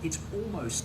It's almost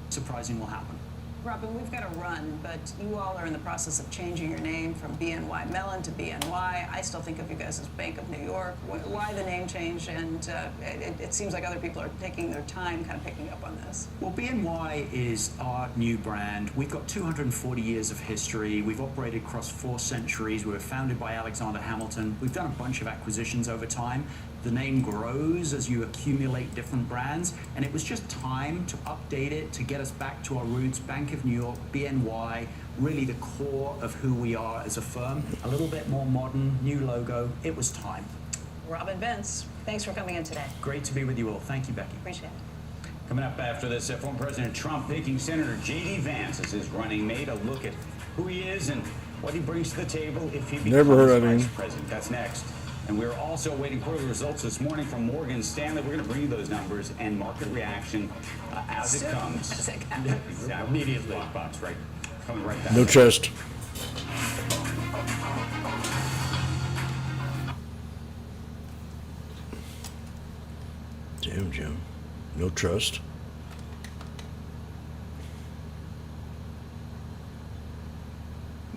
surprising will happen. Robin, we've got to run, but you all are in the process of changing your name from BNY Mellon to BNY. I still think of you guys as Bank of New York. Why the name change? And it seems like other people are taking their time kind of picking up on this. Well, BNY is our new brand. We've got 240 years of history. We've operated across 4 centuries. We were founded by Alexander Hamilton. We've done a bunch of acquisitions over time. The name grows as you accumulate different brands, and it was just time to update it, to get us back to our roots. Bank of New York, BNY, really the core of who we are as a firm. A little bit more modern, new logo. It was time. Robin Vince, thanks for coming in today. Great to be with you all. Thank you, Becky. Appreciate it. Coming up after this, former President Trump picking Senator J.D. Vance as his running mate. A look at who he is and what he brings to the table if he becomes vice president. That's next. And we're also waiting for the results this morning from Morgan Stanley. We're going to bring you those numbers and market reaction as it comes. Immediately. Box, right? Coming right back. No trust. Damn, Jim. No trust.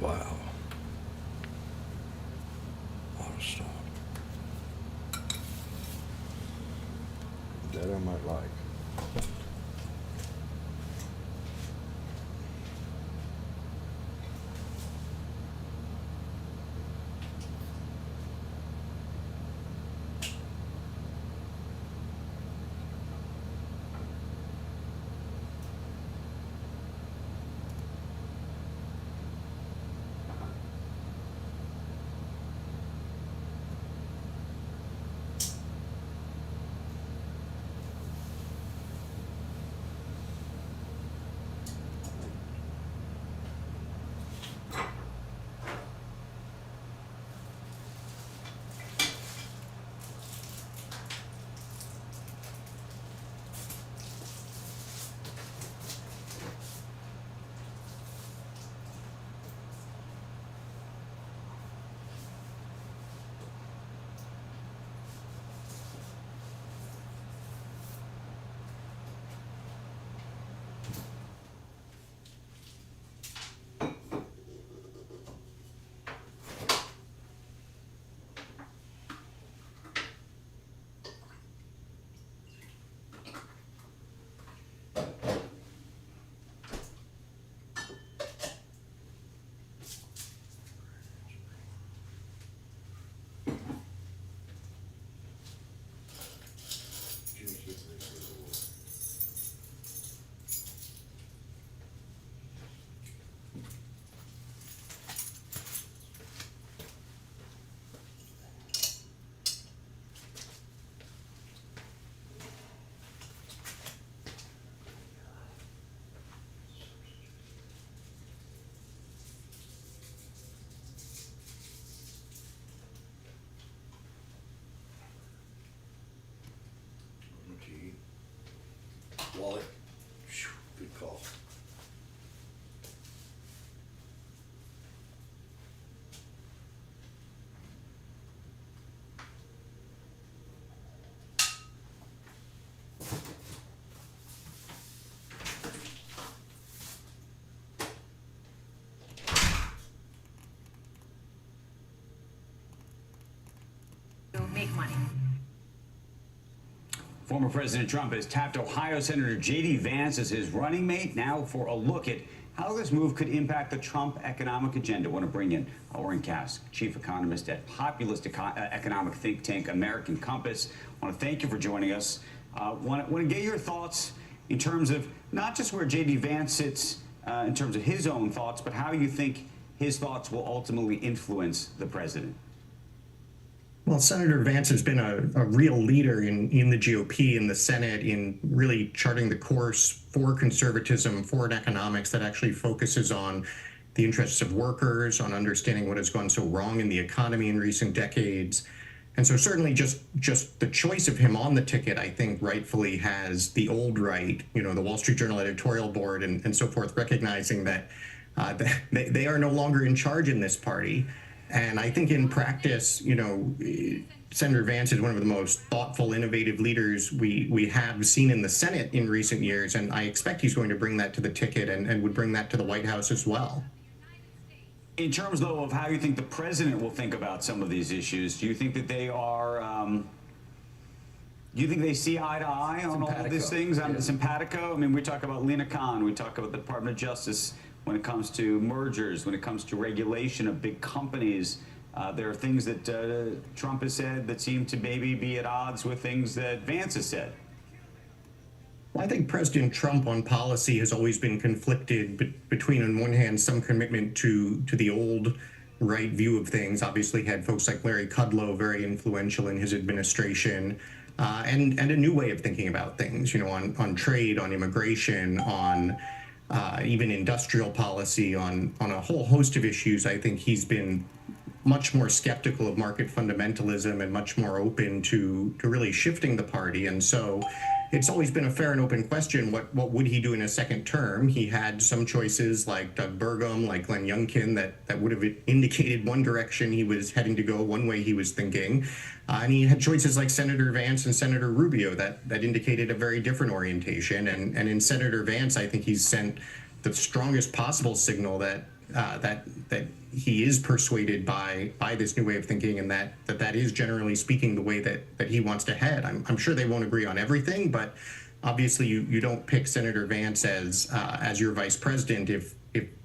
Wow. Auto stop. That I might like. Wallet. Good call. Make money. Former President Trump has tapped Ohio Senator J.D. Vance as his running mate. Now for a look at how this move could impact the Trump economic agenda. I want to bring in Oren Cass, chief economist at populist economic think tank American Compass. I want to thank you for joining us. Want to get your thoughts in terms of not just where J.D. Vance sits in terms of his own thoughts, but how you think his thoughts will ultimately influence the president. Well, Senator Vance has been a real leader in the GOP, in the Senate, in really charting the course for conservatism, for economics that actually focuses on the interests of workers, on understanding what has gone so wrong in the economy in recent decades. And so certainly just the choice of him on the ticket, I think, rightfully has the old right, you know, the Wall Street Journal editorial board and so forth, recognizing that they are no longer in charge in this party. And I think in practice, you know, Senator Vance is one of the most thoughtful, innovative leaders we have seen in the Senate in recent years. And I expect he's going to bring that to the ticket and would bring that to the White House as well. In terms, though, of how you think the president will think about some of these issues, do you think that they are, do you think they see eye to eye on all of these things? Simpatico? I mean, we talk about Lena Khan, we talk about the Department of Justice when it comes to mergers, when it comes to regulation of big companies. There are things that Trump has said that seem to maybe be at odds with things that Vance has said. Well, I think President Trump on policy has always been conflicted between, on one hand, some commitment to the old right view of things. Obviously had folks like Larry Kudlow very influential in his administration, and a new way of thinking about things, you know, on trade, on immigration, on even industrial policy, on a whole host of issues. I think he's been much more skeptical of market fundamentalism and much more open to really shifting the party. And so it's always been a fair and open question, what would he do in a second term? He had some choices like Doug Burgum, like Glenn Youngkin, that would have indicated one direction he was heading to go, one way he was thinking. And he had choices like Senator Vance and Senator Rubio that indicated a very different orientation. And in Senator Vance, I think he's sent the strongest possible signal that he is persuaded by this new way of thinking, and that is generally speaking the way that he wants to head. I'm sure they won't agree on everything, but obviously you don't pick Senator Vance as your vice president if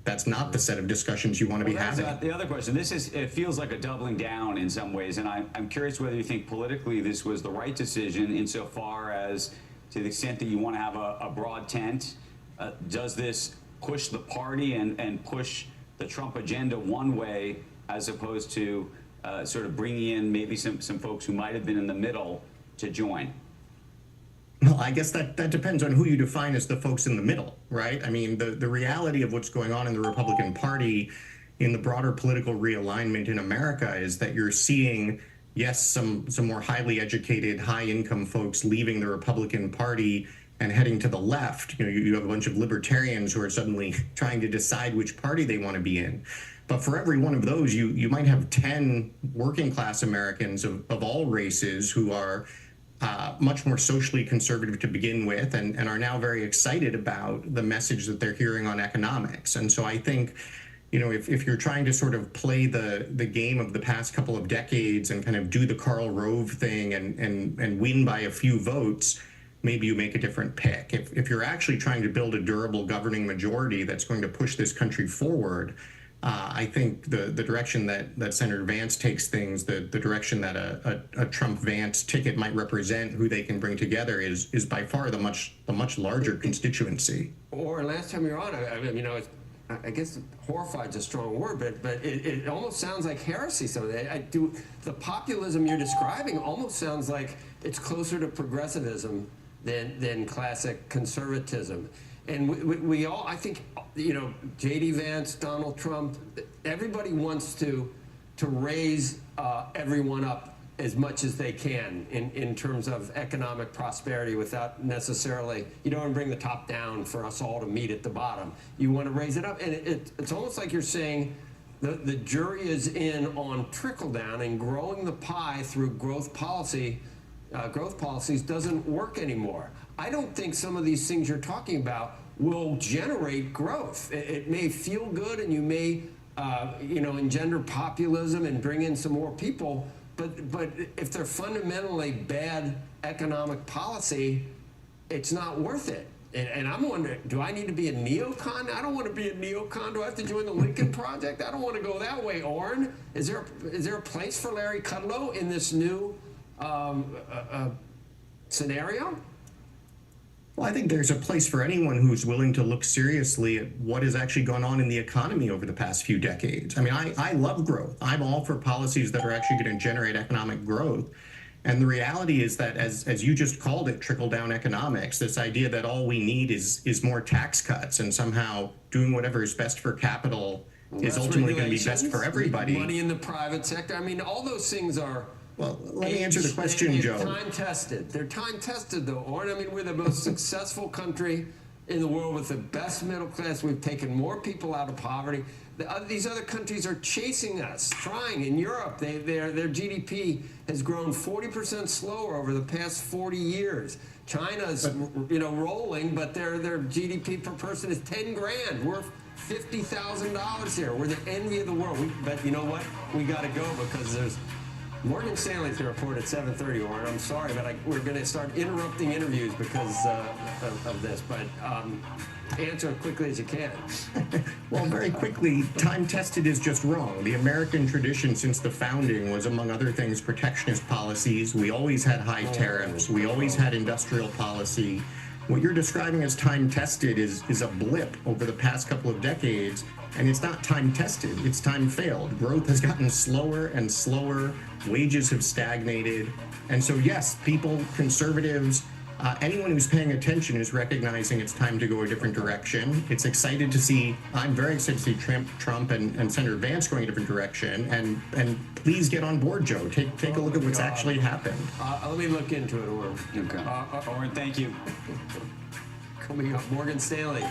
that's not the set of discussions you want to be having. The other question, it feels like a doubling down in some ways, and I'm curious whether you think politically this was the right decision insofar as, to the extent that you want to have a broad tent, does this push the party and push the Trump agenda one way, as opposed to sort of bringing in maybe some folks who might have been in the middle to join? Well, I guess that depends on who you define as the folks in the middle, right? I mean, the reality of what's going on in the Republican Party in the broader political realignment in America is that you're seeing, yes, some more highly educated, high-income folks leaving the Republican Party and heading to the left. You know, you have a bunch of libertarians who are suddenly trying to decide which party they want to be in. But for every one of those, you might have 10 working class Americans of all races who are much more socially conservative to begin with and are now very excited about the message that they're hearing on economics. And so I think, you know, if you're trying to sort of play the game of the past couple of decades and kind of do the Karl Rove thing and win by a few votes, maybe you make a different pick. If you're actually trying to build a durable governing majority that's going to push this country forward, I think the direction that Senator Vance takes things, the direction that a Trump-Vance ticket might represent, who they can bring together, is by far the much larger constituency. Or last time you were on, I guess horrified is a strong word, but it almost sounds like heresy. Some of that. The populism you're describing almost sounds like it's closer to progressivism than classic conservatism. And we all, I think, you know, J.D. Vance, Donald Trump, everybody wants to raise everyone up as much as they can in terms of economic prosperity without necessarily, you don't want to bring the top down for us all to meet at the bottom. You want to raise it up. And it's almost like you're saying the jury is in on trickle down, and growing the pie through growth policies doesn't work anymore. I don't think some of these things you're talking about will generate growth. It may feel good, and you may, engender populism and bring in some more people. But if they're fundamentally bad economic policy, it's not worth it. And I'm wondering, do I need to be a neocon? I don't want to be a neocon. Do I have to join the Lincoln Project? I don't want to go that way. Orrin, is there a place for Larry Kudlow in this new scenario? Well, I think there's a place for anyone who's willing to look seriously at what has actually gone on in the economy over the past few decades. I mean, I love growth. I'm all for policies that are actually going to generate economic growth. And the reality is that, as you just called it, trickle-down economics, this idea that all we need is more tax cuts and somehow doing whatever is best for capital is ultimately going to be best for everybody. Money in the private sector. I mean, all those things are... Well, let me answer the question, Joe. Time-tested. They're time-tested, though, Orrin. I mean, we're the most successful country in the world with the best middle class. We've taken more people out of poverty. These other countries are chasing us, trying. In Europe, their GDP has grown 40% slower over the past 40 years. China's, rolling, but their GDP per person is 10 grand. We're $50,000 here. We're the envy of the world. But you know what? We got to go because there's Morgan Stanley's going to report at 7:30, Orrin. I'm sorry, but we're going to start interrupting interviews because of this. But answer as quickly as you can. Well, very quickly, time-tested is just wrong. The American tradition since the founding was, among other things, protectionist policies. We always had high tariffs. We always had industrial policy. What you're describing as time-tested is a blip over the past couple of decades, and it's not time-tested. It's time-failed. Growth has gotten slower and slower. Wages have stagnated. And so, yes, people, conservatives, anyone who's paying attention is recognizing it's time to go a different direction. It's excited to see, I'm very excited to see Trump and Senator Vance going a different direction. And please get on board, Joe. Take a look at what's actually happened. Let me look into it, Orrin. Okay. Orrin, thank you. Coming up, Morgan Stanley.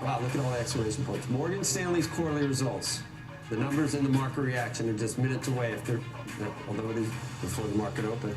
Wow, look at all the exclamation points. Morgan Stanley's quarterly results. The numbers and the market reaction are just minutes away, although it is before the market open.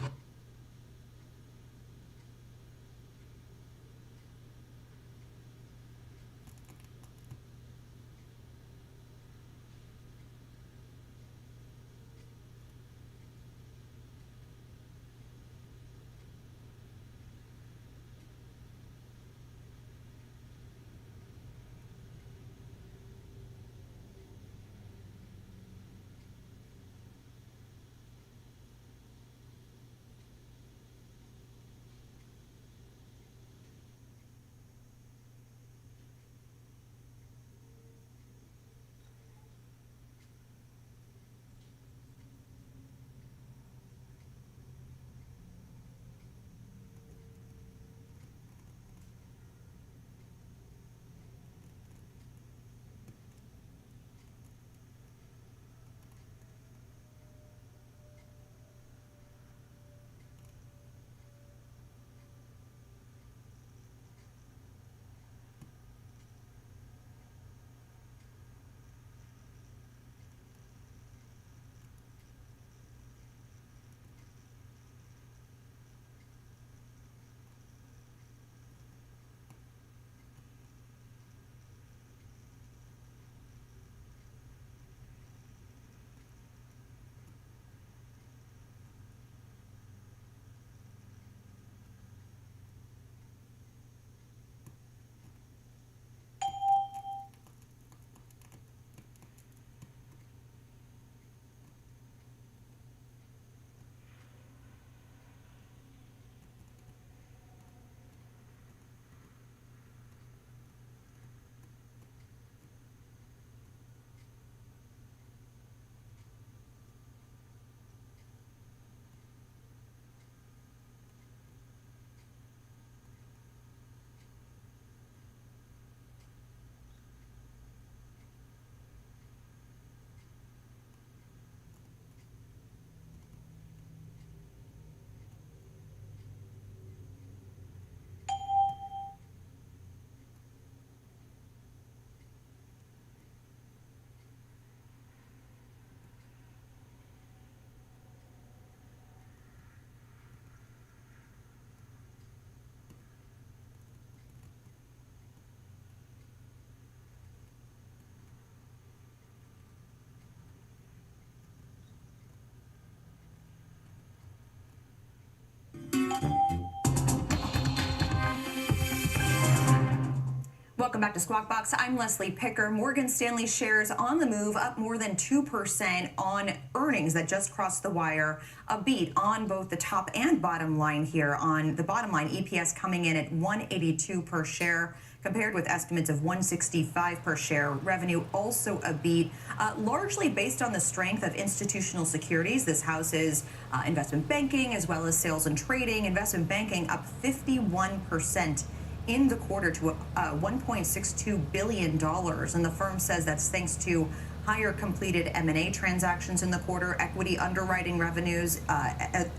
Welcome back to Squawk Box. I'm Leslie Picker. Morgan Stanley shares on the move, up more than 2% on earnings that just crossed the wire. A beat on both the top and bottom line here. On the bottom line, EPS coming in at $1.82 per share, compared with estimates of $1.65 per share. Revenue also a beat, largely based on the strength of institutional securities. This houses investment banking as well as sales and trading. Investment banking up 51% in the quarter to $1.62 billion. And the firm says that's thanks to higher completed M&A transactions in the quarter. Equity underwriting revenues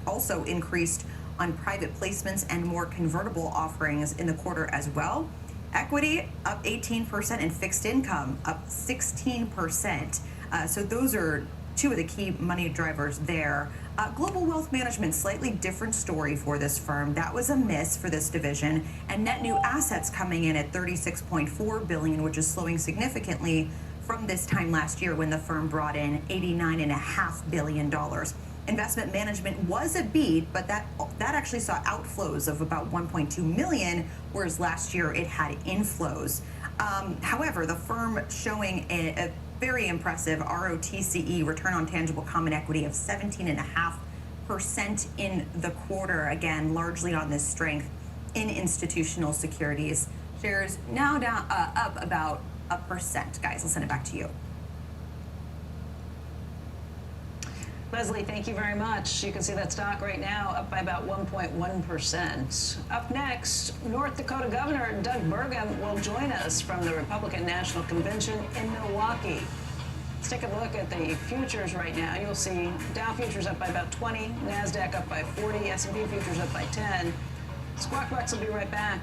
also increased on private placements and more convertible offerings in the quarter as well. Equity up 18% and fixed income up 16%. So those are two of the key money drivers there. Global Wealth Management, slightly different story for this firm. That was a miss for this division, and net new assets coming in at $36.4 billion, which is slowing significantly from this time last year when the firm brought in $89.5 billion. Investment management was a beat, but that actually saw outflows of about $1.2 million, whereas last year it had inflows. However, the firm showing a very impressive ROTCE, return on tangible common equity, of 17.5% in the quarter, again, largely on this strength in institutional securities. Shares now down, up about 1%. Guys, I'll send it back to you. Leslie, thank you very much. You can see that stock right now up by about 1.1%. Up next, North Dakota Governor Doug Burgum will join us from the Republican National Convention in Milwaukee. Let's take a look at the futures right now. You'll see Dow futures up by about 20, NASDAQ up by 40, S&P futures up by 10. Squawk Box will be right back.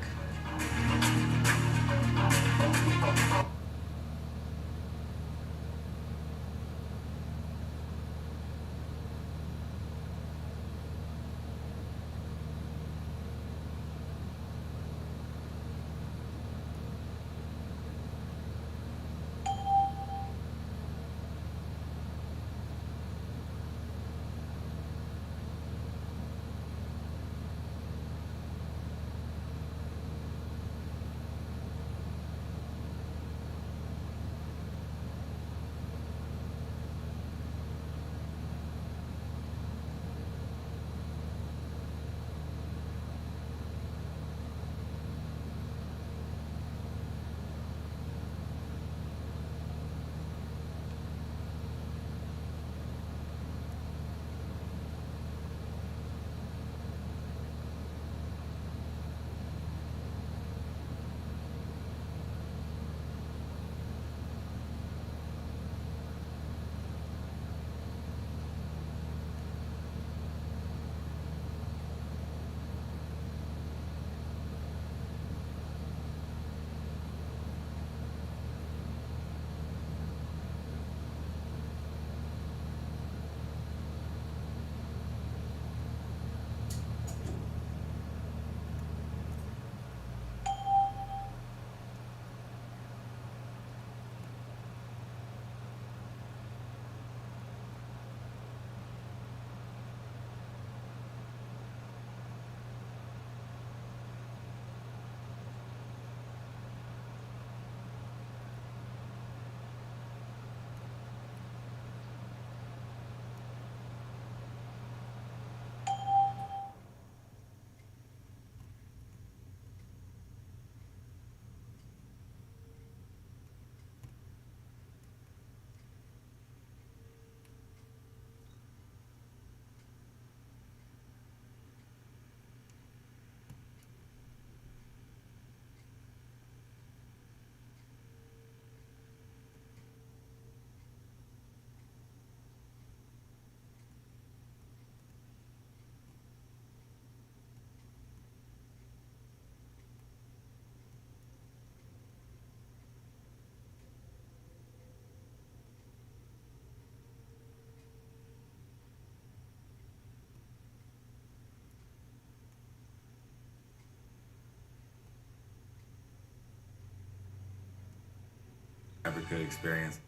Have a good experience.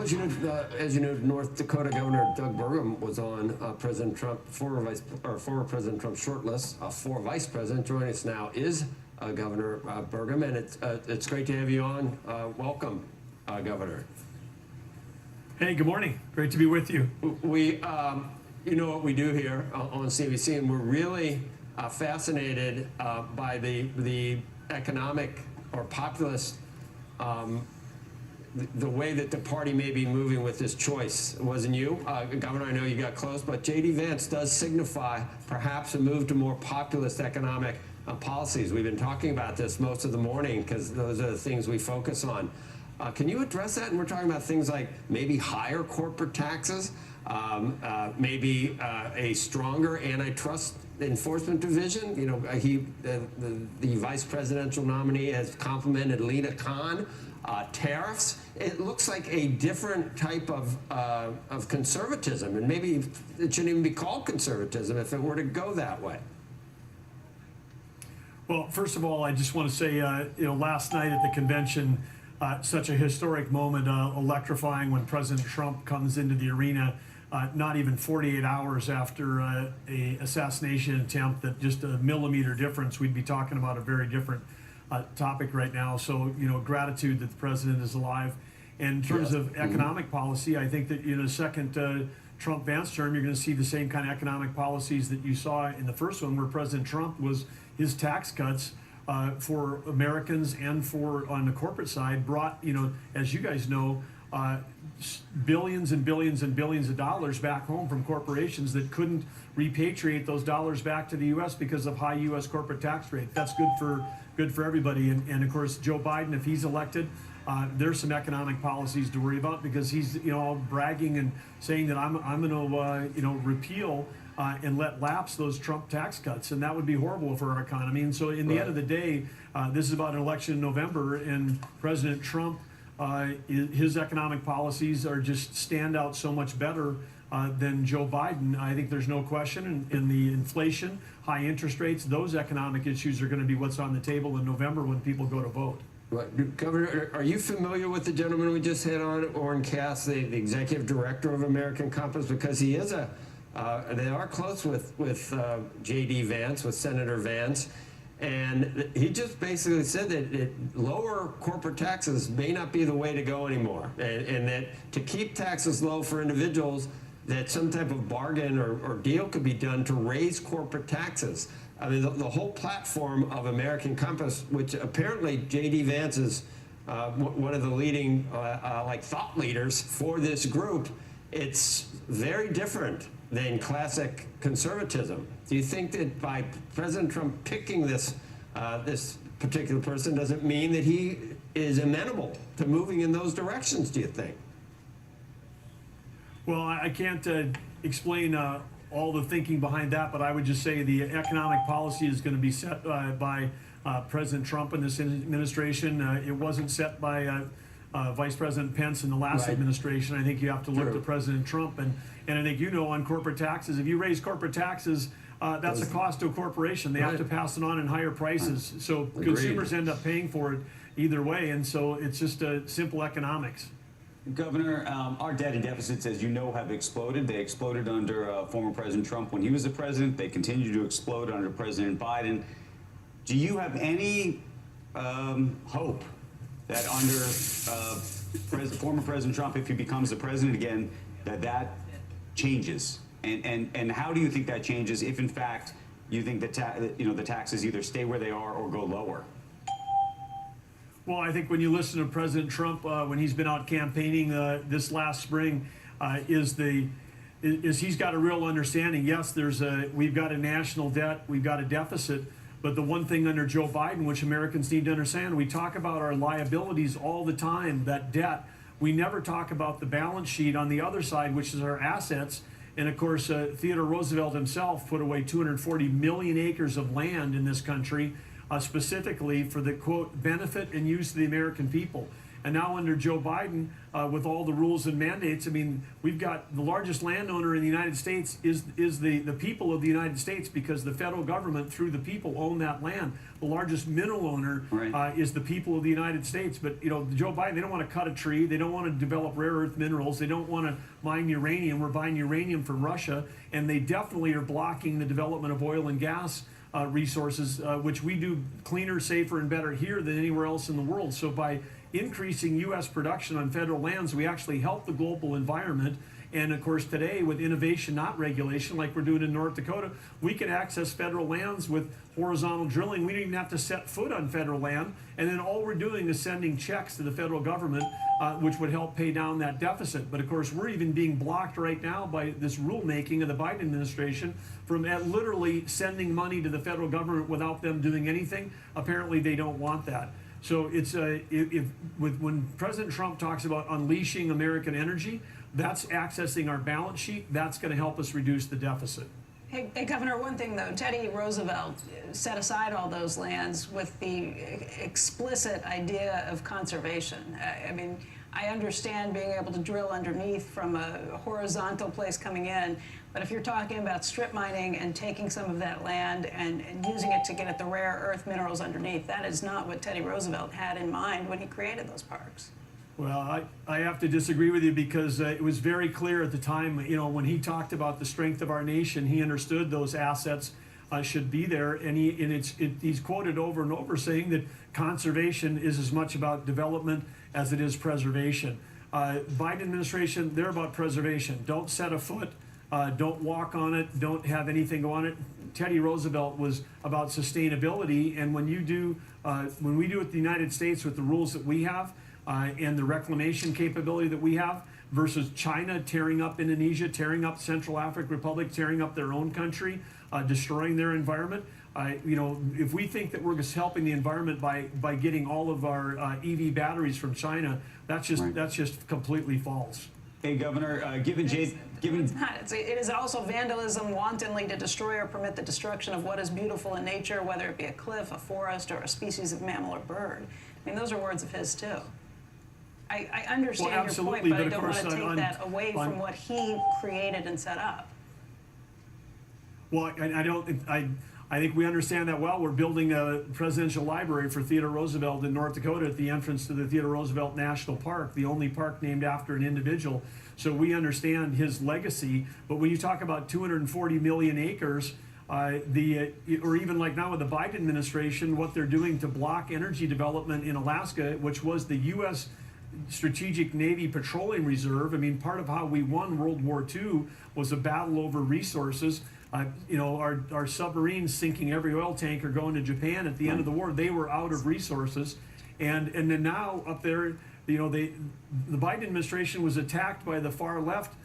as you know, North Dakota Governor Doug Burgum was on President Trump, former President Trump's shortlist for vice president. Joining us now is Governor Burgum, and it's great to have you on. Welcome, Governor. Hey, good morning. Great to be with you. We, you know what we do here on CBC, and we're really fascinated by the economic or populist. The way that the party may be moving with this choice. It wasn't you, Governor, I know you got close, but J.D. Vance does signify perhaps a move to more populist economic policies. We've been talking about this most of the morning because those are the things we focus on. Can you address that? And we're talking about things like maybe higher corporate taxes, maybe a stronger antitrust enforcement division. You know, the vice presidential nominee has complimented Lina Khan. Tariffs. It looks like a different type of conservatism, and maybe it shouldn't even be called conservatism if it were to go that way. Well, first of all, I just want to say, last night at the convention, such a historic moment, electrifying when President Trump comes into the arena, not even 48 hours after a assassination attempt, that just a millimeter difference, we'd be talking about a very different topic right now. So, gratitude that the president is alive. And in terms of economic policy, I think that in a second Trump-Vance term, you're going to see the same kind of economic policies that you saw in the first one, where President Trump was his tax cuts for Americans and for on the corporate side brought, as you guys know, billions and billions and billions of dollars back home from corporations that couldn't repatriate those dollars back to the U.S. because of high U.S. corporate tax rate. That's good for everybody. And of course, Joe Biden, if he's elected, there's some economic policies to worry about, because he's all bragging and saying that I'm going to repeal and let lapse those Trump tax cuts, and that would be horrible for our economy. And so, in the end of the day, this is about an election in November, and President Trump, his economic policies are just stand out so much better than Joe Biden. I think there's no question. In the inflation, high interest rates, those economic issues are going to be what's on the table in November when people go to vote. Right. Governor, are you familiar with the gentleman we just had on, Orrin Cass, the executive director of American Compass? Because he is they are close with J.D. Vance, with Senator Vance. And he just basically said that lower corporate taxes may not be the way to go anymore. And that to keep taxes low for individuals, that some type of bargain or deal could be done to raise corporate taxes. I mean, the whole platform of American Compass, which apparently J.D. Vance is one of the leading thought leaders for this group, it's very different than classic conservatism. Do you think that by President Trump picking this particular person doesn't mean that he is amenable to moving in those directions, do you think? Well, I can't explain all the thinking behind that, but I would just say the economic policy is going to be set by President Trump and this administration. It wasn't set by Vice President Pence in the last administration. I think you have to look to President Trump. And I think on corporate taxes, if you raise corporate taxes, that's a cost to a corporation. They have to pass it on in higher prices. So consumers end up paying for it either way. And so it's just simple economics. Governor, our debt and deficits, as you know, have exploded. They exploded under former President Trump when he was the president. They continue to explode under President Biden. Do you have any hope that under former President Trump, if he becomes the president again, that changes? And how do you think that changes if, in fact, you think that the taxes either stay where they are or go lower? Well, I think when you listen to President Trump, when he's been out campaigning this last spring, is he's got a real understanding. Yes, we've got a national debt, we've got a deficit, but the one thing under Joe Biden, which Americans need to understand, we talk about our liabilities all the time, that debt. We never talk about the balance sheet on the other side, which is our assets. And of course, Theodore Roosevelt himself put away 240 million acres of land in this country, specifically for the, quote, benefit and use of the American people. And now under Joe Biden, with all the rules and mandates, I mean, we've got the largest landowner in the United States is the people of the United States, because the federal government, through the people, own that land. The largest mineral owner is the people of the United States. But, you know, Joe Biden, they don't want to cut a tree. They don't want to develop rare earth minerals. They don't want to mine uranium. We're buying uranium from Russia. And they definitely are blocking the development of oil and gas resources, which we do cleaner, safer, and better here than anywhere else in the world. So by increasing U.S. production on federal lands, we actually help the global environment. And of course, today, with innovation, not regulation, like we're doing in North Dakota, we can access federal lands with horizontal drilling. We don't even have to set foot on federal land. And then all we're doing is sending checks to the federal government, which would help pay down that deficit. But of course, we're even being blocked right now by this rulemaking of the Biden administration from literally sending money to the federal government without them doing anything. Apparently, they don't want that. So it's when President Trump talks about unleashing American energy, that's accessing our balance sheet. That's going to help us reduce the deficit. Hey, Governor, one thing though, Teddy Roosevelt set aside all those lands with the explicit idea of conservation. I mean, I understand being able to drill underneath from a horizontal place coming in, but if you're talking about strip mining and taking some of that land and using it to get at the rare earth minerals underneath, that is not what Teddy Roosevelt had in mind when he created those parks. Well, I have to disagree with you, because it was very clear at the time, you know, when he talked about the strength of our nation, he understood those assets should be there. And he's quoted over and over saying that conservation is as much about development as it is preservation. Biden administration, they're about preservation. Don't set a foot, don't walk on it, don't have anything go on it. Teddy Roosevelt was about sustainability. And when we do it in the United States with the rules that we have, and the reclamation capability that we have, versus China tearing up Indonesia, tearing up Central African Republic, tearing up their own country, destroying their environment. You know, if we think that we're just helping the environment by getting all of our EV batteries from China, that's just completely false. Hey, Governor, It's not. It is also vandalism wantonly to destroy or permit the destruction of what is beautiful in nature, whether it be a cliff, a forest, or a species of mammal or bird. I mean, those are words of his too. I understand your point, but I don't want to take that away from what he created and set up. Well, I think we understand that well. We're building a presidential library for Theodore Roosevelt in North Dakota at the entrance to the Theodore Roosevelt National Park, the only park named after an individual. So we understand his legacy. But when you talk about 240 million acres, or even like now with the Biden administration, what they're doing to block energy development in Alaska, which was the U.S. Strategic Navy Petroleum Reserve. I mean, part of how we won World War II was a battle over resources. You know, our submarines sinking every oil tanker going to Japan at the end of the war, they were out of resources. And then now up there, you know, the Biden administration was attacked by the far left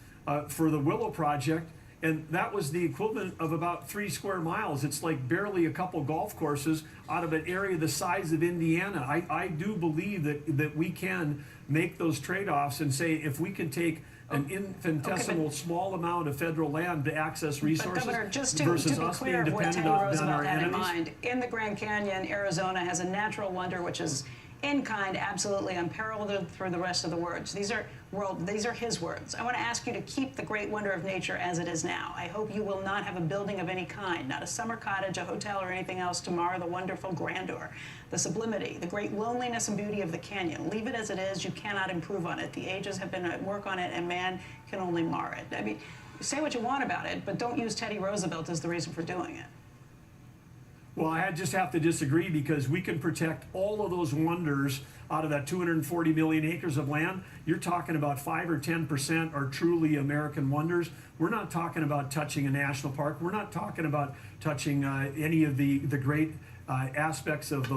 for the Willow Project. And that was the equivalent of about 3 square miles. It's like barely a couple golf courses out of an area the size of Indiana. I do believe that we can make those trade-offs and say, if we can take an infinitesimal small amount of federal land to access resources, but Governor, just versus to be us clear being of what dependent Teddy on Roosevelt our had in enemies. mind, in the Grand Canyon, Arizona has a natural wonder which is in kind, absolutely unparalleled through the rest of the words. These are his words. I want to ask you to keep the great wonder of nature as it is now. I hope you will not have a building of any kind, not a summer cottage, a hotel, or anything else to mar the wonderful grandeur, the sublimity, the great loneliness and beauty of the canyon. Leave it as it is. You cannot improve on it. The ages have been at work on it, and man can only mar it. I mean, say what you want about it, but don't use Teddy Roosevelt as the reason for doing it. Well, I just have to disagree, because we can protect all of those wonders out of that 240 million acres of land. You're talking about 5 or 10% are truly American wonders. We're not talking about touching a national park. We're not talking about touching any of the great aspects of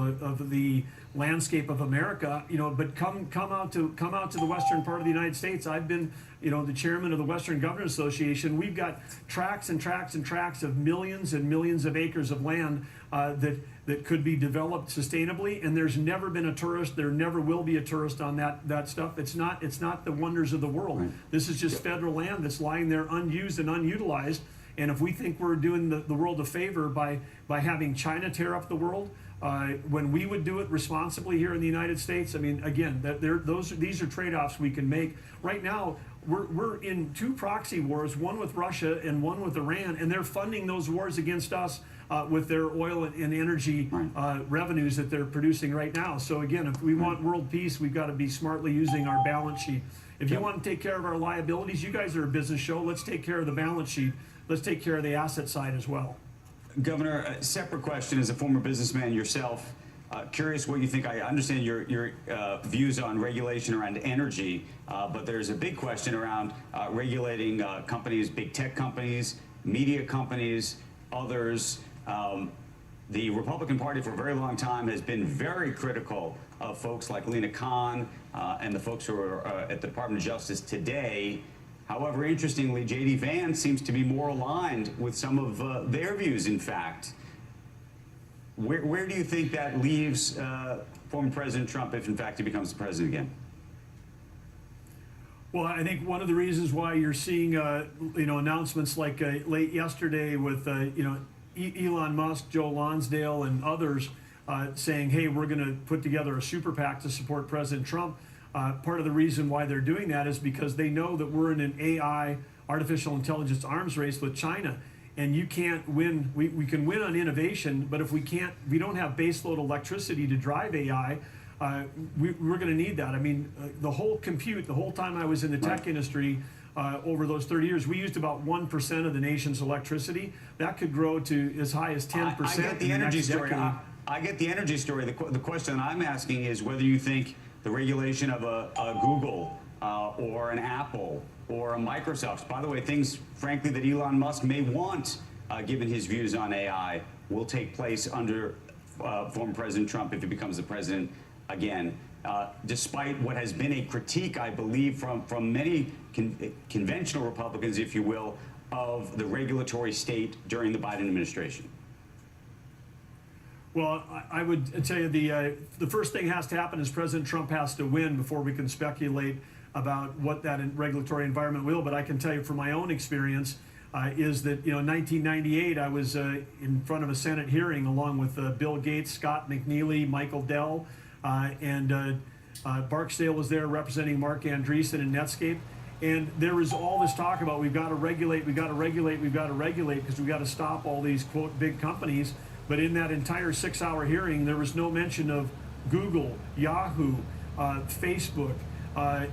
the landscape of America. You know, but come out to the western part of the United States. I've been, you know, the chairman of the Western Governors Association. We've got tracts and tracts and tracts of millions and millions of acres of land that could be developed sustainably, and there's never been a tourist, there never will be a tourist on that stuff. It's not the wonders of the world. Right. This is just federal land that's lying there unused and unutilized. And if we think we're doing the world a favor by having China tear up the world, when we would do it responsibly here in the United States. I mean, again, these are trade-offs we can make. Right now, we're in 2 proxy wars, one with Russia and one with Iran, and they're funding those wars against us with their oil and energy revenues that they're producing right now. So again, if we want world peace, we've got to be smartly using our balance sheet. If you want to take care of our liabilities, you guys are a business show. Let's take care of the balance sheet. Let's take care of the asset side as well. Governor, a separate question as a former businessman yourself. Curious what you think. I understand your views on regulation around energy, but there's a big question around regulating companies, big tech companies, media companies, others. The Republican Party for a very long time has been very critical of folks like Lena Khan and the folks who are at the Department of Justice today. However, interestingly, J.D. Vance seems to be more aligned with some of their views, in fact. Where do you think that leaves former President Trump if, in fact, he becomes the president again? Well, I think one of the reasons why you're seeing, announcements like late yesterday with, Elon Musk, Joe Lonsdale, and others saying, hey, we're going to put together a super PAC to support President Trump. Part of the reason why they're doing that is because they know that we're in an AI, artificial intelligence arms race with China. And you can't win. We can win on innovation, but if we don't have baseload electricity to drive AI, we're going to need that. I mean, the whole time I was in the tech industry, over those 30 years, we used about 1% of the nation's electricity. That could grow to as high as 10%. I get the energy story. I get the energy story. The question I'm asking is whether you think the regulation of a Google or an Apple or a Microsoft, by the way, things, frankly, that Elon Musk may want, given his views on AI, will take place under former President Trump if he becomes the president again. Despite what has been a critique, I believe, from many conventional Republicans, if you will, of the regulatory state during the Biden administration. Well, I would tell you the first thing has to happen is President Trump has to win before we can speculate about what that regulatory environment will. But I can tell you from my own experience is that, in 1998, I was in front of a Senate hearing along with Bill Gates, Scott McNeely, Michael Dell, and Barksdale was there representing Mark Andreessen and Netscape. And there was all this talk about we've got to regulate, we've got to regulate, we've got to regulate because we've got to stop all these, quote, big companies. But in that entire 6-hour hearing, there was no mention of Google, Yahoo, Facebook,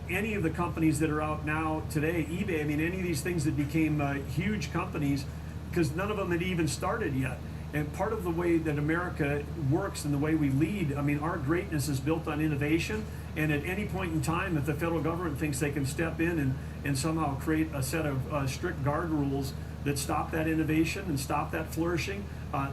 any of the companies that are out now today, eBay. I mean, any of these things that became huge companies, because none of them had even started yet. And part of the way that America works and the way we lead, I mean, our greatness is built on innovation. And at any point in time, if the federal government thinks they can step in and somehow create a set of strict guard rules that stop that innovation and stop that flourishing,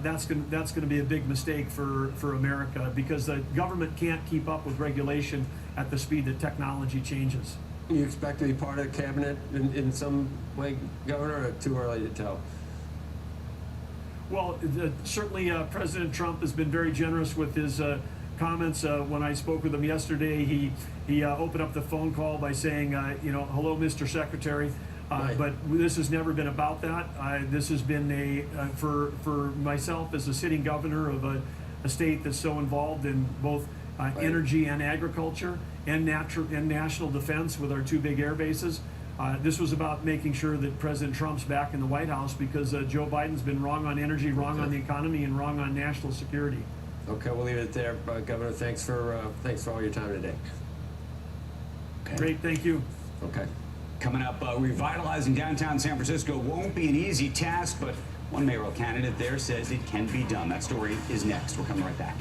that's going to be a big mistake for America, because the government can't keep up with regulation at the speed that technology changes. You expect to be part of the cabinet in some way, Governor, or too early to tell? Well, certainly President Trump has been very generous with his comments. When I spoke with him yesterday, he opened up the phone call by saying, hello, Mr. Secretary. Right. But this has never been about that. This has been for myself as a sitting governor of a state that's so involved in both energy and agriculture and national defense with our 2 big air bases. This was about making sure that President Trump's back in the White House because Joe Biden's been wrong on energy, wrong on the economy, and wrong on national security. Okay, we'll leave it there. Governor, thanks for all your time today. Okay. Great, thank you. Okay. Coming up, revitalizing downtown San Francisco won't be an easy task, but one mayoral candidate there says it can be done. That story is next. We're coming right back.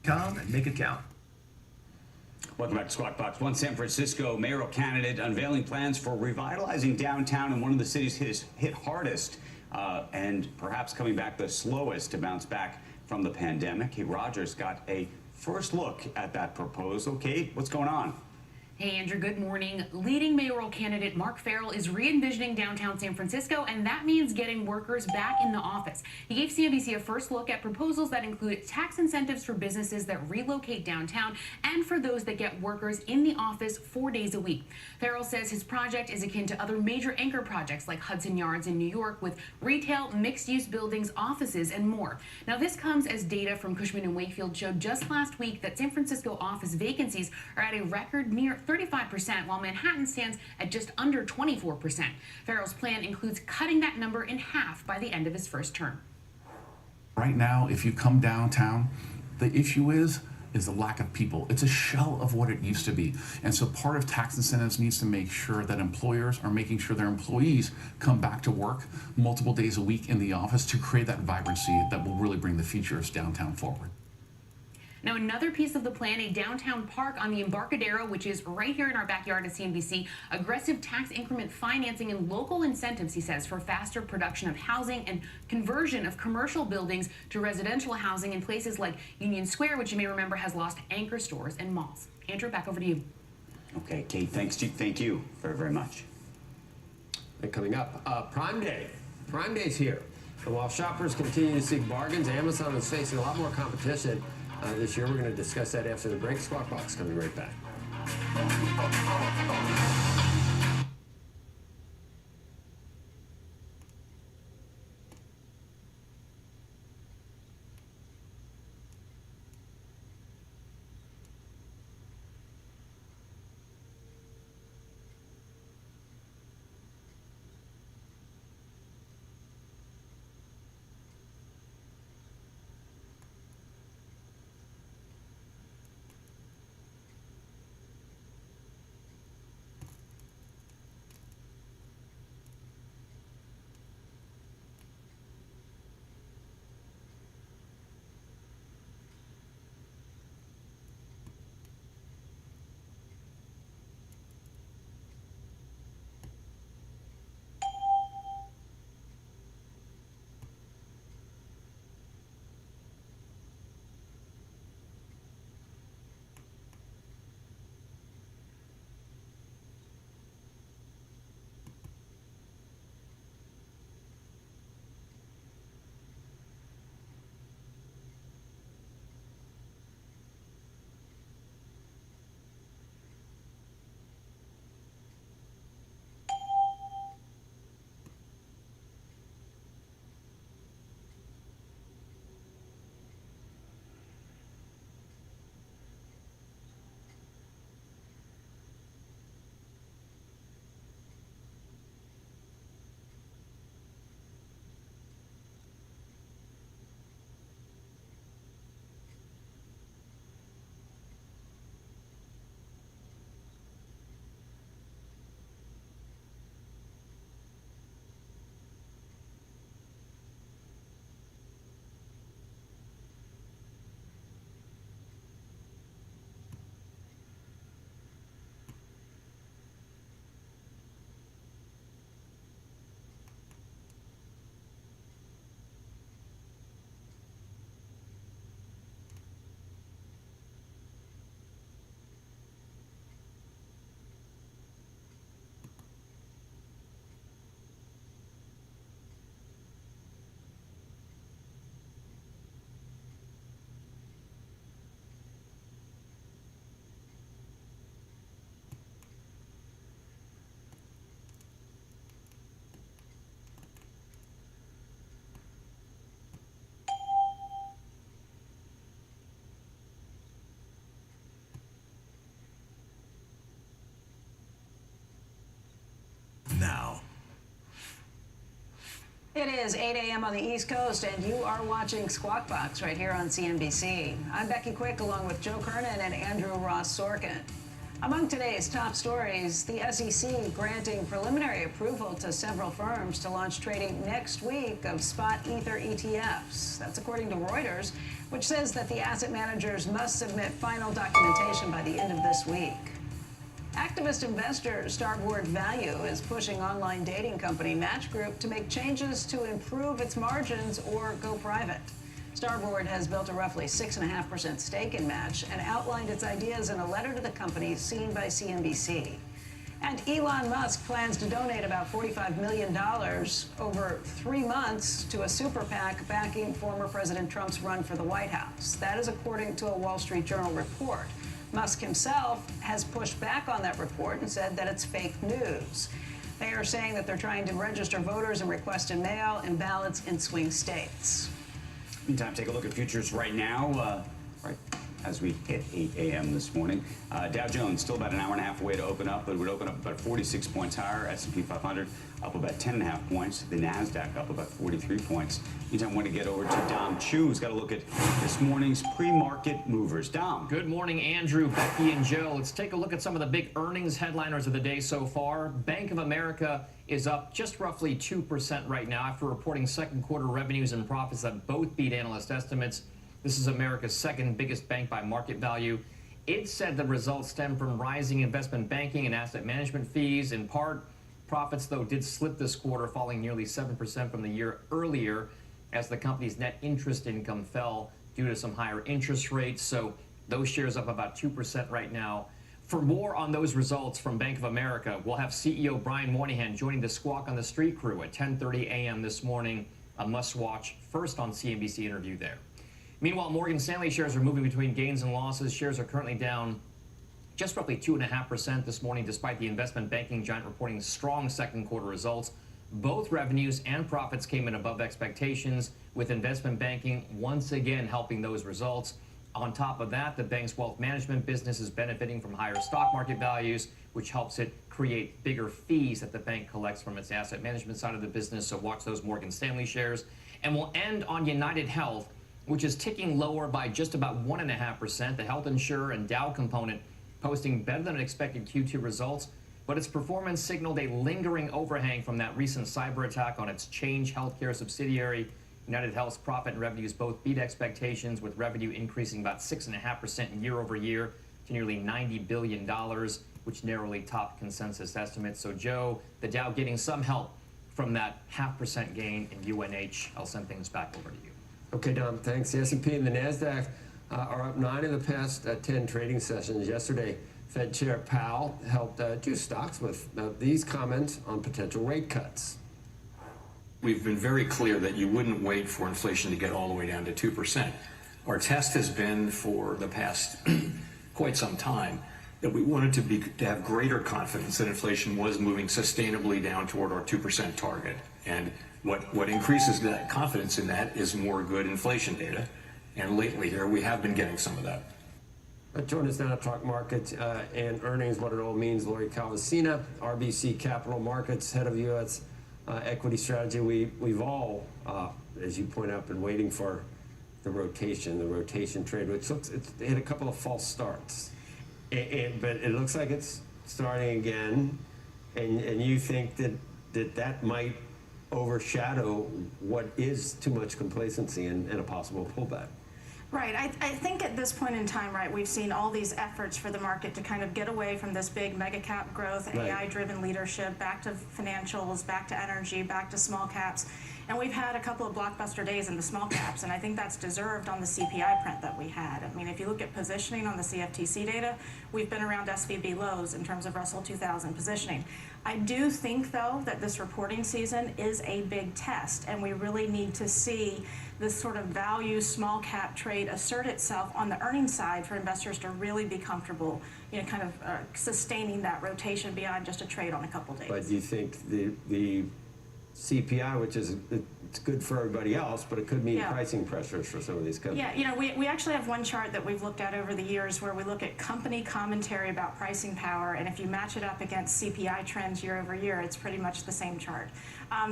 Come and make it count. Welcome back to Squawk Box. One San Francisco mayoral candidate unveiling plans for revitalizing downtown in one of the cities hit hardest and perhaps coming back the slowest to bounce back from the pandemic. Kate Rogers got a first look at that proposal. Kate, what's going on? Hey, Andrew, good morning. Leading mayoral candidate Mark Farrell is re-envisioning downtown San Francisco, and that means getting workers back in the office. He gave CNBC a first look at proposals that include tax incentives for businesses that relocate downtown and for those that get workers in the office 4 days a week. Farrell says his project is akin to other major anchor projects like Hudson Yards in New York with retail, mixed-use buildings, offices, and more. Now, this comes as data from Cushman & Wakefield showed just last week that San Francisco office vacancies are at a record near 35%, while Manhattan stands at just under 24%. Farrell's plan includes cutting that number in half by the end of his first term. Right now, if you come downtown, the issue is the lack of people. It's a shell of what it used to be. And so part of tax incentives needs to make sure that employers are making sure their employees come back to work multiple days a week in the office to create that vibrancy that will really bring the features downtown forward. Now, another piece of the plan, a downtown park on the Embarcadero, which is right here in our backyard at CNBC, aggressive tax increment financing and local incentives, he says, for faster production of housing and conversion of commercial buildings to residential housing in places like Union Square, which you may remember has lost anchor stores and malls. Andrew, back over to you. Okay, Kate, thank you very, very much. And coming up, Prime Day. Prime Day's here. And while shoppers continue to seek bargains, Amazon is facing a lot more competition this year. We're going to discuss that after the break. Squawk Box coming right back. Now. It is 8 a.m. on the East Coast, and you are watching Squawk Box right here on CNBC. I'm Becky Quick, along with Joe Kernan and Andrew Ross Sorkin. Among today's top stories, the SEC granting preliminary approval to several firms to launch trading next week of spot Ether ETFs. That's according to Reuters, which says that the asset managers must submit final documentation by the end of this week. Activist investor Starboard Value is pushing online dating company Match Group to make changes to improve its margins or go private. Starboard has built a roughly 6.5% stake in Match and outlined its ideas in a letter to the company seen by CNBC. And Elon Musk plans to donate about $45 million over 3 months to a super PAC backing former President Trump's run for the White House. That is according to a Wall Street Journal report. Musk himself has pushed back on that report and said that it's fake news. They are saying that they're trying to register voters and request in mail and ballots in swing states. Meantime, take a look at futures right now, right as we hit 8 a.m. this morning. Dow Jones still about an hour and a half away to open up, but it would open up about 46 points higher. S&P 500 up about 10.5 points. The NASDAQ up about 43 points. Meantime, I want to get over to Dom Chu, who's got a look at this morning's pre-market movers. Dom. Good morning, Andrew, Becky, and Joe. Let's take a look at some of the big earnings headliners of the day so far. Bank of America is up just roughly 2% right now after reporting second quarter revenues and profits that both beat analyst estimates. This is America's second biggest bank by market value. It said the results stem from rising investment banking and asset management fees. In part, profits, though, did slip this quarter, falling nearly 7% from the year earlier as the company's net interest income fell due to some higher interest rates. So those shares up about 2% right now. For more on those results from Bank of America, we'll have CEO Brian Moynihan joining the Squawk on the Street crew at 10:30 a.m. this morning. A must-watch first on CNBC interview there. Meanwhile, Morgan Stanley shares are moving between gains and losses. Shares are currently down just roughly 2.5% this morning, despite the investment banking giant reporting strong second quarter results. Both revenues and profits came in above expectations, with investment banking once again helping those results. On top of that, the bank's wealth management business is benefiting from higher stock market values, which helps it create bigger fees that the bank collects from its asset management side of the business. So watch those Morgan Stanley shares. And we'll end on United Health, which is ticking lower by just about 1.5%. The health insurer and Dow component posting better than expected Q2 results, but its performance signaled a lingering overhang from that recent cyber attack on its Change Healthcare subsidiary. United Health's profit and revenues both beat expectations, with revenue increasing about 6.5% year over year to nearly $90 billion, which narrowly topped consensus estimates. So, Joe, the Dow getting some help from that 0.5% gain in UNH. I'll send things back over to you. Okay, Dom, thanks. The S&P and the NASDAQ are up 9 of the past 10 trading sessions. Yesterday, Fed Chair Powell helped two stocks with these comments on potential rate cuts. We've been very clear that you wouldn't wait for inflation to get all the way down to 2%. Our test has been for the past quite some time that we wanted to have greater confidence that inflation was moving sustainably down toward our 2% target. And what increases that confidence in that is more good inflation data. And lately here, we have been getting some of that. Join us now to talk markets and earnings, what it all means. Lori Calvasina, RBC Capital Markets, head of U.S. Equity Strategy. We've all, as you point out, been waiting for the rotation trade, which looks, it hit a couple of false starts. But it looks like it's starting again. And you think that might overshadow what is too much complacency and a possible pullback. Right. I think at this point in time, right, we've seen all these efforts for the market to kind of get away from this big mega cap growth, right, AI-driven leadership, back to financials, back to energy, back to small caps. And we've had a couple of blockbuster days in the small caps, and I think that's deserved on the CPI print that we had. I mean, if you look at positioning on the CFTC data, we've been around SVB lows in terms of Russell 2000 positioning. I do think, though, that this reporting season is a big test, and we really need to see this sort of value small cap trade assert itself on the earnings side for investors to really be comfortable, you know, kind of sustaining that rotation beyond just a trade on a couple days. But do you think the CPI, which is it's good for everybody else, but it could mean Yeah. pricing pressures for some of these companies. Yeah, you know, we actually have one chart that we've looked at over the years where we look at company commentary about pricing power, and if you match it up against CPI trends year over year, it's pretty much the same chart.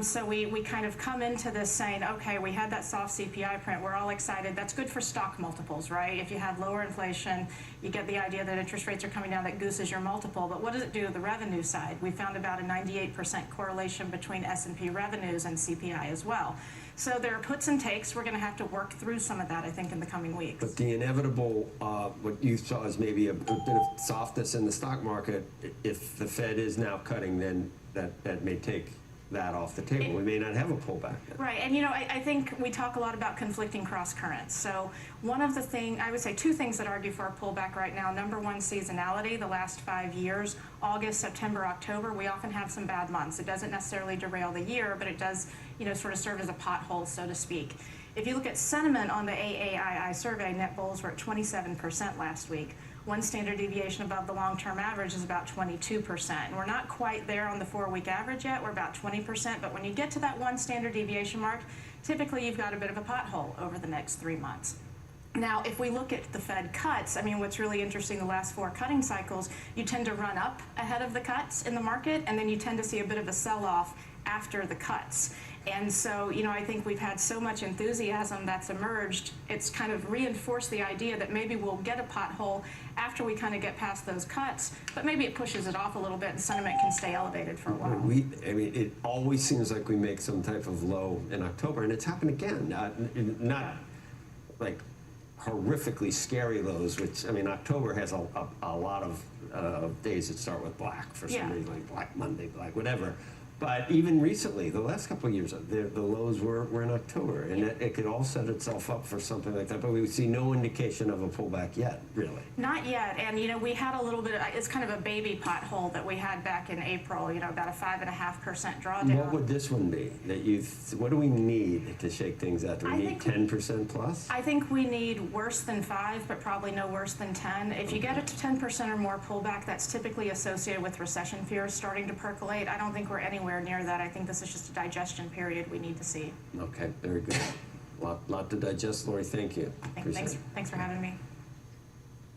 So we kind of come into this saying, okay, we had that soft CPI print, we're all excited, that's good for stock multiples, right? If you have lower inflation, you get the idea that interest rates are coming down, that gooses your multiple, but what does it do to the revenue side? We found about a 98% correlation between S&P revenues and CPI as well. So there are puts and takes. We're going to have to work through some of that, I think, in the coming weeks. But the inevitable, what you saw is maybe a bit of softness in the stock market. If the Fed is now cutting, then that may take that off the table. We may not have a pullback then. Right, and you know, I think we talk a lot about conflicting cross currents. So one of the things, I would say two things that argue for a pullback right now. Number one, seasonality. The last 5 years, August, September, October, we often have some bad months. It doesn't necessarily derail the year, but it does, you know, sort of serve as a pothole, so to speak. If you look at sentiment on the AAII survey, net bulls were at 27% last week. One standard deviation above the long-term average is about 22%. And we're not quite there on the 4-week average yet. We're about 20%. But when you get to that one standard deviation mark, typically you've got a bit of a pothole over the next 3 months. Now, if we look at the Fed cuts, I mean, what's really interesting, the last 4 cutting cycles, you tend to run up ahead of the cuts in the market, and then you tend to see a bit of a sell-off after the cuts. And so, you know, I think we've had so much enthusiasm that's emerged, it's kind of reinforced the idea that maybe we'll get a pothole after we kind of get past those cuts, but maybe it pushes it off a little bit and sentiment can stay elevated for a while. I mean, it always seems like we make some type of low in October, and it's happened again. Not like horrifically scary lows, which, I mean, October has a lot of days that start with black for some reason, like Black Monday, Black whatever. But even recently, the last couple of years, the lows were in October, and it could all set itself up for something like that. But we see no indication of a pullback yet, really. Not yet, and you know, we had a little bit. It's kind of a baby pothole that we had back in April. You know, about a 5.5% drawdown. What would this one be? What do we need to shake things out? Do we need 10% plus? I think we need worse than 5, but probably no worse than 10. If you get it to 10% or more pullback, that's typically associated with recession fears starting to percolate. I don't think we're anywhere near that. I think this is just a digestion period we need to see. Okay, very good. Lot to digest, Lori. Thank you. Thanks for having me.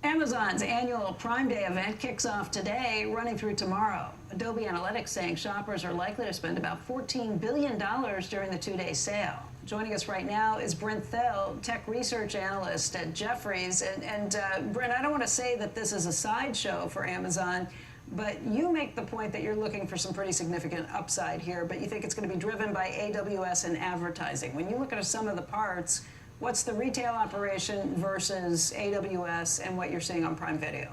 Amazon's annual Prime Day event kicks off today, running through tomorrow. Adobe Analytics saying shoppers are likely to spend about $14 billion during the 2-day sale. Joining us right now is Brent Thill, tech research analyst at Jefferies. And Brent, I don't want to say that this is a sideshow for Amazon, but you make the point that you're looking for some pretty significant upside here, but you think it's going to be driven by AWS and advertising. When you look at some of the parts, what's the retail operation versus AWS and what you're seeing on Prime Video?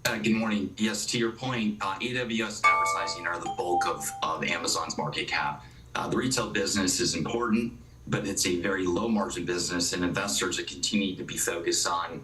Good morning. Yes, to your point, AWS advertising are the bulk of Amazon's market cap. The retail business is important, but it's a very low margin business, and investors are continuing to be focused on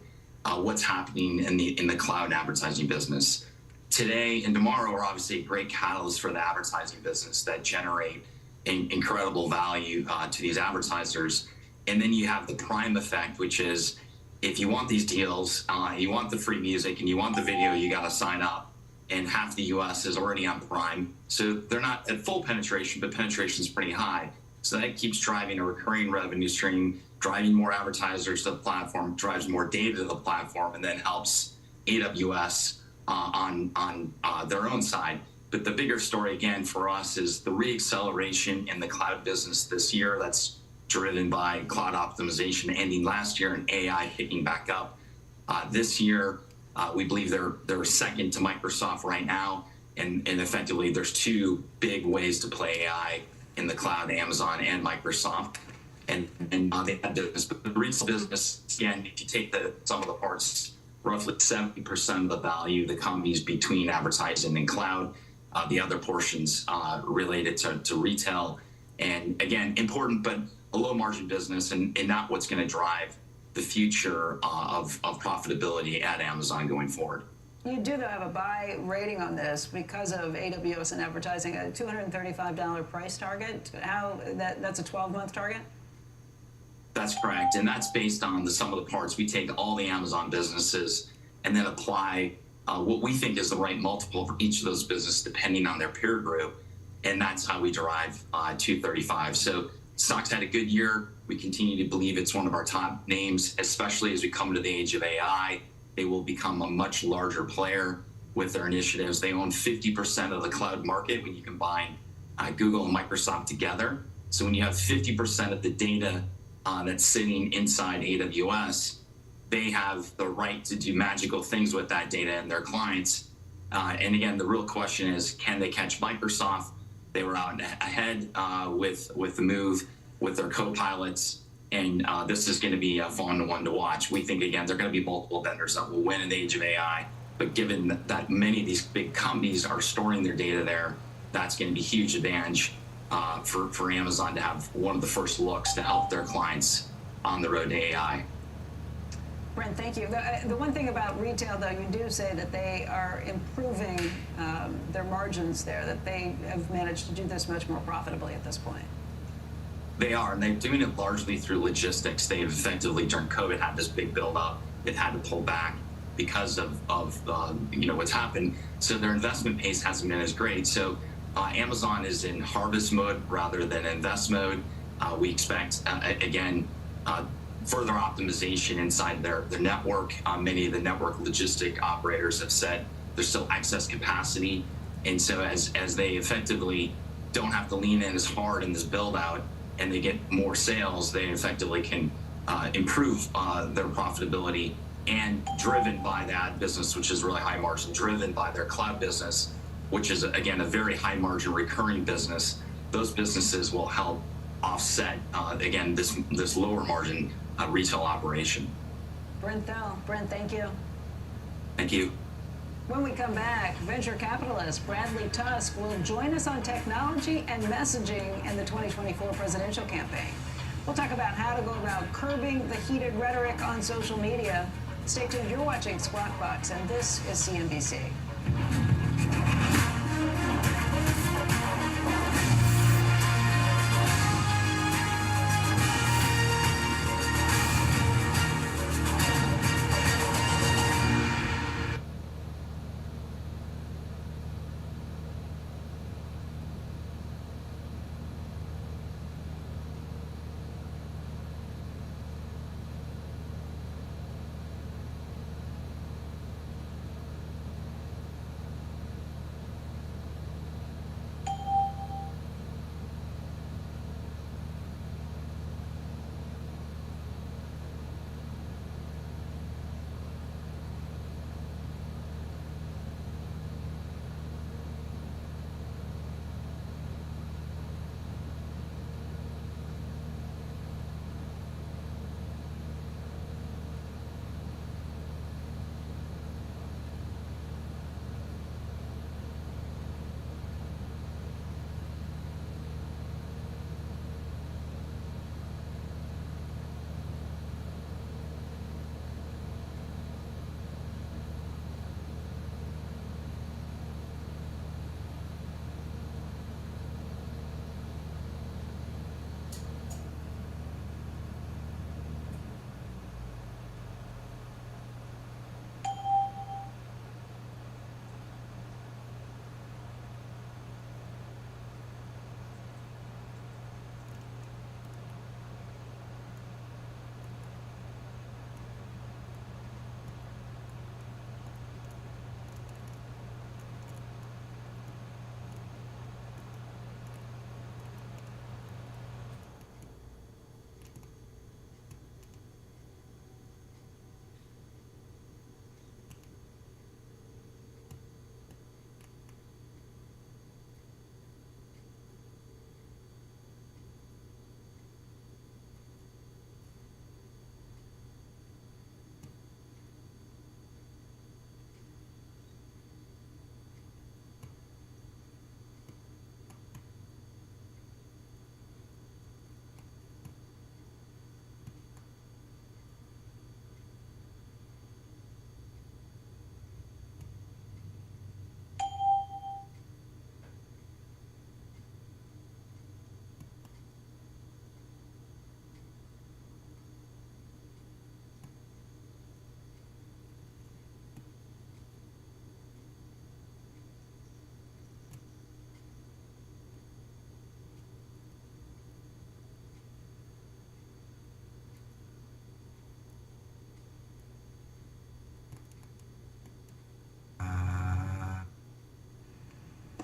what's happening in the cloud advertising business. Today and tomorrow are obviously a great catalyst for the advertising business that generate incredible value to these advertisers. And then you have the Prime effect, which is if you want these deals, you want the free music and you want the video, you got to sign up. And half the US is already on Prime. So they're not at full penetration, but penetration is pretty high. So that keeps driving a recurring revenue stream, driving more advertisers to the platform, drives more data to the platform, and then helps AWS on their own side. But the bigger story, again, for us is the reacceleration in the cloud business this year. That's driven by cloud optimization ending last year and AI picking back up. This year, we believe they're second to Microsoft right now. And effectively, there's 2 big ways to play AI in the cloud, Amazon and Microsoft. And they had business, but the retail business, again, if you take some of the parts, roughly 70% of the value of the companies between advertising and cloud. The other portions related to retail. And again, important, but a low margin business and not what's going to drive the future of profitability at Amazon going forward. You do, though, have a buy rating on this because of AWS and advertising, a $235 price target. That's a 12-month target? That's correct, and that's based on the sum of the parts. We take all the Amazon businesses and then apply what we think is the right multiple for each of those businesses depending on their peer group. and that's how we derive 235. So stock's had a good year. We continue to believe it's one of our top names, especially as we come to the age of AI. They will become a much larger player with their initiatives. They own 50% of the cloud market when you combine Google and Microsoft together. So when you have 50% of the data that's sitting inside AWS, they have the right to do magical things with that data and their clients. And again, the real question is, can they catch Microsoft? They were out ahead with the move with their co-pilots, and this is going to be a fun one to watch. We think, again, there are going to be multiple vendors that will win in the age of AI, but given that many of these big companies are storing their data there, that's going to be a huge advantage for Amazon to have one of the first looks to help their clients on the road to AI. Brent, thank you. The one thing about retail, though, you do say that they are improving their margins there, that they have managed to do this much more profitably at this point. They are, and they're doing it largely through logistics. They've effectively, during COVID, had this big build-up. It had to pull back because of what's happened. So their investment pace hasn't been as great. So Amazon is in harvest mode rather than invest mode. We expect, again, further optimization inside their network. Many of the network logistic operators have said there's still excess capacity. And so as they effectively don't have to lean in as hard in this build out and they get more sales, they effectively can improve their profitability, and driven by that business, which is really high margin, driven by their cloud business, which is, again, a very high margin recurring business. Those businesses will help offset, again, this lower margin retail operation. Brent Thill. Brent, thank you. Thank you. When we come back, venture capitalist Bradley Tusk will join us on technology and messaging in the 2024 presidential campaign. We'll talk about how to go about curbing the heated rhetoric on social media. Stay tuned. You're watching Squawk Box, and this is CNBC.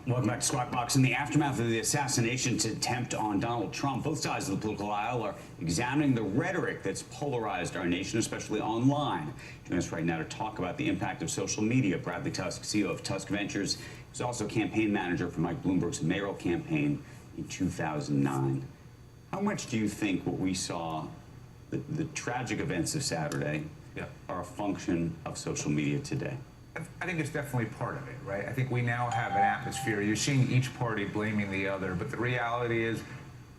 Welcome back to Squawk Box. In the aftermath of the assassination attempt on Donald Trump, both sides of the political aisle are examining the rhetoric that's polarized our nation, especially online. Joining us right now to talk about the impact of social media, Bradley Tusk, CEO of Tusk Ventures, who's also campaign manager for Mike Bloomberg's mayoral campaign in 2009. How much do you think what we saw, the tragic events of Saturday, are a function of social media today? I think it's definitely part of it, right? I think we now have an atmosphere. You're seeing each party blaming the other, but the reality is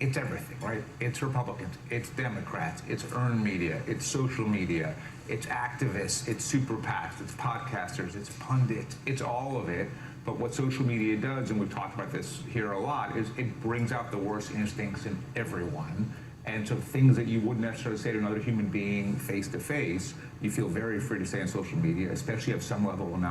it's everything, right? It's Republicans, it's Democrats, it's earned media, it's social media, it's activists, it's super PACs, it's podcasters, it's pundits, it's all of it. But what social media does, and we've talked about this here a lot, is it brings out the worst instincts in everyone. And so things that you wouldn't necessarily say to another human being face to face, you feel very free to say on social media, especially at some level of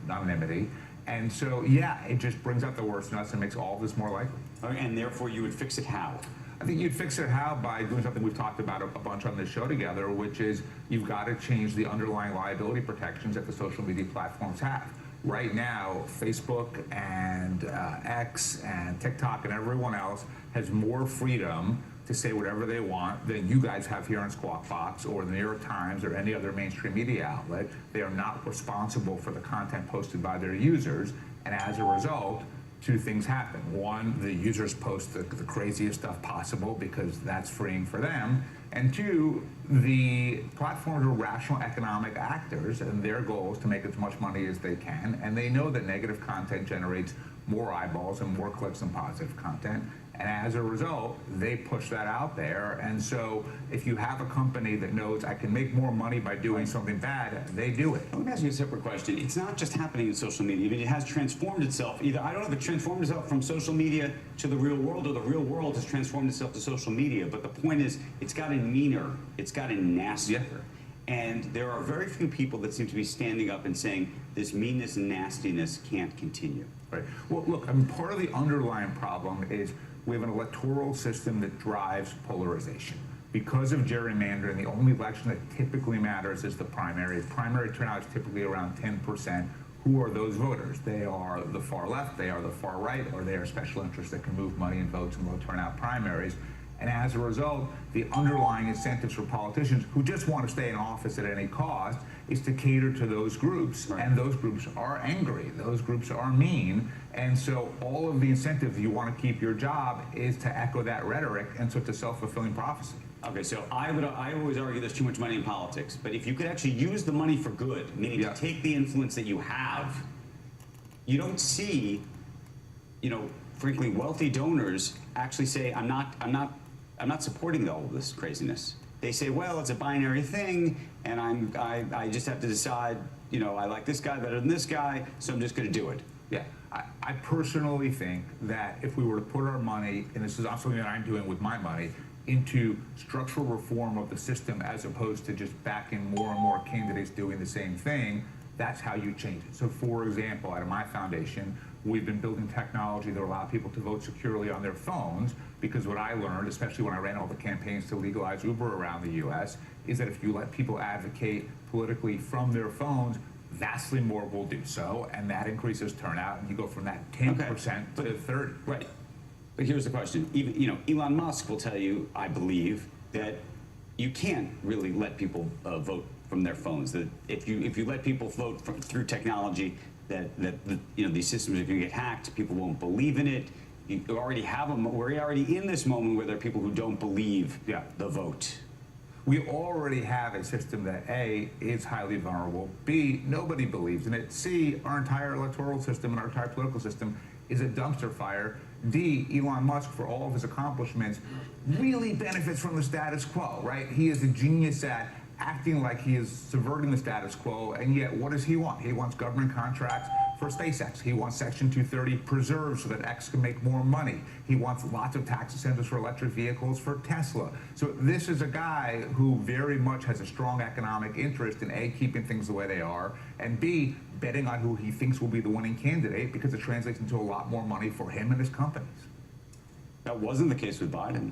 anonymity. And so, yeah, it just brings out the worst in us and makes all of this more likely. And therefore, you would fix it how? I think you'd fix it how by doing something we've talked about a bunch on this show together, which is you've got to change the underlying liability protections that the social media platforms have. Right now, Facebook and X and TikTok and everyone else has more freedom to say whatever they want than you guys have here on Squawk Box or the New York Times or any other mainstream media outlet. They are not responsible for the content posted by their users, and as a result, two things happen. One, the users post the craziest stuff possible because that's freeing for them, and two, the platforms are rational economic actors, and their goal is to make as much money as they can, and they know that negative content generates more eyeballs and more clicks than positive content. And as a result, they push that out there. And so if you have a company that knows I can make more money by doing something bad, they do it. Let me ask you a separate question. It's not just happening in social media, but it has transformed itself. Either, I don't know if it transformed itself from social media to the real world, or the real world has transformed itself to social media. But the point is, it's gotten meaner. It's gotten nastier. Yeah. And there are very few people that seem to be standing up and saying this meanness and nastiness can't continue. Right. Well, look, I mean, part of the underlying problem is we have an electoral system that drives polarization. Because of gerrymandering, the only election that typically matters is the primary. Primary turnout is typically around 10%. Who are those voters? They are the far left, they are the far right, or they are special interests that can move money and votes in low turnout primaries. And as a result, the underlying incentives for politicians who just want to stay in office at any cost is to cater to those groups. Right. And those groups are angry. Those groups are mean. And so all of the incentives you want to keep your job is to echo that rhetoric. And so it's a self-fulfilling prophecy. Okay, so I always argue there's too much money in politics. But if you could actually use the money for good, meaning to take the influence that you have, you don't see, frankly, wealthy donors actually say, I'm not supporting all of this craziness. They say, well, it's a binary thing, and I just have to decide, I like this guy better than this guy, so I'm just going to do it. Yeah, I personally think that if we were to put our money, and this is also something that I'm doing with my money, into structural reform of the system as opposed to just backing more and more candidates doing the same thing, that's how you change it. So for example, out of my foundation, we've been building technology that allow people to vote securely on their phones, because what I learned, especially when I ran all the campaigns to legalize Uber around the US, is that if you let people advocate politically from their phones, vastly more will do so, and that increases turnout, and you go from that 10% to 30%. Right. But here's the question. Even, Elon Musk will tell you, I believe, that you can't really let people vote from their phones. That if you let people vote through technology, that these systems are going to get hacked. People won't believe in it. You already have them. We're already in this moment where there are people who don't believe the vote. We already have a system that A, is highly vulnerable, B, nobody believes in it, C, our entire electoral system and our entire political system is a dumpster fire, D, Elon Musk, for all of his accomplishments, really benefits from the status quo, right? He is a genius at acting like he is subverting the status quo, and yet what does he want? He wants government contracts for SpaceX. He wants Section 230 preserved so that X can make more money. He wants lots of tax incentives for electric vehicles for Tesla. So this is a guy who very much has a strong economic interest in A, keeping things the way they are, and B, betting on who he thinks will be the winning candidate, because it translates into a lot more money for him and his companies. That wasn't the case with Biden.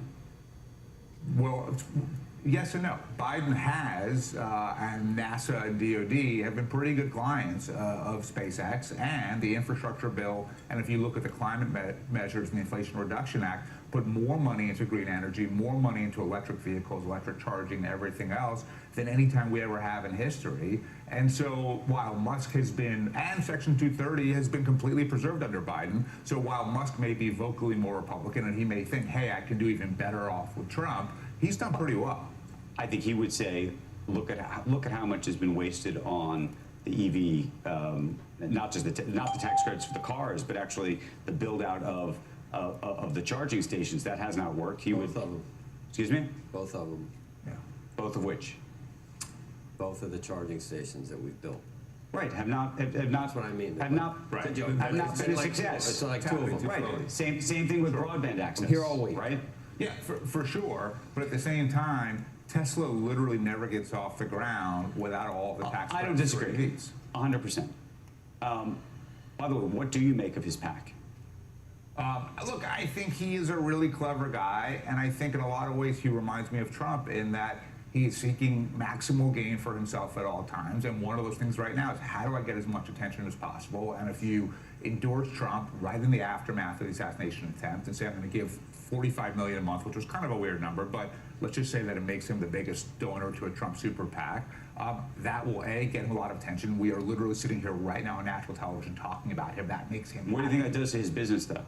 Well, Yes and no. Biden has, and NASA and DOD have been pretty good clients of SpaceX and the infrastructure bill. And if you look at the climate measures and the Inflation Reduction Act, put more money into green energy, more money into electric vehicles, electric charging, and everything else than any time we ever have in history. And so while Musk has been, and Section 230 has been completely preserved under Biden, so while Musk may be vocally more Republican and he may think, hey, I can do even better off with Trump, he's done pretty well. I think he would say, look at how much has been wasted on the EV, not the tax credits for the cars, but actually the build out of the charging stations. That has not worked. Both of them. Excuse me? Both of them. Yeah. Both of which? Both of the charging stations that we've built. Right. Have not. That's what I mean. Have not. Right. Have not been a success. It's like two of them. Right. Same thing with broadband access. Here all week. Right. Yeah, for sure. But at the same time, Tesla literally never gets off the ground without all the tax credits. I don't disagree. 100%. By the way, what do you make of his PAC? Look, I think he is a really clever guy, and I think in a lot of ways he reminds me of Trump in that he is seeking maximal gain for himself at all times. And one of those things right now is, how do I get as much attention as possible? And if you endorse Trump right in the aftermath of the assassination attempt and say, I'm going to give $45 million a month, which was kind of a weird number, but let's just say that it makes him the biggest donor to a Trump super PAC. That will, A, get him a lot of attention. We are literally sitting here right now on national television talking about him. That makes him. What do you think that does to his business, though?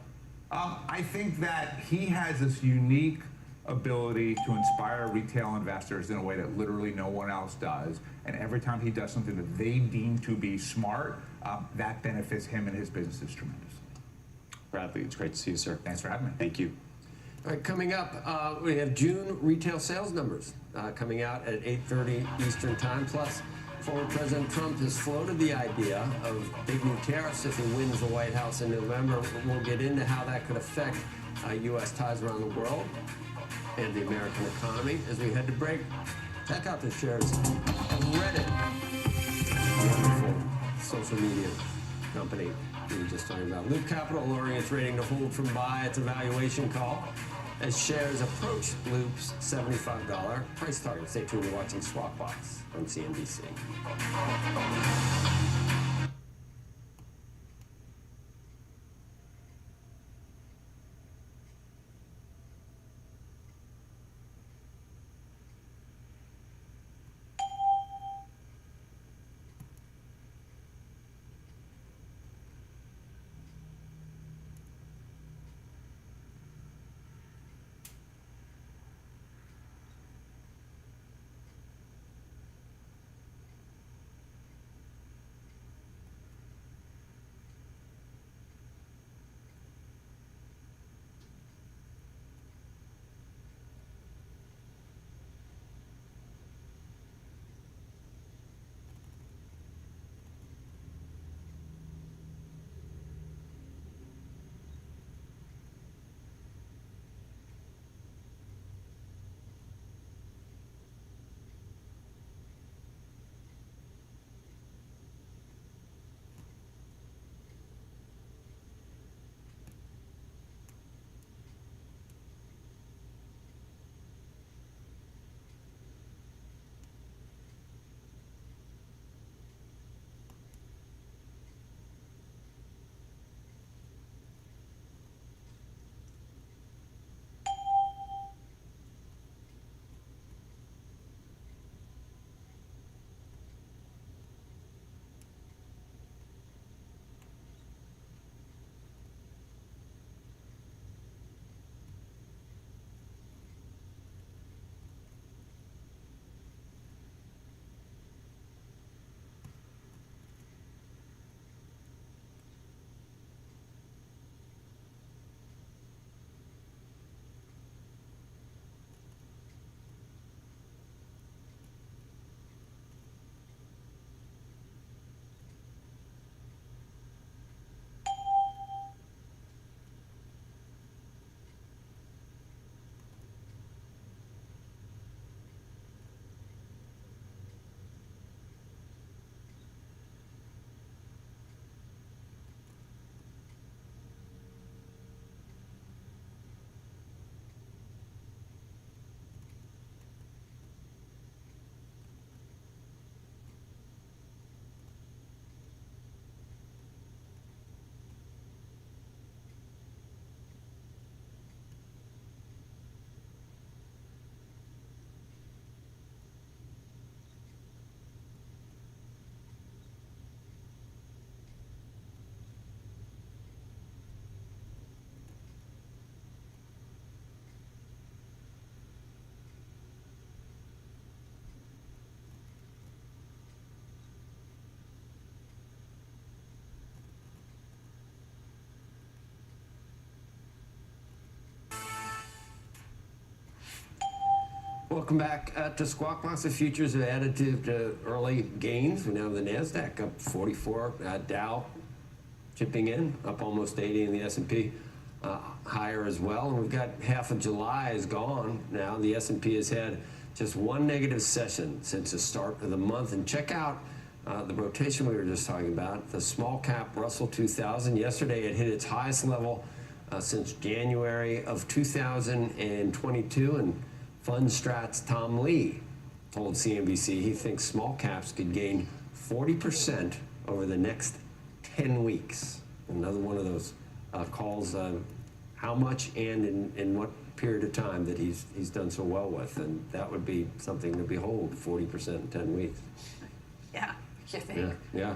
I think that he has this unique ability to inspire retail investors in a way that literally no one else does. And every time he does something that they deem to be smart, that benefits him and his business is tremendous. Bradley, it's great to see you, sir. Thanks for having me. Thank you. All right, coming up, we have June retail sales numbers coming out at 8:30 Eastern Time. Plus, former President Trump has floated the idea of big new tariffs if he wins the White House in November. We'll get into how that could affect U.S. ties around the world and the American economy. As we head to break, check out the shares of Reddit, wonderful social media company we were just talking about. Loop Capital lowering its rating to hold from buy. It's a valuation call as shares approach Loop's $75 price target. Stay tuned. You're watching Swap Box on CNBC. Welcome back to Squawk Box. The futures have added to early gains. We now have the NASDAQ up 44, Dow chipping in, up almost 80 in the S&P, higher as well. And we've got half of July is gone now. The S&P has had just one negative session since the start of the month. And check out the rotation we were just talking about, the small cap Russell 2000. Yesterday it hit its highest level since January of 2022, and FundStrat's Tom Lee told CNBC he thinks small caps could gain 40% over the next 10 weeks. Another one of those calls, how much and in what period of time that he's done so well with, and that would be something to behold, 40% in 10 weeks. Yeah, you think? Yeah.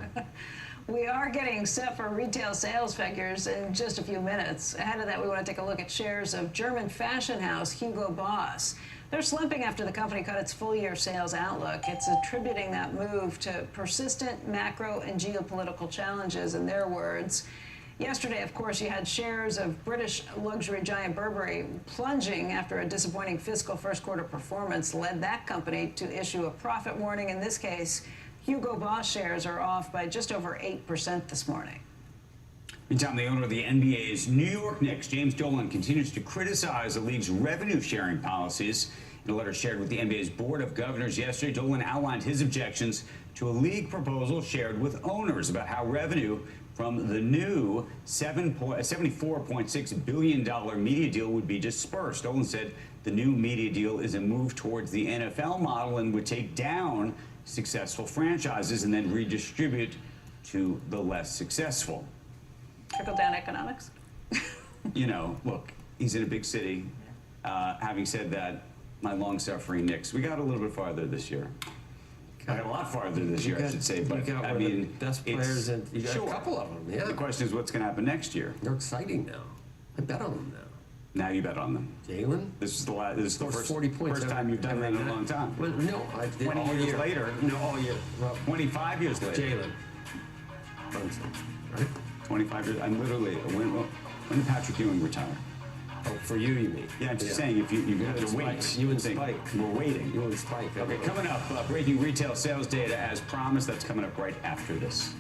We are getting set for retail sales figures in just a few minutes. Ahead of that, we want to take a look at shares of German fashion house Hugo Boss. They're slumping after the company cut its full-year sales outlook. It's attributing that move to persistent macro and geopolitical challenges, in their words. Yesterday, of course, you had shares of British luxury giant Burberry plunging after a disappointing fiscal first-quarter performance led that company to issue a profit warning. In this case, Hugo Boss shares are off by just over 8% this morning. Meantime, the owner of the NBA's New York Knicks, James Dolan, continues to criticize the league's revenue-sharing policies. In a letter shared with the NBA's Board of Governors yesterday, Dolan outlined his objections to a league proposal shared with owners about how revenue from the new $74.6 billion media deal would be dispersed. Dolan said the new media deal is a move towards the NFL model and would take down successful franchises and then redistribute to the less successful. Trickle-down economics? You know, look, he's in a big city. Having said that, my long-suffering Knicks, we got a little bit farther this year. Got a lot farther this year, I should say. But you got I one of mean, the best players, and you got sure. a couple of them. Yeah. The question is, what's going to happen next year? They're exciting now. I bet on them now. Now you bet on them. Jalen? This is the first 40 points first time you've done that in a long time. Well, no, I did 20 all years year. later. No, all year. Well, 25 years later. Jalen. Brunson, right? 25 years. I'm literally, when did Patrick Ewing retire? Oh, for you mean? Yeah, I'm just saying, if you have to wait. You and Spike. We're waiting. You and Spike. Okay, coming up, breaking retail sales data as promised. That's coming up right after this.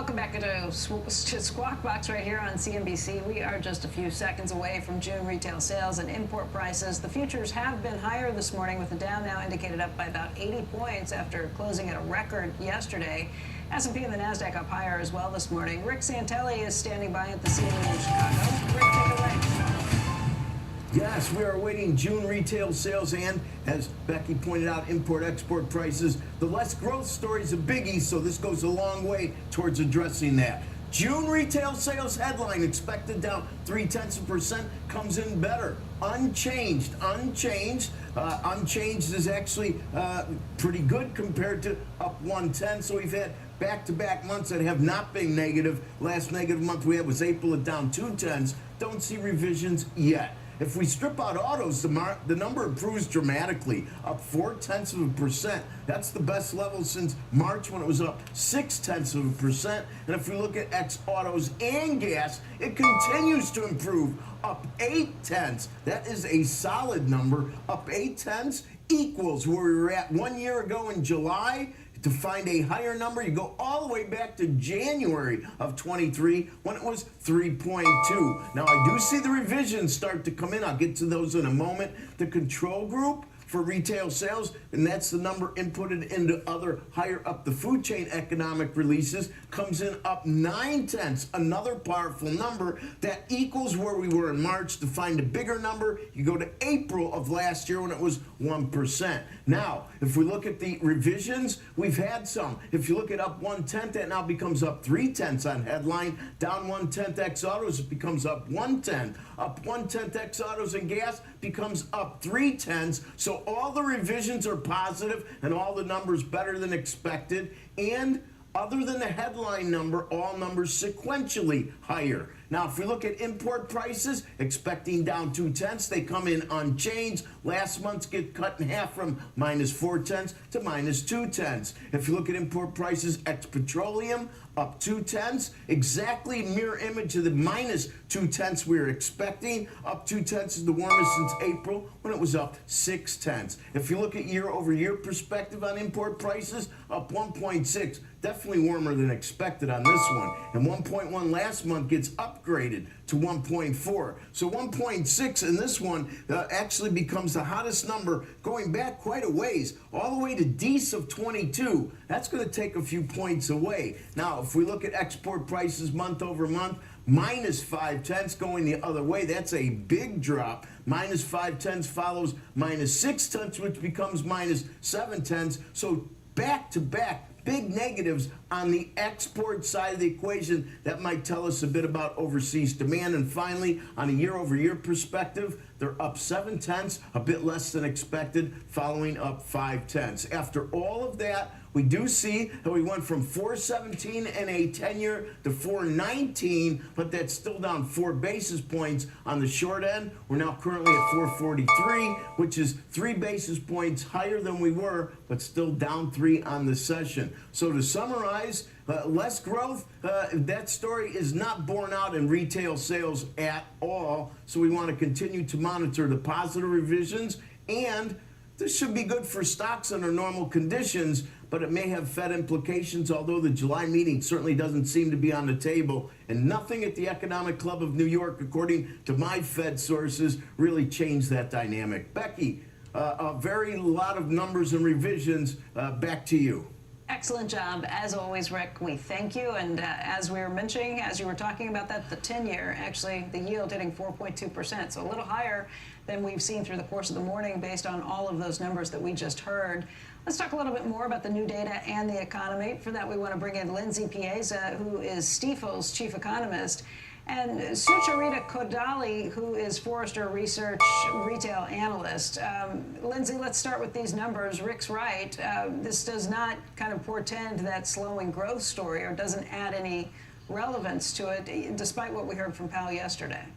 Welcome back to Squawk Box right here on CNBC. We are just a few seconds away from June retail sales and import prices. The futures have been higher this morning, with the Dow now indicated up by about 80 points after closing at a record yesterday. S&P and the Nasdaq up higher as well this morning. Rick Santelli is standing by at the scene in Chicago. Rick, take it away. Yes, we are awaiting June retail sales and, as Becky pointed out, import-export prices. The less growth story is a biggie, so this goes a long way towards addressing that. June retail sales headline expected down 0.3%, comes in better. Unchanged. Unchanged is actually pretty good compared to up 110. So we've had back-to-back months that have not been negative. Last negative month we had was April at down 0.2. Don't see revisions yet. If we strip out autos, the number improves dramatically, up 0.4%. That's the best level since March, when it was up 0.6%. And if we look at ex-autos and gas, it continues to improve, up 0.8. That is a solid number. Up 0.8 equals where we were at 1 year ago in July. To find a higher number, you go all the way back to January of 23 when it was 3.2. Now, I do see the revisions start to come in. I'll get to those in a moment. The control group for retail sales, and that's the number inputted into other higher up the food chain economic releases, comes in up 0.9. Another powerful number that equals where we were in March. To find a bigger number, you go to April of last year when it was 1%. Now, if we look at the revisions, we've had some. If you look at up 0.1, that now becomes up 0.3 on headline. Down 0.1 ex autos, it becomes up 1/10. Up 1/10 ex autos and gas becomes up 0.3. So all the revisions are positive and all the numbers better than expected. And other than the headline number, all numbers sequentially higher. Now, if we look at import prices, expecting down 0.2, they come in unchanged. Last month's get cut in half from -0.4 to -0.2. If you look at import prices ex petroleum, up 0.2, exactly mirror image of the -0.2 we were expecting. Up 0.2 is the warmest since April, when it was up 0.6. If you look at year-over-year perspective on import prices, up 1.6, definitely warmer than expected on this one. And 1.1 last month gets upgraded to 1.4. So 1.6 in this one actually becomes the hottest number going back quite a ways, all the way to Dece of 22. That's going to take a few points away. Now, if we look at export prices month over month, -0.5 going the other way. That's a big drop. -0.5 follows -0.6, which becomes -0.7. So back to back, big negatives on the export side of the equation. That might tell us a bit about overseas demand. And finally, on a year-over-year perspective, they're up 0.7, a bit less than expected, following up 0.5. After all of that, we do see that we went from 4.17 in a 10-year to 4.19, but that's still down 4 basis points on the short end. We're now currently at 4.43, which is 3 basis points higher than we were, but still down 3 on the session. So to summarize, less growth, that story is not borne out in retail sales at all. So we want to continue to monitor the positive revisions, and this should be good for stocks under normal conditions, but it may have Fed implications, although the July meeting certainly doesn't seem to be on the table, and nothing at the Economic Club of New York, according to my Fed sources, really changed that dynamic. Becky, a very lot of numbers and revisions. Back to you. Excellent job. As always, Rick, we thank you. And as we were mentioning, as you were talking about that, the 10-year, actually, the yield hitting 4.2%, so a little higher than we've seen through the course of the morning based on all of those numbers that we just heard. Let's talk a little bit more about the new data and the economy. For that, we want to bring in Lindsay Piazza, who is Stifel's chief economist, and Sucharita Kodali, who is Forrester Research retail analyst. Lindsay, let's start with these numbers. Rick's right. This does not kind of portend that slowing growth story, or doesn't add any relevance to it, despite what we heard from Powell yesterday.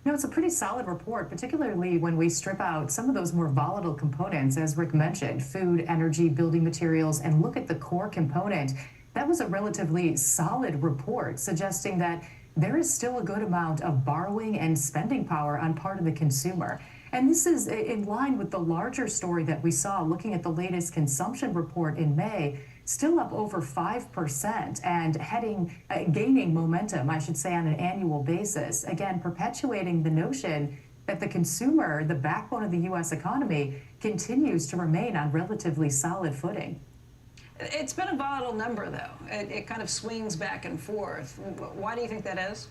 No, it's a pretty solid report, particularly when we strip out some of those more volatile components, as Rick mentioned, food, energy, building materials, and look at the core component. That was a relatively solid report, suggesting that there is still a good amount of borrowing and spending power on part of the consumer. And this is in line with the larger story that we saw looking at the latest consumption report in May. still up over 5% and gaining momentum, I should say, on an annual basis. Again, perpetuating the notion that the consumer, the backbone of the U.S. economy, continues to remain on relatively solid footing. It's been a volatile number, though. It kind of swings back and forth. Why do you think that is?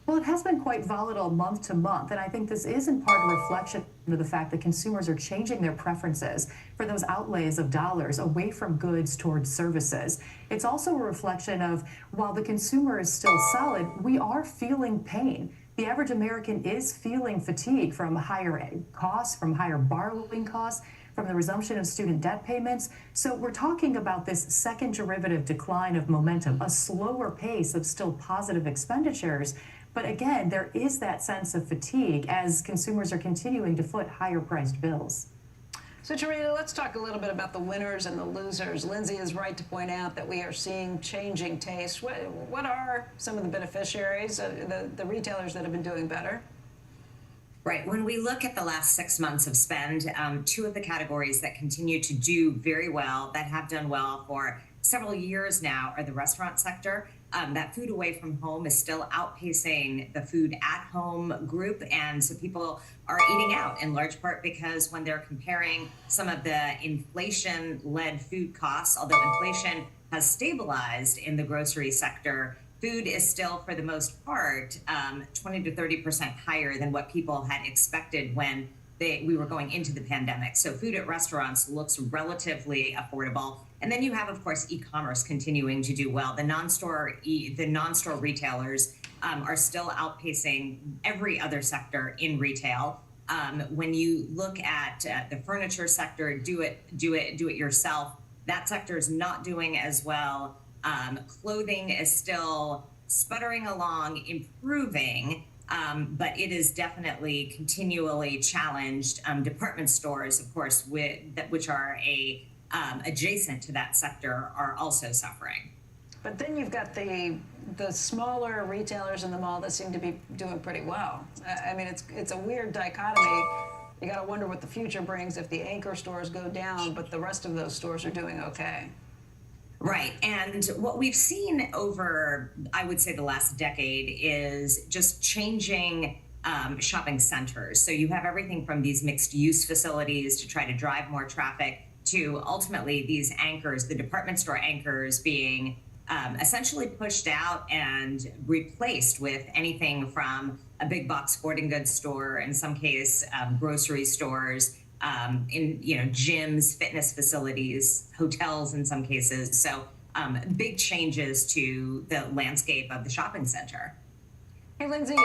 Well, it has been quite volatile month to month, and I think this is in part a reflection of the fact that consumers are changing their preferences for those outlays of dollars away from goods towards services. It's also a reflection of, while the consumer is still solid, we are feeling pain. The average American is feeling fatigue from higher costs, from higher borrowing costs, from the resumption of student debt payments. So we're talking about this second derivative decline of momentum, a slower pace of still positive expenditures. But again, there is that sense of fatigue as consumers are continuing to foot higher priced bills. So, Charita, let's talk a little bit about the winners and the losers. Lindsay is right to point out that we are seeing changing tastes. What are some of the beneficiaries, the retailers that have been doing better? Right. When we look at the last 6 months of spend, two of the categories that continue to do very well, that have done well for several years now, are the restaurant sector. That food away from home is still outpacing the food at home group. And so people are eating out in large part because when they're comparing some of the inflation-led food costs, although inflation has stabilized in the grocery sector, food is still, for the most part, 20 to 30% higher than what people had expected when we were going into the pandemic. So food at restaurants looks relatively affordable. And then you have, of course, e-commerce continuing to do well. The non-store retailers are still outpacing every other sector in retail. When you look at the furniture sector, do it yourself, that sector is not doing as well. Clothing is still sputtering along, improving, but it is definitely continually challenged. Department stores, of course, which are adjacent to that sector, are also suffering. But then you've got the smaller retailers in the mall that seem to be doing pretty well. I mean, it's a weird dichotomy. You got to wonder what the future brings if the anchor stores go down, but the rest of those stores are doing okay. Right. And what we've seen over, I would say, the last decade is just changing shopping centers. So you have everything from these mixed use facilities to try to drive more traffic to ultimately these anchors, the department store anchors, being essentially pushed out and replaced with anything from a big box sporting goods store, in some case grocery stores, gyms, fitness facilities, hotels in some cases. So big changes to the landscape of the shopping center. Hey, Lindsay,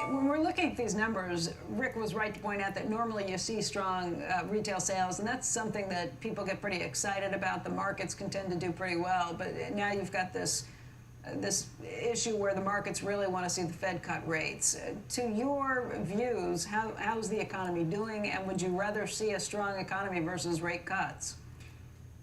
when we're looking at these numbers, Rick was right to point out that normally you see strong retail sales, and that's something that people get pretty excited about. The markets can tend to do pretty well, but now you've got this issue where the markets really want to see the Fed cut rates. To your views, how's the economy doing, and would you rather see a strong economy versus rate cuts?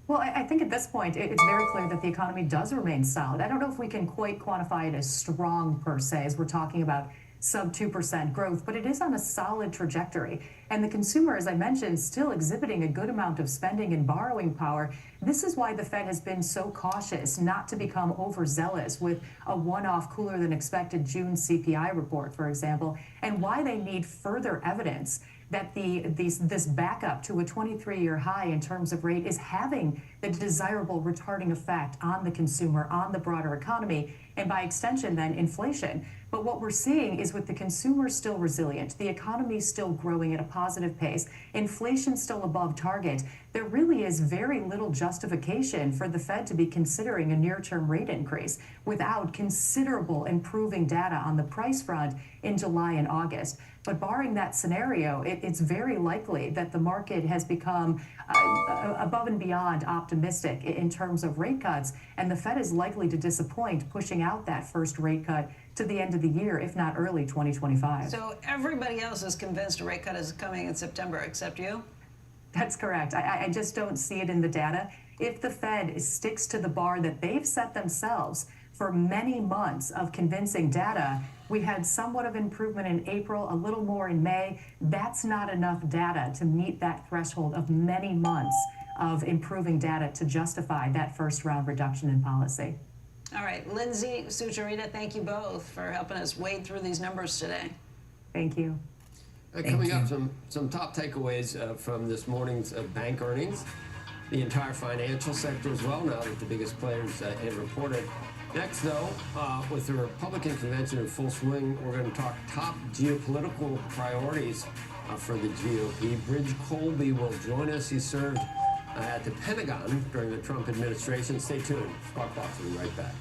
Well, I think at this point, it's very clear that the economy does remain solid. I don't know if we can quite quantify it as strong per se, as we're talking about sub 2% growth, but it is on a solid trajectory. And the consumer, as I mentioned, still exhibiting a good amount of spending and borrowing power. This is why the Fed has been so cautious not to become overzealous with a one-off cooler than expected June CPI report, for example, and why they need further evidence that this backup to a 23-year high in terms of rate is having the desirable retarding effect on the consumer, on the broader economy, and by extension then inflation. But what we're seeing is, with the consumer still resilient, the economy still growing at a positive pace, inflation still above target, there really is very little justification for the Fed to be considering a near-term rate increase without considerable improving data on the price front in July and August. But barring that scenario, it's very likely that the market has become above and beyond optimistic in terms of rate cuts, and the Fed is likely to disappoint, pushing out that first rate cut to the end of the year, if not early 2025. So everybody else is convinced a rate cut is coming in September, except you? That's correct. I just don't see it in the data. If the Fed sticks to the bar that they've set themselves for many months of convincing data, we had somewhat of improvement in April, a little more in May. That's not enough data to meet that threshold of many months of improving data to justify that first round reduction in policy. All right, Lindsay, Sucharita, thank you both for helping us wade through these numbers today. Thank you. Coming up, some top takeaways from this morning's bank earnings. The entire financial sector as well, now that the biggest players have reported. Next, though, with the Republican convention in full swing, we're going to talk top geopolitical priorities for the GOP. Bridge Colby will join us. He served at the Pentagon during the Trump administration. Stay tuned. Squawk Box will be right back.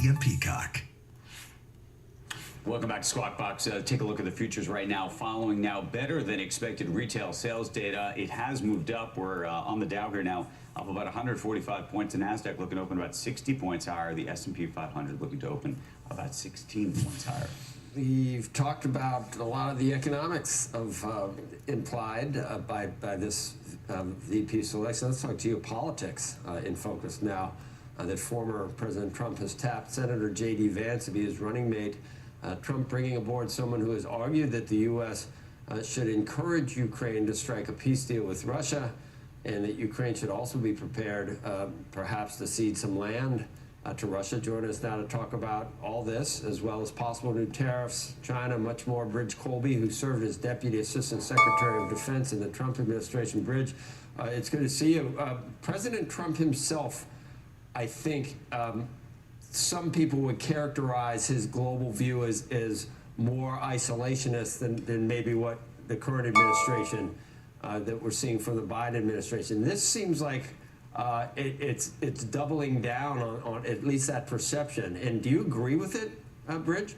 and Peacock. Welcome back to Squawk Box. Take a look at the futures right now. Following now better than expected retail sales data. It has moved up. We're on the Dow here now, up about 145 points. The NASDAQ looking to open about 60 points higher. The S&P 500 looking to open about 16 points higher. We've talked about a lot of the economics of implied by this VP selection. Let's talk geopolitics in focus now. That former President Trump has tapped Senator J.D. Vance to be his running mate. Trump bringing aboard someone who has argued that the U.S. Should encourage Ukraine to strike a peace deal with Russia, and that Ukraine should also be prepared perhaps to cede some land to Russia. Join us now to talk about all this, as well as possible new tariffs, China, much more. Bridge Colby, who served as Deputy Assistant Secretary of Defense in the Trump administration. Bridge, it's good to see you. President Trump himself, I think some people would characterize his global view as more isolationist than maybe what the current administration that we're seeing from the Biden administration. This seems like it's doubling down on at least that perception. And do you agree with it, Bridge?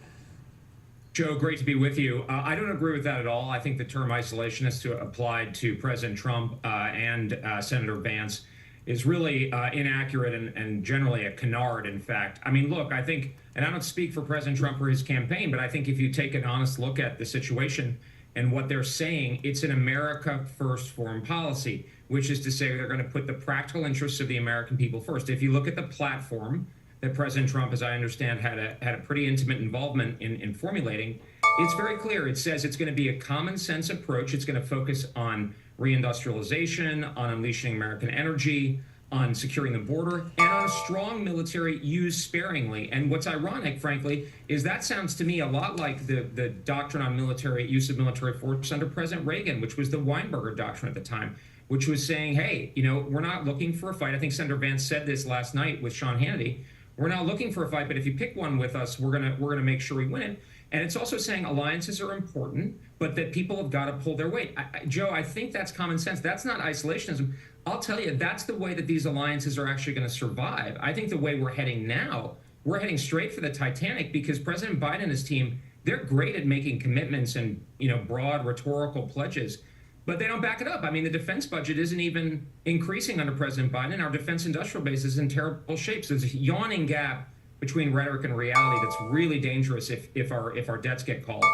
Joe, great to be with you. I don't agree with that at all. I think the term isolationist applied to President Trump and Senator Vance is really inaccurate and generally a canard, in fact. I mean, look, I think, and I don't speak for President Trump or his campaign, but I think if you take an honest look at the situation and what they're saying, it's an America first foreign policy, which is to say they're going to put the practical interests of the American people first. If you look at the platform that President Trump, as I understand, had a pretty intimate involvement in formulating, it's very clear. It says it's going to be a common sense approach. It's going to focus on reindustrialization, on unleashing American energy, on securing the border, and on a strong military used sparingly. And what's ironic, frankly, is that sounds to me a lot like the doctrine on military use of military force under President Reagan, which was the Weinberger doctrine at the time, which was saying, hey, you know, we're not looking for a fight. I think Senator Vance said this last night with Sean Hannity. We're not looking for a fight, but if you pick one with us, we're gonna make sure we win it. And it's also saying alliances are important, but that people have got to pull their weight. Joe, I think that's common sense. That's not isolationism. I'll tell you, that's the way that these alliances are actually going to survive. I think the way we're heading now, we're heading straight for the Titanic because President Biden and his team, they're great at making commitments and, you know, broad rhetorical pledges, but they don't back it up. I mean, the defense budget isn't even increasing under President Biden, and our defense industrial base is in terrible shape. So there's a yawning gap between rhetoric and reality that's really dangerous if our debts get called.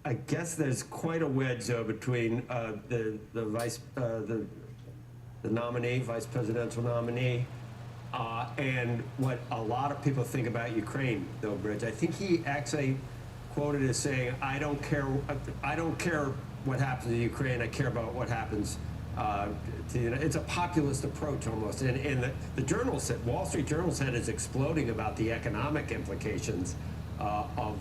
I guess there's quite a wedge though between the nominee, vice presidential nominee, and what a lot of people think about Ukraine, though, Bridge. I think he actually quoted as saying, "I don't care what happens to Ukraine. I care about what happens." It's a populist approach almost, and the journal said, Wall Street Journal said, is exploding about the economic implications of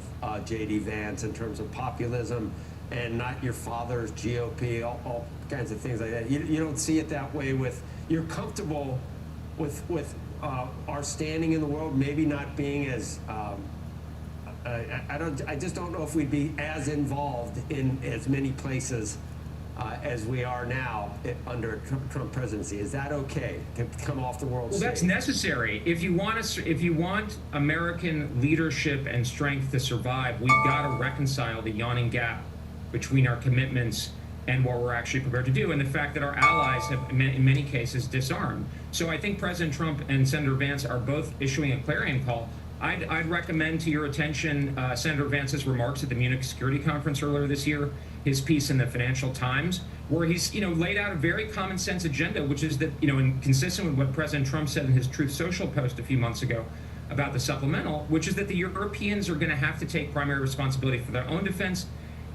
J.D. Vance in terms of populism and not your father's GOP, all kinds of things like that. You don't see it that way. You're comfortable with our standing in the world, maybe not being as I just don't know if we'd be as involved in as many places as we are now under Trump presidency. Is that okay to come off the world stage? Well, that's necessary. If you want American leadership and strength to survive, we've got to reconcile the yawning gap between our commitments and what we're actually prepared to do, and the fact that our allies have, in many cases, disarmed. So I think President Trump and Senator Vance are both issuing a clarion call. I'd recommend to your attention Senator Vance's remarks at the Munich Security Conference earlier this year, his piece in the Financial Times, where he's laid out a very common sense agenda, which is that, consistent with what President Trump said in his Truth Social post a few months ago about the supplemental, which is that the Europeans are going to have to take primary responsibility for their own defense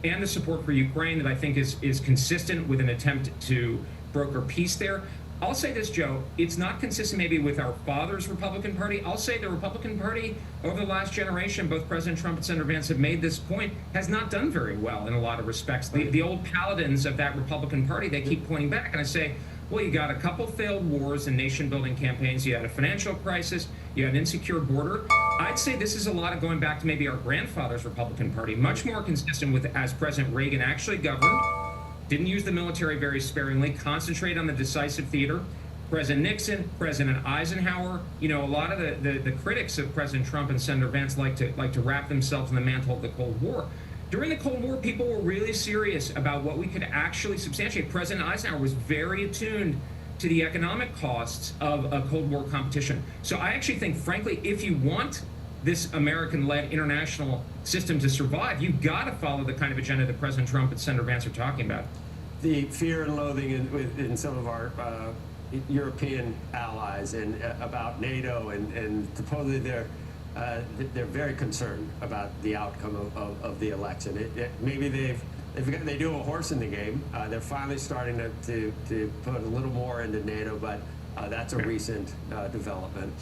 and the support for Ukraine that I think is consistent with an attempt to broker peace there. I'll say this, Joe, it's not consistent maybe with our father's Republican Party. I'll say the Republican Party over the last generation, both President Trump and Senator Vance have made this point, has not done very well in a lot of respects. The old paladins of that Republican Party, they keep pointing back, and I say, well, you got a couple failed wars and nation-building campaigns, you had a financial crisis, you had an insecure border. I'd say this is a lot of going back to maybe our grandfather's Republican Party, much more consistent with as President Reagan actually governed, didn't use the military very sparingly, concentrate on the decisive theater. President Nixon, President Eisenhower, a lot of the critics of President Trump and Senator Vance like to wrap themselves in the mantle of the Cold War. During the Cold War, people were really serious about what we could actually substantiate. President Eisenhower was very attuned to the economic costs of a Cold War competition. So I actually think, frankly, if you want this American-led international system to survive, you've got to follow the kind of agenda that President Trump and Senator Vance are talking about. The fear and loathing in some of our European allies and about NATO, and supposedly they're very concerned about the outcome of the election. Maybe they do a horse in the game. They're finally starting to put a little more into NATO, but that's a recent development.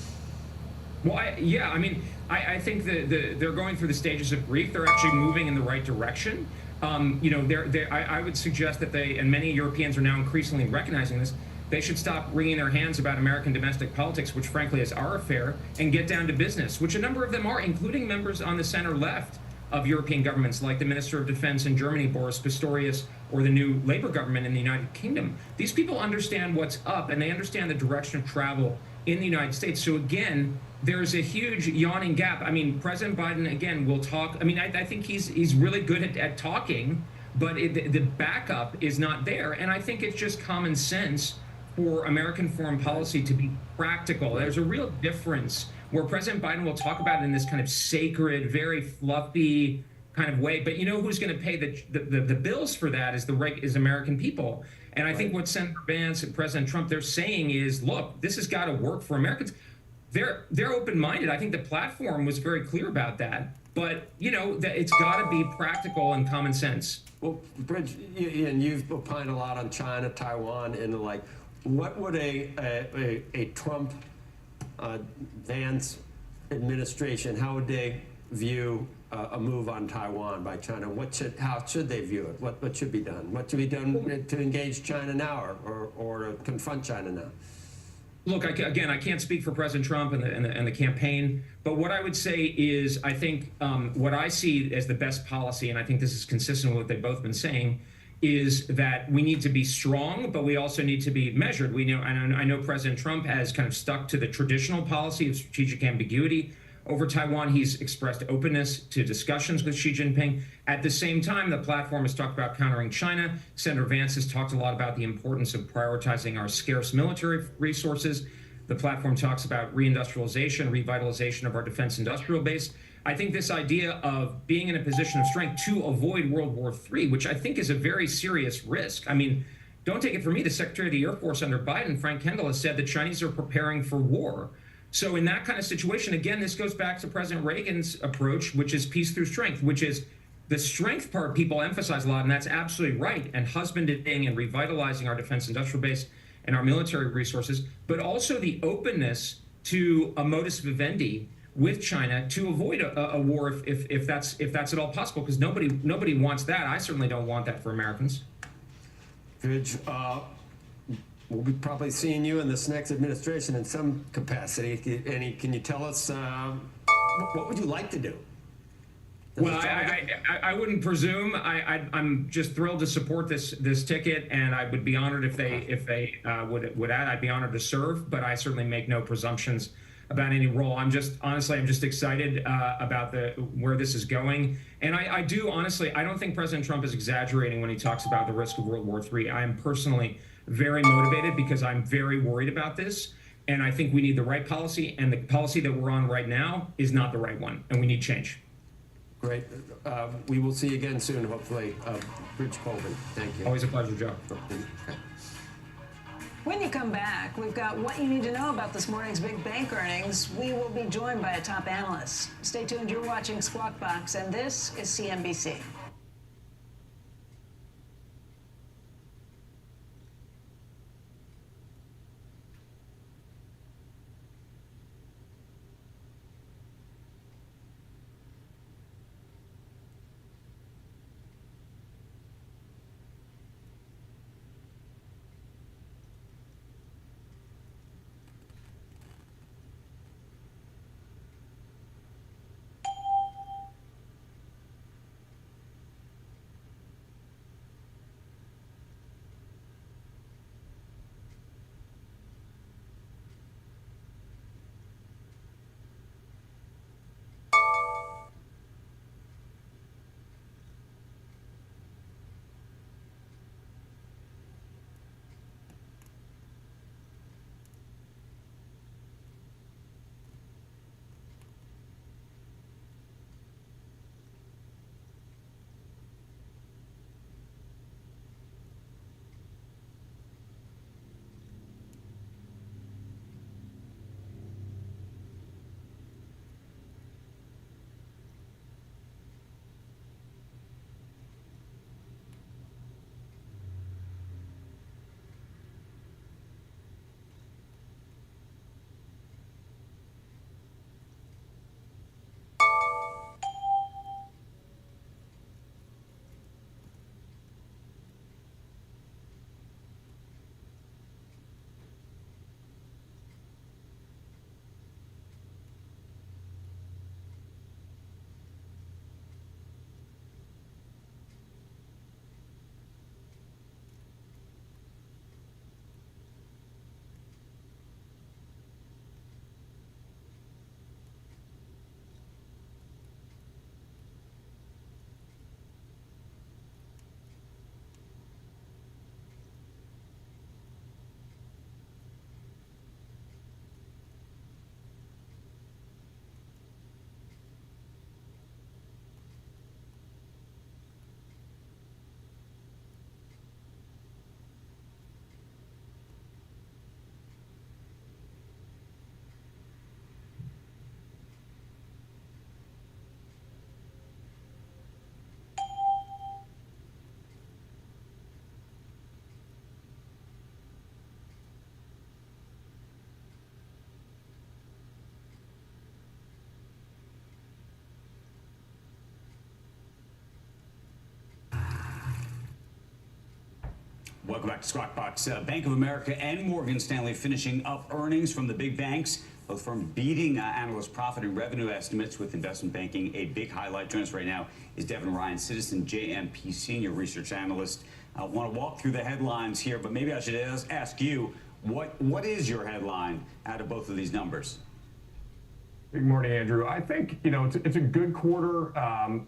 Well, I think they're going through the stages of grief. They're actually moving in the right direction. I would suggest that they, and many Europeans are now increasingly recognizing this, they should stop wringing their hands about American domestic politics, which frankly is our affair, and get down to business, which a number of them are, including members on the center left of European governments, like the Minister of Defense in Germany, Boris Pistorius, or the new Labour government in the United Kingdom. These people understand what's up, and they understand the direction of travel in the United States. So again, there's a huge yawning gap. I mean, President Biden, again, will talk. I mean, I think he's really good at talking, but the backup is not there. And I think it's just common sense for American foreign policy to be practical. There's a real difference where President Biden will talk about it in this kind of sacred, very fluffy kind of way. But you know who's going to pay the bills for that is American people. And I think what Senator Vance and President Trump, they're saying is, look, this has got to work for Americans. They're open-minded. I think the platform was very clear about that. But, you know, that it's got to be practical and common sense. Well, Bridge, and you've opined a lot on China, Taiwan, and like, what would a Trump Vance administration, how would they view a move on Taiwan by China? How should they view it? What should be done? What should be done to engage China now or to confront China now? Look, again, I can't speak for President Trump and the campaign, but what I would say is I think what I see as the best policy, and I think this is consistent with what they've both been saying, is that we need to be strong, but we also need to be measured. I know President Trump has kind of stuck to the traditional policy of strategic ambiguity. Over Taiwan, he's expressed openness to discussions with Xi Jinping. At the same time, the platform has talked about countering China. Senator Vance has talked a lot about the importance of prioritizing our scarce military resources. The platform talks about reindustrialization, revitalization of our defense industrial base. I think this idea of being in a position of strength to avoid World War III, which I think is a very serious risk. I mean, don't take it from me. The Secretary of the Air Force under Biden, Frank Kendall, has said the Chinese are preparing for war. So in that kind of situation, again, this goes back to President Reagan's approach, which is peace through strength, which is the strength part people emphasize a lot, and that's absolutely right, and husbanding and revitalizing our defense industrial base and our military resources, but also the openness to a modus vivendi with China to avoid a war if that's at all possible, because nobody wants that. I certainly don't want that for Americans. Bridge, we'll be probably seeing you in this next administration in some capacity. Can you tell us what would you like to do? Well, I wouldn't presume. I'm just thrilled to support this ticket, and I would be honored if they would add. I'd be honored to serve, but I certainly make no presumptions about any role. I'm just excited about where this is going, and I don't think President Trump is exaggerating when he talks about the risk of World War III. I am personally very motivated because I'm very worried about this, and I think we need the right policy, and the policy that we're on right now is not the right one, and we need change. Great. We will see you again soon, hopefully. Bridge Colvin, thank you. Always a pleasure, Joe. Okay. When you come back, we've got what you need to know about this morning's big bank earnings. We will be joined by a top analyst. Stay tuned. You're watching Squawk Box, and this is CNBC. Welcome back to Squawk Box. Bank of America and Morgan Stanley finishing up earnings from the big banks. Both firms beating analyst profit and revenue estimates with investment banking a big highlight. Joining us right now is Devin Ryan, Citizen JMP Senior Research Analyst. I want to walk through the headlines here, but maybe I should ask you, what is your headline out of both of these numbers? Good morning, Andrew. I think, it's a good quarter.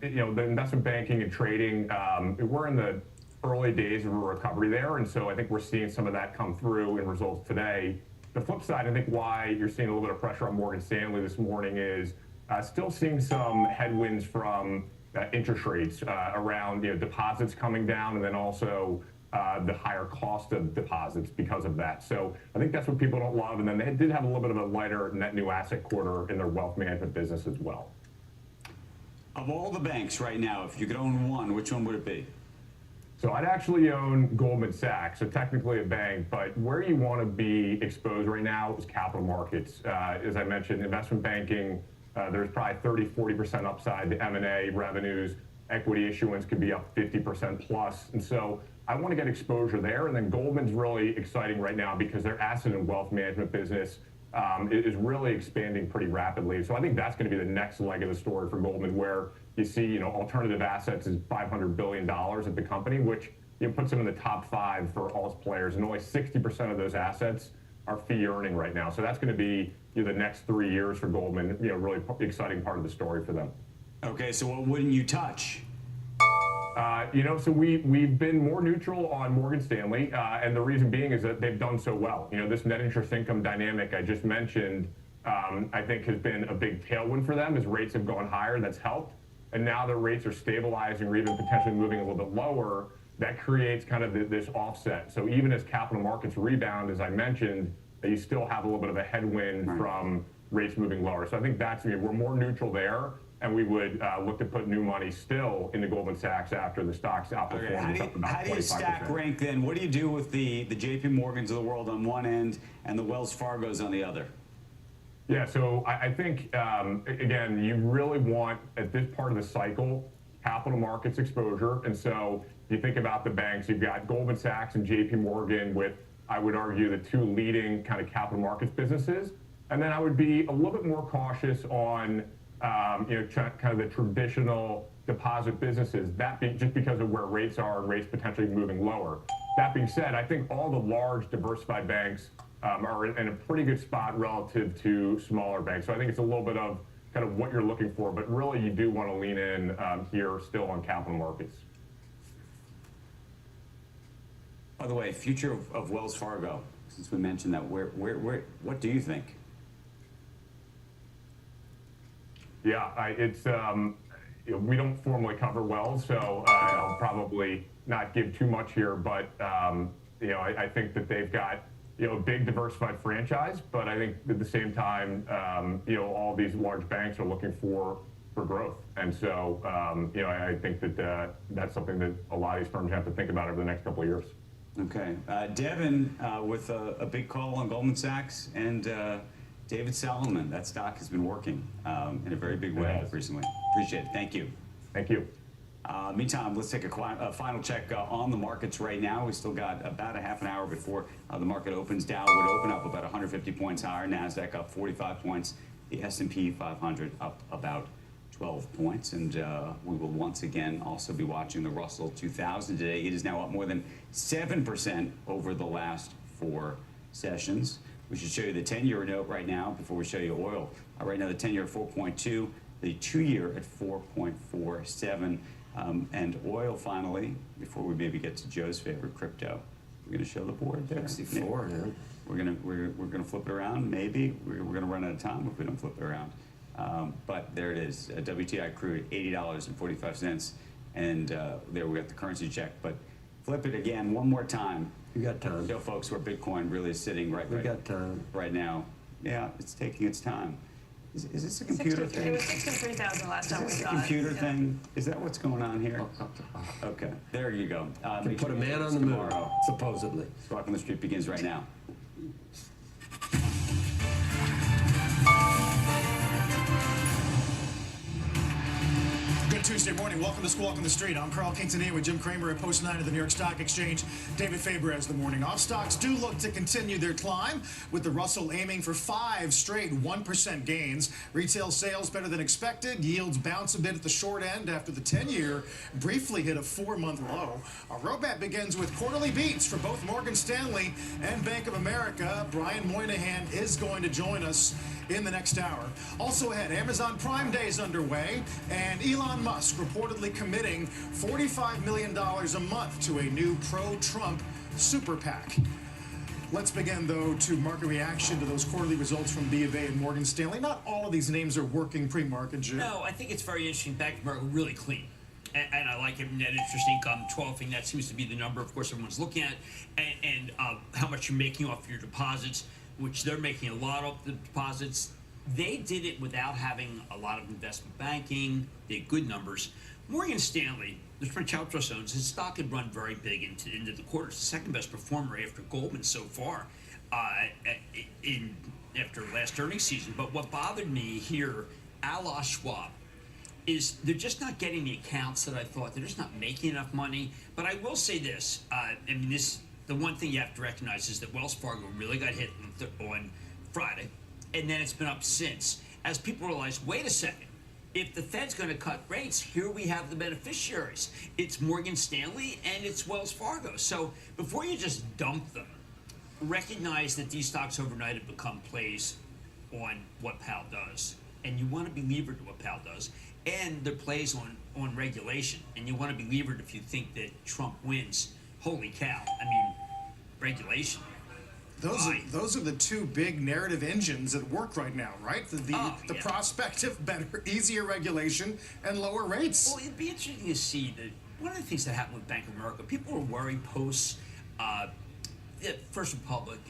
The investment banking and trading, we're in the early days of a recovery there, and so I think we're seeing some of that come through in results today. The flip side, I think why you're seeing a little bit of pressure on Morgan Stanley this morning is still seeing some headwinds from interest rates around deposits coming down, and then also the higher cost of deposits because of that. So I think that's what people don't love. And then they did have a little bit of a lighter net new asset quarter in their wealth management business as well. Of all the banks right now, if you could own one, which one would it be? So I'd actually own Goldman Sachs, so technically a bank, but where you want to be exposed right now is capital markets. As I mentioned, investment banking, there's probably 30–40% upside to M&A revenues. Equity issuance could be up 50% plus. And so I want to get exposure there. And then Goldman's really exciting right now because their asset and wealth management business is really expanding pretty rapidly. So I think that's going to be the next leg of the story for Goldman, where you see, alternative assets is $500 billion at the company, which puts them in the top 5 for alts players, and only 60% of those assets are fee earning right now. So that's going to be the next 3 years for Goldman, really exciting part of the story for them. Okay, so what wouldn't you touch? So we've been more neutral on Morgan Stanley, and the reason being is that they've done so well. This net interest income dynamic I just mentioned, I think has been a big tailwind for them as rates have gone higher. That's helped. And now their rates are stabilizing or even potentially moving a little bit lower. That creates kind of this offset. So even as capital markets rebound, as I mentioned, you still have a little bit of a headwind from rates moving lower. So I think we're more neutral there, and we would look to put new money still into Goldman Sachs after the stocks outperform. Okay. How do you stack rank then? What do you do with the JP Morgans of the world on one end and the Wells Fargos on the other? Yeah, so I think, again, you really want, at this part of the cycle, capital markets exposure. And so if you think about the banks, you've got Goldman Sachs and JP Morgan with, I would argue, the 2 leading kind of capital markets businesses. And then I would be a little bit more cautious on, kind of the traditional deposit businesses, just because of where rates are and rates potentially moving lower. That being said, I think all the large diversified banks are in a pretty good spot relative to smaller banks. So I think it's a little bit of kind of what you're looking for, but really you do want to lean in here still on capital markets. By the way, future of Wells Fargo, since we mentioned that, what do you think? Yeah, we don't formally cover Wells, so I'll probably not give too much here, but I think that they've got a big diversified franchise, but I think at the same time, all these large banks are looking for growth. And so, I think that that's something that a lot of these firms have to think about over the next couple of years. Okay. Devin, with a big call on Goldman Sachs and David Salomon, that stock has been working in a very big way recently. Appreciate it. Thank you. Thank you. Meantime, let's take a final check on the markets right now. We still got about a half an hour before the market opens. Dow would open up about 150 points higher. NASDAQ up 45 points. The S&P 500 up about 12 points. And we will once again also be watching the Russell 2000 today. It is now up more than 7% over the last 4 sessions. We should show you the 10-year note right now before we show you oil. Right now, the 10-year at 4.2, the 2-year at 4.47. And oil, finally, before we maybe get to Joe's favorite, crypto. We're going to show the board there. 64, man. We're gonna flip it around. Maybe we're gonna run out of time if we don't flip it around. But there it is. WTI crude $80.45, and there we got the currency check. But flip it again one more time. You got time. Show folks where Bitcoin really is sitting right now. Yeah, it's taking its time. Is this a computer thing? It was 63,000 last time we saw it. Is this a computer thing? Is that what's going on here? Okay, there you go. Can put a man on the moon, supposedly. Squawk on the Street begins right now. Good Good Tuesday morning. Welcome to Squawk on the Street. I'm Carl Quintanilla with Jim Cramer at Post 9 of the New York Stock Exchange. David Faber has the morning off. Stocks do look to continue their climb, with the Russell aiming for 5 straight 1% gains. Retail sales better than expected. Yields bounce a bit at the short end after the 10-year briefly hit a 4-month low. Our roadmap begins with quarterly beats for both Morgan Stanley and Bank of America. Brian Moynihan is going to join us in the next hour. Also ahead, Amazon Prime Day is underway, and Elon Musk reportedly committing $45 million a month to a new pro-Trump super PAC. Let's begin, though, to market reaction to those quarterly results from B of A and Morgan Stanley. Not all of these names are working pre-market, Jim. No, I think it's very interesting. Bank of America really clean. And I like it. Net interest income, 12 thing, that seems to be the number, of course, everyone's looking at. And how much you're making off your deposits, which they're making a lot of the deposits. They did it without having a lot of investment banking. They had good numbers. Morgan Stanley, the French outsource owns, his stock had run very big into the quarter. It's the second best performer after Goldman so far after last earnings season. But what bothered me here, a la Schwab, is they're just not getting the accounts that I thought. They're just not making enough money. But I will say this, the one thing you have to recognize is that Wells Fargo really got hit on Friday, and then it's been up since. As people realize, wait a second, if the Fed's going to cut rates, here we have the beneficiaries. It's Morgan Stanley and it's Wells Fargo. So before you just dump them, recognize that these stocks overnight have become plays on what Powell does. And you want to be levered to what Powell does. And they're plays on regulation. And you want to be levered if you think that Trump wins. Holy cow. I mean, regulation. Those are the two big narrative engines at work right now, right? The prospect of better, easier regulation and lower rates. Well, it'd be interesting to see that one of the things that happened with Bank of America, people were worried post First Republic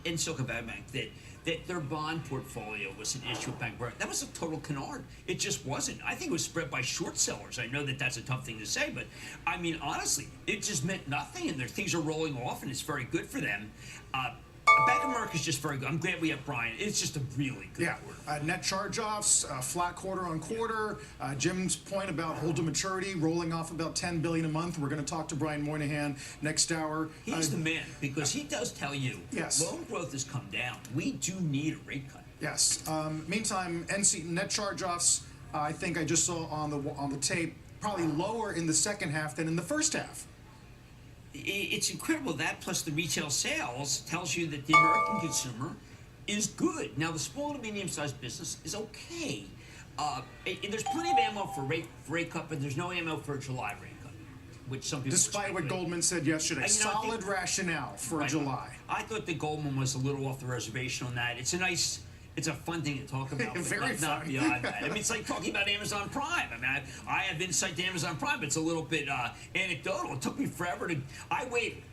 and Silicon Valley Bank that their bond portfolio was an issue with Bank of America. That was a total canard. It just wasn't. I think it was spread by short sellers. I know that that's a tough thing to say, but I mean, honestly, it just meant nothing, and their things are rolling off, and it's very good for them. Bank of America is just very good. I'm glad we have Brian. It's just a really good quarter. Net charge-offs, flat quarter on quarter. Jim's point about hold to maturity, rolling off about $10 billion a month. We're going to talk to Brian Moynihan next hour. He's the man, because he does tell you, yes, loan growth has come down. We do need a rate cut. Yes. Meantime, NC net charge-offs, I think I just saw on the tape, probably lower in the second half than in the first half. It's incredible. That plus the retail sales tells you that the American consumer is good. Now, the small to medium-sized business is okay. There's plenty of ammo for rate cut, but there's no ammo for a July rate cut, which some people despite what Goldman said yesterday, solid rationale for July. I thought that Goldman was a little off the reservation on that. It's a fun thing to talk about, but Very not beyond that. I mean, it's like talking about Amazon Prime. I mean, I have insight to Amazon Prime, but it's a little bit anecdotal. It took me forever to. I wait.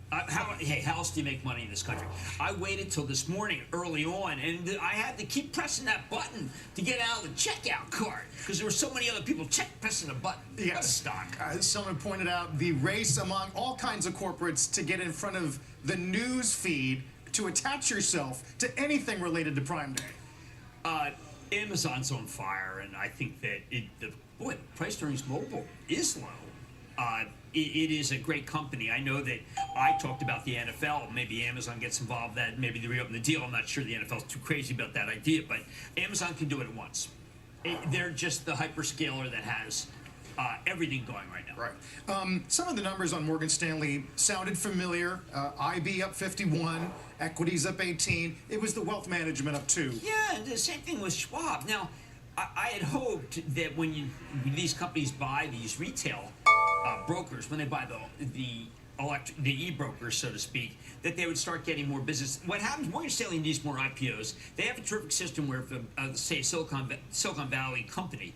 How else do you make money in this country? I waited till this morning, early on, and I had to keep pressing that button to get out of the checkout cart because there were so many other people pressing the button. Yes. What a stock. Someone pointed out the race among all kinds of corporates to get in front of the news feed to attach yourself to anything related to Prime Day. Amazon's on fire, and I think that the price to earnings multiple is low. It is a great company. I know that I talked about the NFL. Maybe Amazon gets involved. That maybe they reopen the deal. I'm not sure the NFL's too crazy about that idea, but Amazon can do it at once. They're just the hyperscaler that has everything going right now. Right. Some of the numbers on Morgan Stanley sounded familiar. IB up 51, equities up 18. It was the wealth management up 2. Yeah, the same thing with Schwab. Now, I had hoped that when these companies buy these retail brokers, when they buy the e-brokers, so to speak, that they would start getting more business. What happens, Morgan Stanley needs more IPOs. They have a terrific system where if, say, Silicon Valley company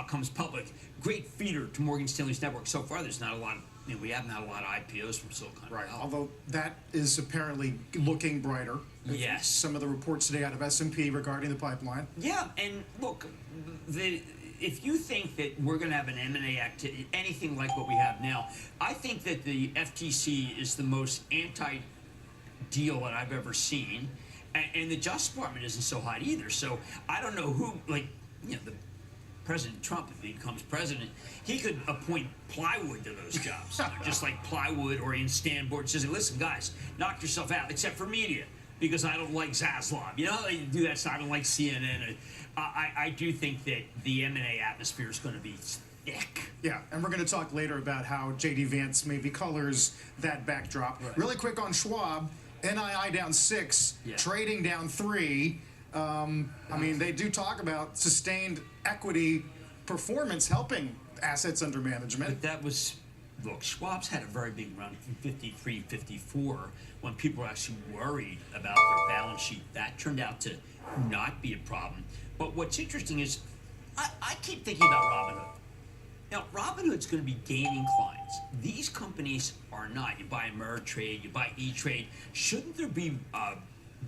comes public, great feeder to Morgan Stanley's network. So far, there's not a lot of, we haven't had a lot of IPOs from Silicon Valley. Right, although that is apparently looking brighter. Yes. Some of the reports today out of S&P regarding the pipeline. Yeah, and look, if you think that we're going to have an M&A activity, anything like what we have now, I think that the FTC is the most anti-deal that I've ever seen, and the Justice Department isn't so hot either. So I don't know who, the President Trump, if he becomes president, he could appoint plywood to those jobs, just like plywood or in stand board. Says, listen, guys, knock yourself out, except for media, because I don't like Zaslav. You know, they do that, so I don't like CNN. I do think that the M&A atmosphere is going to be thick. Yeah, and we're going to talk later about how J.D. Vance maybe colors that backdrop. Right. Really quick on Schwab, NII down 6, trading down 3. I mean, they do talk about sustained equity performance helping assets under management. But that was, look, Schwab's had a very big run from 53, 54, when people were actually worried about their balance sheet. That turned out to not be a problem. But what's interesting is, I keep thinking about Robinhood. Now, Robinhood's going to be gaining clients. These companies are not. You buy Ameritrade, you buy E-Trade. Shouldn't there be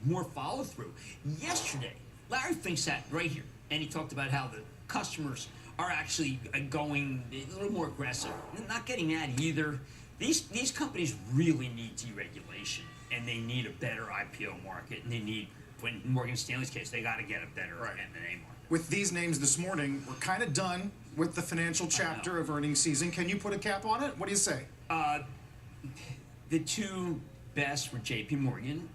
more follow-through? Yesterday, Larry Fink sat right here, and he talked about how the customers are actually going a little more aggressive. They're not getting that either. These companies really need deregulation, and they need a better IPO market, and they need, in Morgan Stanley's case, they got to get a better M&A market. With these names this morning, we're kind of done with the financial chapter of earnings season. Can you put a cap on it? What do you say? The two best were J.P. Morgan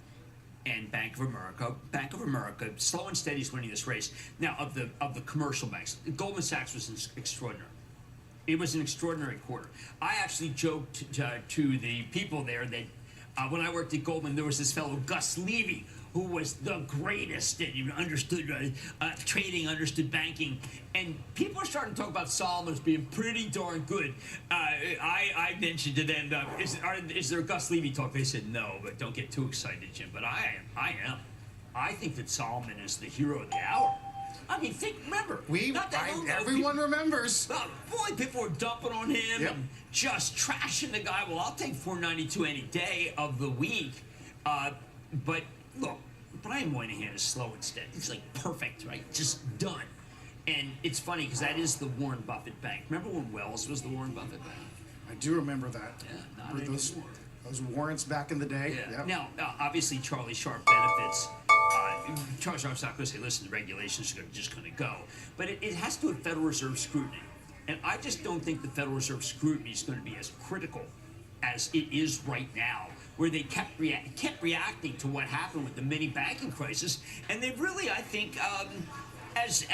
and Bank of America. Bank of America, slow and steady, is winning this race. Now, of the commercial banks, Goldman Sachs was extraordinary. It was an extraordinary quarter. I actually joked to the people there that when I worked at Goldman, there was this fellow, Gus Levy, who was the greatest and understood trading, understood banking. And people are starting to talk about Solomon as being pretty darn good. I mentioned to them, is there a Gus Levy talk? They said no, but don't get too excited, Jim. But I am. I think that Solomon is the hero of the hour. I mean, remember. Everyone remembers. Boy, people were dumping on him and just trashing the guy. Well, I'll take $4.92 any day of the week. But look, Brian Moynihan is slow and steady. He's like perfect, right? Just done. And it's funny because that is the Warren Buffett Bank. Remember when Wells was the Warren Buffett Bank? I do remember that. Yeah, not Were those warrants back in the day. Yeah. Now, obviously, Charlie Sharp benefits. Charlie Sharp's not going to say, listen, the regulations are just going to go. But it has to do with Federal Reserve scrutiny. And I just don't think the Federal Reserve scrutiny is going to be as critical as it is right now, where they kept reacting to what happened with the mini banking crisis. And they really, I think, as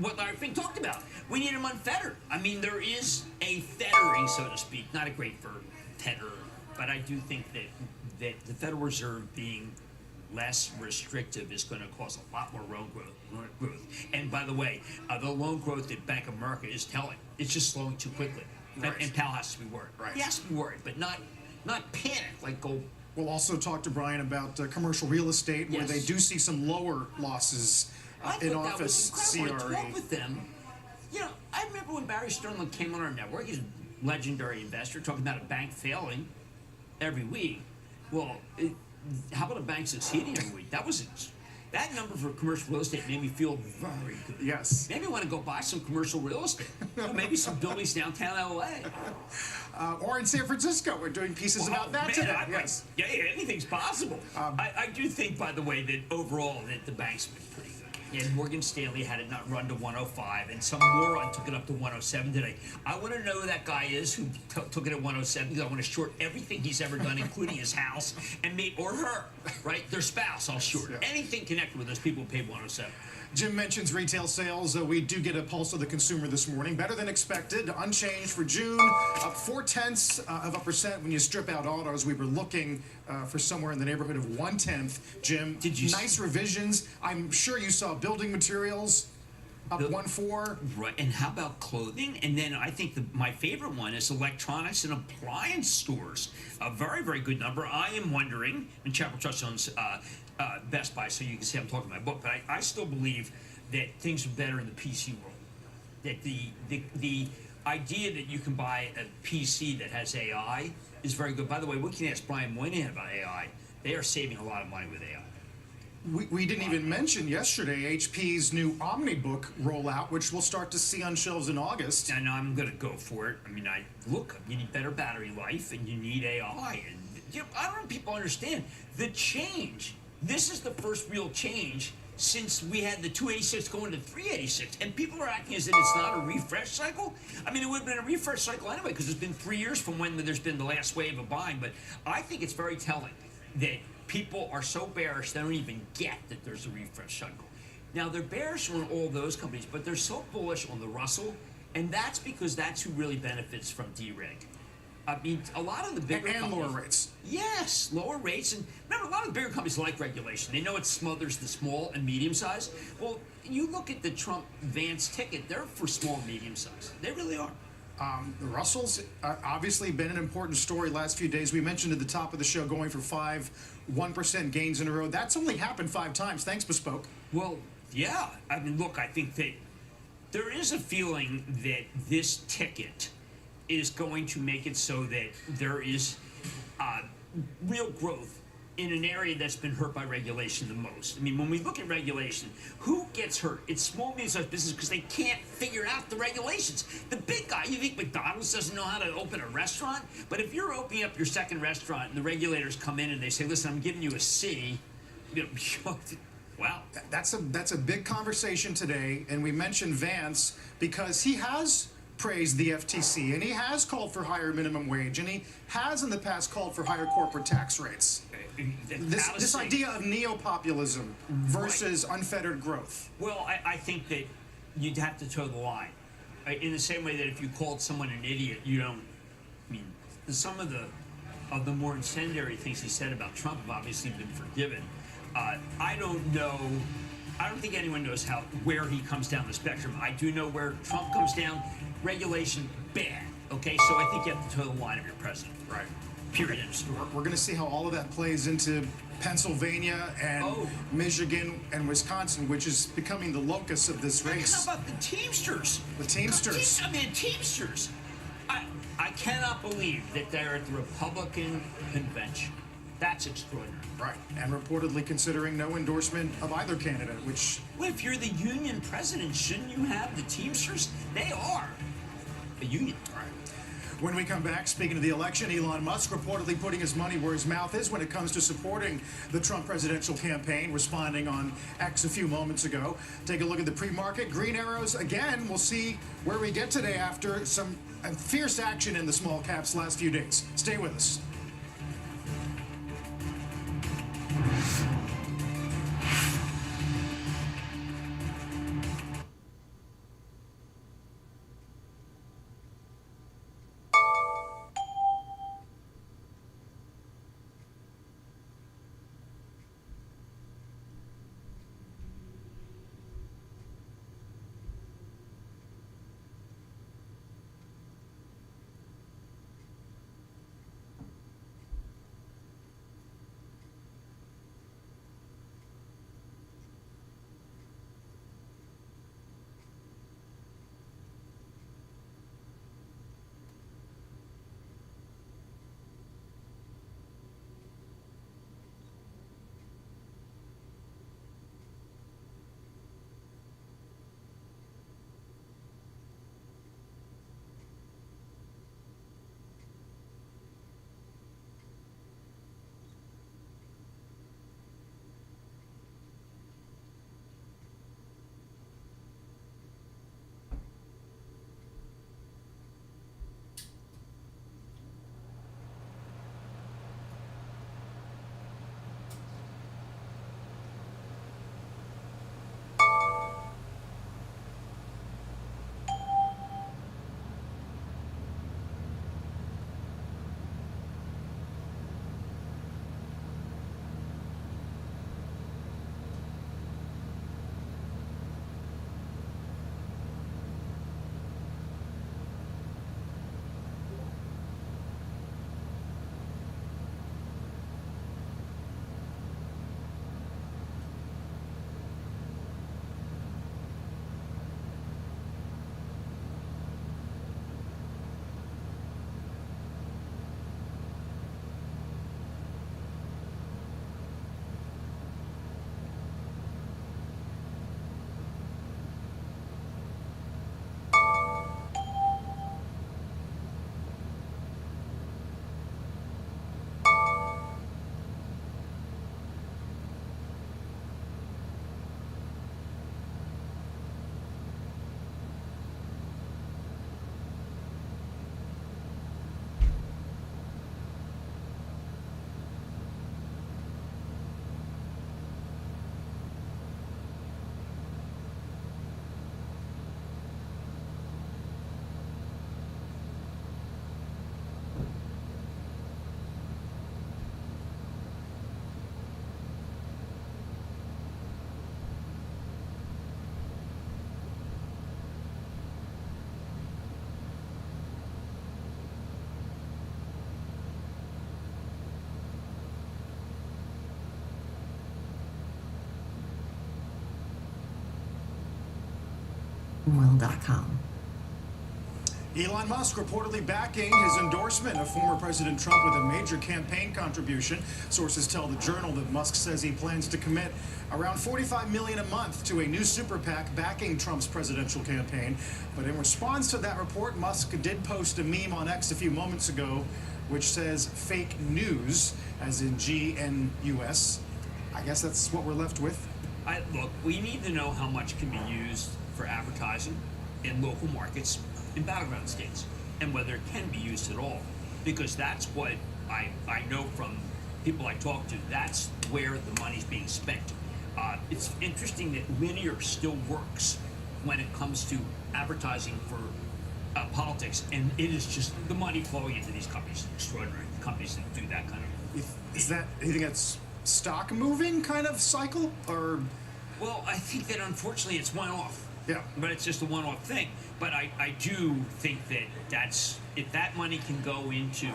what Larry Fink talked about, we need them unfettered. I mean, there is a fettering, so to speak, not a great verb, fetter, but I do think that the Federal Reserve being less restrictive is going to cause a lot more loan growth. And by the way, the loan growth that Bank of America is telling, it's just slowing too quickly. Right. And Powell has to be worried. Right. He has to be worried, but not panic like Gold. We'll also talk to Brian about commercial real estate, where they do see some lower losses in office CRE. I talked with them. You know, I remember when Barry Sternland came on our network. He's a legendary investor talking about a bank failing every week. Well, how about a bank succeeding every week? That number for commercial real estate made me feel very good. Yes. Maybe I want to go buy some commercial real estate. Maybe some buildings downtown LA. Or in San Francisco. We're doing pieces about that today. Yes. Yeah, anything's possible. I do think, by the way, that overall that the bank's been pretty good. And Morgan Stanley had it not run to 105, and some moron took it up to 107 today. I want to know who that guy is who took it at 107, because I want to short everything he's ever done, including his house, and or her, right? Their spouse, I'll short. Anything connected with those people who paid 107. Jim mentions retail sales. We do get a pulse of the consumer this morning. Better than expected. Unchanged for June. Up 0.4% when you strip out autos. We were looking for somewhere in the neighborhood of 1/10. Jim, nice revisions. I'm sure you saw building materials up 1.4. Right. And how about clothing? And then I think my favorite one is electronics and appliance stores. A very, very good number. I am wondering, and Chapel Trust owns Best Buy, so you can see I'm talking my book, but I still believe that things are better in the PC world. That the idea that you can buy a PC that has AI is very good. By the way, we can ask Brian Moynihan about AI. They are saving a lot of money with AI. We didn't even mention yesterday HP's new OmniBook rollout, which we'll start to see on shelves in August. And I'm going to go for it. I mean, you need better battery life, and you need AI. And I don't know if people understand the change. This is the first real change since we had the 286 going to 386, and people are acting as if it's not a refresh cycle. I mean, it would have been a refresh cycle anyway, because it's been 3 years from when there's been the last wave of buying. But I think it's very telling that people are so bearish they don't even get that there's a refresh cycle. Now, they're bearish on all those companies, but they're so bullish on the Russell, and that's because that's who really benefits from dereg. I mean, a lot of the bigger and companies, lower rates. Yes, lower rates. And remember, a lot of the bigger companies like regulation. They know it smothers the small and medium size. Well, you look at the Trump Vance ticket, they're for small and medium size. They really are. The Russell's obviously been an important story last few days. We mentioned at the top of the show going for 1% gains in a row. That's only happened 5 times. Thanks, Bespoke. Well, yeah. I mean, look, I think that there is a feeling that this ticket is going to make it so that there is real growth in an area that's been hurt by regulation the most. I mean, when we look at regulation, who gets hurt? It's small, medium-sized business because they can't figure out the regulations. The big guy, you think McDonald's doesn't know how to open a restaurant? But if you're opening up your second restaurant and the regulators come in and they say, listen, I'm giving you a C, you know, wow. That's a big conversation today, and we mentioned Vance because he has praised the FTC, and he has called for higher minimum wage, and he has in the past called for higher corporate tax rates. This idea of neo-populism versus unfettered growth. Well, I think that you'd have to toe the line. In the same way that if you called someone an idiot, you don't, I mean, some of the more incendiary things he said about Trump have obviously been forgiven. I don't know. I don't think anyone knows where he comes down the spectrum. I do know where Trump comes down. Regulation, bad. Okay, so I think you have to toe the line of your president. Right. Period. We're going to see how all of that plays into Pennsylvania and Michigan and Wisconsin, which is becoming the locus of this race. How about the Teamsters? The Teamsters. I mean, Teamsters. I cannot believe that they're at the Republican convention. That's extraordinary. Right, and reportedly considering no endorsement of either candidate, which... Well, if you're the union president, shouldn't you have the Teamsters? They are a union. Right. When we come back, speaking of the election, Elon Musk reportedly putting his money where his mouth is when it comes to supporting the Trump presidential campaign, responding on X a few moments ago. Take a look at the pre-market. Green arrows again. We'll see where we get today after some fierce action in the small caps last few days. Stay with us. Will.com. Elon Musk reportedly backing his endorsement of former President Trump with a major campaign contribution. Sources tell the Journal that Musk says he plans to commit around $45 million a month to a new super PAC backing Trump's presidential campaign. But in response to that report, Musk did post a meme on X a few moments ago which says fake news, as in GNUS. I guess that's what we're left with. Look, we need to know how much can be used for advertising in local markets in battleground states, and whether it can be used at all, because that's what I know from people I talk to. That's where the money's being spent. It's interesting that linear still works when it comes to advertising for politics, and it is just the money flowing into these companies, extraordinary companies that do that kind of. Is that, you think that's stock moving kind of cycle, or? Well, I think that unfortunately it's one-off. Yeah. But it's just a one-off thing. But I do think that if that money can go into, if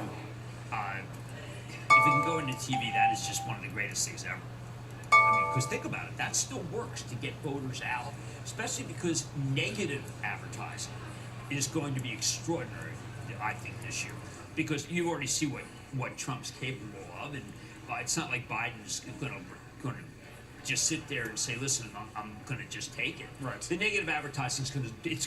it can go into TV, that is just one of the greatest things ever. I mean, because think about it, that still works to get voters out, especially because negative advertising is going to be extraordinary, I think, this year. Because you already see what Trump's capable of, and it's not like Biden's going to just sit there and say, listen, I'm going to just take it. Right. The negative advertising is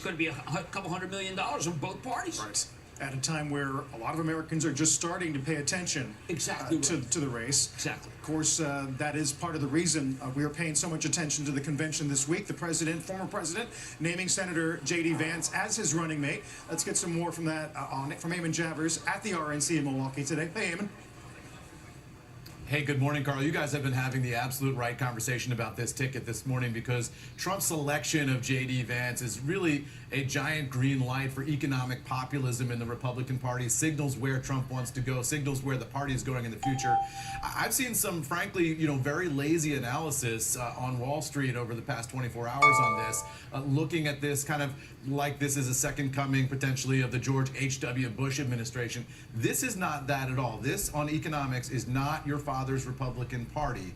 going to be a couple $100 million on both parties. Right. At a time where a lot of Americans are just starting to pay attention to the race. Exactly. Of course, that is part of the reason we are paying so much attention to the convention this week. The president, former president, naming Senator J.D. Vance as his running mate. Let's get some more from that from Eamon Javers at the RNC in Milwaukee today. Hey, Eamon. Hey, good morning, Carl. You guys have been having the absolute right conversation about this ticket this morning, because Trump's selection of J.D. Vance is really a giant green light for economic populism in the Republican Party, signals where Trump wants to go, signals where the party is going in the future. I've seen some, frankly, very lazy analysis on Wall Street over the past 24 hours on this, looking at this kind of like this is a second coming, potentially, of the George H.W. Bush administration. This is not that at all. This, on economics, is not your father's Republican Party.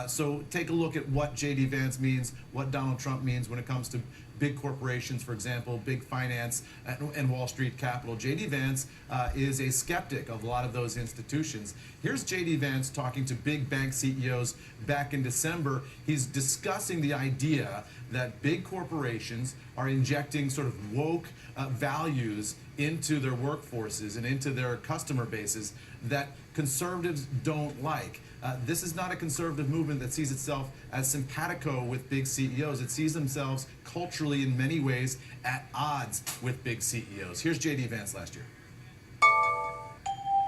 So take a look at what J.D. Vance means, what Donald Trump means when it comes to big corporations, for example, big finance and Wall Street capital. J.D. Vance is a skeptic of a lot of those institutions. Here's J.D. Vance talking to big bank CEOs back in December. He's discussing the idea that big corporations are injecting sort of woke values into their workforces and into their customer bases that conservatives don't like. This is not a conservative movement that sees itself as simpatico with big CEOs. It sees themselves culturally, in many ways, at odds with big CEOs. Here's J.D. Vance last year.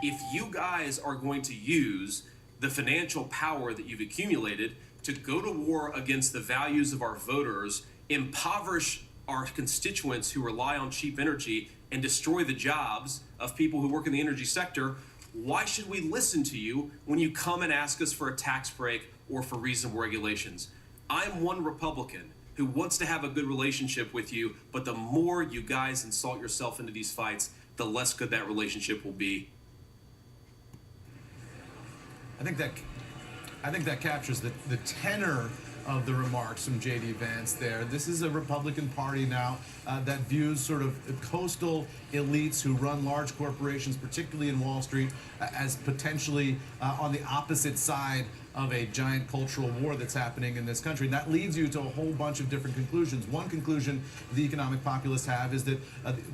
If you guys are going to use the financial power that you've accumulated to go to war against the values of our voters, impoverish our constituents who rely on cheap energy, and destroy the jobs of people who work in the energy sector, why should we listen to you when you come and ask us for a tax break or for reasonable regulations? I'm one Republican who wants to have a good relationship with you, but the more you guys insult yourself into these fights, the less good that relationship will be. I think that captures the tenor of the remarks from J.D. Vance there. This is a Republican Party now that views sort of coastal elites who run large corporations, particularly in Wall Street, as potentially on the opposite side of a giant cultural war that's happening in this country. And that leads you to a whole bunch of different conclusions. One conclusion the economic populists have is that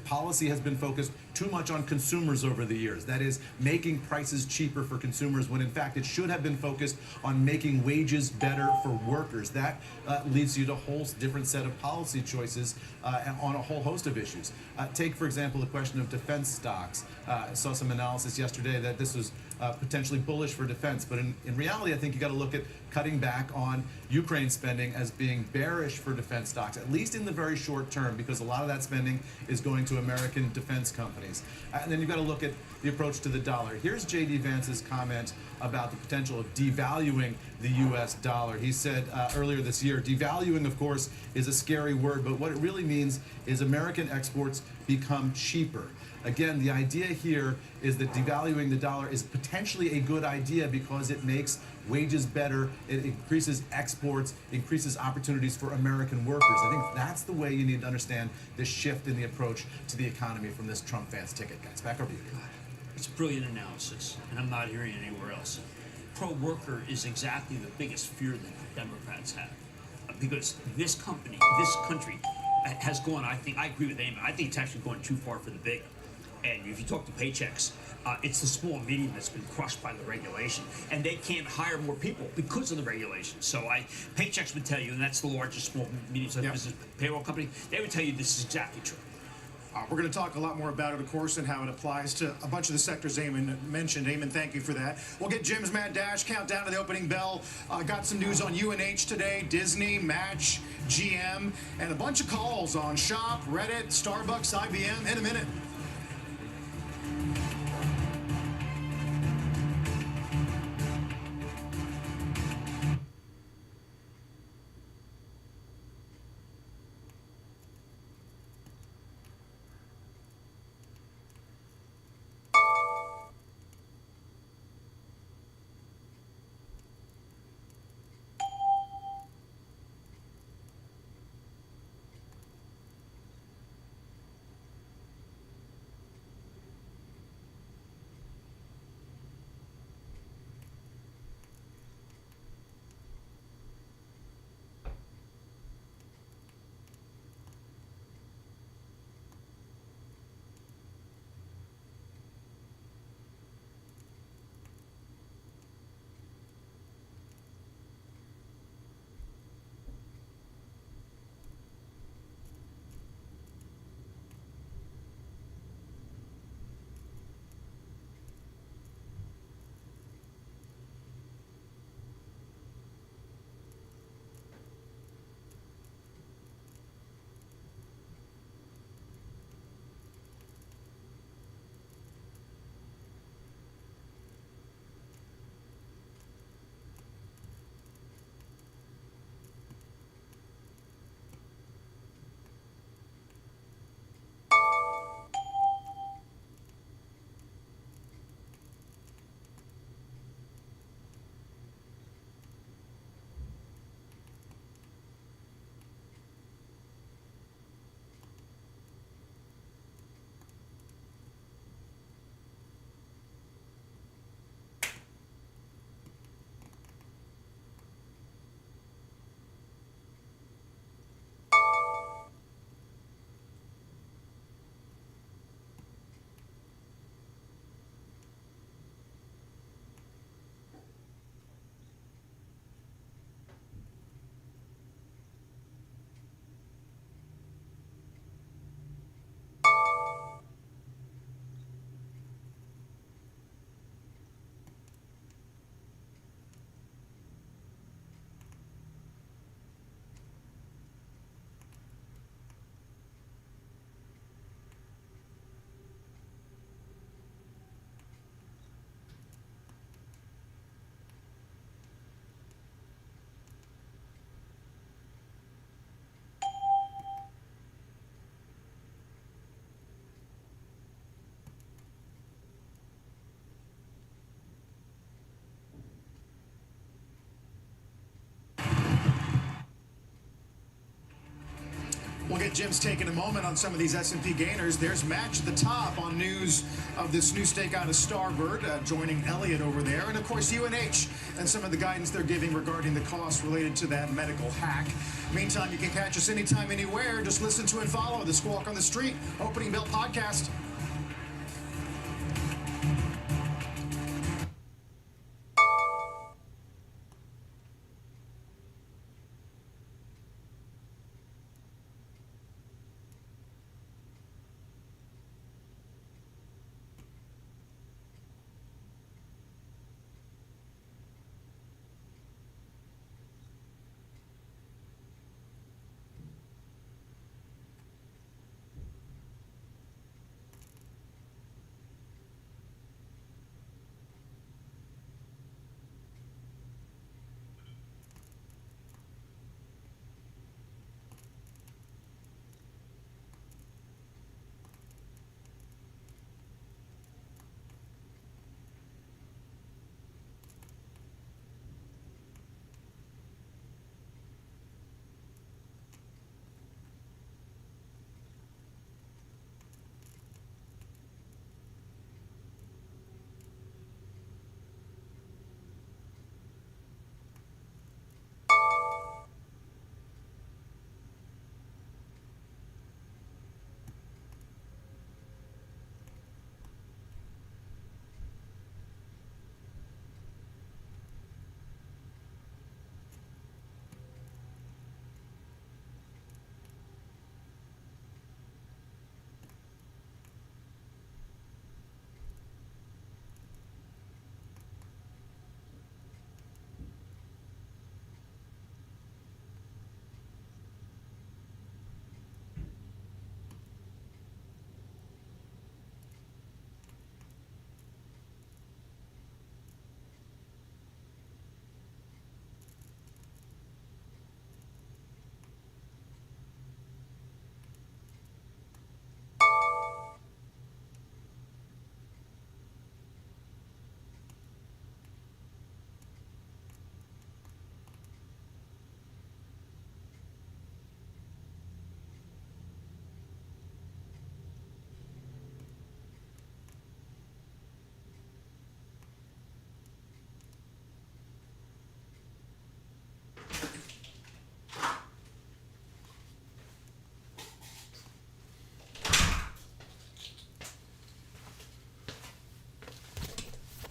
policy has been focused too much on consumers over the years. That is, making prices cheaper for consumers, when in fact it should have been focused on making wages better for workers. That leads you to a whole different set of policy choices on a whole host of issues. Take, for example, the question of defense stocks. I saw some analysis yesterday that this was potentially bullish for defense, but in reality, I think you got to look at cutting back on Ukraine spending as being bearish for defense stocks, at least in the very short term, because a lot of that spending is going to American defense companies. And then you've got to look at the approach to the dollar. Here's J.D. Vance's comment about the potential of devaluing the U.S. dollar. He said earlier this year, devaluing, of course, is a scary word, but what it really means is American exports become cheaper. Again, the idea here is that devaluing the dollar is potentially a good idea because it makes wages better, it increases exports, increases opportunities for American workers. I think that's the way you need to understand this shift in the approach to the economy from this Trump Vance ticket, guys. Back over to you. It's brilliant analysis, and I'm not hearing it anywhere else. Pro-worker is exactly the biggest fear that the Democrats have, because this country has gone, I agree with Eamon, I think it's actually going too far for the big. And if you talk to paychecks, it's the small and medium that's been crushed by the regulation, and they can't hire more people because of the regulation. So paychecks would tell you, and that's the largest small and medium-sized business payroll company, they would tell you this is exactly true. We're going to talk a lot more about it, of course, and how it applies to a bunch of the sectors Eamon mentioned. Eamon, thank you for that. We'll get Jim's Mad Dash countdown to the opening bell. Got some news on UNH today, Disney, Match, GM, and a bunch of calls on Shop, Reddit, Starbucks, IBM in a minute. We'll get Jim's take in a moment on some of these S&P gainers. There's Match at the top on news of this new stake out of Starboard, joining Elliott over there. And, of course, UNH and some of the guidance they're giving regarding the costs related to that medical hack. Meantime, you can catch us anytime, anywhere. Just listen to and follow the Squawk on the Street Opening Bell podcast.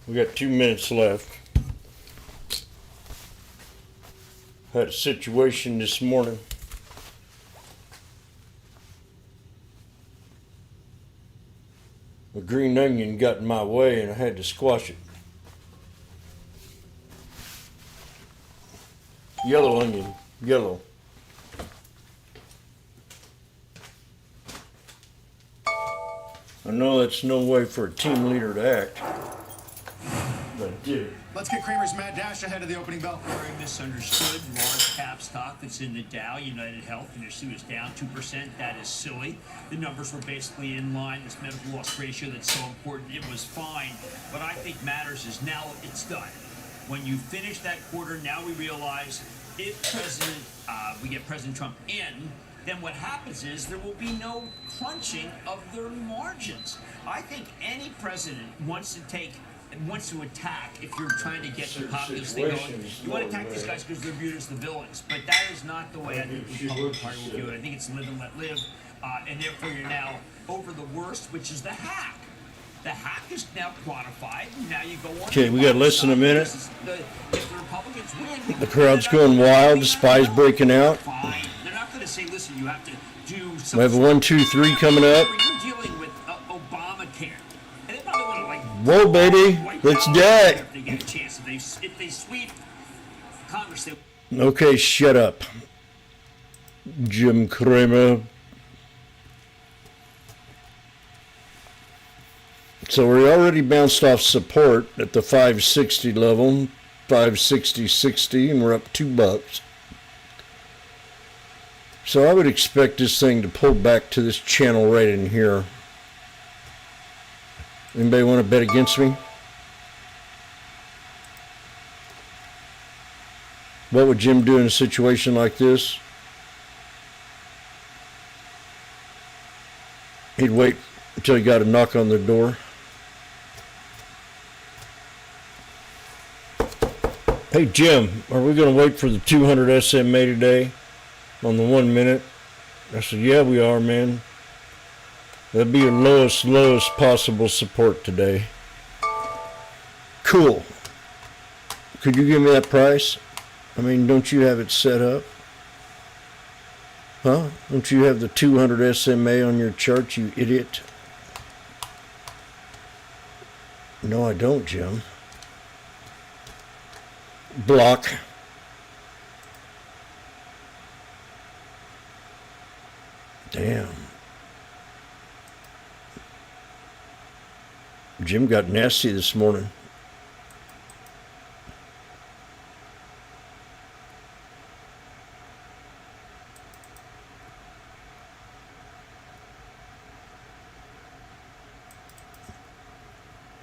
We got 2 minutes left. Had a situation this morning. A green onion got in my way and I had to squash it. Yellow onion, yellow. I know that's no way for a team leader to act, but I did. Let's get Kramer's Mad Dash ahead of the opening bell. Very misunderstood. Large cap stock that's in the Dow, United Health, industry was down 2%. That is silly. The numbers were basically in line. This medical loss ratio that's so important, it was fine. What I think matters is now it's done. When you finish that quarter, now we realize if we get President Trump in, then what happens is there will be no crunching of their margins. I think any president wants to attack if you're trying to get the populace thing going. You want to attack these guys because they're viewed as the villains, but that is not the way I think the Republican Party will view it. I think it's live and let live, and therefore you're now over the worst, which is the hack. The hack is now quantified. Now you go on. Okay, we got less than a minute. If the Republicans win, The crowd's going wild. The spy's breaking out. fine. They're not going to say, listen, you have to do something. We have a 1, 2, 3 coming up. You're dealing with Obamacare. And they probably want to, like, Whoa, baby, let's die. if they get a chance. If they sweep Congress, they... Okay, shut up, Jim Cramer. So we already bounced off support at the 560 level, 560.60, and we're up $2. So I would expect this thing to pull back to this channel right in here. Anybody want to bet against me? What would Jim do in a situation like this? He'd wait until he got a knock on the door. Hey Jim, are we going to wait for the 200 SMA today on the 1 minute? I said, yeah, we are, man. That'd be your lowest possible support today. Cool. Could you give me that price? I mean, don't you have it set up? Huh? Don't you have the 200 SMA on your chart, you idiot? No, I don't, Jim. Block. Damn. Jim got nasty this morning.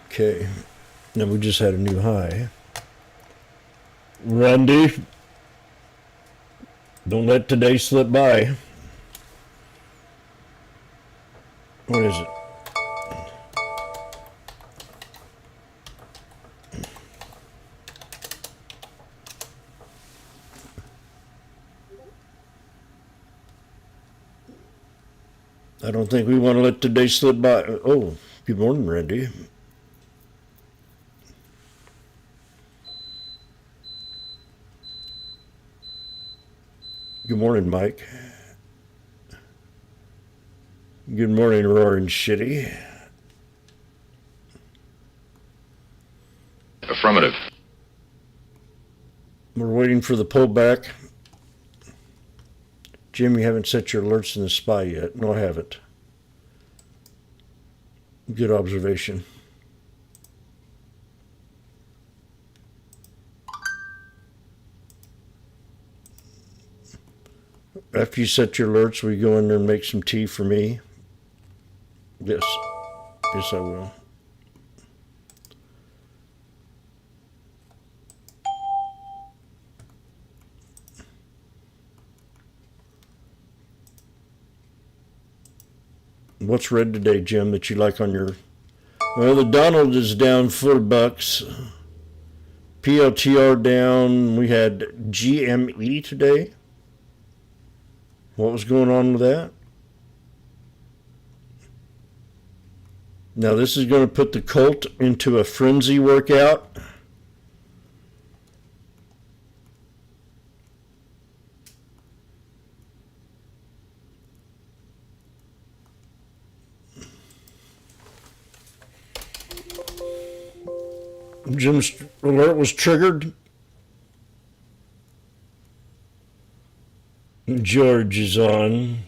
Okay. Now we just had a new high. Randy, don't let today slip by. What is it? I don't think we want to let today slip by. Oh, good morning, Randy. Good morning, Mike. Good morning, Roaring Shitty. Affirmative. We're waiting for the pullback. Jim, you haven't set your alerts in the SPY yet. No, I haven't. Good observation. After you set your alerts, will you go in there and make some tea for me? Yes. Yes, I will. What's red today, Jim, that you like on your... Well, the Donald is down $4. PLTR down. We had GME today. What was going on with that? Now this is going to put the Colt into a frenzy workout. Jim's alert was triggered. George is on.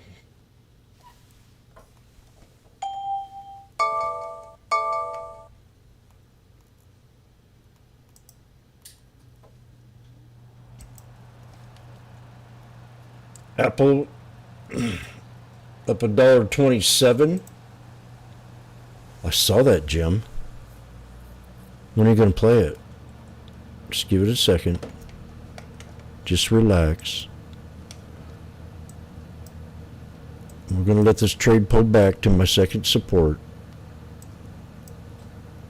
Apple up $1.27. I saw that, Jim. When are you going to play it? Just give it a second. Just relax. We're going to let this trade pull back to my second support.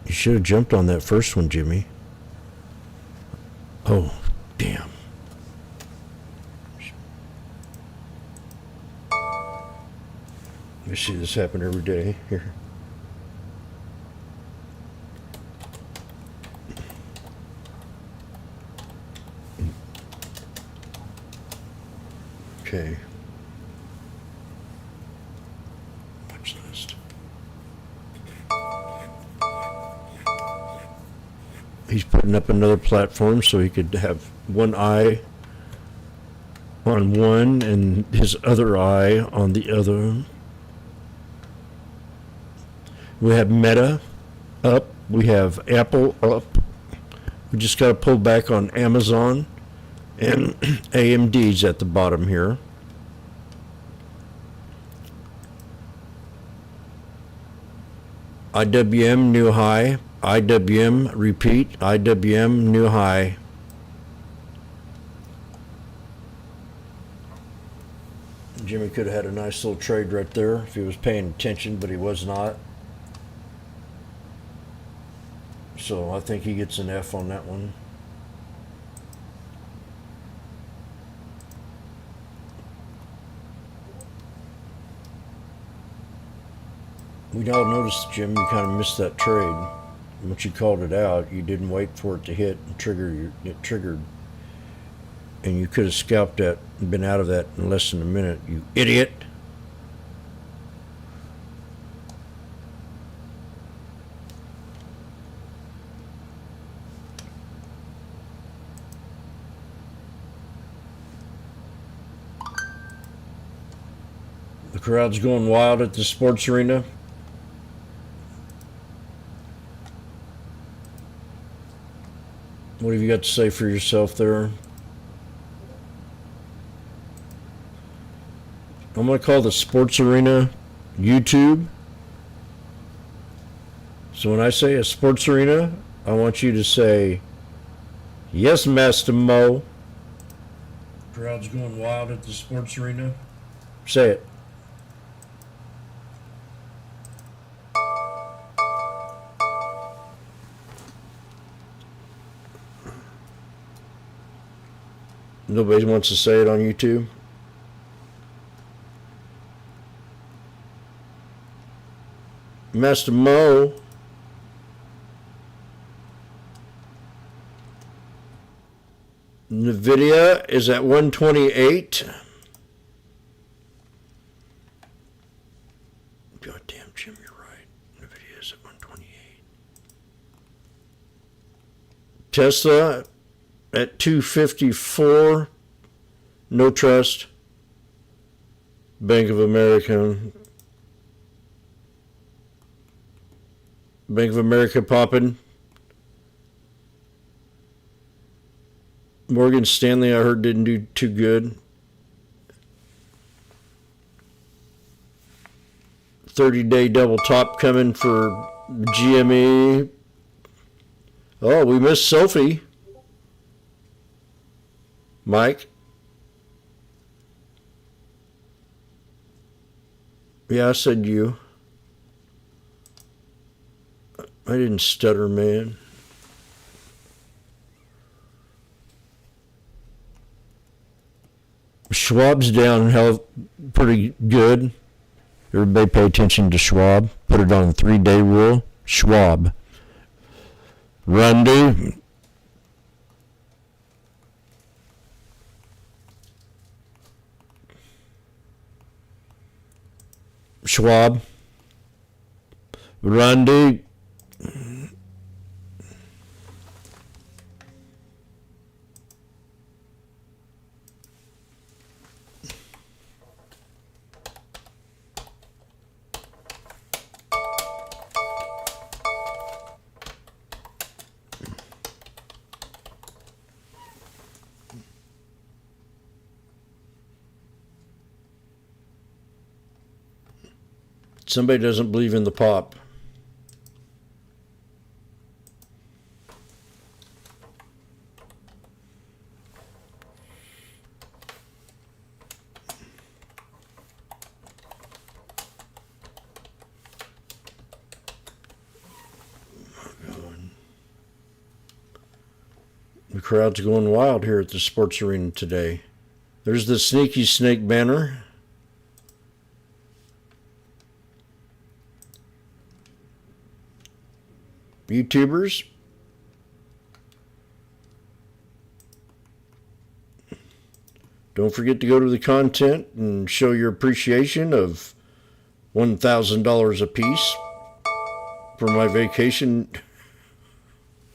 You should have jumped on that first one, Jimmy. Oh, damn. We see this happen every day here. Okay. Watch list. He's putting up another platform so he could have one eye on one and his other eye on the other. We have Meta up. We have Apple up. We just got to pull back on Amazon. And AMD's at the bottom here. IWM new high. IWM repeat. IWM new high. Jimmy could have had a nice little trade right there if he was paying attention, but he was not. So I think he gets an F on that one. We all noticed, Jim, you kind of missed that trade. Once you called it out, you didn't wait for it to hit and trigger. It triggered. And you could have scalped that and been out of that in less than a minute, you idiot. The crowd's going wild at the sports arena. What have you got to say for yourself there? I'm going to call the sports arena YouTube. So when I say a sports arena, I want you to say, yes, Master Mo. Crowd's going wild at the sports arena. Say it. Nobody wants to say it on YouTube? Master Mo. NVIDIA is at 128. Goddamn, Jim, you're right. NVIDIA is at 128. Tesla at 254. No trust. Bank of America. Bank of America popping. Morgan Stanley, I heard, didn't do too good. 30-day double top coming for GME. Oh, we missed Sophie. Mike? Yeah, I said you. I didn't stutter, man. Schwab's down hell pretty good. Everybody pay attention to Schwab. put it on a 3-day rule. Schwab. Rundy. Schwab. Rundy. Somebody doesn't believe in the pop. The crowd's going wild here at the sports arena today. There's the Sneaky Snake banner. YouTubers. Don't forget to go to the content and show your appreciation of $1,000 a piece for my vacation.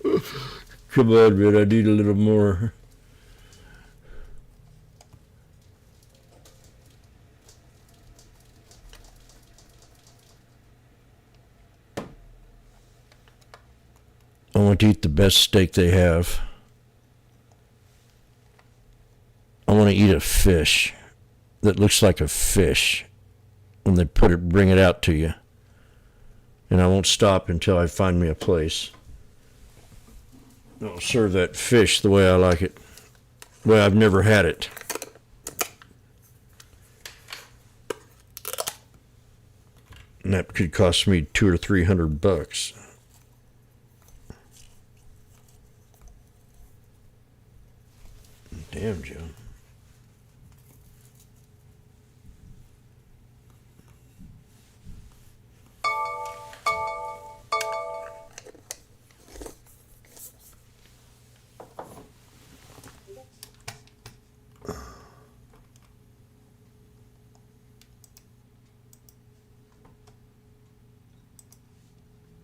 Come on, man, I need a little more. I want to eat the best steak they have. I want to eat a fish that looks like a fish when they bring it out to you. And I won't stop until I find me a place. I'll serve that fish the way I like it. Well, I've never had it. And that could cost me $200 or $300. Damn, Joe.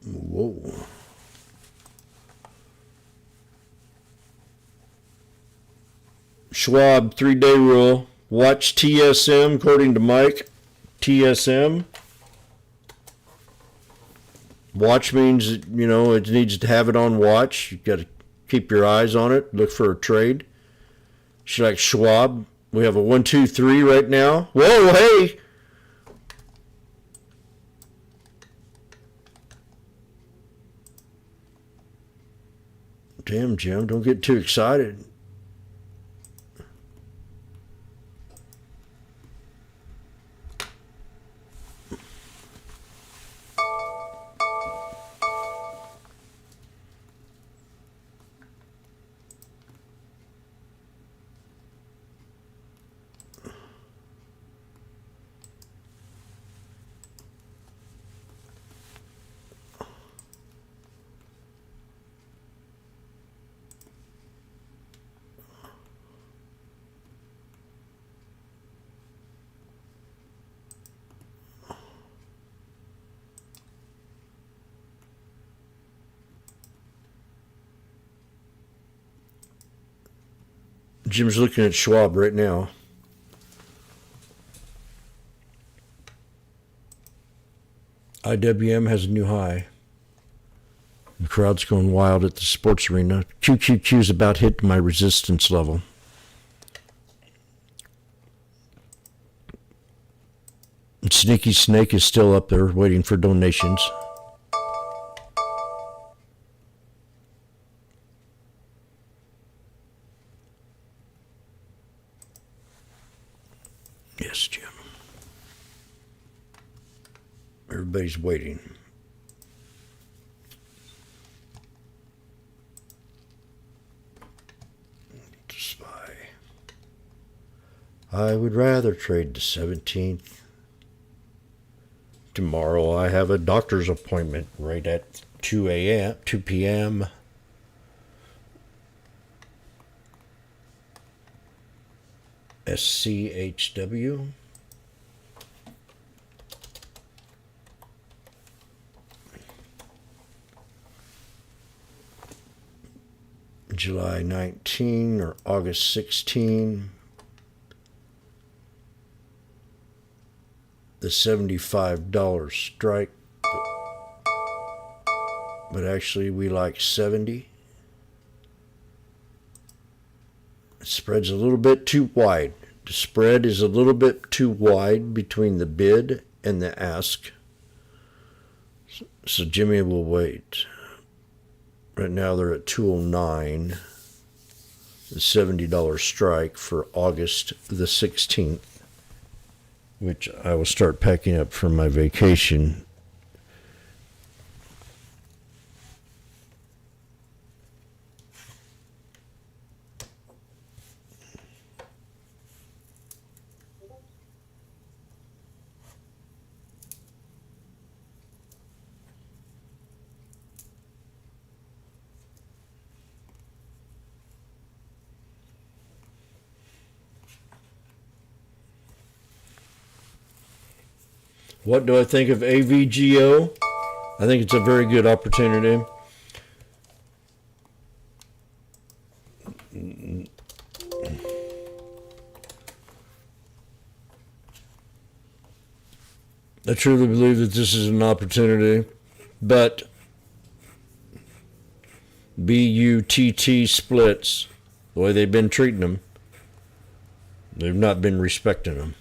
Whoa. Schwab 3-day rule. Watch TSM according to Mike. TSM. Watch means, you know, it needs to have it on watch. You got to keep your eyes on it. Look for a trade. Should like Schwab. We have a 1, 2, 3 right now. Whoa, hey. Damn, Jim, don't get too excited. Jim's looking at Schwab right now. IWM has a new high. The crowd's going wild at the sports arena. QQQ's about hitting my resistance level. And Sneaky Snake is still up there waiting for donations. Yes, Jim. Everybody's waiting. Spy. I would rather trade the 17th Tomorrow I have a doctor's appointment right at 2 p.m. SCHW. July 19 or August 16. The $75 strike, but actually we like 70. The spread's a little bit too wide. The spread is a little bit too wide between the bid and the ask. So Jimmy will wait. Right now they're at 209. The $70 strike for August the 16th. Which I will start packing up for my vacation. What do I think of AVGO? I think it's a very good opportunity. I truly believe that this is an opportunity, but BUTT splits, the way they've been treating them, they've not been respecting them,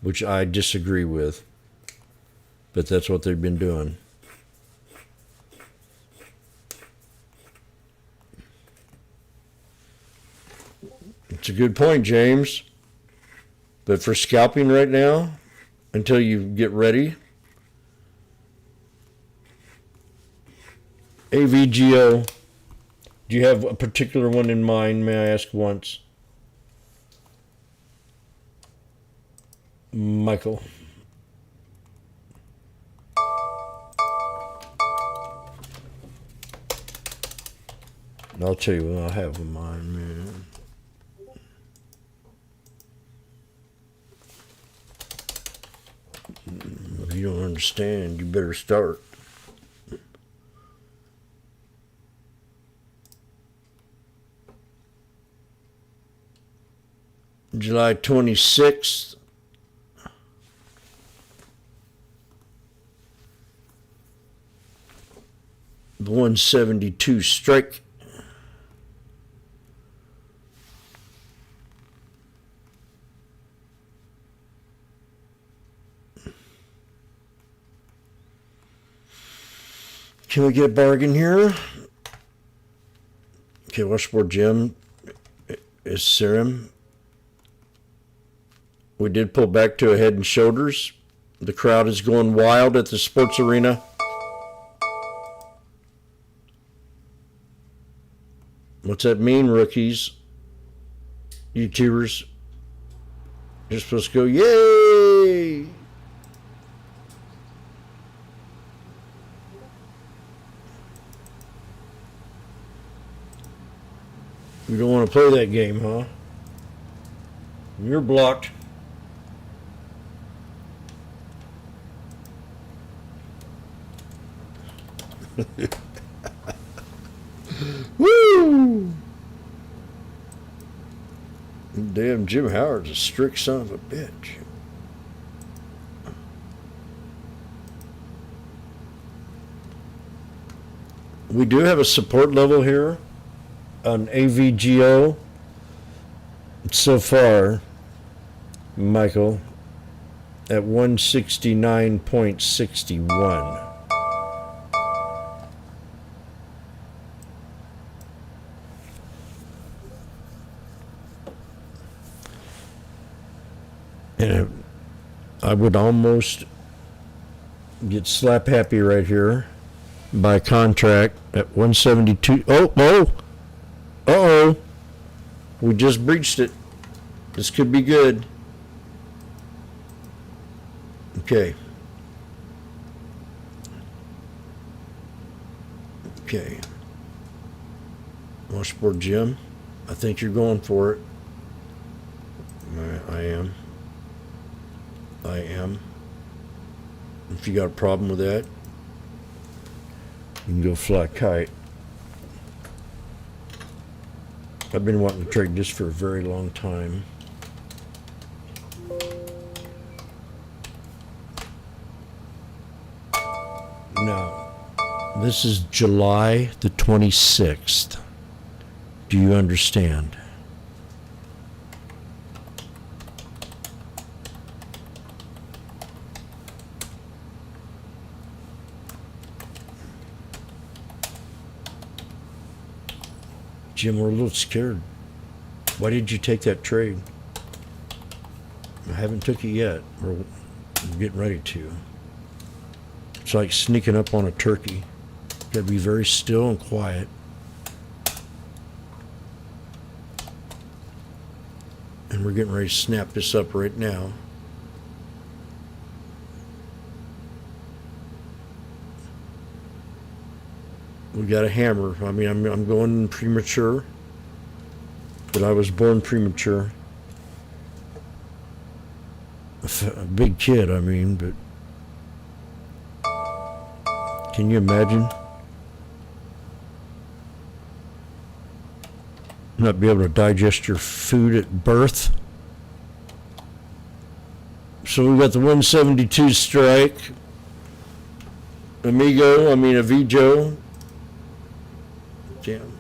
which I disagree with, but that's what they've been doing. It's a good point, James. But for scalping right now, until you get ready, AVGO, do you have a particular one in mind, may I ask once? Michael. I'll tell you what I have in mind, man. If you don't understand, you better start. July 26th. The 172 strike. Can we get a bargain here? Okay, Washboardjim is serum. We did pull back to a head and shoulders. The crowd is going wild at the sports arena. What's that mean, rookies? YouTubers? You're supposed to go, yay! You don't want to play that game, huh? You're blocked. Woo! Damn, Jim Howard's a strict son of a bitch. We do have a support level here on AVGO so far, Michael, at 169.61. And I would almost get slap happy right here by contract at 172. Uh-oh. We just breached it. This could be good. Okay. Okay. Washboardjim, I think you're going for it. I am. If you got a problem with that, you can go fly a kite. I've been wanting to trade this for a very long time. Now, this is July the 26th. Do you understand? Jim, we're a little scared. Why did you take that trade? I haven't took it yet. We're getting ready to. It's like sneaking up on a turkey. You gotta be very still and quiet. And we're getting ready to snap this up right now. We got a hammer. I mean, I'm going premature, but I was born premature. A big kid, I mean, but can you imagine? Not be able to digest your food at birth. So we got the 172 strike. Avijo. Damn.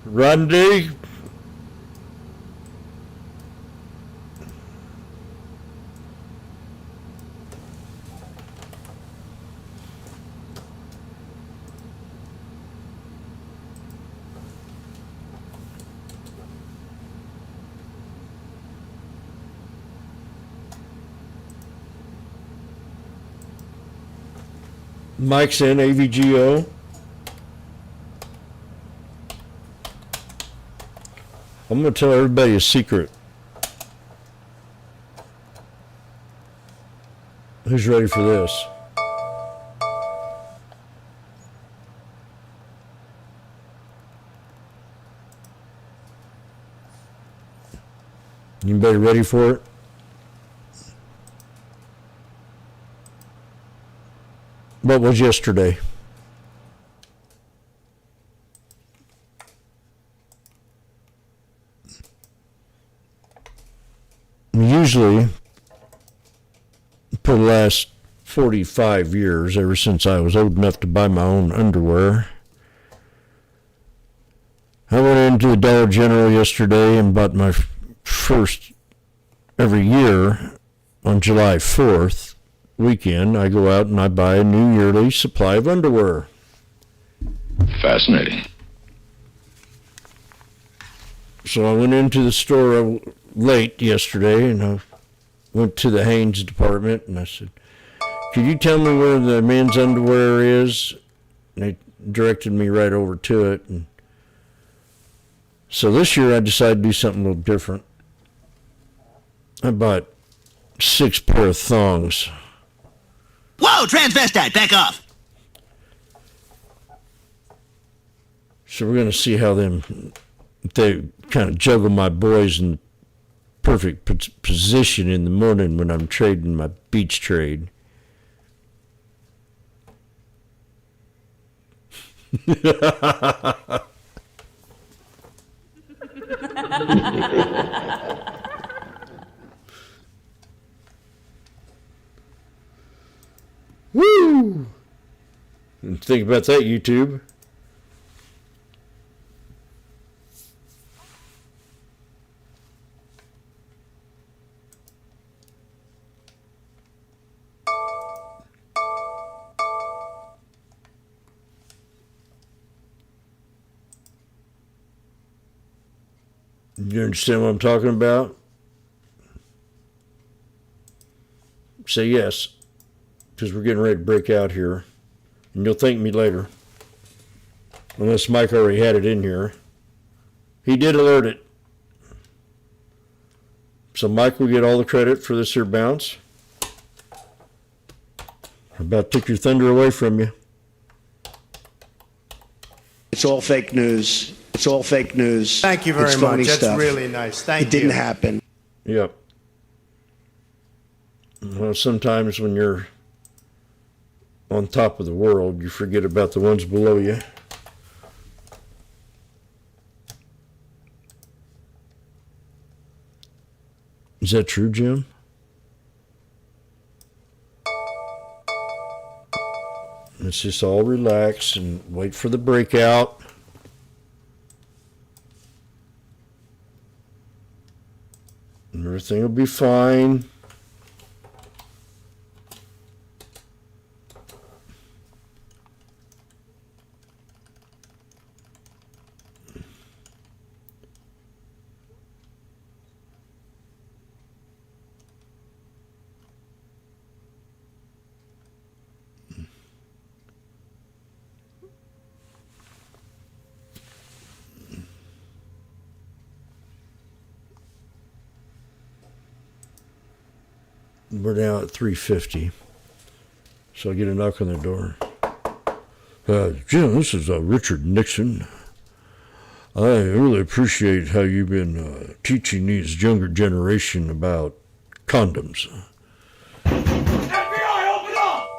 Randy. Mike's in, AVGO. I'm going to tell everybody a secret. Who's ready for this? Anybody ready for it? What was yesterday? Usually, for the last 45 years, ever since I was old enough to buy my own underwear, I went into the Dollar General yesterday and bought my first, every year on July 4th weekend, I go out and I buy a new yearly supply of underwear. Fascinating. So I went into the store late yesterday and I went to the Hanes department and I said, could you tell me where the men's underwear is? And they directed me right over to it. And so this year I decided to do something a little different. I bought 6 pair of thongs. Whoa, transvestite, back off. So we're going to see how they kind of juggle my boys in perfect position in the morning when I'm trading my beach trade. Woo! And think about that, YouTube. You understand what I'm talking about? Say yes, because we're getting ready to break out here. And you'll thank me later. Unless Mike already had it in here. He did alert it. So Mike will get all the credit for this here bounce. I about took your thunder away from you. It's all fake news. It's all fake news. Thank you very It's much. phony That's stuff. really nice. Thank you. It didn't happen. Yep. Well, sometimes when you're on top of the world, you forget about the ones below you. Is that true, Jim? Let's just all relax and wait for the breakout. Everything will be fine. We're now at 350. So I get a knock on the door. Jim, this is Richard Nixon. I really appreciate how you've been teaching these younger generation about condoms. FBI, open up!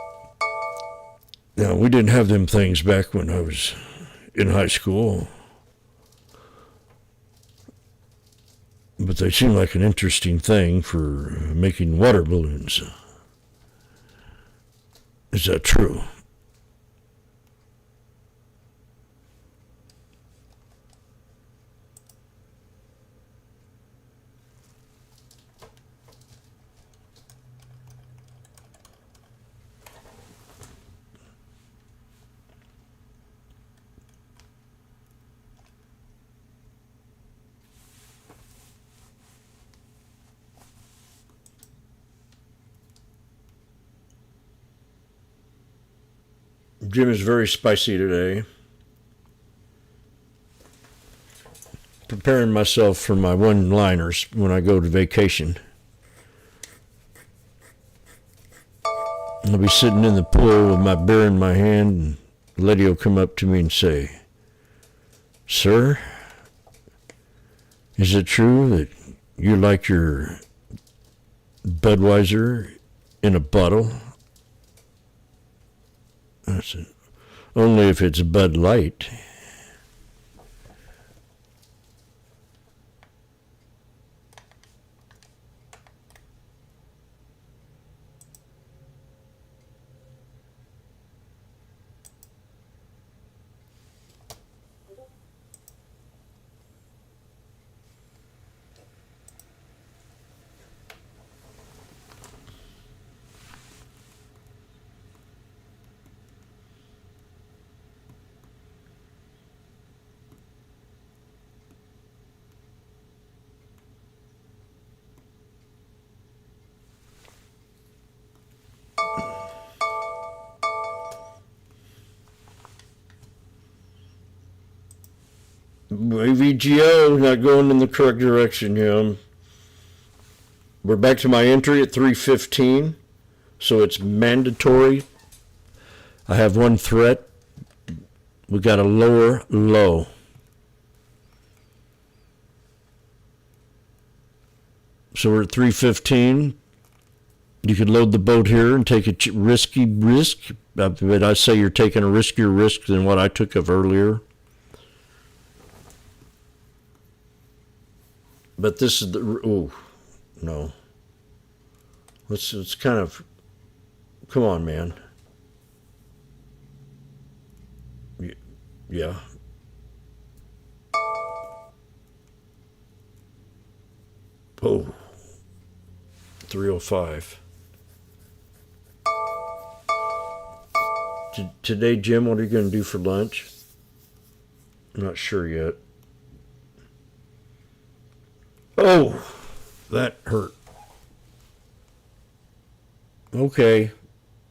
Now, we didn't have them things back when I was in high school. But they seem like an interesting thing for making water balloons. Is that true? Jim is very spicy today. Preparing myself for my one-liners when I go to vacation. I'll be sitting in the pool with my beer in my hand, and the lady will come up to me and say, "Sir, is it true that you like your Budweiser in a bottle?" I said, "Only if it's Bud Light." AVGO not going in the correct direction here. We're back to my entry at 315, so it's mandatory. I have one threat. We got a lower low. So we're at 315. You could load the boat here and take a risky risk, but I say you're taking a riskier risk than what I took of earlier. But this is the, ooh, no. Let's kind of, come on, man. Yeah. Oh, 305. Today, Jim, what are you going to do for lunch? I'm not sure yet. Oh, that hurt. Okay,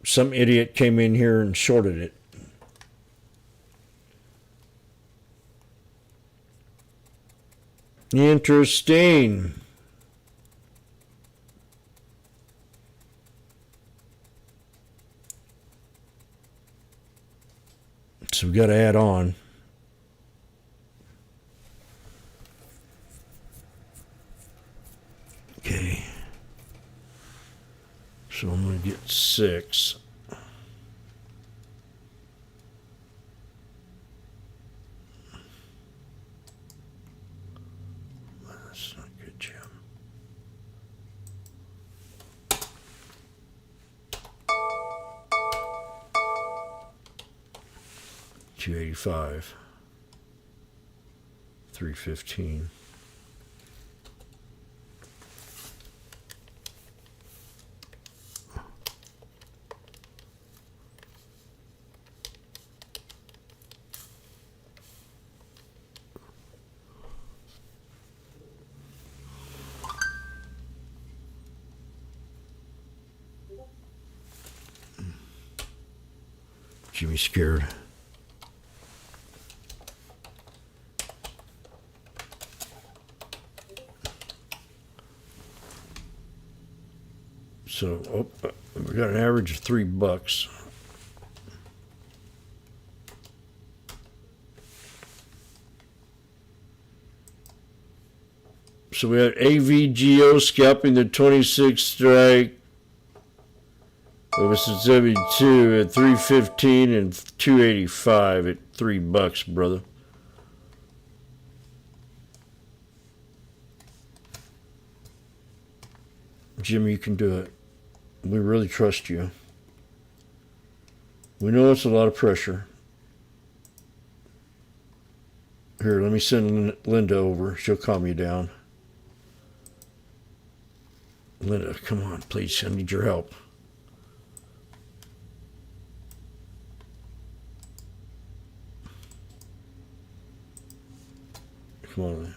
some idiot came in here and shorted it. Interesting. So we got to add on. So I'm going to get 6. That's not good, Jim. $285, $315. Jimmy's scared. So we got an average of $3. So we had AVGO scalping the 26th strike. It was at 72 at 315 and 285 at $3, brother. Jimmy, you can do it. We really trust you. We know it's a lot of pressure. Here, let me send Linda over. She'll calm you down. Linda, come on, please. I need your help. Come on.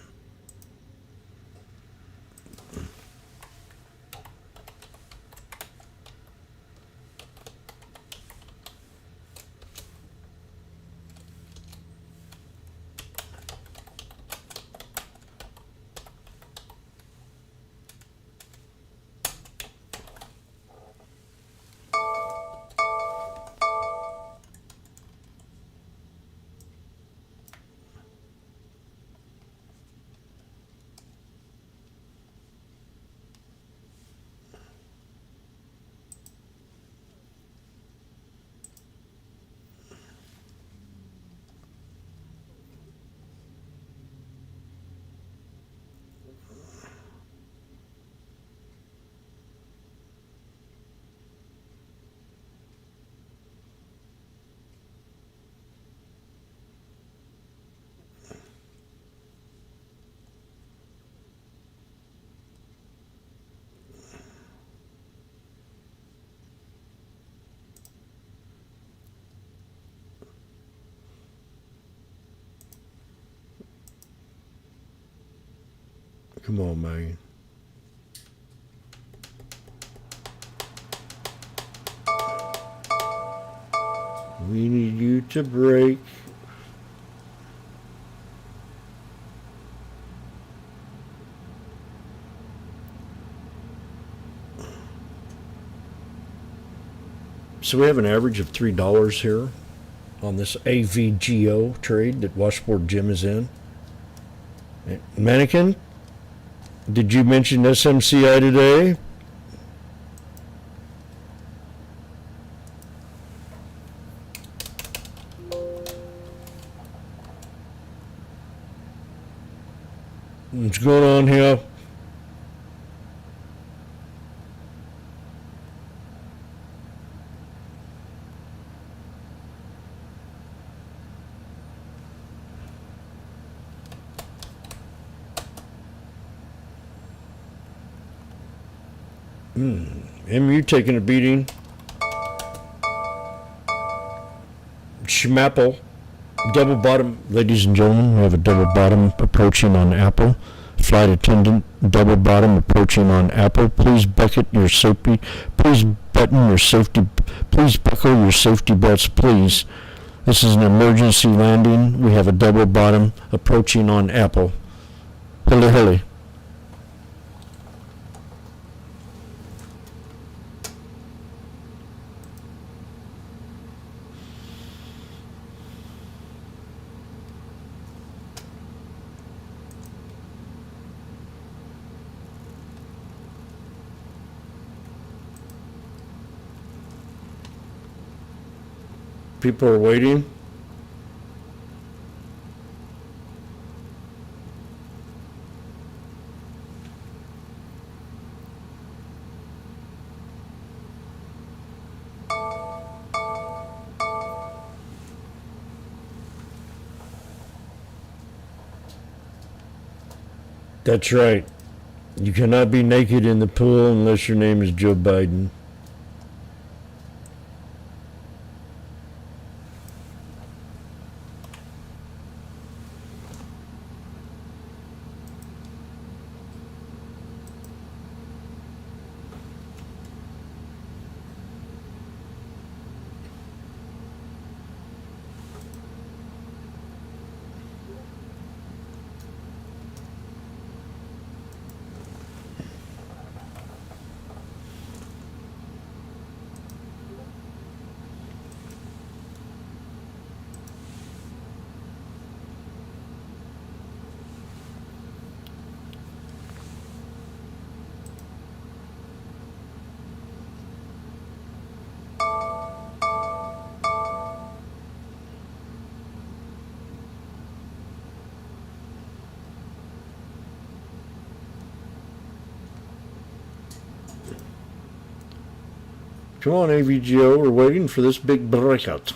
Come on, man. We need you to break. So we have an average of $3 here on this AVGO trade that Washboardjim is in. Mannequin, did you mention SMCI today? What's going on here? MU taking a beating. Schmapple. Double bottom. Ladies and gentlemen, we have a double bottom approaching on Apple. Flight attendant, double bottom approaching on Apple. Please bucket your safety. Please button your safety. Please buckle your safety belts, please. This is an emergency landing. We have a double bottom approaching on Apple. Hilly, hilly. People are waiting. That's right. You cannot be naked in the pool unless your name is Joe Biden. Come on, AVGO, we're waiting for this big breakout.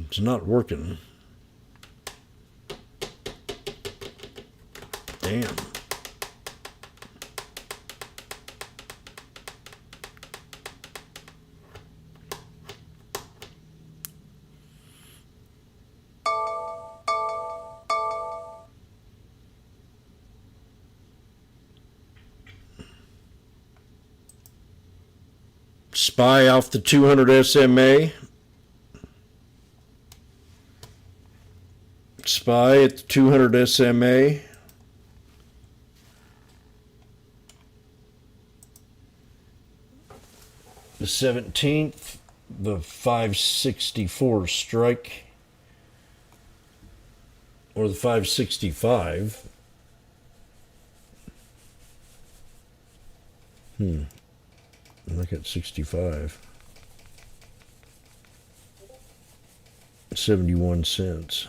It's not working. Damn. SPY off the 200 SMA. SPY at the 200 SMA. The 17th, the 564 strike, or the 565. Look at 65. 71 cents.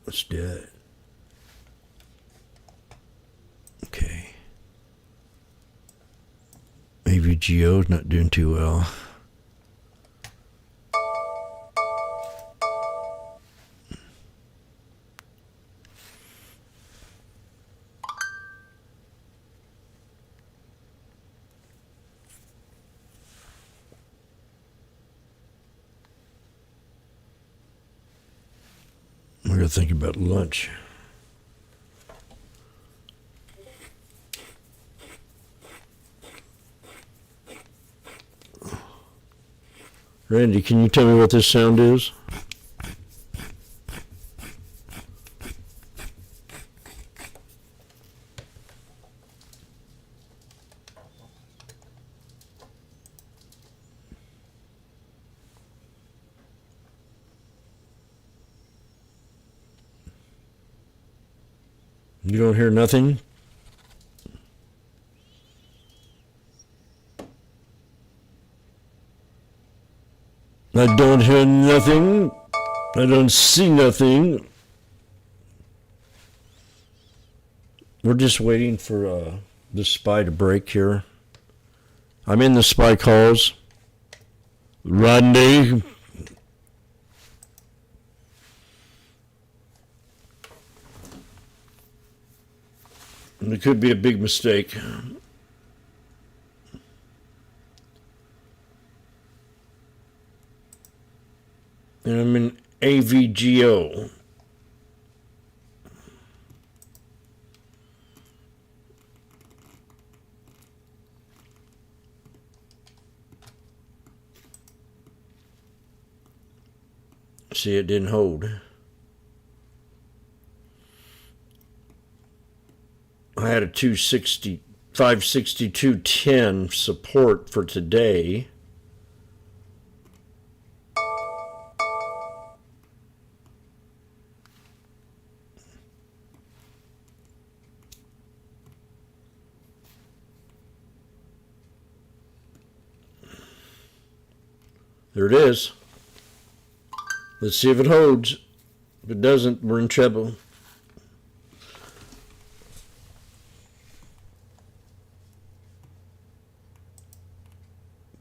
What's that? Okay. AVGO is not doing too well. We're going to think about lunch. Randy, can you tell me what this sound is? You don't hear nothing? I don't hear nothing. I don't see nothing. We're just waiting for the SPY to break here. I'm in the SPY calls. Rodney. It could be a big mistake. And I'm in AVGO. See, it didn't hold. I had a 562.10 support for today. There it is. Let's see if it holds. If it doesn't, we're in trouble.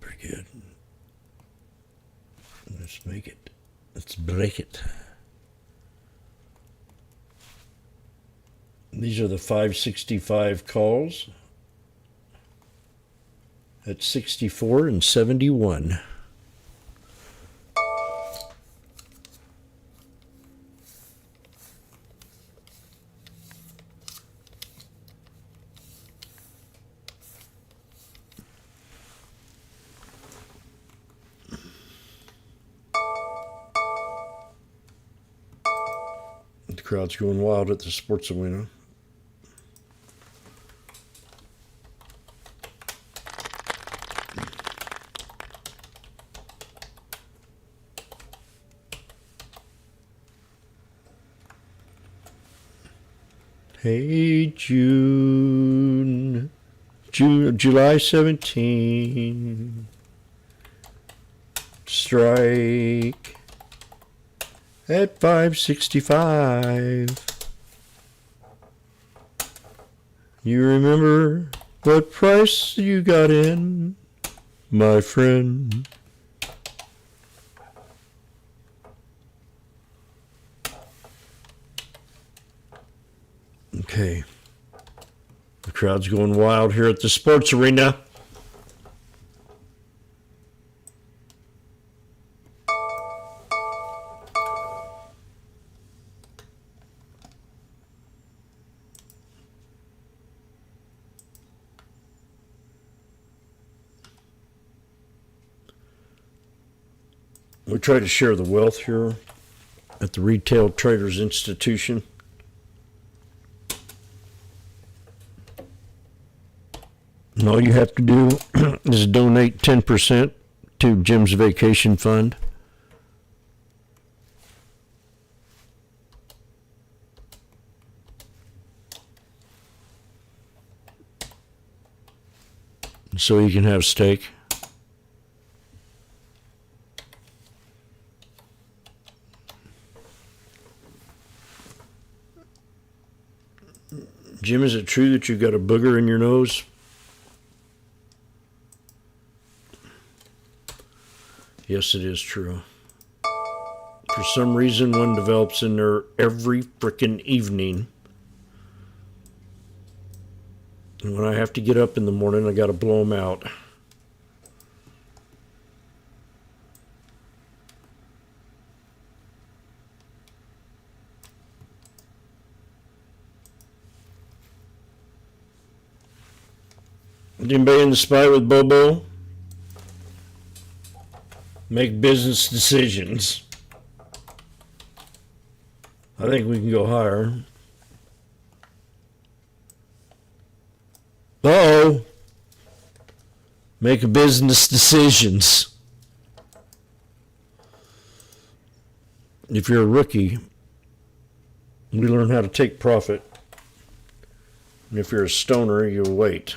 Pretty good. Let's make it. Let's break it. These are the 565 calls at 64 and 71. The crowd's going wild at the sports arena. Hey, July 17. Strike at 565. You remember what price you got in, my friend? Okay. The crowd's going wild here at the sports arena. We try to share the wealth here at the Retail Traders Institution. And all you have to do is donate 10% to Jim's Vacation Fund. So you can have steak. Jim, is it true that you got a booger in your nose? Yes, it is true. For some reason, one develops in there every frickin' evening. And when I have to get up in the morning, I gotta blow them out. Anybody in the spy with Bobo? Make business decisions. I think we can go higher. Uh-oh. Make business decisions. If you're a rookie, we learn how to take profit. And if you're a stoner, you'll wait.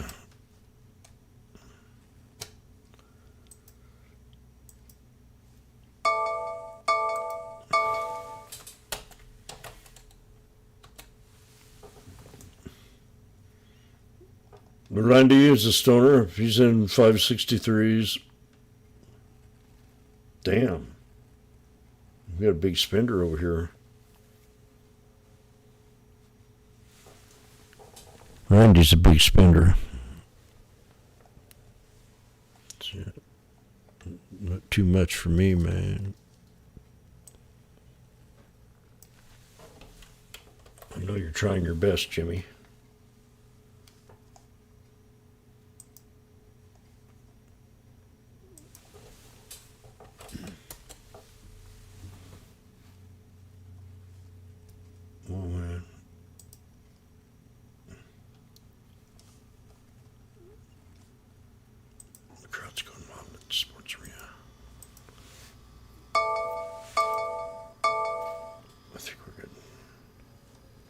But Randy is a stoner. He's in 563s. Damn. We got a big spender over here. Randy's a big spender. Not too much for me, man. I know you're trying your best, Jimmy.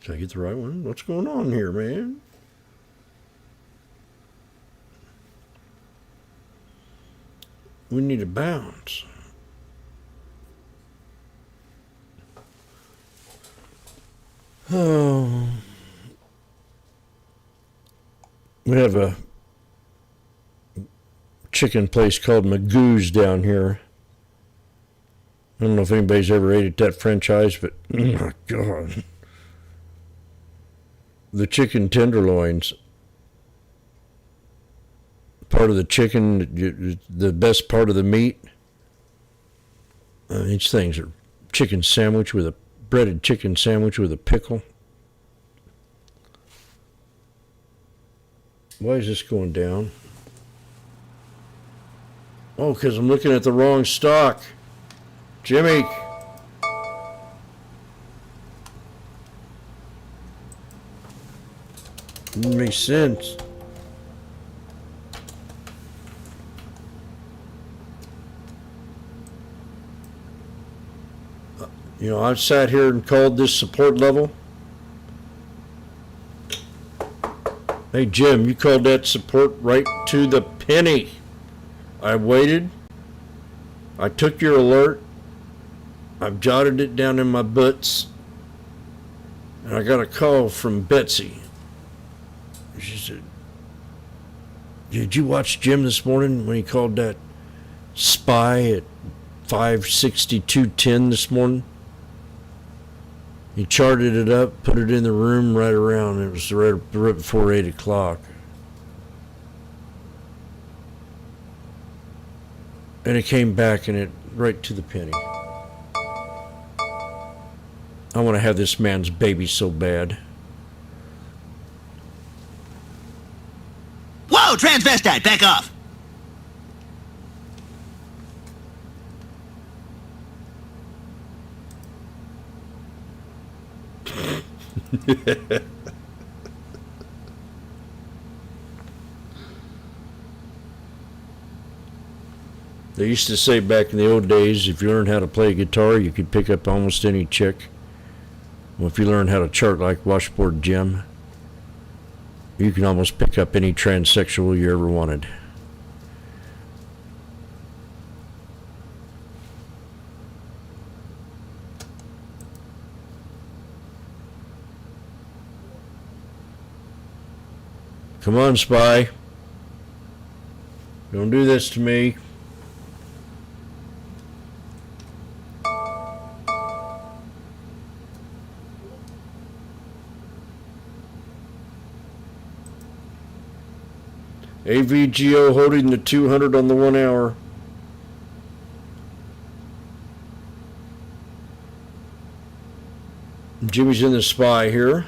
Did I get the right one? What's going on here, man? We need a bounce. Oh. We have a chicken place called Magoo's down here. I don't know if anybody's ever ate at that franchise, but oh my God. The chicken tenderloins, part of the chicken, the best part of the meat. These things are chicken sandwich with a breaded chicken sandwich with a pickle. Why is this going down? Oh, because I'm looking at the wrong stock. Jimmy. Doesn't make sense. You know, I've sat here and called this support level. Hey, Jim, you called that support right to the penny. I waited. I took your alert. I've jotted it down in my butts. And I got a call from Betsy. She said, did you watch Jim this morning when he called that SPY at 562.10 this morning? He charted it up, put it in the room right around. It was right before 8 o'clock. And it came back and it right to the penny. I want to have this man's baby so bad. Whoa, transvestite, back off! They used to say back in the old days, if you learned how to play a guitar, you could pick up almost any chick. Well, if you learn how to chart like Washboardjim, you can almost pick up any transsexual you ever wanted. Come on, Spy. Don't do this to me. AVGO holding the 200 on the 1 hour. Jimmy's in the SPY here.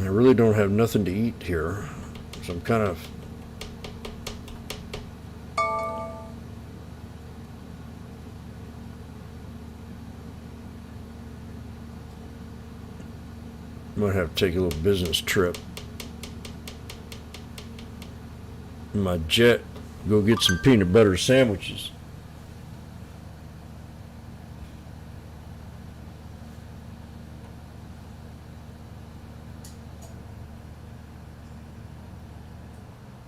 I really don't have nothing to eat here, so I'm kind of might have to take a little business trip in my jet, go get some peanut butter sandwiches.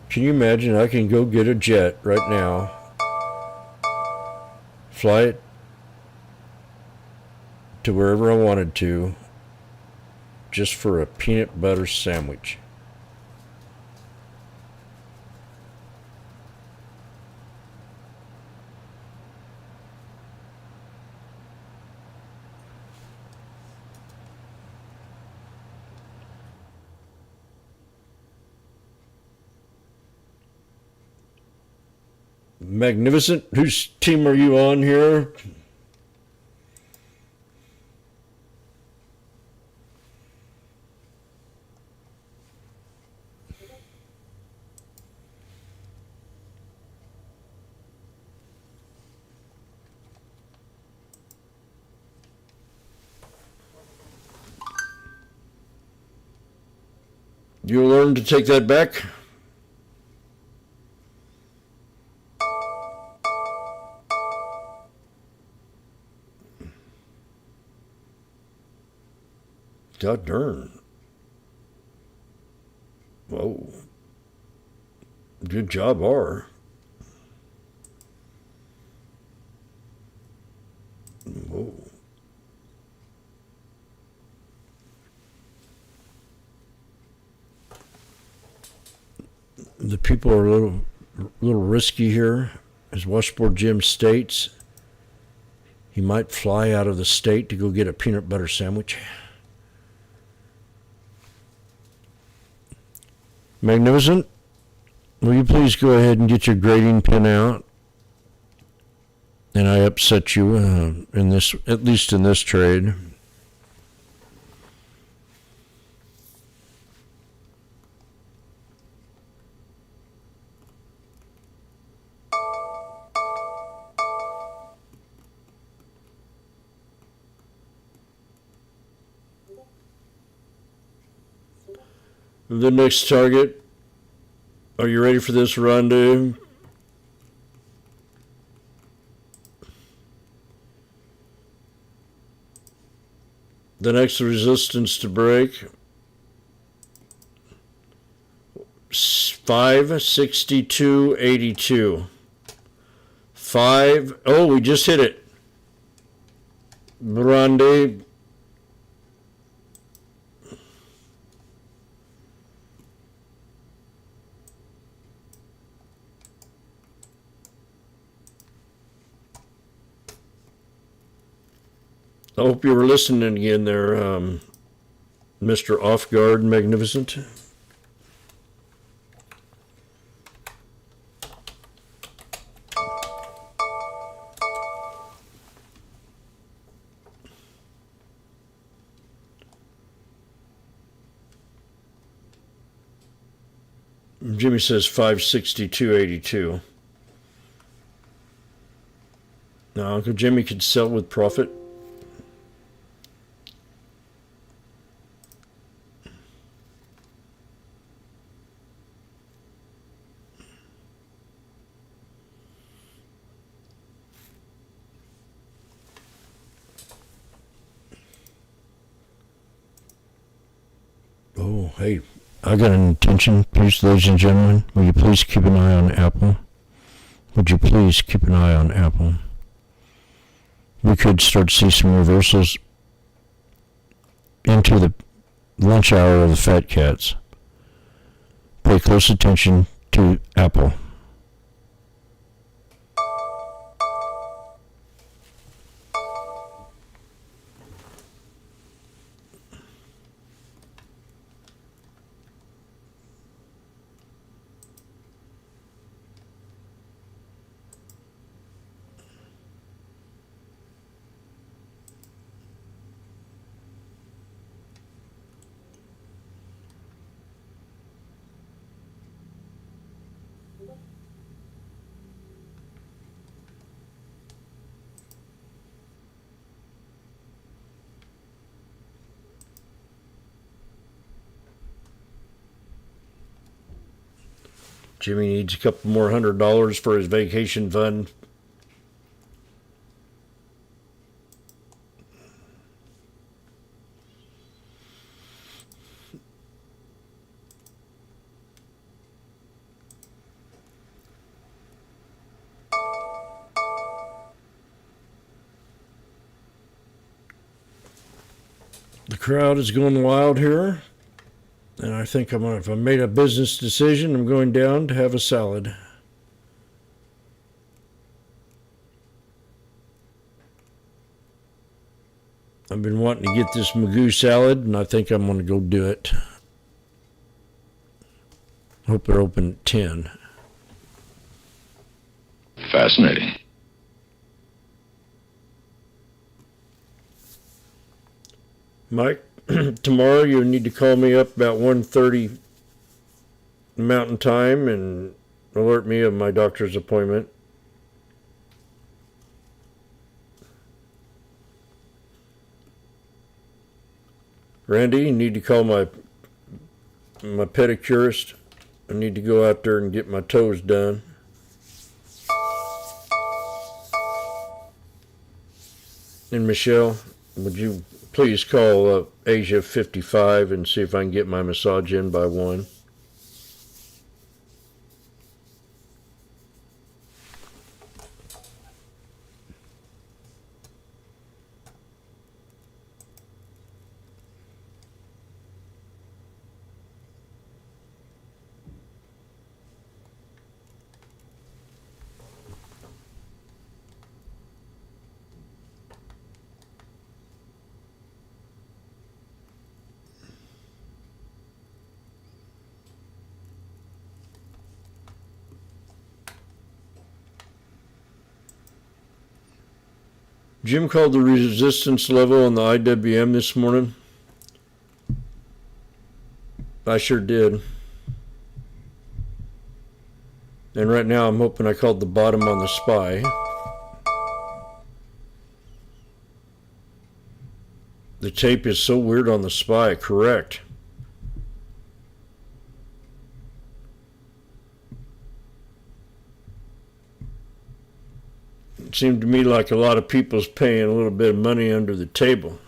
Can you imagine? I can go get a jet right now, fly it to wherever I wanted to, just for a peanut butter sandwich. Magnificent. Whose team are you on here? You'll learn to take that back. God darn. Whoa. Good job, R. Whoa. The people are a little risky here. As Washboardjim states, he might fly out of the state to go get a peanut butter sandwich. Magnificent, will you please go ahead and get your grading pen out? And I upset you in this, at least in this trade. The next target. Are you ready for this, Rondo? The next resistance to break. 562.82. Oh, we just hit it. Rondo. I hope you were listening again there, Mr. Off Guard Magnificent. Jimmy says 562.82. Now, Uncle Jimmy could sell with profit. Oh, hey, I got an intention, please, ladies and gentlemen. Will you please keep an eye on Apple? Would you please keep an eye on Apple? We could start to see some reversals into the lunch hour of the fat cats. Pay close attention to Apple. Jimmy needs a couple more $100 for his vacation fund. The crowd is going wild here. And I think if I made a business decision, I'm going down to have a salad. I've been wanting to get this Magoo salad, and I think I'm going to go do it. Hope they're open at 10. Fascinating. Mike, tomorrow you need to call me up about 1:30 Mountain Time and alert me of my doctor's appointment. Randy, you need to call my pedicurist. I need to go out there and get my toes done. And Michelle, would you please call Asia 55 and see if I can get my massage in by 1? Jim called the resistance level on the IWM this morning. I sure did. And right now I'm hoping I called the bottom on the SPY. The tape is so weird on the SPY, correct. It seemed to me like a lot of people's paying a little bit of money under the table.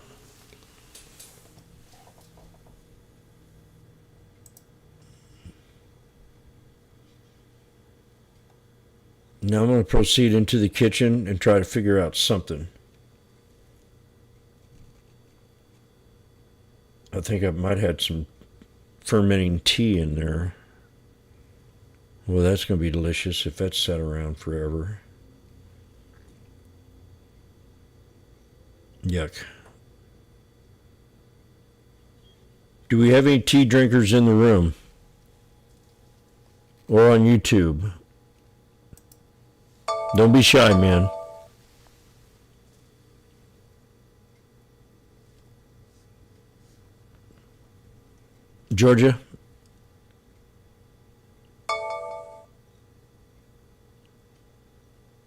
Now I'm going to proceed into the kitchen and try to figure out something. I think I might have had some fermenting tea in there. Well, that's going to be delicious if that's sat around forever. Yuck. Do we have any tea drinkers in the room? Or on YouTube? Don't be shy, man. Georgia?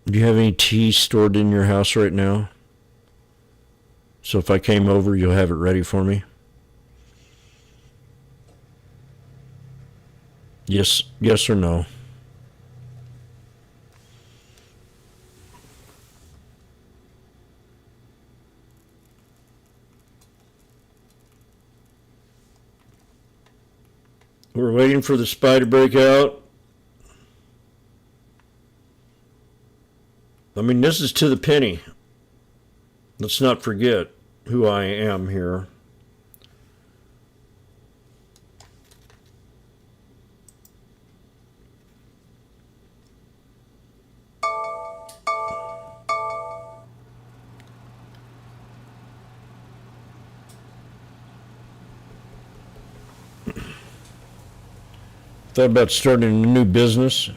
Do you have any tea stored in your house right now? So if I came over, you'll have it ready for me? Yes or no? We're waiting for the SPY to break out. I mean, this is to the penny. Let's not forget who I am here. Thought about starting a new business.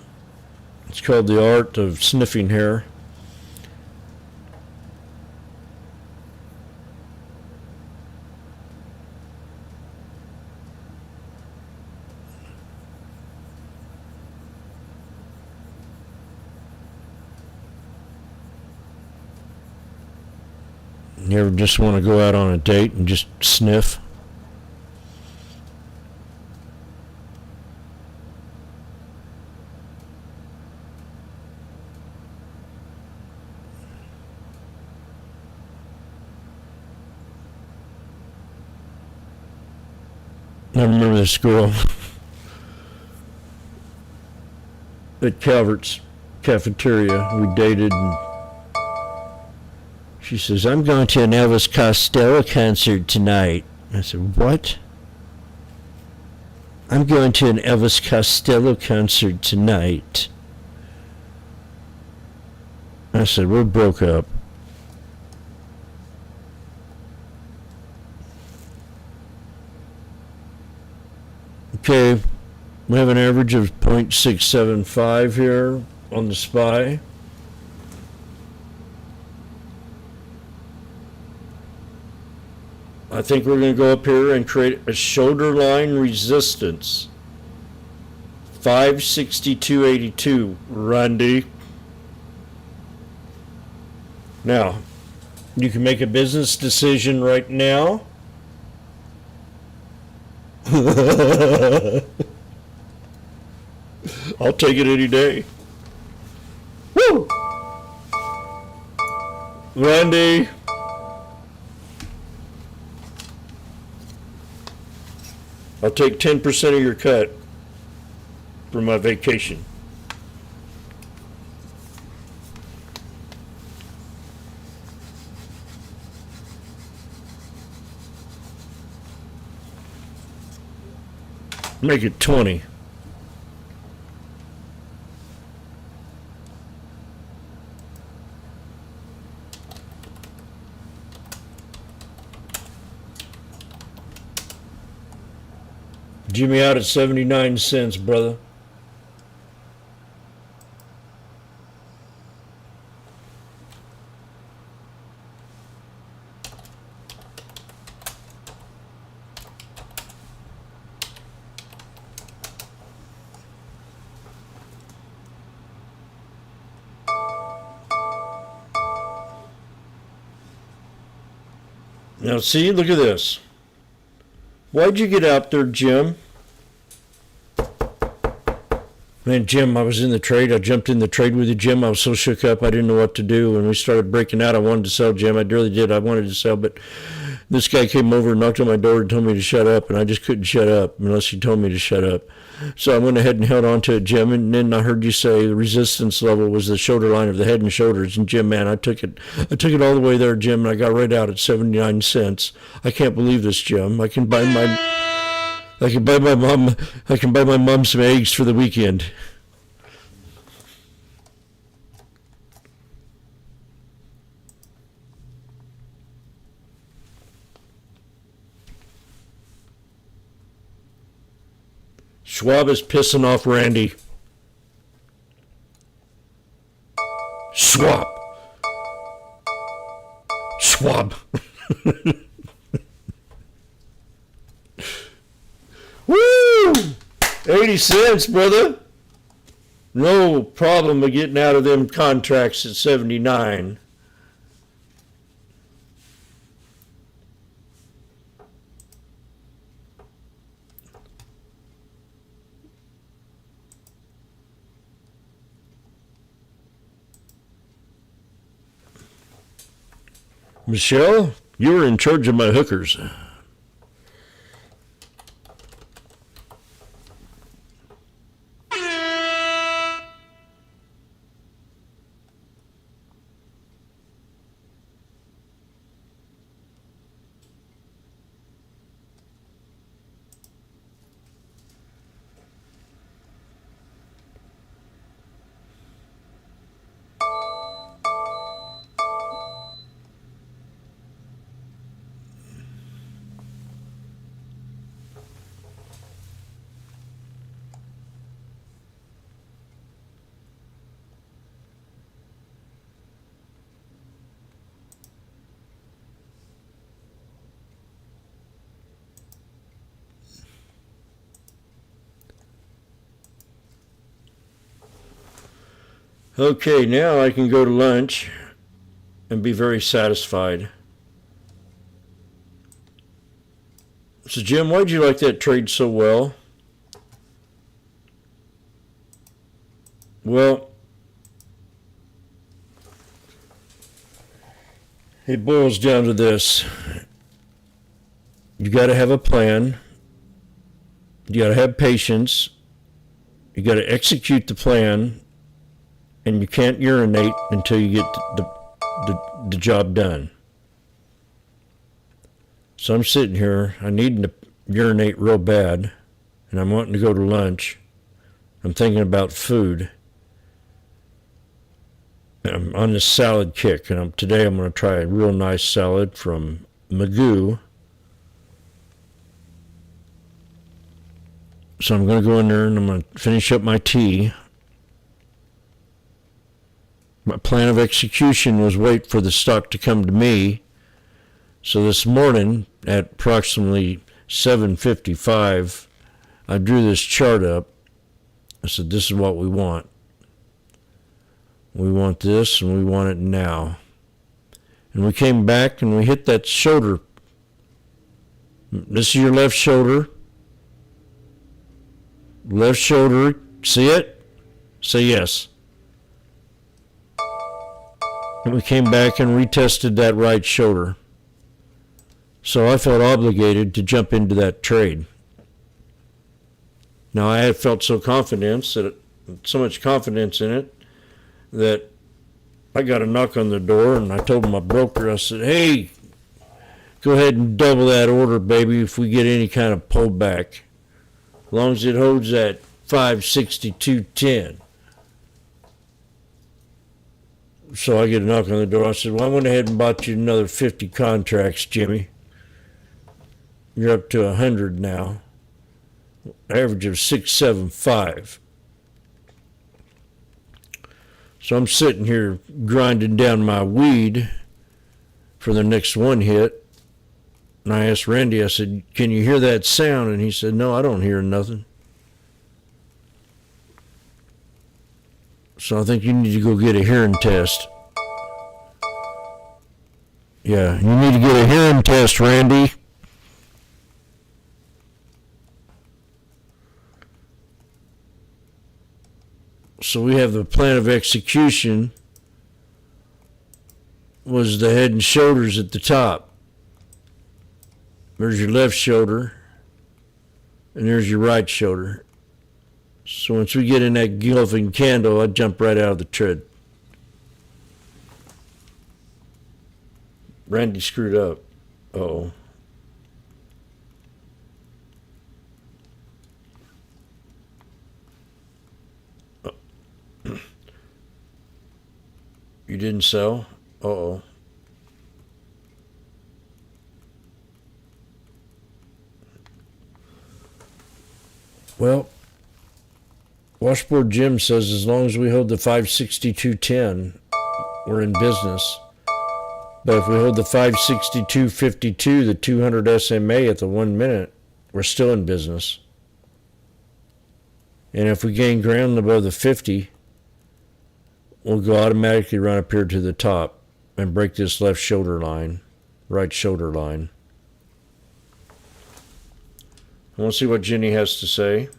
It's called The Art of Sniffing Hair. You ever just want to go out on a date and just sniff? I remember this girl at Calvert's cafeteria. We dated, and she says, "I'm going to an Elvis Costello concert tonight." I said, "What?" "I'm going to an Elvis Costello concert tonight." I said, "We're broke up." Okay, we have an average of 0.675 here on the SPY. I think we're going to go up here and create a shoulder line resistance. 562.82, Randy. Now, you can make a business decision right now. I'll take it any day. Woo! Randy. I'll take 10% of your cut for my vacation. Make it 20. Jimmy out at 79 cents, brother. Now see, look at this. Why'd you get out there, Jim? Man, Jim, I was in the trade. I jumped in the trade with you, Jim. I was so shook up, I didn't know what to do. When we started breaking out, I wanted to sell, Jim. I really did. I wanted to sell, but this guy came over and knocked on my door and told me to shut up, and I just couldn't shut up unless he told me to shut up. So I went ahead and held on to it, Jim, and then I heard you say the resistance level was the shoulder line of the Head and Shoulders. And Jim, man, I took it all the way there, Jim, and I got right out at 79 cents. I can't believe this, Jim. I can buy my mom some eggs for the weekend. Schwab is pissing off Randy. Schwab. Woo! 80 cents, brother. No problem of getting out of them contracts at 79. Michelle, you were in charge of my hookers. Okay, now I can go to lunch and be very satisfied. So, Jim, why'd you like that trade so well? Well, it boils down to this. You got to have a plan. You got to have patience. You got to execute the plan. And you can't urinate until you get the job done. So I'm sitting here, I need to urinate real bad, and I'm wanting to go to lunch. I'm thinking about food. And I'm on this salad kick, and today I'm going to try a real nice salad from Magoo. So I'm going to go in there and I'm going to finish up my tea. My plan of execution was wait for the stock to come to me. So this morning at approximately 7:55, I drew this chart up. I said, this is what we want. We want this and we want it now. And we came back and we hit that shoulder. This is your left shoulder. Left shoulder. See it? Say yes. And we came back and retested that right shoulder. So I felt obligated to jump into that trade. Now, I had felt so much confidence in it that I got a knock on the door, and I told my broker, I said, hey, go ahead and double that order, baby, if we get any kind of pullback. As long as it holds at 562.10. So I get a knock on the door. I said, well, I went ahead and bought you another 50 contracts, Jimmy. You're up to 100 now. Average of 675. So I'm sitting here grinding down my weed for the next one hit. And I asked Randy, I said, can you hear that sound? And he said, no, I don't hear nothing. So I think you need to go get a hearing test. Yeah, you need to get a hearing test, Randy. So we have the plan of execution was the head and shoulders at the top. There's your left shoulder, and there's your right shoulder. So once we get in that gulfing candle, I jump right out of the tread. Randy screwed up. Uh-oh. You didn't sell? Uh-oh. Well, Washboardjim says as long as we hold the 562.10, we're in business. But if we hold the 562.52, the 200 SMA at the 1 minute, we're still in business. And if we gain ground above the 50, we'll go automatically run up here to the top and break this left shoulder line, right shoulder line. I want to see what Jenny has to say.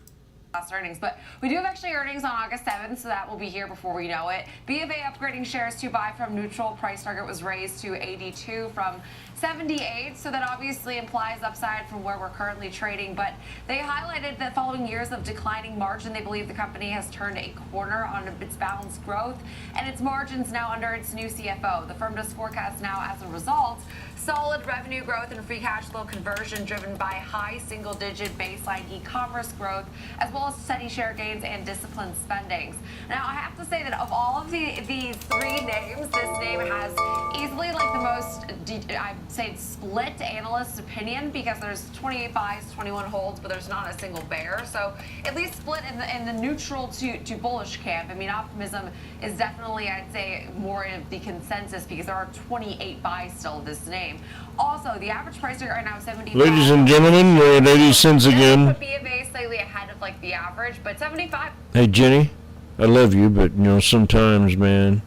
Earnings, but we do have actually earnings on August 7th, so that will be here before we know it. BofA upgrading shares to buy from neutral. Price target was raised to 82 from 78, so that obviously implies upside from where we're currently trading. But they highlighted that following years of declining margin, they believe the company has turned a corner on its balanced growth and its margins now under its new CFO. The firm does forecast now, as a result, solid revenue growth and free cash flow conversion driven by high single-digit baseline e-commerce growth, as well as steady share gains and disciplined spendings. Now, I have to say that of all of these three names, this name has easily like the most, I'd say, split analyst opinion, because there's 28 buys, 21 holds, but there's not a single bear. So at least split in the neutral to bullish camp. I mean, optimism is definitely, I'd say, more of the consensus, because there are 28 buys still of this name. Also, the average price target right now is 75. Ladies and gentlemen, we're at 80 cents again. Put BofA slightly ahead of like the average, but 75. Hey, Jenny, I love you, but you know, sometimes, man,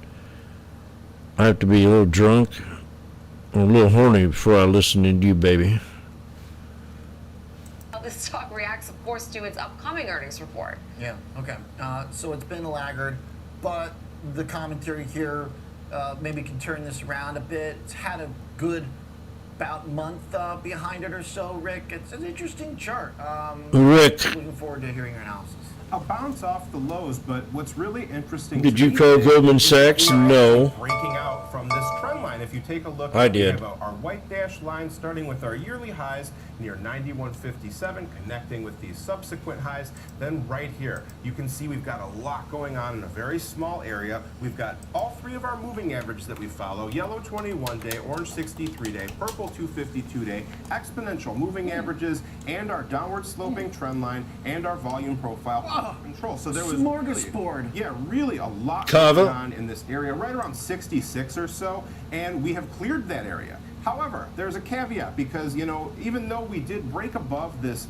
I have to be a little drunk or a little horny before I listen to you, baby. This stock reacts, of course, to its upcoming earnings report. Yeah, okay. So it's been a laggard, but the commentary here maybe can turn this around a bit. It's had a good about month behind it or so, Rick. It's an interesting chart. Rick. Looking forward to hearing your analysis. A bounce off the lows, but what's really interesting. Did you call Goldman Sachs? No. Breaking out from this trend line. If you take a look, I did. We have our white dashed line starting with our yearly highs near 91.57, connecting with these subsequent highs. Then right here, you can see we've got a lot going on in a very small area. We've got all three of our moving averages that we follow: yellow 21-day, orange 63-day, purple 252-day, exponential moving averages, and our downward sloping trend line, and our volume profile control. So there was smorgasbord. Really a lot Kava. going on in this area, right around 66 or so, and we have cleared that area. However, there's a caveat, because, you know, even though we did break above this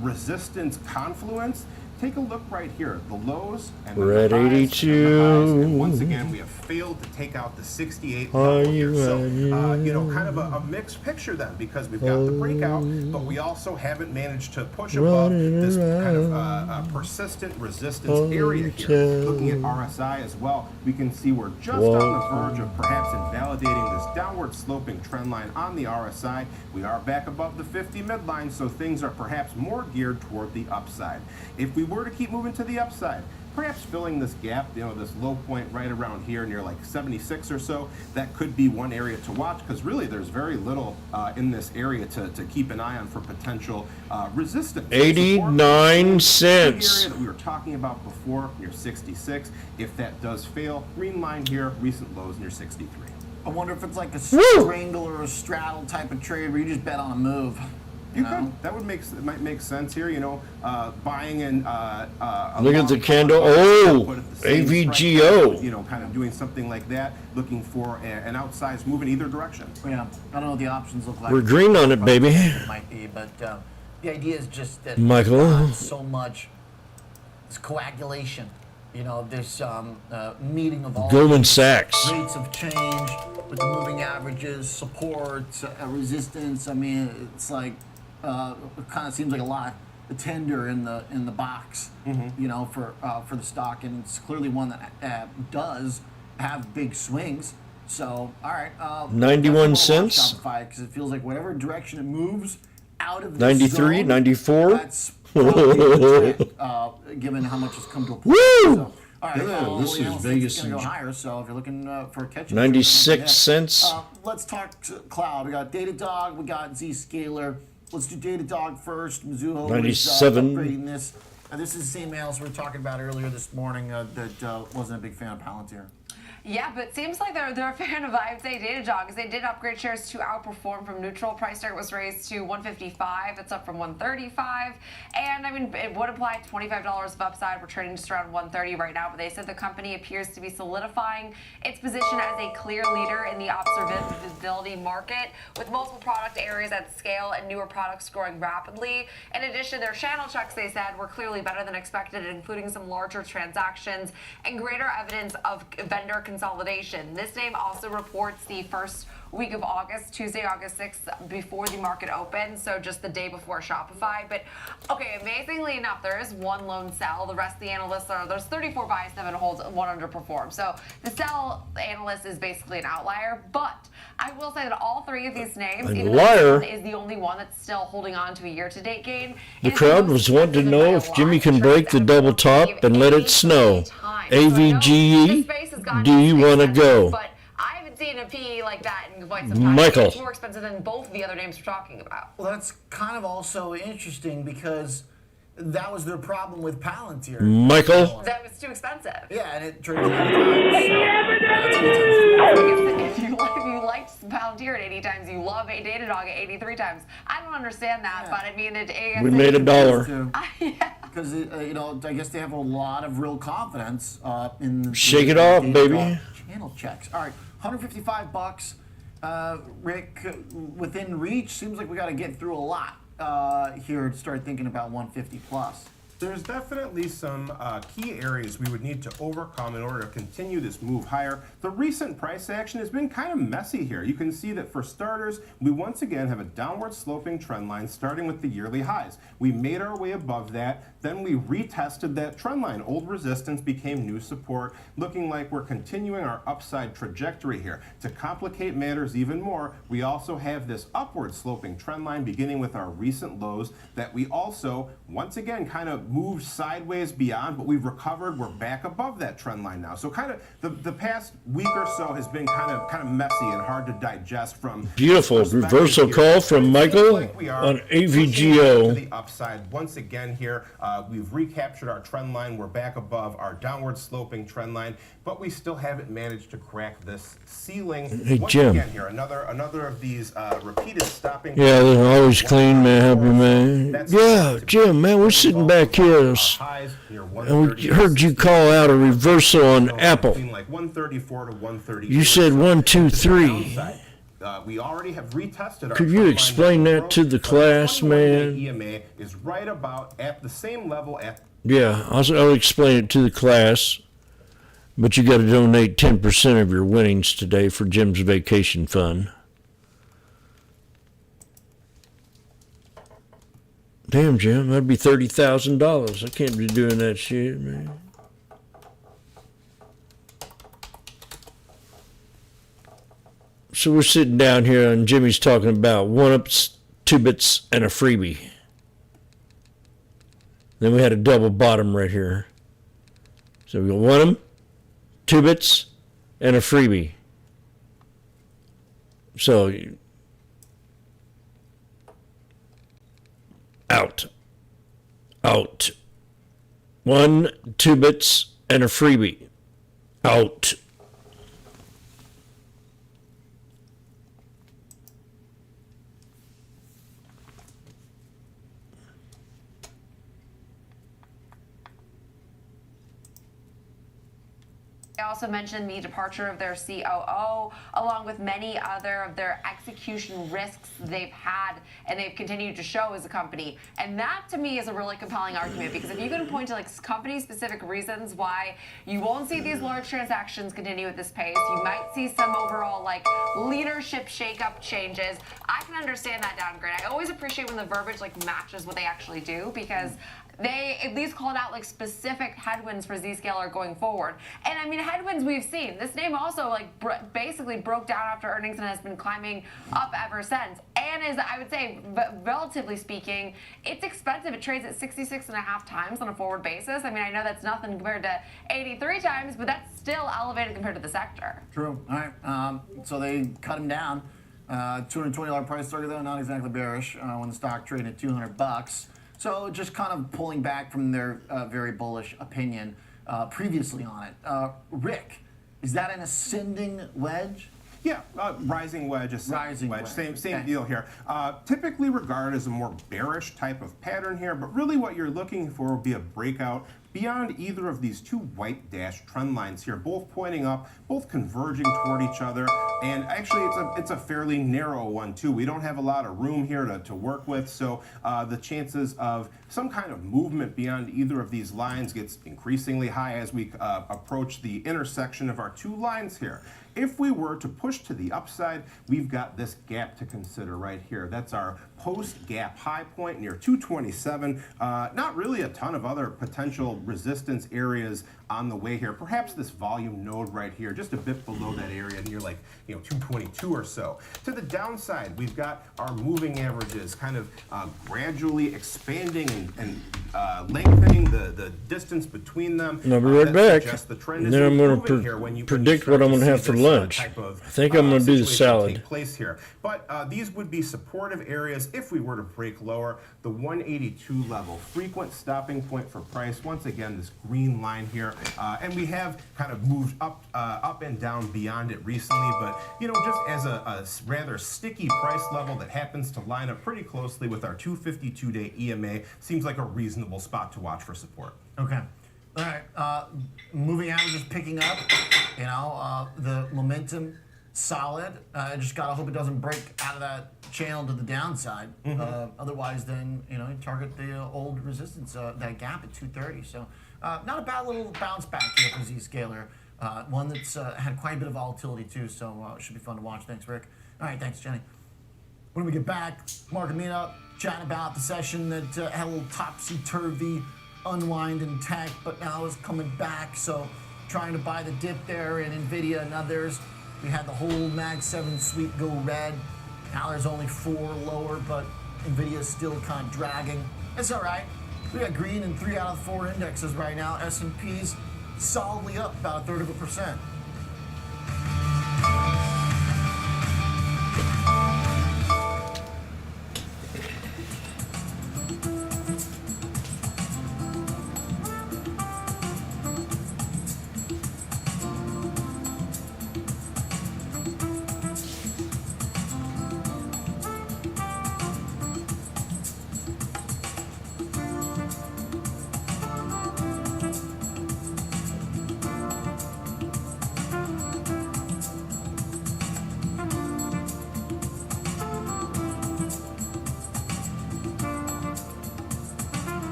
resistance confluence, take a look right here, the lows and we're at the highs 82. and the highs, and once again we have failed to take out the 68 level here. So, you know, kind of a mixed picture then, because we've got the breakout, but we also haven't managed to push above this kind of persistent resistance area here. Looking at RSI as well, we can see we're just on the verge of perhaps invalidating this downward sloping trend line on the RSI. We are back above the 50 midline, so things are perhaps more geared toward the upside. If we were to keep moving to the upside, perhaps filling this gap, you know, this low point right around here near like 76 or so, that could be one area to watch, because really there's very little in this area to keep an eye on for potential resistance. 89 cents. The area that we were talking about before near 66, if that does fail, green line here, recent lows near 63. I wonder if it's like a strangle or a straddle type of trade where you just bet on a move. You could. That would might make sense here. You know, buying in. Look at the candle. Oh, AVGO. You know, kind of doing something like that, looking for an outsized move in either direction. Yeah, I don't know what the options look like. We're green on it, baby. It might be, but the idea is just that Michael. so much this coagulation. You know, this meeting of all Goldman Sachs. rates of change with the moving averages, support, resistance. I mean, it's like it kind of seems like a lot of tender in the box. You know, for the stock, and it's clearly one that does have big swings. So, all right, 91 cents. Because it feels like whatever direction it moves out of this 93, zone, 94. that's probably a trick, given how much has come to a point. Woo! So, all right, Yeah, this is Vegas It's going to go and- higher, so if you're looking for a catch-up, 96 cents. Let's talk cloud. We got Datadog, we got Zscaler. Let's do Datadog first. Mizuho 97. is upgrading this. This is the same analyst we were talking about earlier this morning that wasn't a big fan of Palantir. Yeah, but it seems like they're a fan of, I would say, Datadog, because they did upgrade shares to outperform from neutral. Price target was raised to 155. It's up from 135. And, I mean, it would imply $25 of upside. We're trading just around 130 right now. But they said the company appears to be solidifying its position as a clear leader in the observability market, with multiple product areas at scale and newer products growing rapidly. In addition, their channel checks, they said, were clearly better than expected, including some larger transactions and greater evidence of vendor consolidation. This name also reports the first week of August, Tuesday, August 6th, before the market opened, so just the day before Shopify. But, okay, amazingly enough, there is one lone sell. The rest of the analysts there's 34 buys, 7 holds, 1 underperform. So the sell analyst is basically an outlier, but I will say that all three of these names, even though this one is the only one that's still holding on to a year-to-date gain. The crowd was wanting to know if Jimmy can break the double top and let it snow. AVGE, do you want to go? But I haven't seen a PE like that in quite some time. Michael. It's more expensive than both the other names we're talking about. Well, that's kind of also interesting because that was their problem with Palantir. Michael. That was too expensive. Yeah, and it turned out If you liked Palantir at 80 times, you love a Datadog at 83 times. I don't understand that, but I mean, We made $1. Because you know, I guess they have a lot of real confidence in. Shake it off, baby. Channel checks. All right, $155. Rick, within reach. Seems like we got to get through a lot here to start thinking about 150 plus. There's definitely some key areas we would need to overcome in order to continue this move higher. The recent price action has been kind of messy here. You can see that for starters, we once again have a downward sloping trend line starting with the yearly highs. We made our way above that, then we retested that trend line. Old resistance became new support, looking like we're continuing our upside trajectory here. To complicate matters even more, we also have this upward sloping trend line beginning with our recent lows that we also, once again, kind of moved sideways beyond, but we've recovered. We're back above that trend line now. So kind of the past week or so has been kind of messy and hard to digest from. Beautiful reversal call from Michael on AVGO. To the upside once again here. We've recaptured our trend line. We're back above our downward sloping trend line, but we still haven't managed to crack this ceiling. Hey, once Jim. again here, another of these repeated stopping. Yeah, they're always clean, man, happy man. Yeah, Jim, man, we're sitting back here and we heard you call out a reversal on Apple. Like 134 to 130. You said 1, 2, 3. We already have retested our Could you explain that to the class, man? EMA is right about at the same level at. Yeah, I'll explain it to the class. But you got to donate 10% of your winnings today for Jim's vacation fund. Damn, Jim, that'd be $30,000. I can't be doing that shit, man. So we're sitting down here and Jimmy's talking about 1-ups, 2-bits, and a freebie. Then we had a double bottom right here. So we go 1-up, 2-bits, and a freebie. So out. 1, 2-bits, and a freebie. Out. They also mentioned the departure of their COO, along with many other of their execution risks they've had and they've continued to show as a company. And that, to me, is a really compelling argument, because if you can point to like company-specific reasons why you won't see these large transactions continue at this pace, you might see some overall like leadership shakeup changes. I can understand that downgrade. I always appreciate when the verbiage like matches what they actually do, because they at least called out like specific headwinds for Zscaler going forward. And I mean, headwinds we've seen. This name also like basically broke down after earnings and has been climbing up ever since. And is, I would say, relatively speaking, it's expensive. It trades at 66.5 times on a forward basis. I mean, I know that's nothing compared to 83 times, but that's still elevated compared to the sector. True. All right. So they cut him down. $220 price target, though, not exactly bearish when the stock traded at $200. So just kind of pulling back from their very bullish opinion previously on it. Rick, is that an ascending wedge? Yeah, rising wedge, ascending wedge. Same deal here. Typically regarded as a more bearish type of pattern here, but really what you're looking for would be a breakout beyond either of these two white dashed trend lines here, both pointing up, both converging toward each other. And actually, it's a fairly narrow one too. We don't have a lot of room here to work with, so the chances of some kind of movement beyond either of these lines gets increasingly high as we approach the intersection of our two lines here. If we were to push to the upside, we've got this gap to consider right here. That's our post-gap high point near 227. Not really a ton of other potential resistance areas on the way here. Perhaps this volume node right here, just a bit below that area near like 222 or so. To the downside, we've got our moving averages kind of gradually expanding and lengthening the distance between them. And I'll be right back. The trend And is then I'm going improving to here when you predict what I'm going to have for lunch. I think I'm going to do the salad. Take place here. But these would be supportive areas if we were to break lower. The 182 level, frequent stopping point for price. Once again, this green line here. And we have kind of moved up and down beyond it recently, but just as a rather sticky price level that happens to line up pretty closely with our 252-day EMA, seems like a reasonable spot to watch for support. Okay. All right. Moving averages picking up. The momentum solid. Just gotta hope it doesn't break out of that channel to the downside. Otherwise, then you target the old resistance, that gap at 230. So. Not a bad little bounce back here for Zscaler. One that's had quite a bit of volatility too, so it should be fun to watch. Thanks, Rick. All right, thanks, Jenny. When we get back, Mark and Mina chatting about the session that had a little topsy-turvy unwind and tank, but now is coming back. So trying to buy the dip there in NVIDIA and others. We had the whole Mag 7 sweep go red. Now there's only 4 lower, but NVIDIA is still kind of dragging. It's all right. We got green in 3 out of 4 indexes right now. S&P's solidly up about 1/3%.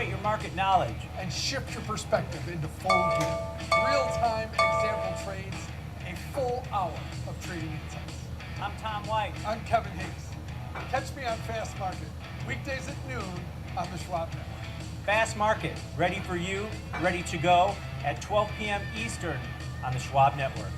accelerate your market knowledge, and shift your perspective into full gear. Real-time example trades, a full hour of trading insights. I'm Tom White. I'm Kevin Higgs. Catch me on Fast Market, weekdays at noon on the Schwab Network. Fast Market, ready for you, ready to go at 12 p.m. Eastern on the Schwab Network.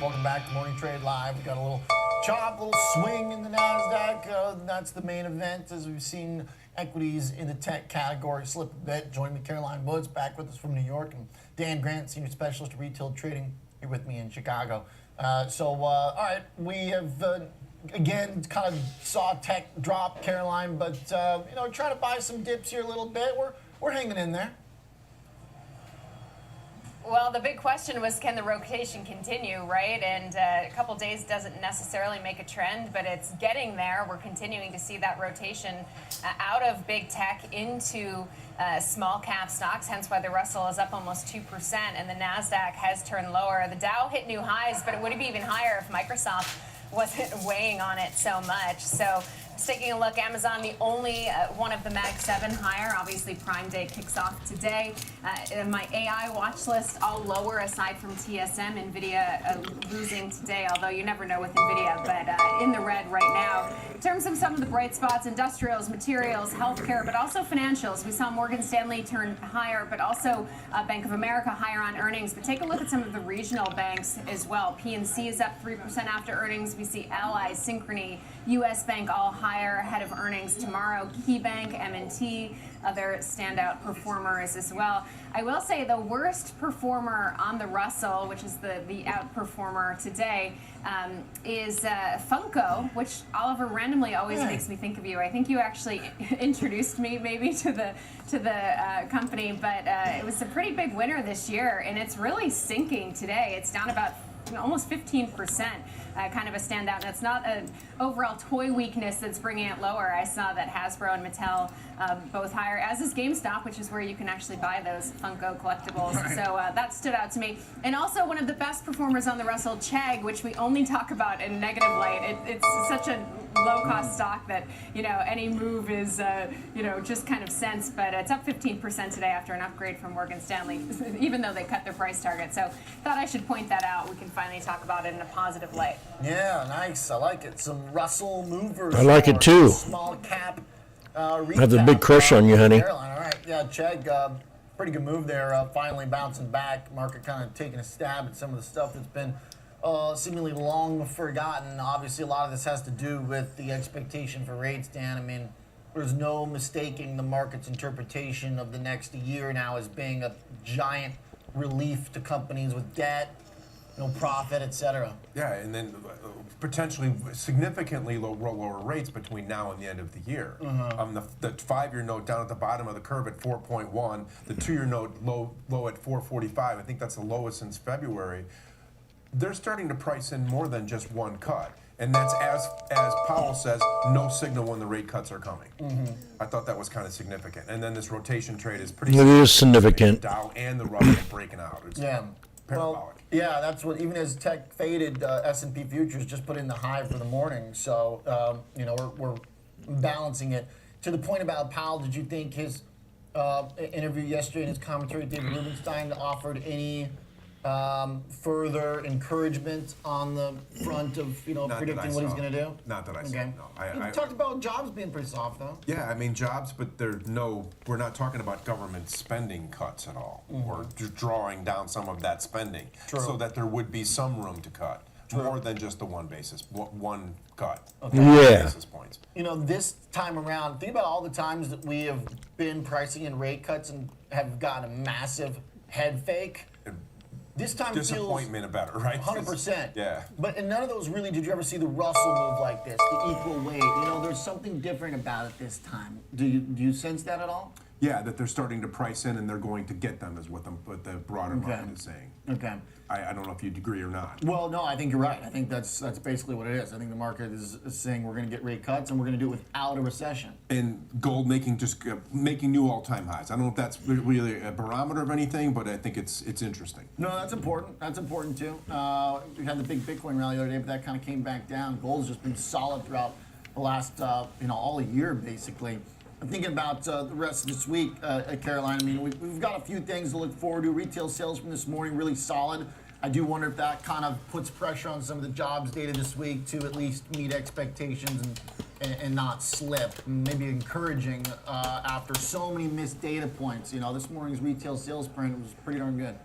Welcome back to Morning Trade Live. We've got a little chop, a little swing in the NASDAQ. That's the main event as we've seen equities in the tech category slip a bit. Joining me, Caroline Woods, back with us from New York, and Dan Grant, Senior Specialist at Retail Trading, here with me in Chicago. All right, we have, again, kind of saw tech drop, Caroline, but, trying to buy some dips here a little bit. We're hanging in there. Well, the big question was, can the rotation continue, right? And a couple days doesn't necessarily make a trend, but it's getting there. We're continuing to see that rotation out of big tech into small cap stocks, hence why the Russell is up almost 2%, and the NASDAQ has turned lower. The Dow hit new highs, but it would be even higher if Microsoft wasn't weighing on it so much. So just taking a look, Amazon, the only one of the Mag 7 higher. Obviously, Prime Day kicks off today. My AI watch list all lower aside from TSM. NVIDIA losing today, although you never know with NVIDIA, but in the red right now. In terms of some of the bright spots, industrials, materials, healthcare, but also financials. We saw Morgan Stanley turn higher, but also Bank of America higher on earnings. But take a look at some of the regional banks as well. PNC is up 3% after earnings. We see Ally, Synchrony, U.S. Bank all higher ahead of earnings tomorrow. KeyBank, M&T, other standout performers as well. I will say the worst performer on the Russell, which is the outperformer today, is Funko, which Oliver randomly always makes me think of you. I think you actually introduced me maybe to the company, but it was a pretty big winner this year, and it's really sinking today. It's down about almost 15%, kind of a standout. And it's not an overall toy weakness that's bringing it lower. I saw that Hasbro and Mattel both higher, as is GameStop, which is where you can actually buy those Funko collectibles. Right. So that stood out to me. And also one of the best performers on the Russell, Chegg, which we only talk about in negative light. It's such a low-cost stock that, any move is, just kind of sense. But it's up 15% today after an upgrade from Morgan Stanley, even though they cut their price target. So thought I should point that out. We can finally talk about it in a positive light. Yeah, nice. I like it. Some Russell movers. I like it too. Small cap. I have a big crush on you, honey. Caroline. All right. Yeah, Chegg, pretty good move there. Finally bouncing back. Market kind of taking a stab at some of the stuff that's been seemingly long forgotten. Obviously, a lot of this has to do with the expectation for rates, Dan. I mean, there's no mistaking the market's interpretation of the next year now as being a giant relief to companies with debt, no profit, et cetera. Yeah, and then potentially significantly lower rates between now and the end of the year. The 5-year note down at the bottom of the curve at 4.1, the 2-year note low at 4.45. I think that's the lowest since February. They're starting to price in more than just one cut. And that's, as Powell says, no signal when the rate cuts are coming. I thought that was kind of significant. And then this rotation trade is pretty significant. It is significant. The Dow and the Russell breaking out. It's parabolic. Well, yeah, that's what, even as tech faded, S&P futures just put in the high for the morning. So, we're balancing it. To the point about Powell, did you think his interview yesterday and his commentary with David Rubenstein offered any further encouragement on the front of predicting what he's going to do? Not that I saw. No, he talked about jobs being pretty soft, though. Yeah, I mean jobs, but we're not talking about government spending cuts at all. We're drawing down some of that spending so that there would be some room to cut. More than just the one cut. Basis points. This time around, think about all the times that we have been pricing in rate cuts and have gotten a massive head fake. This time feels disappointment about it, right? 100%. Yeah. But in none of those really did you ever see the Russell move like this, the equal weight. You know, there's something different about it this time. Do you sense that at all? Yeah, that they're starting to price in and they're going to get them is what the broader market is saying. Okay. I don't know if you'd agree or not. Well, no, I think you're right. I think that's basically what it is. I think the market is saying we're going to get rate cuts and we're going to do it without a recession. And gold making new all-time highs. I don't know if that's really a barometer of anything, but I think it's interesting. No, that's important. That's important too. We had the big Bitcoin rally the other day, but that kind of came back down. Gold's just been solid throughout the last, all year basically. I'm thinking about the rest of this week, Caroline. I mean, we've got a few things to look forward to. Retail sales from this morning really solid. I do wonder if that kind of puts pressure on some of the jobs data this week to at least meet expectations and not slip. Maybe encouraging after so many missed data points. You know, this morning's retail sales print was pretty darn good.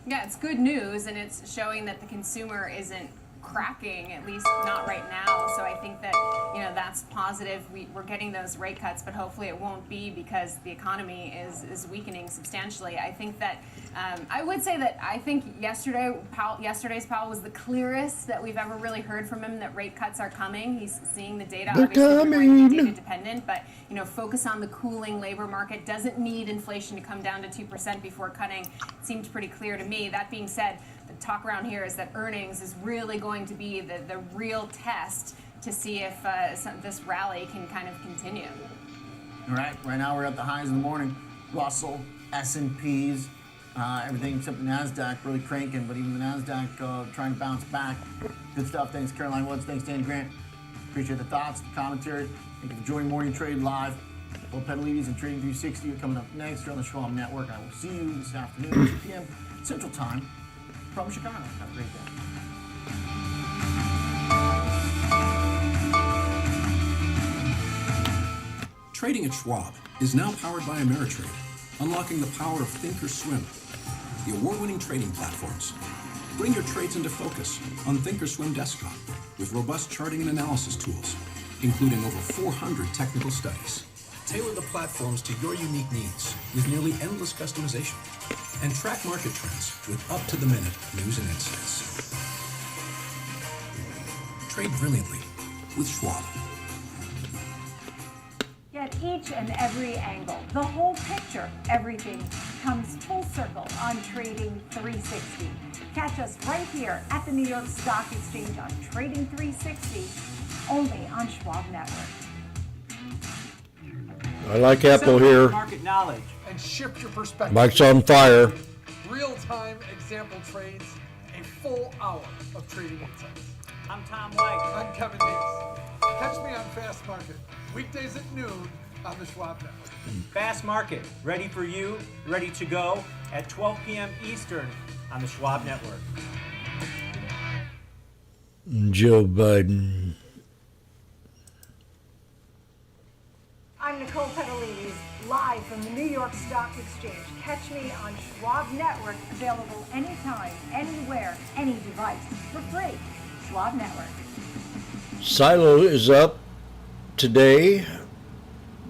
Yeah, it's good news, and it's showing that the consumer isn't cracking, at least not right now. So I think that, that's positive. We're getting those rate cuts, but hopefully it won't be because the economy is weakening substantially. I think that I would say that I think yesterday's Powell was the clearest that we've ever really heard from him that rate cuts are coming. He's seeing the data. They're obviously coming. They're going to be data dependent, but focus on the cooling labor market. Doesn't need inflation to come down to 2% before cutting. It seemed pretty clear to me. That being said, the talk around here is that earnings is really going to be the real test to see if this rally can kind of continue. All right, right now we're at the highs of the morning. Russell, S&Ps, everything except the NASDAQ really cranking, but even the NASDAQ trying to bounce back. Good stuff. Thanks, Caroline Woods. Thanks, Dan Grant. Appreciate the thoughts, the commentary. Thank you for joining Morning Trade Live. Bill Pedalides and Trading 360 are coming up next here on the Schwab Network. I will see you this afternoon, 2 p.m. Central Time from Chicago. Have a great day. Trading at Schwab is now powered by Ameritrade, unlocking the power of Thinkorswim, the award-winning trading platforms. Bring your trades into focus on Thinkorswim Desktop with robust charting and analysis tools, including over 400 technical studies. Tailor the platforms to your unique needs with nearly endless customization, and track market trends with up-to-the-minute news and insights. Trade brilliantly with Schwab. Get each and every angle, the whole picture. Everything comes full circle on Trading 360. Catch us right here at the New York Stock Exchange on Trading 360, only on Schwab Network. I like Apple here. Market knowledge and shift your perspective. Mike's on fire. Real-time example trades, a full hour of trading insights. I'm Tom White. I'm Kevin Davis. Catch me on Fast Market, weekdays at noon on the Schwab Network. Fast Market, ready for you, ready to go at 12 p.m. Eastern on the Schwab Network. Joe Biden. I'm Nicole Pedalides, live from the New York Stock Exchange. Catch me on Schwab Network, available anytime, anywhere, any device, for free. Schwab Network. Silo is up today.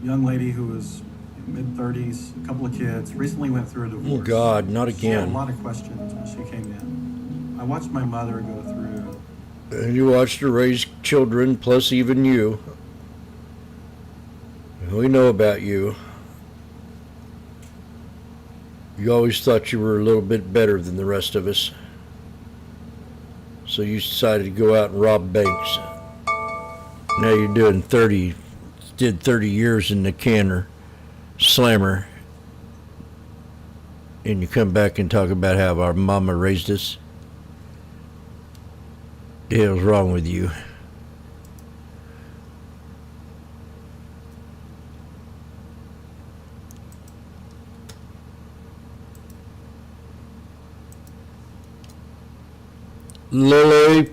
Young lady who was mid-30s, a couple of kids, recently went through a divorce. Oh God, not She had again. a lot of questions when she came in. I watched my mother go through. And you watched her raise children, plus even you. We know about you. You always thought you were a little bit better than the rest of us. So you decided to go out and rob banks. Now you're doing 30 years in the canner, slammer. And you come back and talk about how our mama raised us. The hell's wrong with you? Lily.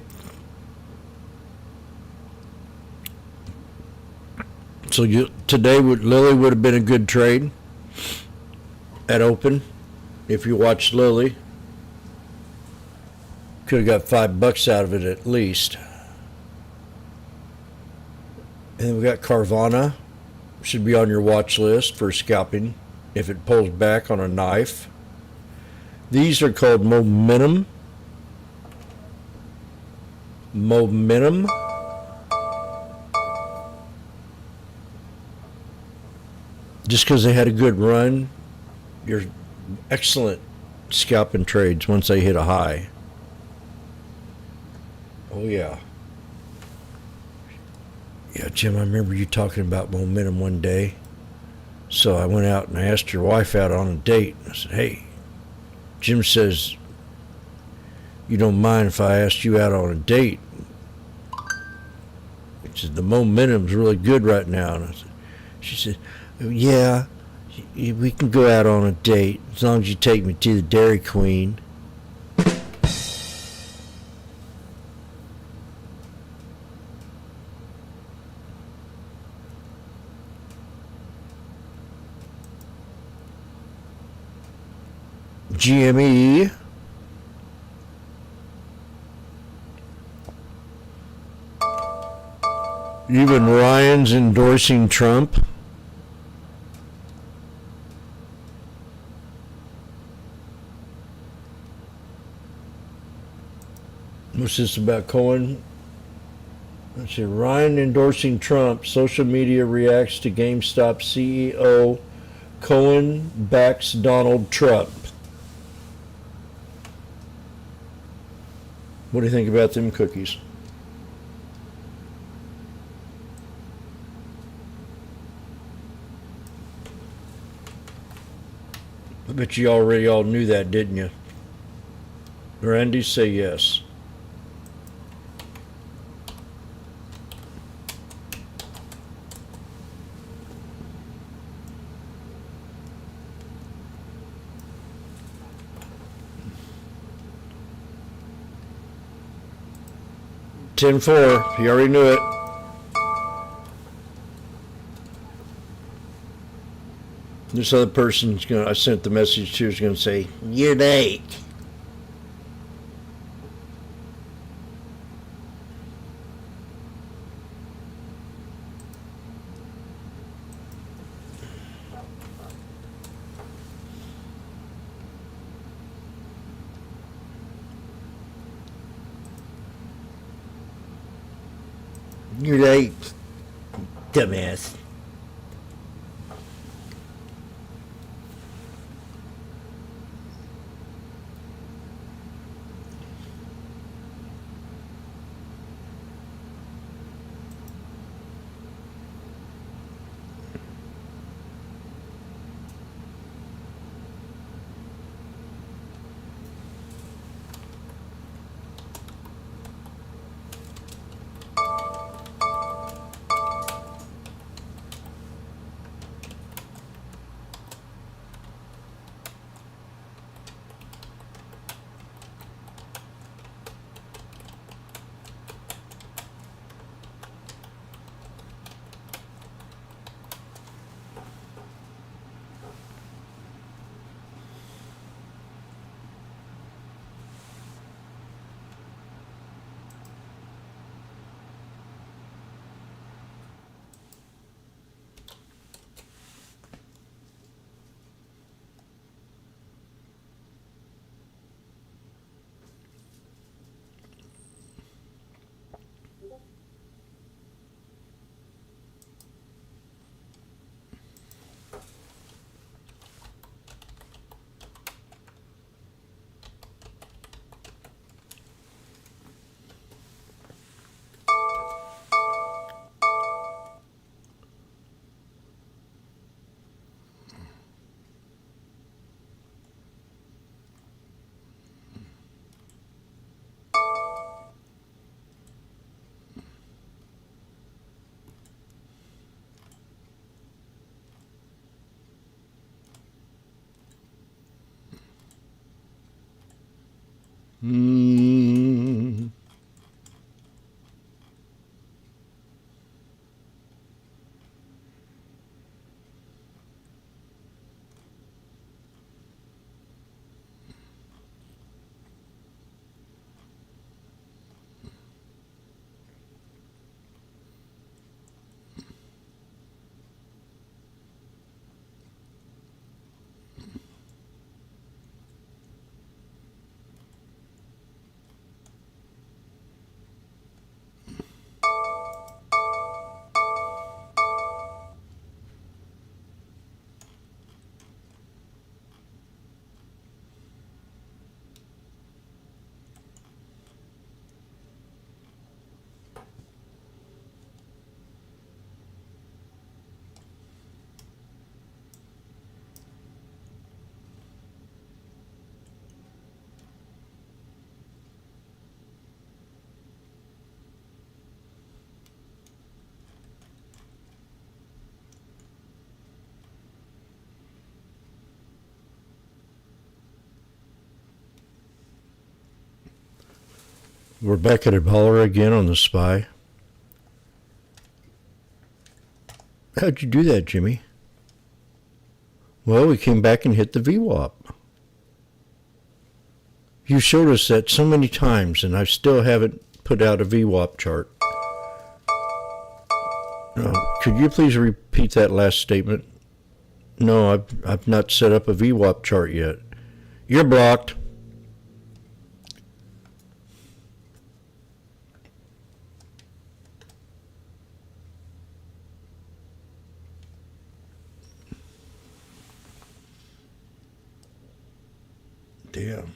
So Lily would have been a good trade at open if you watched Lily. Could have got $5 out of it at least. And then we got Carvana. Should be on your watch list for scalping if it pulls back on a knife. These are called momentum. Momentum. Just because they had a good run, you're excellent scalping trades once they hit a high. Oh yeah. Yeah, Jim, I remember you talking about momentum one day. So I went out and I asked your wife out on a date. I said, hey, Jim says, you don't mind if I asked you out on a date? He said, the momentum's really good right now. And she said, yeah, we can go out on a date as long as you take me to the Dairy Queen. GME. Even Ryan's endorsing Trump. What's this about Cohen? Let's see. Ryan endorsing Trump. Social media reacts to GameStop CEO. Cohen backs Donald Trump. What do you think about them cookies? I bet you already all knew that, didn't you? Randy, say yes. $10-4. You already knew it. This other person's I sent the message to is gonna say, you're late. You're late, dumbass. We're back at $1 again on the SPY. How'd you do that, Jimmy? Well, we came back and hit the VWAP. You showed us that so many times, and I still haven't put out a VWAP chart. Could you please repeat that last statement? No, I've not set up a VWAP chart yet. You're blocked. Damn.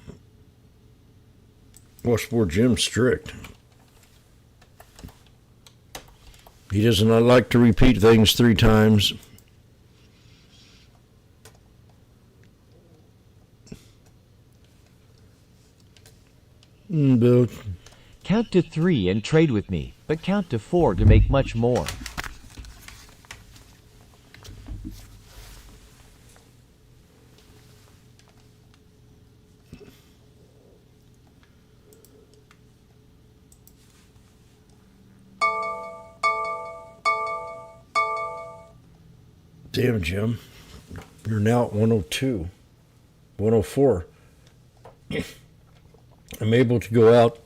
Washboardjim's strict. He does not like to repeat things 3 times. Bill. Count to 3 and trade with me, but count to 4 to make much more. Damn, Jim. You're now at 102, 104. I'm able to go out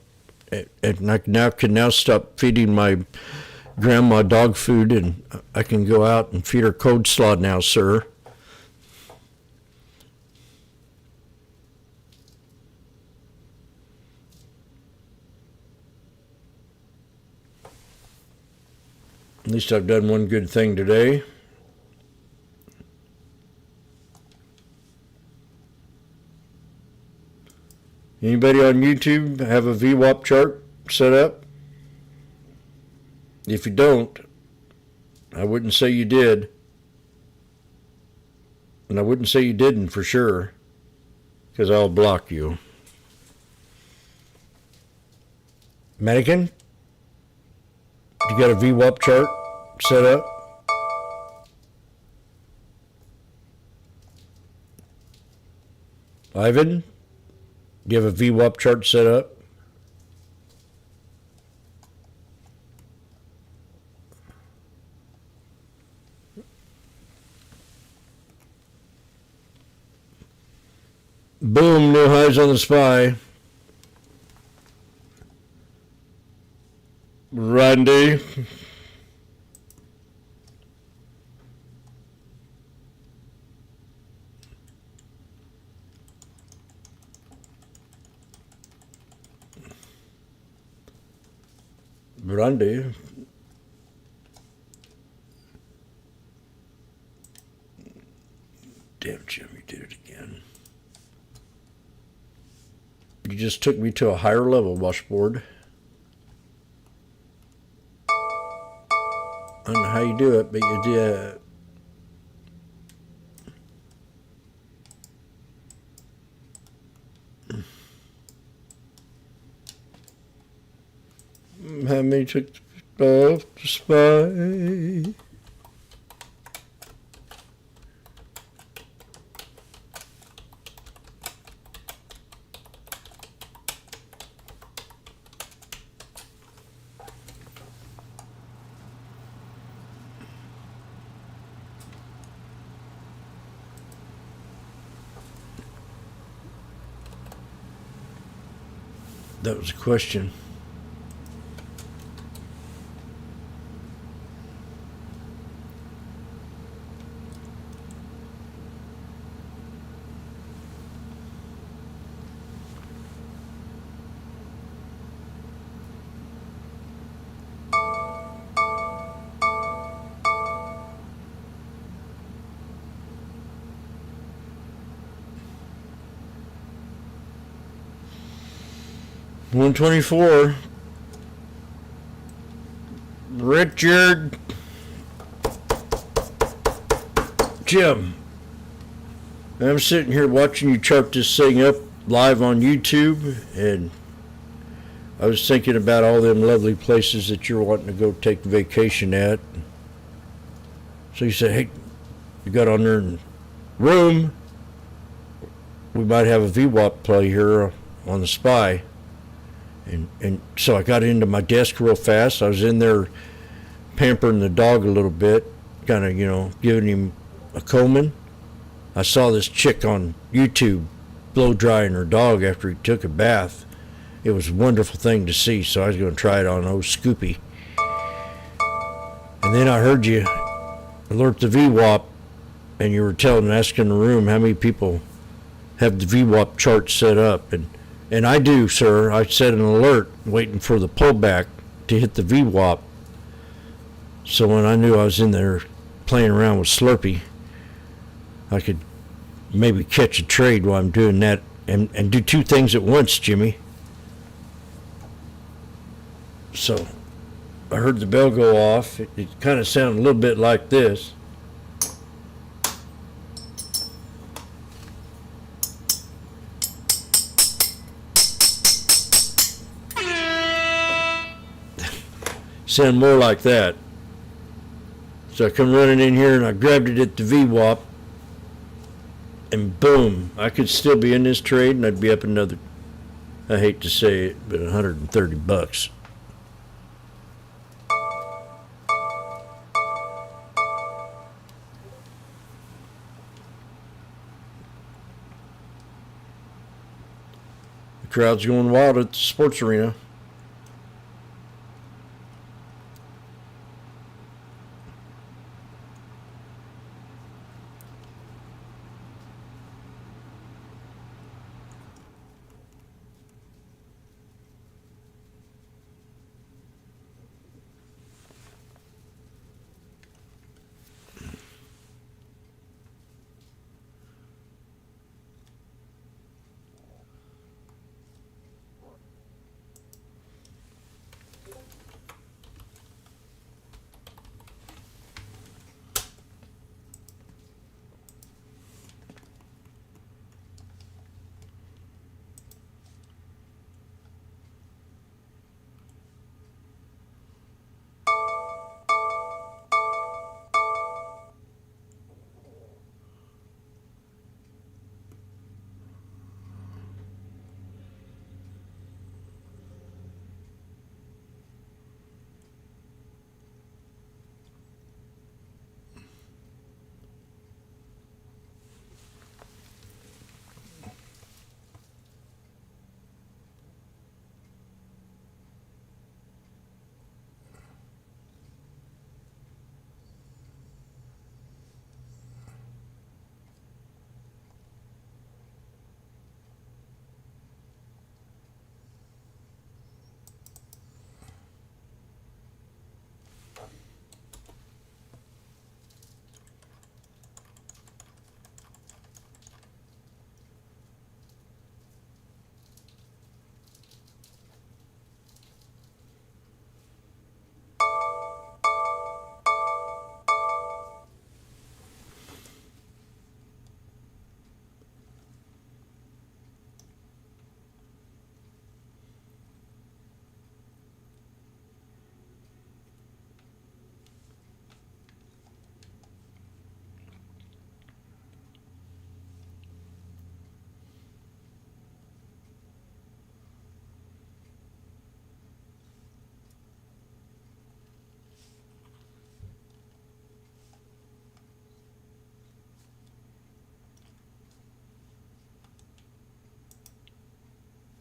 and I can stop feeding my grandma dog food, and I can go out and feed her code slaw now, sir. At least I've done one good thing today. Anybody on YouTube have a VWAP chart set up? If you don't, I wouldn't say you did. And I wouldn't say you didn't for sure, because I'll block you. Mannequin? You got a VWAP chart set up? Ivan? Do you have a VWAP chart set up? Boom, new highs on the SPY. Randy. Randy. Damn, Jim, you did it again. You just took me to a higher level, Washboard. I don't know how you do it, but you did. How many took off the SPY? That was a question. $124. Richard. Jim. I'm sitting here watching you chart this thing up live on YouTube, and I was thinking about all them lovely places that you're wanting to go take vacation at. So you said, hey, you got on there in room. We might have a VWAP play here on the SPY. And so I got into my desk real fast. I was in there pampering the dog a little bit, kind of, giving him a combing. I saw this chick on YouTube blow drying her dog after he took a bath. It was a wonderful thing to see, so I was going to try it on old Scoopy. And then I heard you alert the VWAP, and you were asking the room how many people have the VWAP chart set up. And I do, sir. I set an alert waiting for the pullback to hit the VWAP. So when I knew I was in there playing around with Slurpee, I could maybe catch a trade while I'm doing that and do two things at once, Jimmy. So I heard the bell go off. It kind of sounded a little bit like this. Sound more like that. So I come running in here and I grabbed it at the VWAP, and boom, I could still be in this trade and I'd be up another, I hate to say it, but $130. The crowd's going wild at the sports arena.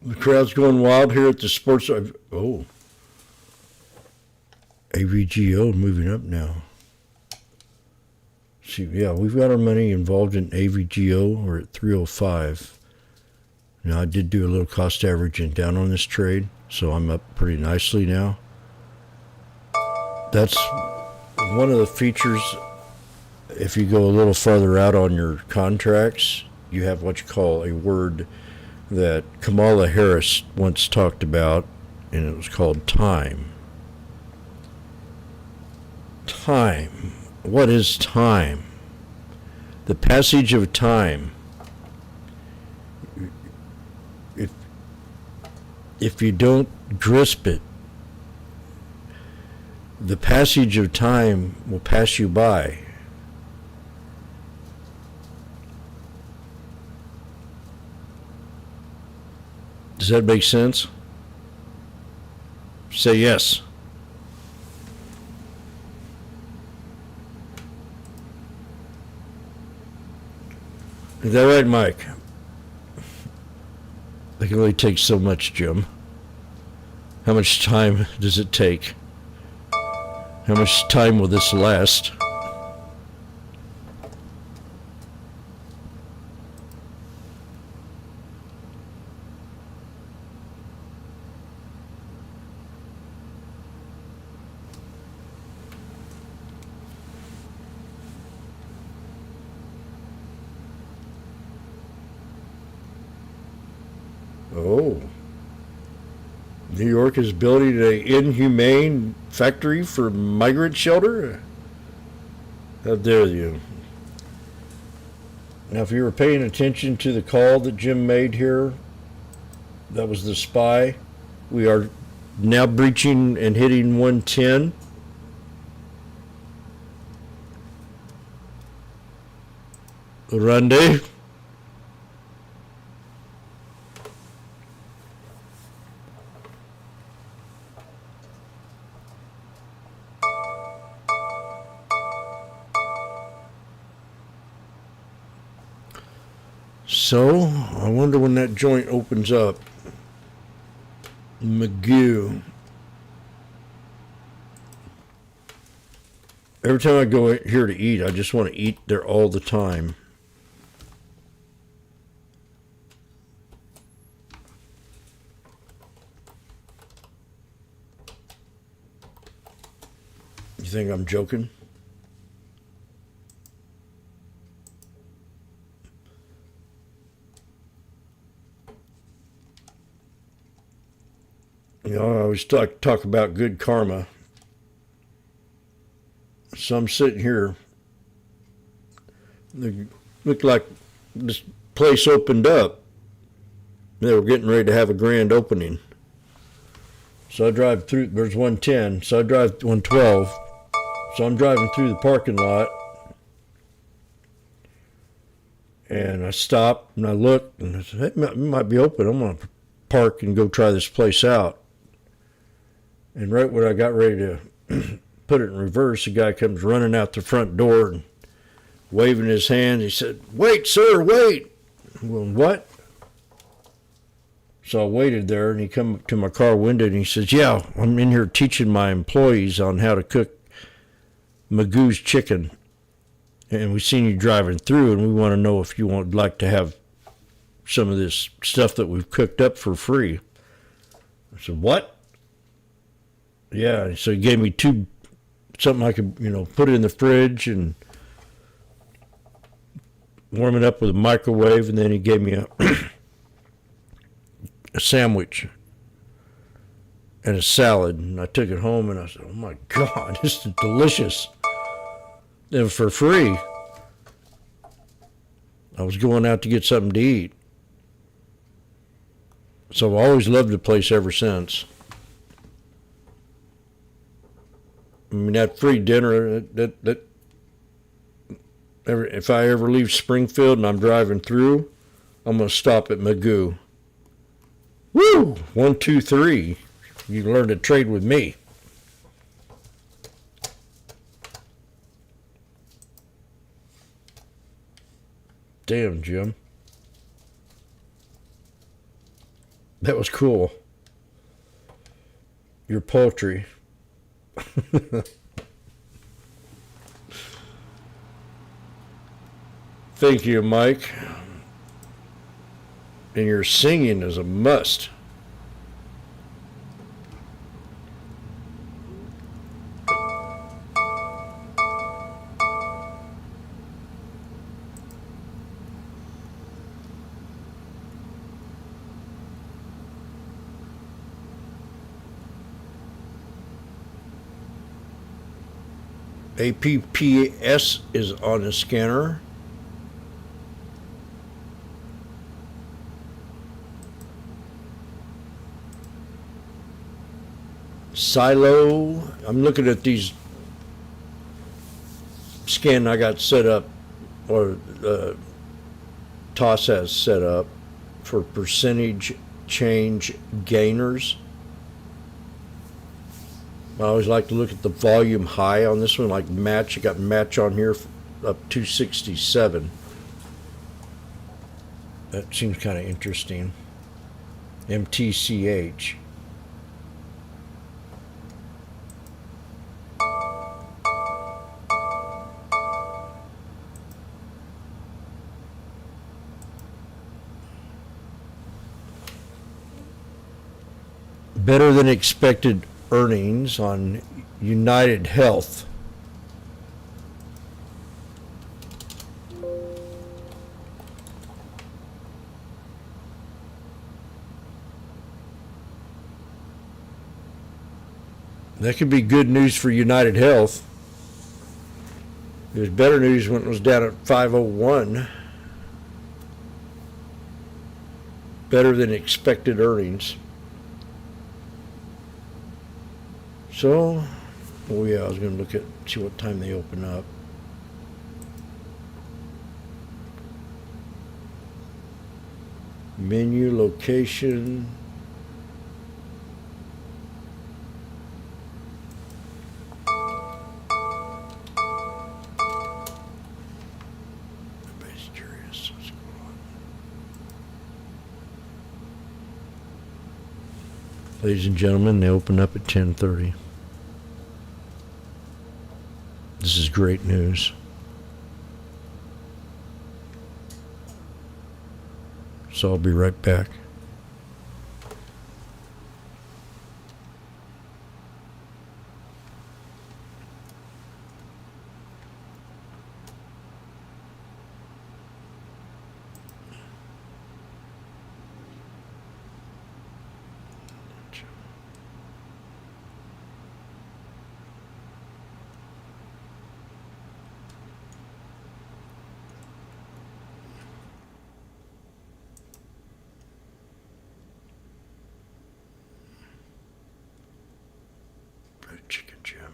The crowd's going wild here at the sports. Oh, AVGO moving up now. See, yeah, we've got our money involved in AVGO. We're at 305. Now, I did do a little cost averaging down on this trade, so I'm up pretty nicely now. That's one of the features. If you go a little farther out on your contracts, you have what you call a word that Kamala Harris once talked about, and it was called time. Time. What is time? The passage of time. If you don't grasp it, the passage of time will pass you by. Does that make sense? Say yes. Is that right, Mike? It can only take so much, Jim. How much time does it take? How much time will this last? Oh. New York is building an inhumane factory for migrant shelter? How dare you? Now, if you were paying attention to the call that Jim made here, that was the SPY. We are now breaching and hitting 110. Rande. So, I wonder when that joint opens up. McGew. Every time I go here to eat, I just want to eat there all the time. You think I'm joking? You know, I always talk about good karma. So I'm sitting here. It looked like this place opened up. They were getting ready to have a grand opening. So I drive through, there's 110, so I drive 112. So I'm driving through the parking lot. And I stop and I look and I said, hey, it might be open. I'm going to park and go try this place out. And right when I got ready to put it in reverse, the guy comes running out the front door and waving his hand. He said, wait, sir, wait. I'm going, what? So I waited there, and he come up to my car window, and he says, yeah, I'm in here teaching my employees on how to cook Magoo's chicken. And we seen you driving through, and we want to know if you would like to have some of this stuff that we've cooked up for free. I said, what? Yeah, so he gave me something I could, put in the fridge and warm it up with a microwave, and then he gave me a sandwich and a salad, and I took it home, and I said, oh my God, this is delicious. And for free. I was going out to get something to eat. So I've always loved the place ever since. I mean, that free dinner, if I ever leave Springfield and I'm driving through, I'm going to stop at Magoo. Woo! 1, 2, 3. You learn to trade with me. Damn, Jim. That was cool. Your poetry. Thank you, Mike. And your singing is a must. APPS is on the scanner. Silo. I'm looking at these scan I got set up, or TOS has set up for percentage change gainers. I always like to look at the volume high on this one, like match. You got match on here up 267. That seems kind of interesting. MTCH. Better than expected earnings on United Health. That could be good news for United Health. It was better news when it was down at 501. Better than expected earnings. So, oh yeah, I was going to look at, see what time they open up. Menu, location. Everybody's curious what's going on. Ladies and gentlemen, they open up at 10:30. This is great news. So I'll be right back. Chicken Jim.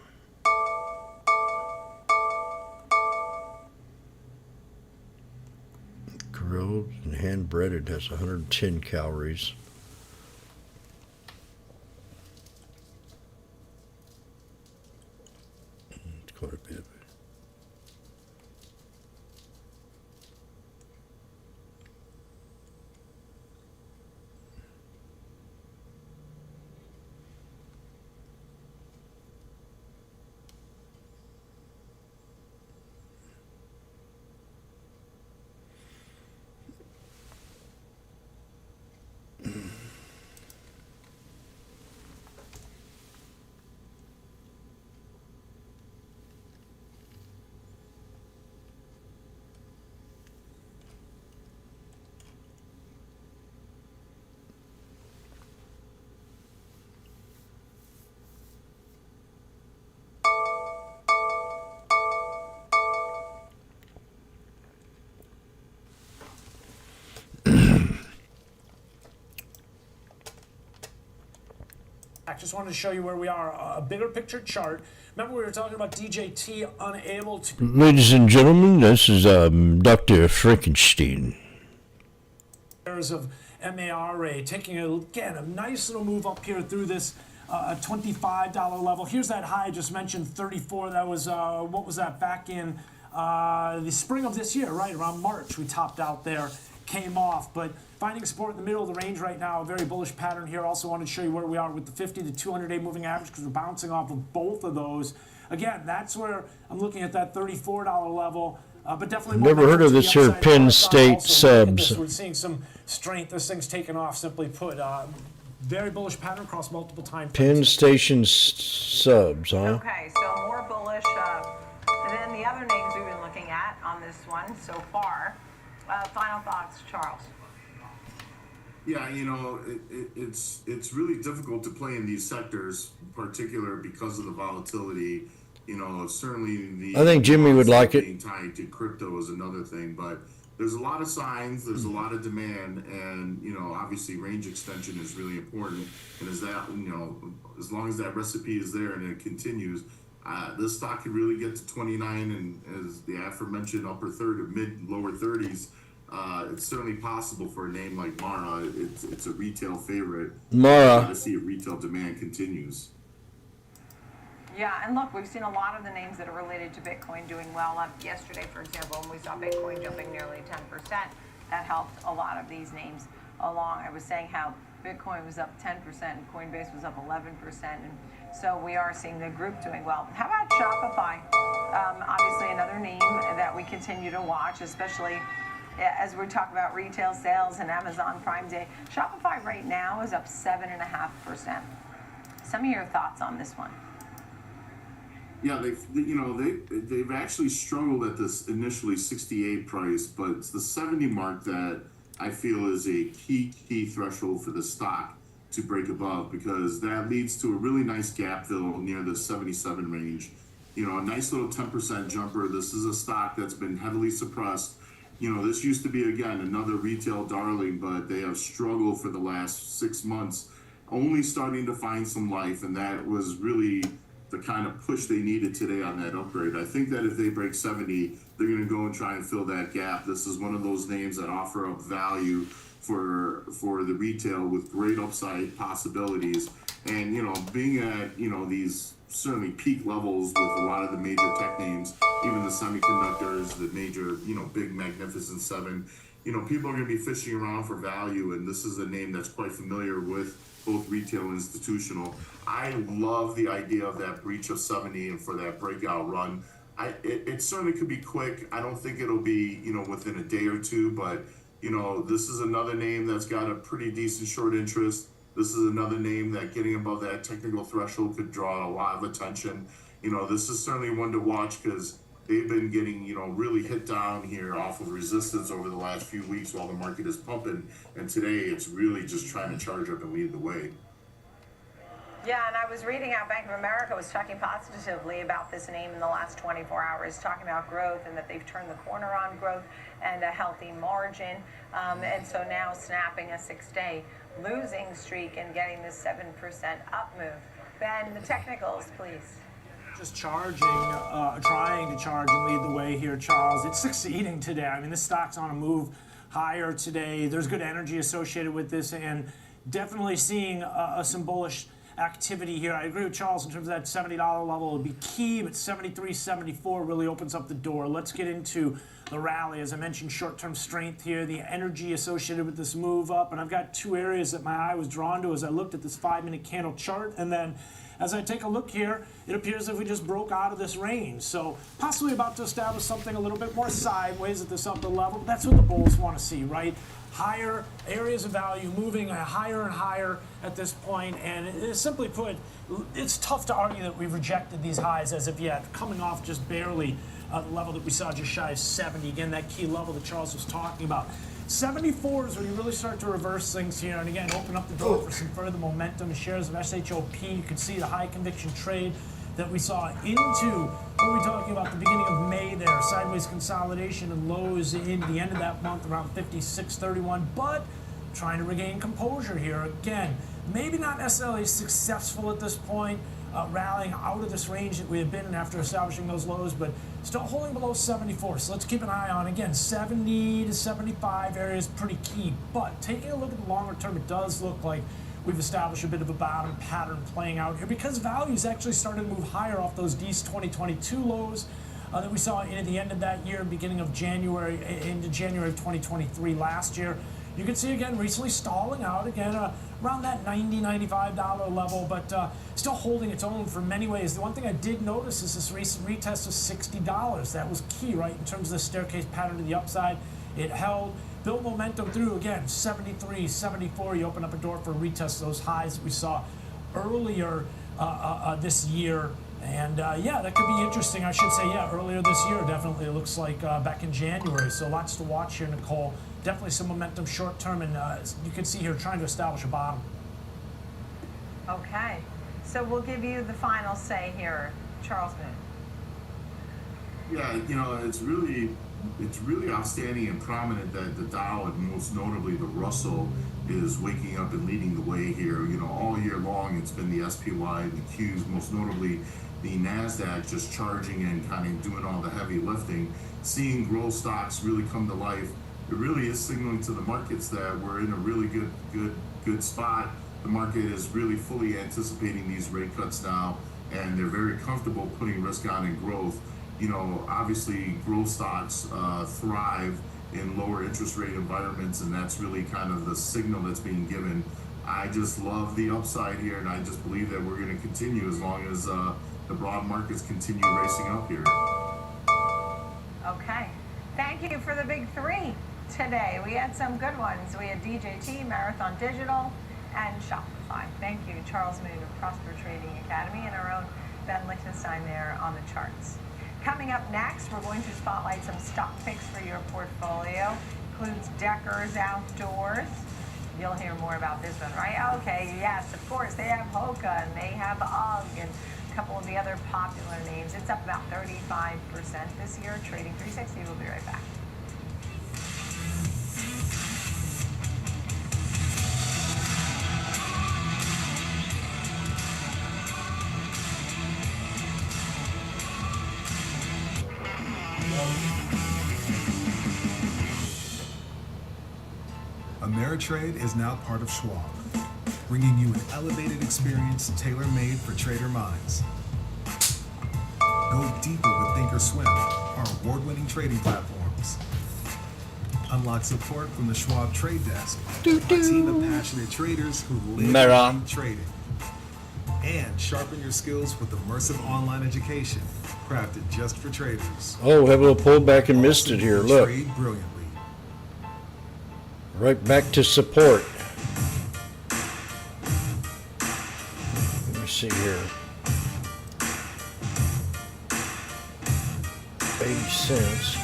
Grilled and hand breaded has 110 calories. It's quite a bit. I just wanted to show you where we are. A bigger picture chart. Remember we were talking about DJT unable to... Ladies and gentlemen, this is Dr. Frankenstein. Of MARA taking, again, a nice little move up here through this $25 level. Here's that high I just mentioned, 34. That was, what was that, back in the spring of this year, right? Around March, we topped out there, came off. But finding support in the middle of the range right now, a very bullish pattern here. Also wanted to show you where we are with the 50 to 200-day moving average because we're bouncing off of both of those. Again, that's where I'm looking at that $34 level. But definitely never heard of this here Penn State subs. We're seeing some strength. This thing's taken off, simply put. Very bullish pattern across multiple time frames. Penn Station subs, huh? Okay, so more bullish than the other names we've been looking at on this one so far. Final thoughts, Charles? Yeah, you know, it's really difficult to play in these sectors, particular because of the volatility. You know, certainly the... I think Jimmy would like it. Being tied to crypto is another thing, but there's a lot of signs, there's a lot of demand, and, you know, obviously range extension is really important. And as that, you know, as long as that recipe is there and it continues, this stock could really get to 29 and, as the aforementioned, upper third or lower 30s. It's certainly possible for a name like Mara. It's a retail favorite. Mara. To see if retail demand continues. Yeah, and look, we've seen a lot of the names that are related to Bitcoin doing well. Yesterday, for example, when we saw Bitcoin jumping nearly 10%, that helped a lot of these names along. I was saying how Bitcoin was up 10% and Coinbase was up 11%, and so we are seeing the group doing well. How about Shopify? Obviously another name that we continue to watch, especially as we talk about retail sales and Amazon Prime Day. Shopify right now is up 7.5%. Some of your thoughts on this one? Yeah, they've actually struggled at this initially 68 price, but it's the 70 mark that I feel is a key threshold for the stock to break above, because that leads to a really nice gap fill near the 77 range. A nice little 10% jumper. This is a stock that's been heavily suppressed. This used to be, again, another retail darling, but they have struggled for the last 6 months, only starting to find some life, and that was really the kind of push they needed today on that upgrade. I think that if they break 70, they're going to go and try and fill that gap. This is one of those names that offer up value for the retail with great upside possibilities. And, being at, these certainly peak levels with a lot of the major tech names, even the semiconductors, the major, big Magnificent Seven, people are going to be fishing around for value. And this is a name that's quite familiar with both retail and institutional. I love the idea of that breach of 70 and for that breakout run. It certainly could be quick. I don't think it'll be, within a day or two, but, this is another name that's got a pretty decent short interest. This is another name that getting above that technical threshold could draw a lot of attention. This is certainly one to watch because they've been getting, really hit down here off of resistance over the last few weeks while the market is pumping. And today it's really just trying to charge up and lead the way. Yeah, and I was reading how Bank of America was talking positively about this name in the last 24 hours, talking about growth and that they've turned the corner on growth and a healthy margin. And so now snapping a 6-day losing streak and getting this 7% up move. Ben, the technicals, please. Just charging, trying to charge and lead the way here, Charles. It's succeeding today. I mean, this stock's on a move higher today. There's good energy associated with this, and definitely seeing some bullish activity here. I agree with Charles in terms of that $70 level would be key, but 73, 74 really opens up the door. Let's get into the rally. As I mentioned, short-term strength here, the energy associated with this move up, and I've got two areas that my eye was drawn to as I looked at this 5-minute candle chart, and then as I take a look here, it appears that we just broke out of this range. So possibly about to establish something a little bit more sideways at this upper level. That's what the bulls want to see, right? Higher areas of value, moving higher and higher at this point. And simply put, it's tough to argue that we've rejected these highs as of yet, coming off just barely the level that we saw just shy of 70. Again, that key level that Charles was talking about. 74 is where you really start to reverse things here, and again, open up the door for some further momentum. Shares of SHOP, you can see the high conviction trade that we saw into, what are we talking about, the beginning of May there, sideways consolidation and lows in the end of that month around 56.31, but trying to regain composure here. Again, maybe not necessarily successful at this point, rallying out of this range that we have been in after establishing those lows, but still holding below 74. So let's keep an eye on, again, 70 to 75 areas, pretty key. But taking a look at the longer term, it does look like we've established a bit of a bottom pattern playing out here because values actually started to move higher off those D's 2022 lows that we saw at the end of that year, beginning of January, into January of 2023 last year. You can see, again, recently stalling out, again, around that $90, $95 level, but still holding its own for many ways. The one thing I did notice is this recent retest of $60. That was key, right, in terms of the staircase pattern to the upside. It held, built momentum through, again, 73, 74. You open up a door for a retest of those highs that we saw earlier this year. And yeah, that could be interesting. I should say, yeah, earlier this year, definitely. It looks like back in January. So lots to watch here, Nicole. Definitely some momentum short term, and you can see here trying to establish a bottom. Okay, so we'll give you the final say here, Charles Moon. Yeah, it's really outstanding and prominent that the Dow and most notably the Russell is waking up and leading the way here. All year long it's been the SPY and the Qs, most notably the NASDAQ just charging and kind of doing all the heavy lifting. Seeing growth stocks really come to life, it really is signaling to the markets that we're in a really good spot. The market is really fully anticipating these rate cuts now, and they're very comfortable putting risk on in growth. You know, obviously growth stocks thrive in lower interest rate environments, and that's really kind of the signal that's being given. I just love the upside here, and I just believe that we're going to continue as long as the broad markets continue racing up here. Okay. Thank you for the big three today. We had some good ones. We had DJT, Marathon Digital, and Shopify. Thank you, Charles Moon of Prosper Trading Academy, and our own Ben Lichtenstein there on the charts. Coming up next, we're going to spotlight some stock picks for your portfolio. Includes Decker's Outdoors. You'll hear more about this one, right? Okay, yes, of course. They have Hoka, and they have UGG, and a couple of the other popular names. It's up about 35% this year. Trading 360. We'll be right back. Ameritrade is now part of Schwab, bringing you an elevated experience tailor-made for trader minds. Go deeper with Thinkorswim, our award-winning trading platforms. Unlock support from the Schwab Trade Desk, a team of passionate traders who live and breathe trading. And sharpen your skills with immersive online education, crafted just for traders. Oh, have a little pullback and missed it here. Look. Trade brilliantly. Right back to support. Let me see here. 80 cents.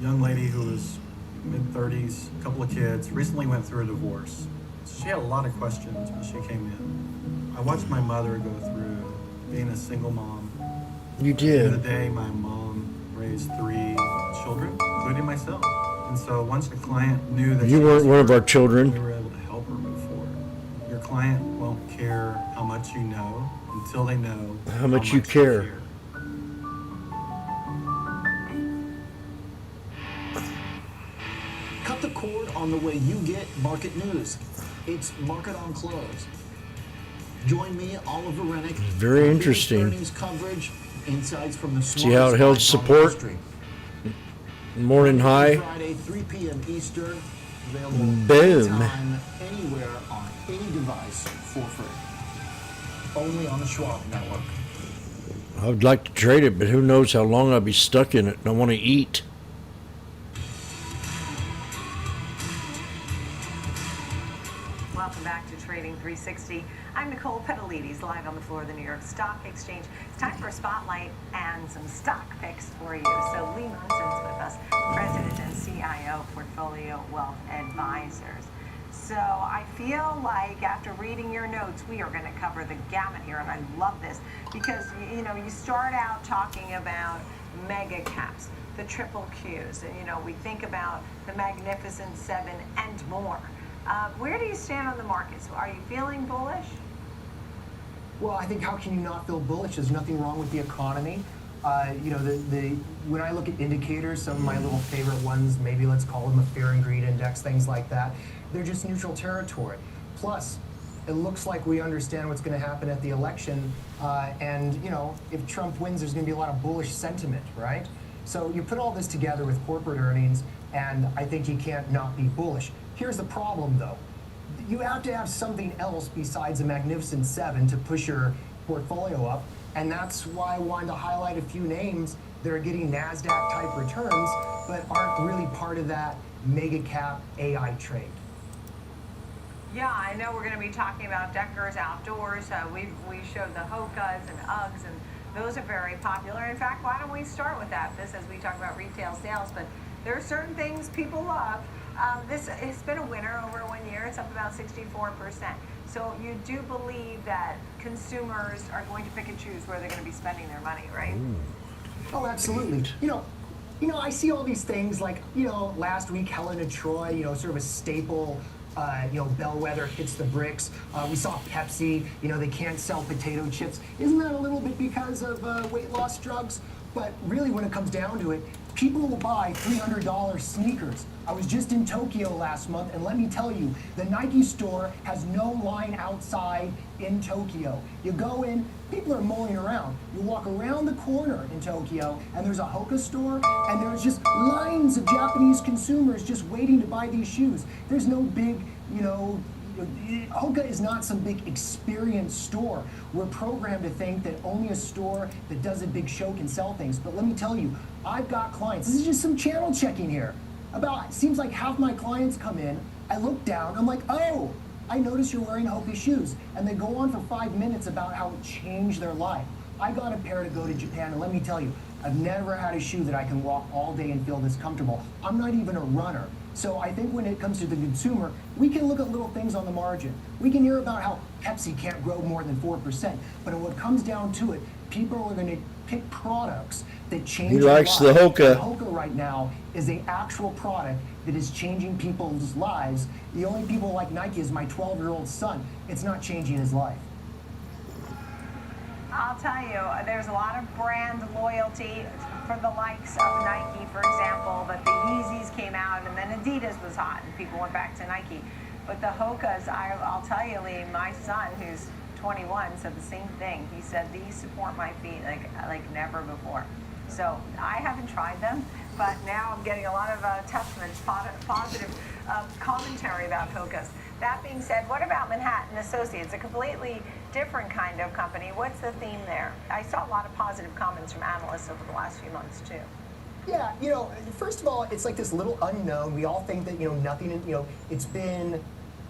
Young lady who was mid-30s, a couple of kids, recently went through a divorce. She had a lot of questions when she came in. I watched my mother go through being a single mom. You At the end did. of the day, my mom raised 3 children, including myself. And so once a client knew that You she weren't was one of our hurt, children. we were able to help her move forward. Your client won't care how much you know until they know How much you care. Cut the cord on the way you get market news. It's Market on Close. Join me, Oliver Rennick. Very for interesting. Earnings coverage, insights from the See how it smartest held minds on support? Wall Street. Morning high. Friday, 3 p.m. Eastern. Available Boom. anytime, anywhere, on any device for free. Only on the Schwab Network. I would like to trade it, but who knows how long I'll be stuck in it. And I want to eat. Welcome back to Trading 360. I'm Nicole Petalides, live on the floor of the New York Stock Exchange. It's time for a spotlight and some stock picks for you. So Lee Munson's with us, President and CIO, Portfolio Wealth Advisors. So I feel like after reading your notes, we are going to cover the gamut here, and I love this because, you know, you start out talking about mega caps, the triple Qs, and, you know, we think about the Magnificent Seven and more. Where do you stand on the markets? Are you feeling bullish? Well, I think how can you not feel bullish? There's nothing wrong with the economy. You know, when I look at indicators, some of my little favorite ones, maybe let's call them a fear and greed index, things like that, they're just neutral territory. Plus, it looks like we understand what's going to happen at the election, and you know, if Trump wins, there's going to be a lot of bullish sentiment, right? So you put all this together with corporate earnings, and I think you can't not be bullish. Here's the problem, though. You have to have something else besides a Magnificent Seven to push your portfolio up, and that's why I wanted to highlight a few names that are getting NASDAQ-type returns, but aren't really part of that mega cap AI trade. Yeah, I know we're going to be talking about Decker's Outdoors. We showed the Hokas and Uggs, and those are very popular. In fact, why don't we start with that? This as we talk about retail sales, but there are certain things people love. This has been a winner over 1 year. It's up about 64%. So you do believe that consumers are going to pick and choose where they're going to be spending their money, right? Oh, absolutely. You know, I see all these things like, you know, last week Helen of Troy, you know, sort of a staple Bellwether hits the bricks. We saw Pepsi, they can't sell potato chips. Isn't that a little bit because of weight loss drugs? But really, when it comes down to it, people will buy $300 sneakers. I was just in Tokyo last month, and let me tell you, the Nike store has no line outside in Tokyo. You go in, people are mulling around. You walk around the corner in Tokyo, and there's a Hoka store, and there's just lines of Japanese consumers just waiting to buy these shoes. There's no big, Hoka is not some big experience store. We're programmed to think that only a store that does a big show can sell things. But let me tell you, I've got clients. This is just some channel checking here. Seems like half my clients come in, I look down, I'm like, oh, I notice you're wearing Hoka shoes. And they go on for 5 minutes about how it changed their life. I got a pair to go to Japan, and let me tell you, I've never had a shoe that I can walk all day and feel this comfortable. I'm not even a runner. So I think when it comes to the consumer, we can look at little things on the margin. We can hear about how Pepsi can't grow more than 4%. But when it comes down to it, people are going to pick products that change He their likes lives. the Hoka. And Hoka right now is an actual product that is changing people's lives. The only people like Nike is my 12-year-old son. It's not changing his life. I'll tell you, there's a lot of brand loyalty for the likes of Nike, for example, but the Yeezys came out and then Adidas was hot and people went back to Nike. But the Hokas, I'll tell you, Lee, my son, who's 21, said the same thing. He said, these support my feet like never before. So I haven't tried them, but now I'm getting a lot of testaments, positive commentary about Hokas. That being said, what about Manhattan Associates, a completely different kind of company? What's the theme there? I saw a lot of positive comments from analysts over the last few months, too. Yeah, first of all, it's like this little unknown. We all think that, nothing, it's been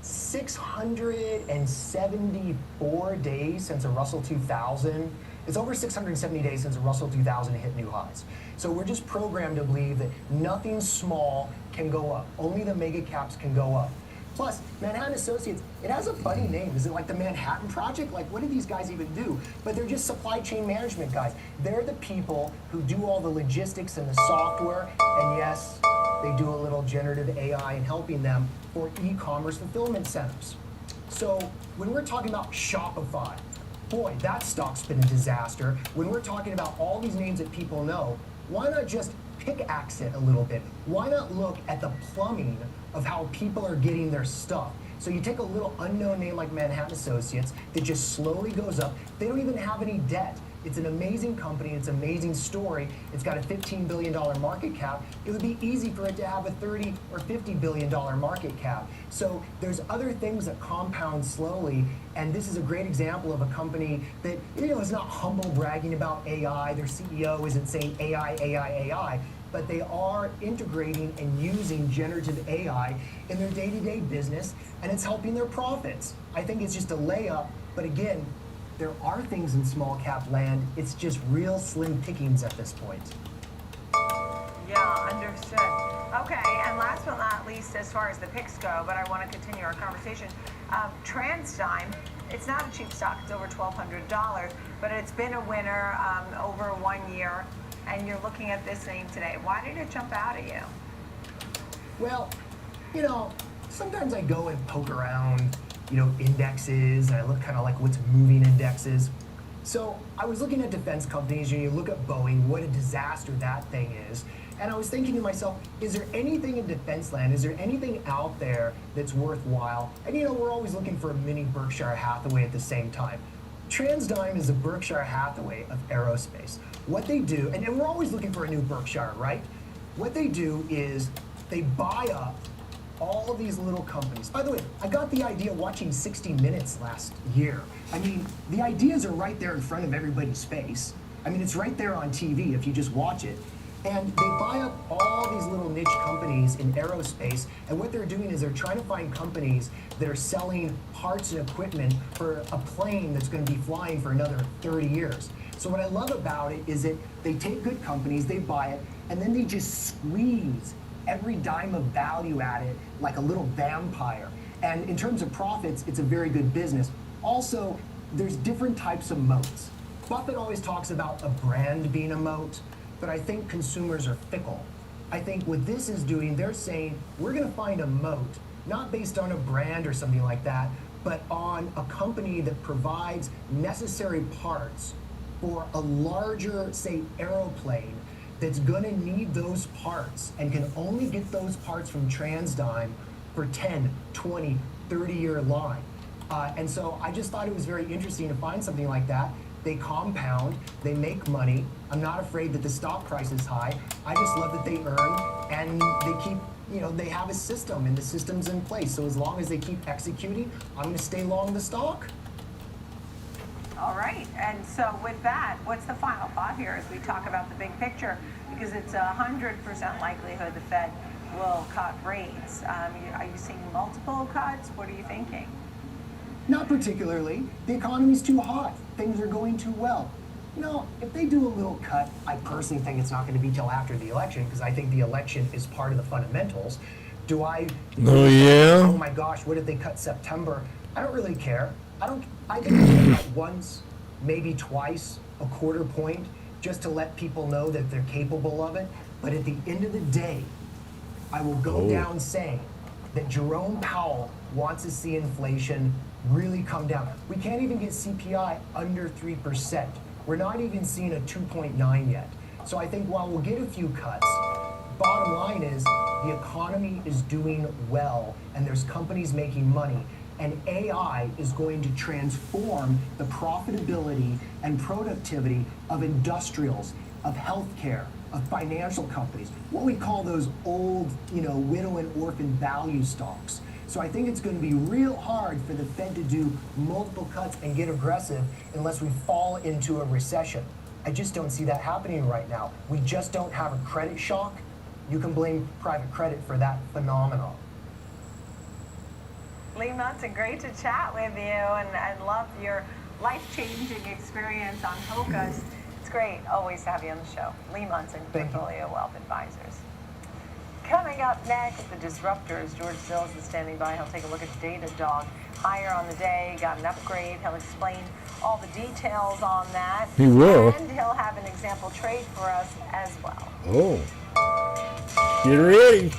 674 days since a Russell 2000. It's over 670 days since a Russell 2000 hit new highs. So we're just programmed to believe that nothing small can go up. Only the mega caps can go up. Plus, Manhattan Associates, it has a funny name. Is it like the Manhattan Project? Like, what do these guys even do? But they're just supply chain management guys. They're the people who do all the logistics and the software. And yes, they do a little generative AI in helping them for e-commerce fulfillment centers. So when we're talking about Shopify, boy, that stock's been a disaster. When we're talking about all these names that people know, why not just pickaxe it a little bit? Why not look at the plumbing of how people are getting their stuff? So you take a little unknown name like Manhattan Associates that just slowly goes up. They don't even have any debt. It's an amazing company. It's an amazing story. It's got a $15 billion market cap. It would be easy for it to have a $30 or $50 billion market cap. So there's other things that compound slowly, and this is a great example of a company that is not humble bragging about AI. Their CEO isn't saying AI, AI, AI, but they are integrating and using generative AI in their day-to-day business, and it's helping their profits. I think it's just a layup, but again, there are things in small cap land. It's just real slim pickings at this point. Yeah, understood. Okay, and last but not least, as far as the picks go, but I want to continue our conversation. TransDigm, it's not a cheap stock. It's over $1,200, but it's been a winner over 1 year, and you're looking at this name today. Why did it jump out at you? Well, sometimes I go and poke around indexes, and I look kind of like what's moving indexes. So I was looking at defense companies, and you look at Boeing, what a disaster that thing is. And I was thinking to myself, is there anything in defense land? Is there anything out there that's worthwhile? And we're always looking for a mini Berkshire Hathaway at the same time. TransDigm is the Berkshire Hathaway of aerospace. What they do, and we're always looking for a new Berkshire, right? What they do is they buy up all of these little companies. By the way, I got the idea watching 60 Minutes last year. I mean, the ideas are right there in front of everybody's face. I mean, it's right there on TV if you just watch it. And they buy up all these little niche companies in aerospace, and what they're doing is they're trying to find companies that are selling parts and equipment for a plane that's going to be flying for another 30 years. So what I love about it is that they take good companies, they buy it, and then they just squeeze every dime of value at it like a little vampire. And in terms of profits, it's a very good business. Also, there's different types of moats. Buffett always talks about a brand being a moat, but I think consumers are fickle. I think what this is doing, they're saying, we're gonna find a moat not based on a brand or something like that, but on a company that provides necessary parts for a larger, say, aeroplane that's going to need those parts and can only get those parts from TransDigm for 10, 20, 30-year line. And so I just thought it was very interesting to find something like that. They compound, they make money. I'm not afraid that the stock price is high. I just love that they earn and they keep, you know, they have a system and the system's in place. So as long as they keep executing, I'm going to stay long the stock. All right, and so with that, what's the final thought here as we talk about the big picture? Because it's 100% likelihood the Fed will cut rates. Are you seeing multiple cuts? What are you thinking? Not particularly. The economy's too hot. Things are going too well. You know, if they do a little cut, I personally think it's not going to be till after the election because I think the election is part of the fundamentals. Do I? Oh, yeah? Oh my gosh, what if they cut September? I don't really care. I think they cut once, maybe twice, a quarter point, just to let people know that they're capable of it. But at the end of the day, I will go down saying that Jerome Powell wants to see inflation really come down. We can't even get CPI under 3%. We're not even seeing a 2.9 yet. So I think while we'll get a few cuts, bottom line is the economy is doing well and there's companies making money. And AI is going to transform the profitability and productivity of industrials, of healthcare, of financial companies, what we call those old, you know, widow and orphan value stocks. So I think it's going to be real hard for the Fed to do multiple cuts and get aggressive unless we fall into a recession. I just don't see that happening right now. We just don't have a credit shock. You can blame private credit for that phenomenon. Lee Munson, great to chat with you and love your life-changing experience on Hokas. It's great always to have you on the show. Lee Munson, Portfolio Wealth Advisors. Coming up next, the disruptors. George Sills is standing by. He'll take a look at Datadog. Higher on the day, got an upgrade. He'll explain all the details on that. He will. And he'll have an example trade for us as well. Oh. Get ready.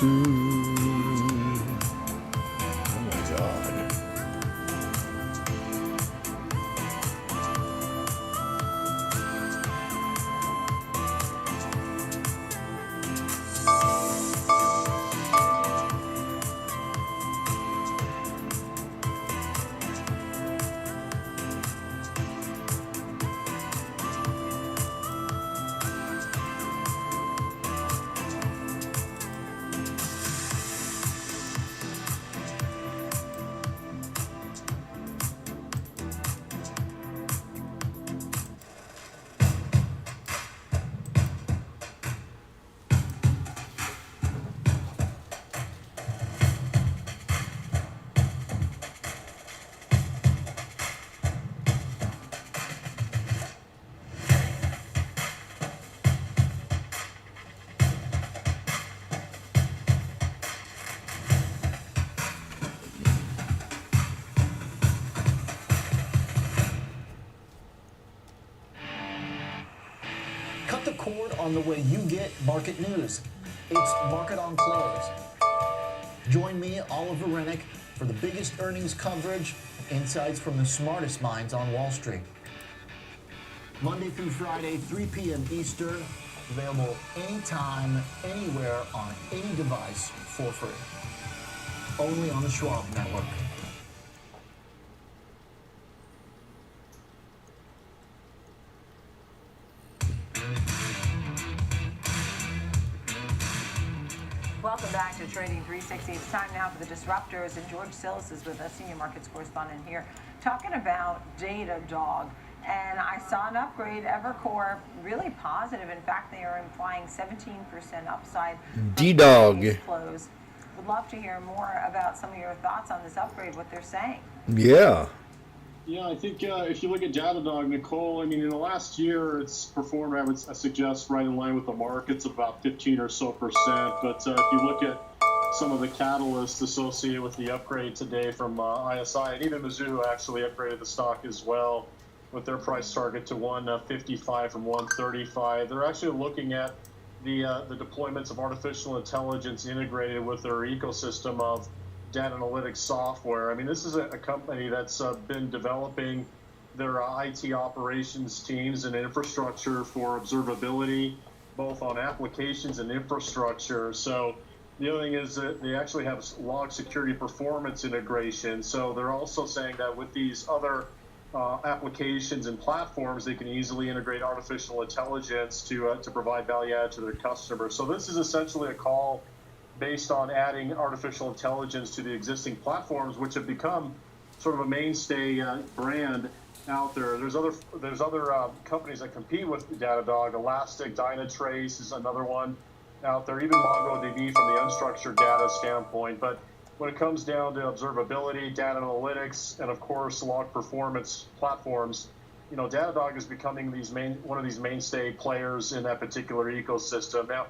Oh my God. Cut the cord on the way you get market news. It's Market on Close. Join me, Oliver Rennick, for the biggest earnings coverage, insights from the smartest minds on Wall Street. Monday through Friday, 3 p.m. Eastern, available anytime, anywhere, on any device for free. Only on the Schwab Network. Welcome back to Trading 360. It's time now for the disruptors, and George Sillis is with us, senior markets correspondent here, talking about Datadog. And I saw an upgrade. Evercore really positive. In fact, they are implying 17% upside. D-Dog. Close. Would love to hear more about some of your thoughts on this upgrade, what they're saying. Yeah. Yeah, I think if you look at Datadog, Nicole, I mean, in the last year, it's performed, I suggest, right in line with the markets, about 15 or so percent. But if you look at some of the catalysts associated with the upgrade today from ISI, and even Mizuho actually upgraded the stock as well with their price target to 155 from 135. They're actually looking at the deployments of artificial intelligence integrated with their ecosystem of data analytics software. I mean, this is a company that's been developing their IT operations teams and infrastructure for observability, both on applications and infrastructure. So the other thing is that they actually have log security performance integration. So they're also saying that with these other applications and platforms, they can easily integrate artificial intelligence to provide value add to their customers. So this is essentially a call based on adding artificial intelligence to the existing platforms, which have become sort of a mainstay brand out there. There's other companies that compete with Datadog. Elastic, Dynatrace is another one out there, even MongoDB from the unstructured data standpoint. But when it comes down to observability, data analytics, and of course log performance platforms, you know, Datadog is becoming one of these mainstay players in that particular ecosystem. Now,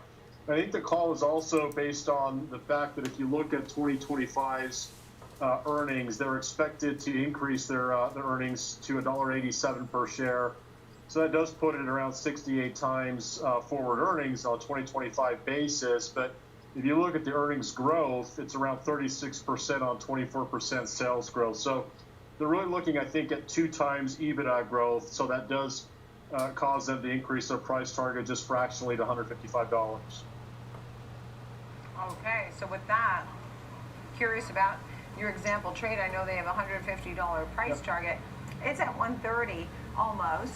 I think the call is also based on the fact that if you look at 2025's earnings, they're expected to increase their earnings to $1.87 per share. So that does put it around 68 times forward earnings on a 2025 basis. But if you look at the earnings growth, it's around 36% on 24% sales growth. So they're really looking, I think, at 2 times EBITDA growth. So that does cause them to increase their price target just fractionally to $155. Okay, so with that, curious about your example trade. I know they have a $150 price target. It's at 130 almost.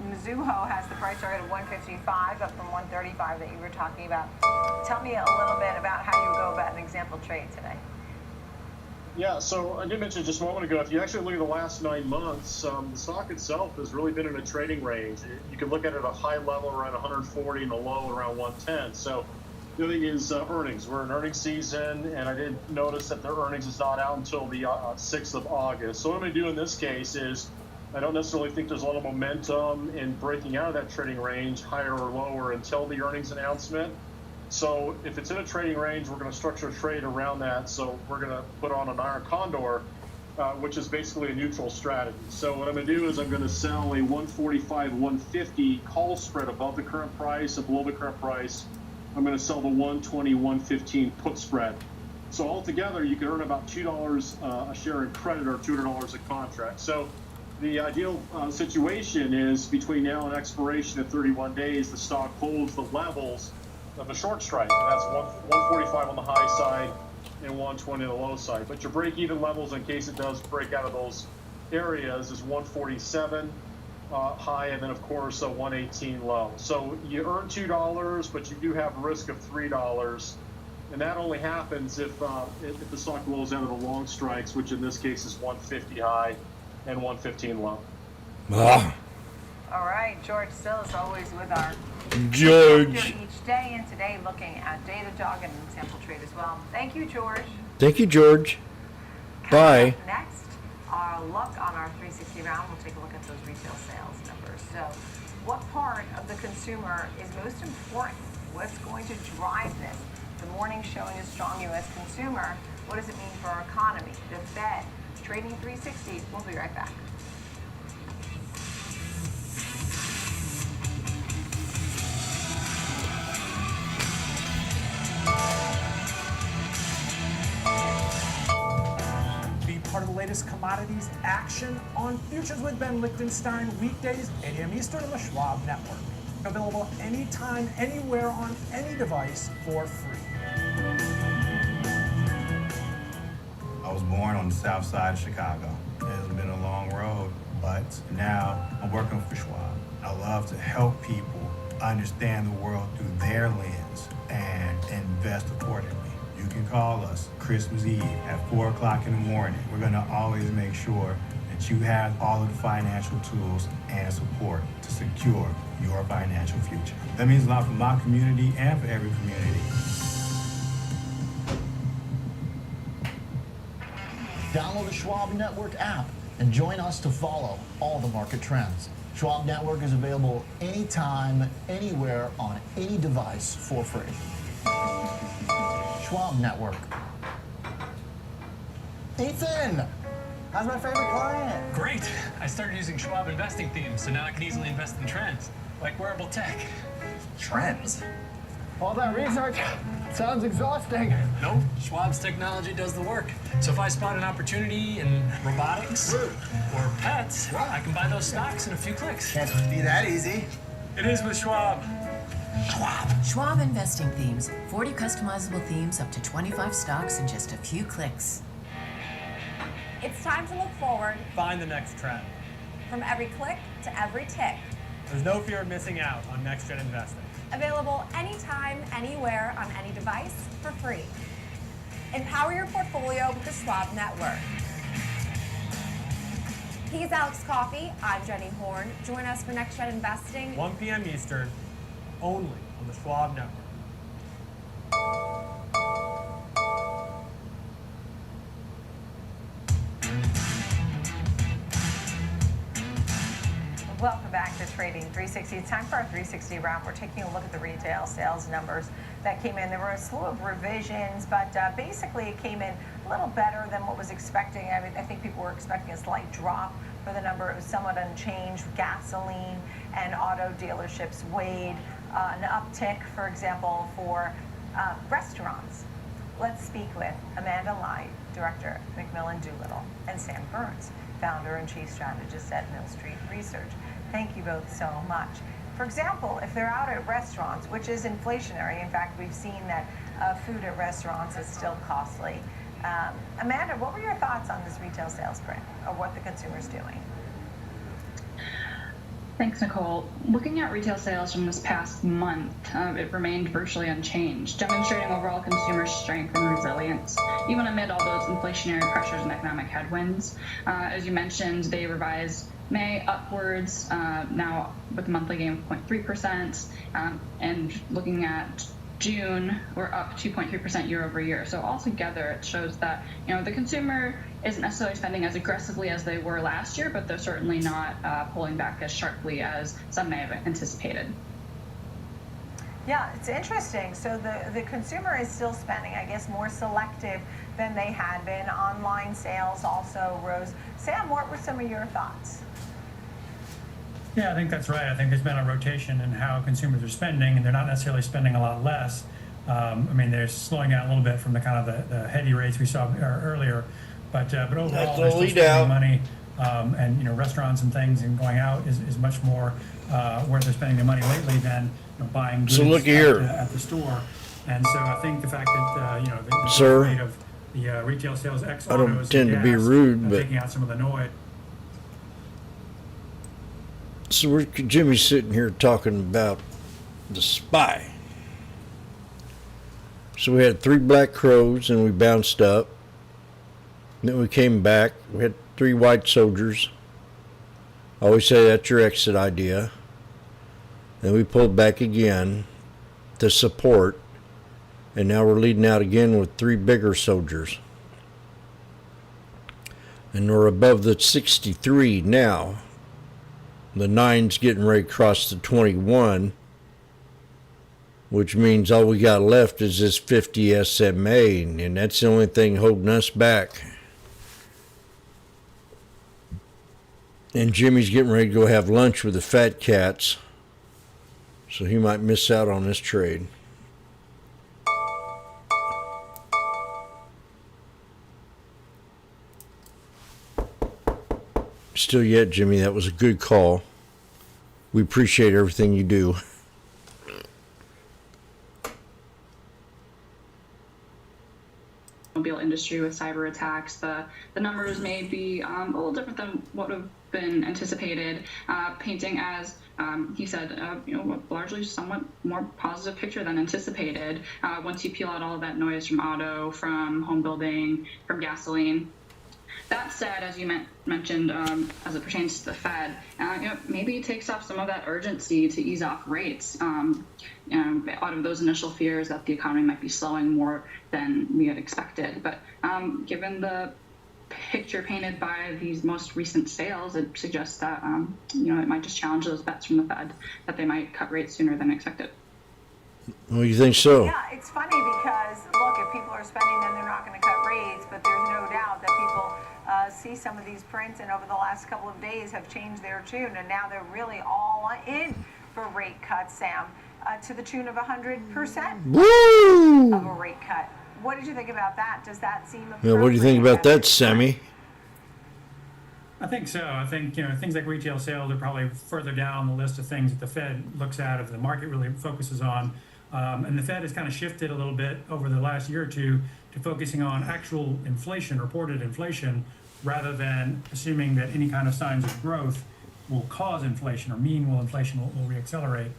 Mizuho has the price target of 155, up from 135 that you were talking about. Tell me a little bit about how you go about an example trade today. Yeah, so I did mention just a moment ago, if you actually look at the last 9 months, the stock itself has really been in a trading range. You can look at it at a high level around 140 and a low around 110. So the other thing is earnings. We're in earnings season, and I did notice that their earnings is not out until the 6th of August. So what I'm going to do in this case is I don't necessarily think there's a lot of momentum in breaking out of that trading range, higher or lower, until the earnings announcement. So if it's in a trading range, we're going to structure a trade around that. So we're going to put on an iron condor, which is basically a neutral strategy. So what I'm going to do is I'm going to sell a 145, 150 call spread above the current price and below the current price. I'm going to sell the 120, 115 put spread. So altogether, you can earn about $2 a share in credit or $200 a contract. So the ideal situation is between now and expiration of 31 days, the stock holds the levels of the short strike, and that's 145 on the high side and 120 on the low side. But your break-even levels, in case it does break out of those areas, is 147 high, and then of course a 118 low. So you earn $2, but you do have a risk of $3, and that only happens if the stock blows out of the long strikes, which in this case is 150 high and 115 low. All right, George Sillis always with our George. each day, and today looking at Datadog and sample trade as well. Thank you, George. Thank you, George. Bye. Next, our look on our 360 round. We'll take a look at those retail sales numbers. So, what part of the consumer is most important? What's going to drive this? The morning showing a strong U.S. consumer. What does it mean for our economy? The Fed. Trading 360. We'll be right back. Be part of the latest commodities action on Futures with Ben Lichtenstein, weekdays, 8 a.m. Eastern on the Schwab Network. Available anytime, anywhere, on any device for free. I was born on the south side of Chicago. It's been a long road, but now I'm working for Schwab. I love to help people understand the world through their lens and invest can call us Christmas Eve at 4 o'clock in the morning. We're going to always make sure that you have all of the financial tools and support to secure your financial future. That means a lot for my community and for every community. Download the Schwab Network app and join us to follow all the market trends. Schwab Network is available anytime, anywhere, on any device for free. Schwab Network. Ethan! How's my favorite client? Great. I started using Schwab investing themes, so now I can easily invest in trends, like wearable tech. Trends? All that research sounds exhausting. Nope. Schwab's technology does the work. So if I spot an opportunity in robotics or pets, I can buy those stocks in a few clicks. Can't be that easy. It is with Schwab. Schwab investing themes. 40 customizable themes, up to 25 stocks in just a few clicks. It's time to look forward. Find the next trend. From every click to every tick. There's no fear of missing out on next-gen investing. Available anytime, anywhere, on any device, for free. Empower your portfolio with the Schwab Network. He's Alex Coffey. I'm Jenny Horn. Join us for Next Gen Investing. 1 p.m. Eastern, only on the Schwab Network. Welcome back to Trading 360. It's time for our 360 round. We're taking a look at the retail sales numbers that came in. There were a slew of revisions, but basically it came in a little better than what was expecting. I mean, I think people were expecting a slight drop for the number. It was somewhat unchanged. Gasoline and auto dealerships weighed an uptick, for example, for restaurants. Let's speak with Amanda Light, Director at Macmillan Doolittle, and Sam Burns, Founder and Chief Strategist at Mill Street Research. Thank you both so much. For example, if they're out at restaurants, which is inflationary, in fact, we've seen that food at restaurants is still costly. Amanda, what were your thoughts on this retail sales print, or what the consumer's doing? Thanks, Nicole. Looking at retail sales from this past month, it remained virtually unchanged, demonstrating overall consumer strength and resilience, even amid all those inflationary pressures and economic headwinds. As you mentioned, they revised May upwards, now with a monthly gain of 0.3%, and looking at June, we're up 2.3% year over year. So altogether, it shows that the consumer isn't necessarily spending as aggressively as they were last year, but they're certainly not pulling back as sharply as some may have anticipated. Yeah, it's interesting. So the consumer is still spending, I guess, more selective than they had been. Online sales also rose. Sam, what were some of your thoughts? Yeah, I think that's right. I think there's been a rotation in how consumers are spending, and they're not necessarily spending a lot less. I mean, they're slowing down a little bit from the kind of the heady rates we saw earlier, but overall, they're still spending money, and restaurants and things and going out is much more where they're spending their money lately than buying goods at the store. And so I think the fact that the rate of the retail sales ex I don't tend to be rude, but taking out some of the noise. So we're Jimmy's sitting here talking about the SPY. So we had 3 black crows and we bounced up. Then we came back. We had 3 white soldiers. I always say that's your exit idea. Then we pulled back again to support. And now we're leading out again with 3 bigger soldiers. And we're above the 63 now. The 9's getting ready to cross the 21, which means all we got left is this 50 SMA, and that's the only thing holding us back. And Jimmy's getting ready to go have lunch with the fat cats, so he might miss out on this trade. Still yet, Jimmy, that was a good call. We appreciate everything you do. Automobile industry with cyber attacks, the numbers may be a little different than what been anticipated, painting as he said, largely somewhat more positive picture than anticipated once you peel out all of that noise from auto, from home building, from gasoline. That said, as you mentioned, as it pertains to the Fed, maybe it takes off some of that urgency to ease off rates out of those initial fears that the economy might be slowing more than we had expected. But given the picture painted by these most recent sales, it suggests that it might just challenge those bets from the Fed that they might cut rates sooner than expected. Well, you think so? Yeah, it's funny because, look, if people are spending, then they're not going to cut rates, but there's no doubt that people see some of these prints and over the last couple of days have changed their tune, and now they're really all in for rate cuts, Sam, to the tune of 100% Woo! of a rate cut. What did you think about that? Does that seem Yeah, what do you think about that, Sammy? I think so. I think, things like retail sales are probably further down the list of things that the Fed looks at, if the market really focuses on. And the Fed has kind of shifted a little bit over the last year or two to focusing on actual inflation, reported inflation, rather than assuming that any kind of signs of growth will cause inflation or inflation will reaccelerate.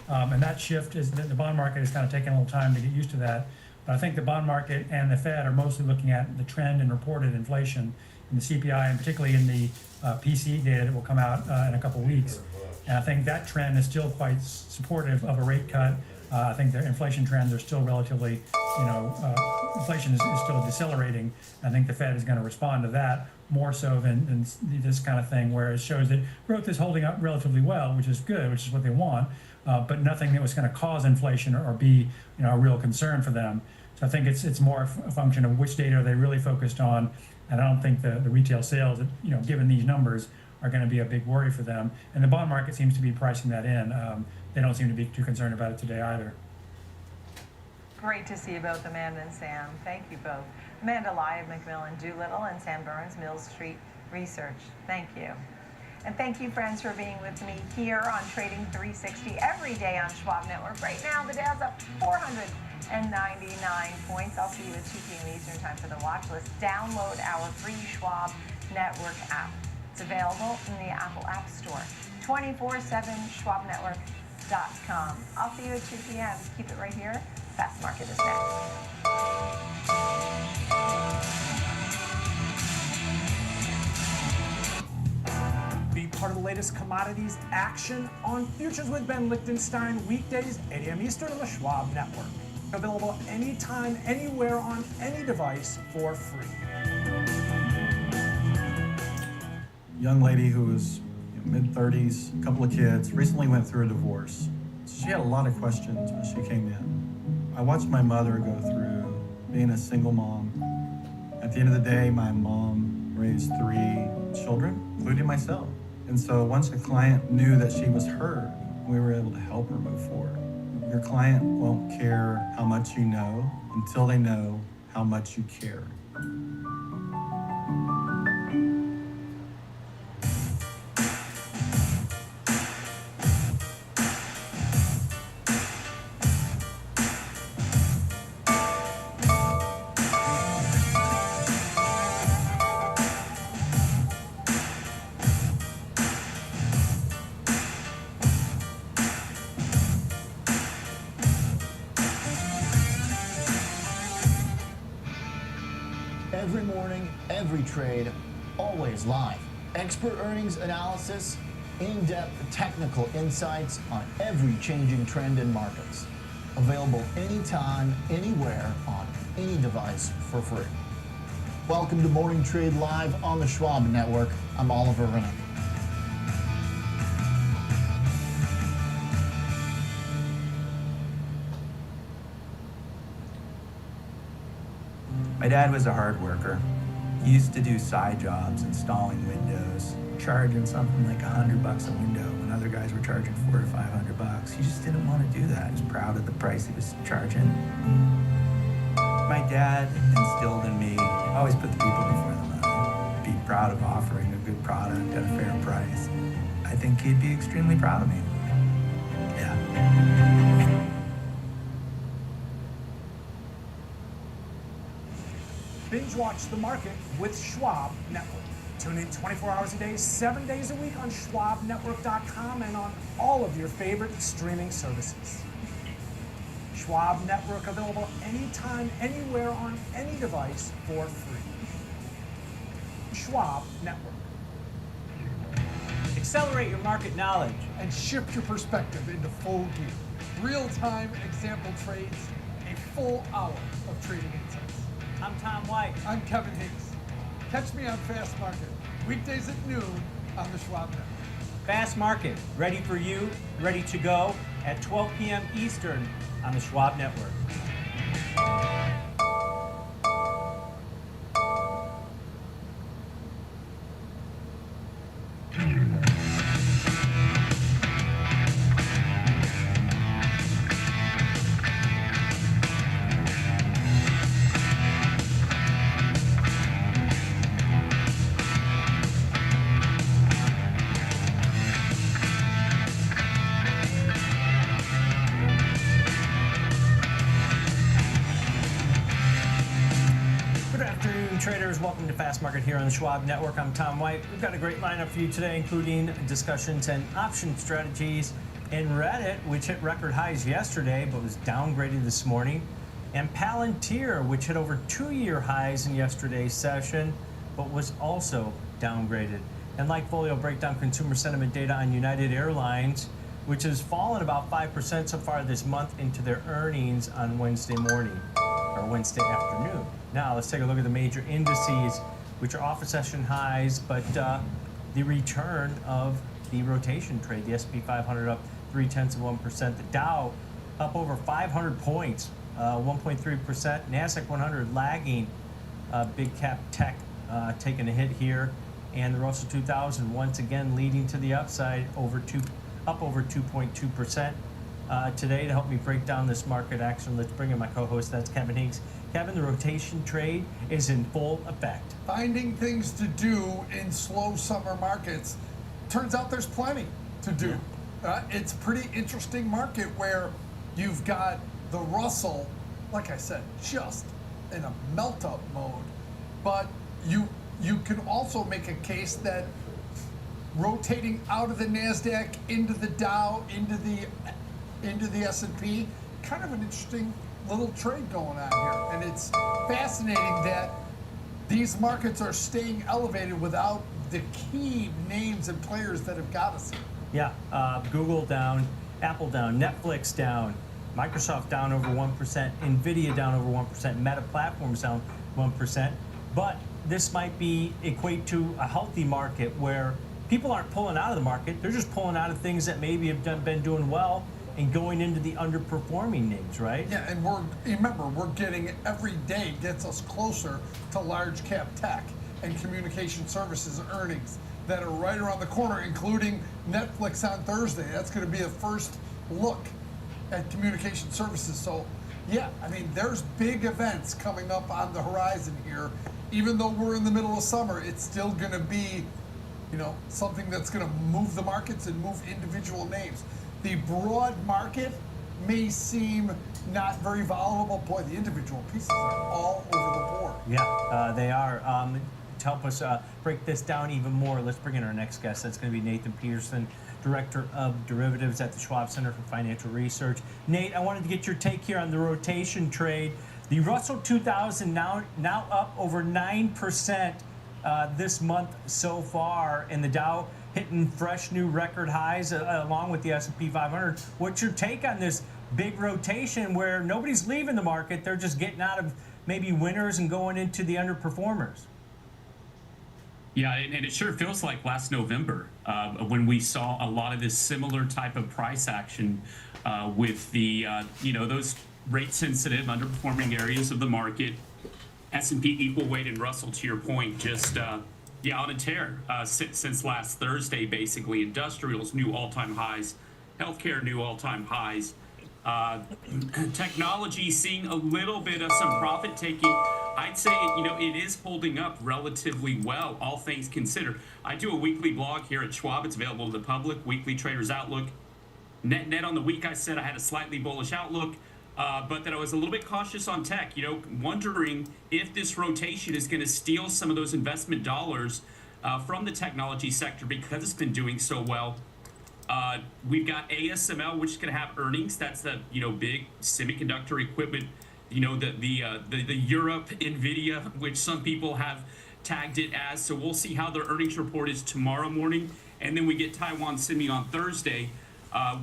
And that shift is the bond market is kind of taking a little time to get used to that. But I think the bond market and the Fed are mostly looking at the trend in reported inflation in the CPI, and particularly in the PCE data that will come out in a couple weeks. And I think that trend is still quite supportive of a rate cut. I think the inflation trends are still relatively, inflation is still decelerating. I think the Fed is going to respond to that more so than this kind of thing, where it shows that growth is holding up relatively well, which is good, which is what they want, but nothing that was going to cause inflation or be, a real concern for them. So I think it's more a function of which data are they really focused on, and I don't think the retail sales, given these numbers, are going to be a big worry for them. And the bond market seems to be pricing that in. They don't seem to be too concerned about it today either. Great to see you both, Amanda and Sam. Thank you both. Amanda Lai of McMillan Doolittle and Sam Burns, Mill Street Research. Thank you. And thank you, friends, for being with me here on Trading 360 every day on Schwab Network. Right now, the Dow's up 499 points. I'll see you at 2 p.m. Eastern Time for the watch list. Download our free Schwab Network app. It's available in the Apple App Store. 24/7 SchwabNetwork.com. I'll see you at 2 p.m. Keep it right here. Fast Market is next. Be part of the latest commodities action on Futures with Ben Lichtenstein, weekdays, 8 a.m. Eastern on the Schwab Network. Available anytime, anywhere, on any device for free. Young lady who was mid-30s, a couple of kids, recently went through a divorce. She had a lot of questions when she came in. I watched my mother go through being a single mom. At the end of the day, my mom raised 3 children, including myself. And so once a client knew that she was heard, we were able to help her move forward. Your client won't care how much you know until they know how much you care. Every morning, every trade, always live. Expert earnings analysis, in-depth technical insights on every changing trend in markets. Available anytime, anywhere, on any device for free. Welcome to Morning Trade Live on the Schwab Network. I'm Oliver Rennick. My dad was a hard worker. He used to do side jobs, installing windows, charging something like $100 a window when other guys were charging $400 to $500. He just didn't want to do that. He was proud of the price he was charging. My dad instilled in me, always put the people before the money. Be proud of offering a good product at a fair price. I think he'd be extremely proud of me. Yeah. Binge watch the market with Schwab Network. Tune in 24 hours a day, 7 days a week on SchwabNetwork.com and on all of your favorite streaming services. Schwab Network available anytime, anywhere, on any device for free. Schwab Network. Accelerate your market knowledge and shift your perspective into full gear. Real-time example trades, a full hour of trading insights. I'm Tom White. I'm Kevin Higgs. Catch me on Fast Market, weekdays at noon on the Schwab Network. Fast Market, ready for you, ready to go at 12 p.m. Eastern on the Schwab Network. Traders, welcome to Fast Market here on the Schwab Network. I'm Tom White. We've got a great lineup for you today, including discussions and option strategies in Reddit, which hit record highs yesterday but was downgraded this morning, and Palantir, which hit over 2-year highs in yesterday's session but was also downgraded. And like Folio, break down consumer sentiment data on United Airlines, which has fallen about 5% so far this month into their earnings on Wednesday morning or Wednesday afternoon. Now let's take a look at the major indices, which are off of session highs, but the return of the rotation trade. The S&P 500 up 0.3%. The Dow up over 500 points, 1.3%. NASDAQ 100 lagging. Big cap tech taking a hit here, and the Russell 2000 once again leading to the upside, up over 2.2%. Today, to help me break down this market action, let's bring in my co-host. That's Kevin Higgs. Kevin, the rotation trade is in full effect. Finding things to do in slow summer markets. Turns out there's plenty to do. It's a pretty interesting market where you've got the Russell, like I said, just in a melt-up mode. But you can also make a case that rotating out of the NASDAQ into the Dow, into the S&P, kind of an interesting little trade going on here. And it's fascinating that these markets are staying elevated without the key names and players that have got us here. Yeah, Google down, Apple down, Netflix down, Microsoft down over 1%, Nvidia down over 1%, Meta Platforms down 1%. But this might equate to a healthy market where people aren't pulling out of the market. They're just pulling out of things that maybe have been doing well and going into the underperforming names, right? Yeah, and we're getting, every day gets us closer to large cap tech and communication services earnings that are right around the corner, including Netflix on Thursday. That's going to be a first look at communication services. So, yeah, I mean, there's big events coming up on the horizon here. Even though we're in the middle of summer, it's still going to be, something that's going to move the markets and move individual names. The broad market may seem not very volatile. Boy, the individual pieces are all over the board. Yeah, they are. To help us break this down even more, let's bring in our next guest. That's going to be Nathan Peterson, Director of Derivatives at the Schwab Center for Financial Research. Nate, I wanted to get your take here on the rotation trade. The Russell 2000 now up over 9% this month so far, and the Dow hitting fresh new record highs along with the S&P 500. What's your take on this big rotation where nobody's leaving the market? They're just getting out of maybe winners and going into the underperformers. Yeah, and it sure feels like last November when we saw a lot of this similar type of price action with the, those rate-sensitive underperforming areas of the market. S&P equal weight and Russell, to your point, just on a tear since last Thursday, basically. Industrials, new all-time highs. Healthcare, new all-time highs. Technology seeing a little bit of some profit taking. I'd say, it is holding up relatively well, all things considered. I do a weekly blog here at Schwab. It's available to the public, Weekly Trader's Outlook. Net on the week, I said I had a slightly bullish outlook, but that I was a little bit cautious on tech, wondering if this rotation is going to steal some of those investment dollars from the technology sector because it's been doing so well. We've got ASML, which is going to have earnings. That's the big semiconductor equipment. The Europe Nvidia, which some people have tagged it as. So we'll see how their earnings report is tomorrow morning, and then we get Taiwan Semi on Thursday.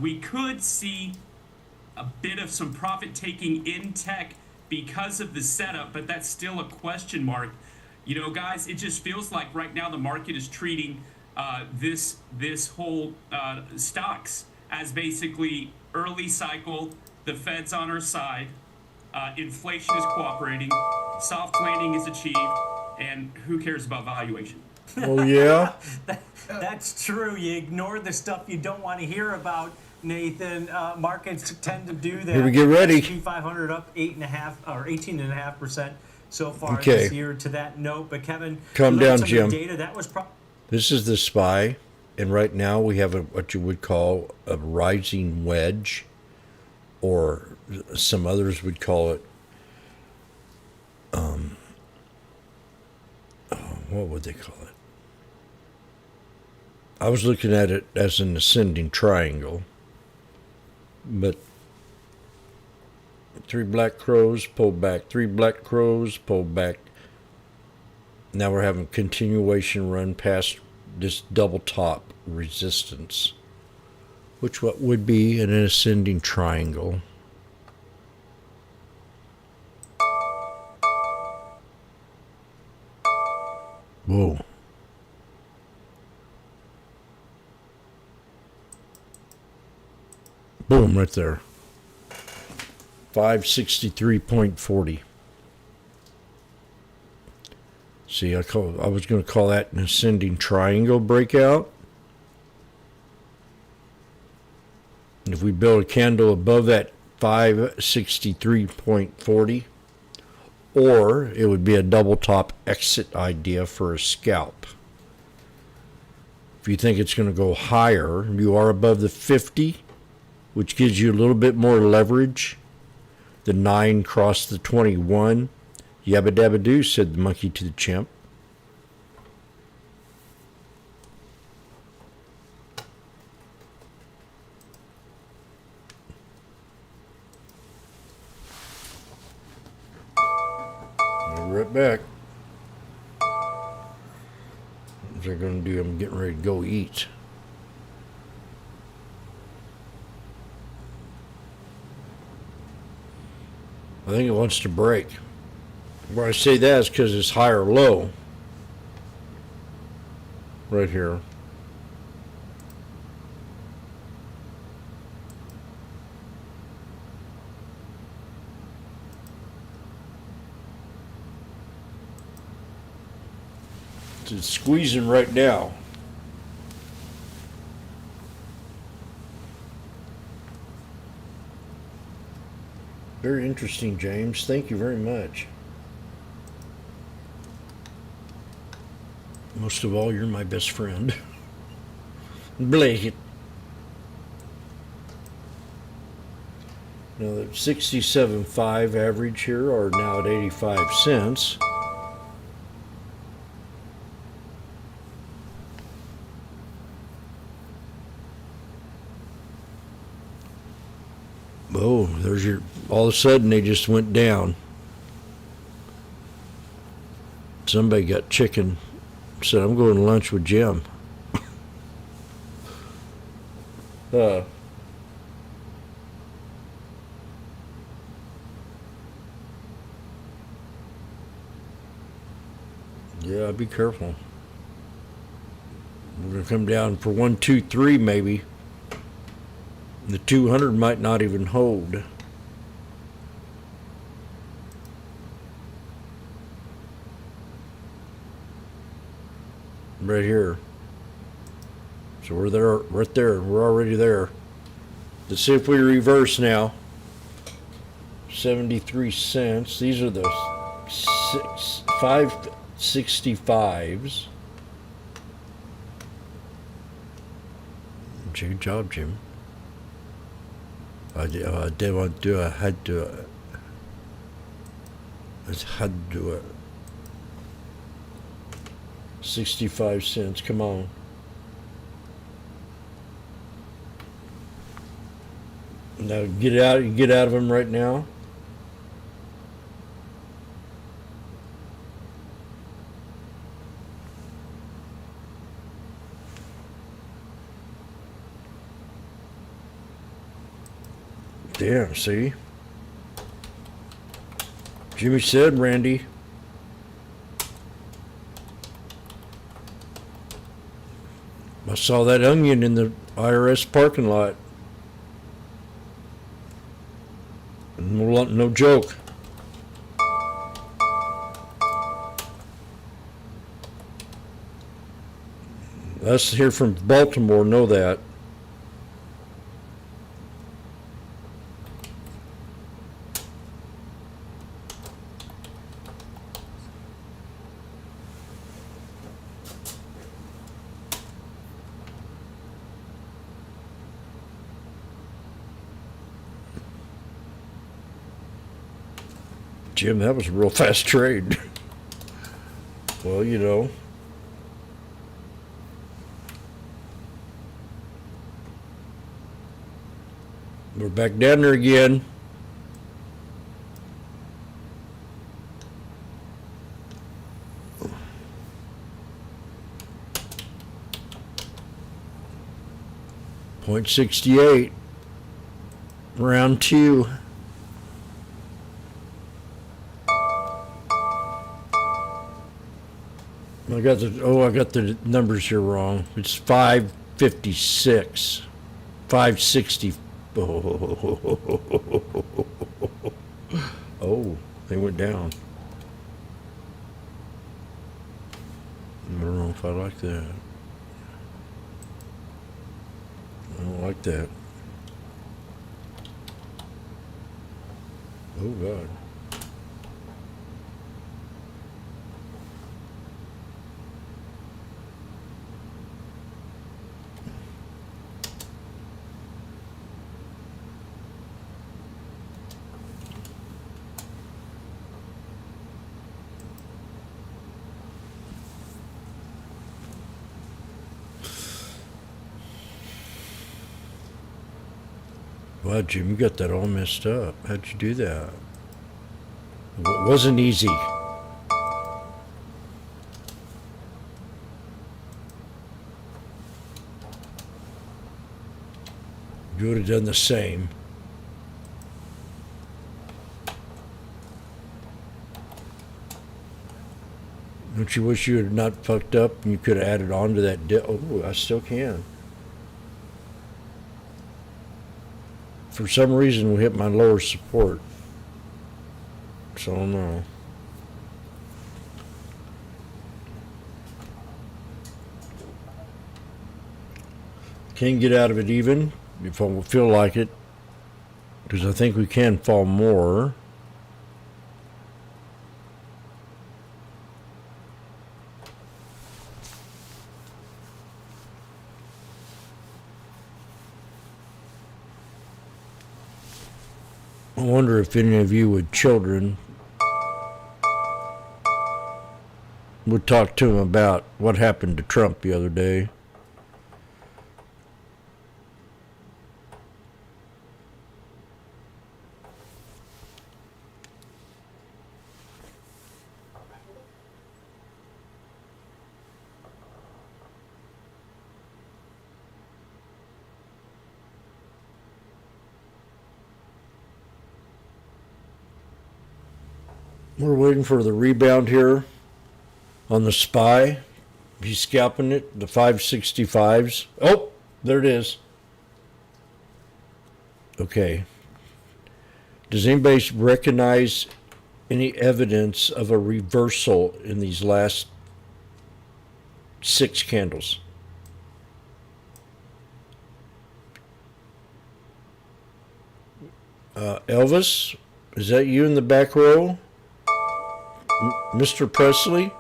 We could see a bit of some profit taking in tech because of the setup, but that's still a question mark. Guys, it just feels like right now the market is treating this whole stocks as basically early cycle. The Fed's on our side. Inflation is cooperating. Soft landing is achieved. And who cares about valuation? Oh, yeah? That's true. You ignore the stuff you don't want to hear about, Nathan. Markets tend to do that. Here we get ready. S&P 500 up 8.5 or 18.5% so far Okay. this year. To that note, but Kevin, Calm you look at down, some of Jim. the data that was. This is the SPY, and right now we have what you would call a rising wedge, or some others would call it, what would they call it? I was looking at it as an ascending triangle, but 3 black crows, pull back, 3 black crows, pull back. Now we're having continuation run past this double top resistance, which what would be an ascending triangle. Whoa. Boom, right there. 563.40. See, I was going to call that an ascending triangle breakout. And if we build a candle above that 563.40, or it would be a double top exit idea for a scalp. If you think it's going to go higher, you are above the 50, which gives you a little bit more leverage. The 9 crossed the 21. Yabba dabba doo, said the monkey to the chimp. Right back. What's that going to do? I'm getting ready to go eat. I think it wants to break. Where I say that is because it's high or low. Right here. It's squeezing right now. Very interesting, James. Thank you very much. Most of all, you're my best friend. Blake. Now, the 67.5 average here are now at 85 cents. Oh, there's your, all of a sudden they just went down. Somebody got chicken, said, I'm going to lunch with Jim. Yeah, be careful. We're going to come down for 1, 2, 3 maybe. The 200 might not even hold. Right here. So we're there, right there. We're already there. Let's see if we reverse now. 73 cents. These are the 565s. Good job, Jim. I did want to do it. I had to do it. I had to do it. 65 cents. Come on. Now get out of them right now. Damn, see? Jimmy said, Randy. I saw that onion in the IRS parking lot. No joke. Us here from Baltimore know that. Jim, that was a real fast trade. Well, you know. We're back down there again. .68. Round 2. I got the numbers here wrong. It's 556. 560. Oh, they went down. I don't know if I like that. I don't like that. Oh, God. Wow, Jim, you got that all messed up. How'd you do that? It wasn't easy. You would have done the same. Don't you wish you had not fucked up and you could have added on to that dip? Oh, I still can. For some reason, we hit my lower support. So, I don't know. Can't get out of it even, if I feel like it. Because I think we can fall more. I wonder if any of you with children would talk to them about what happened to Trump the other day. We're waiting for the rebound here on the SPY. He's scalping it, the 565s. Oh, there it is. Okay. Does anybody recognize any evidence of a reversal in these last 6 candles? Elvis, is that you in the back row? Mr. Presley?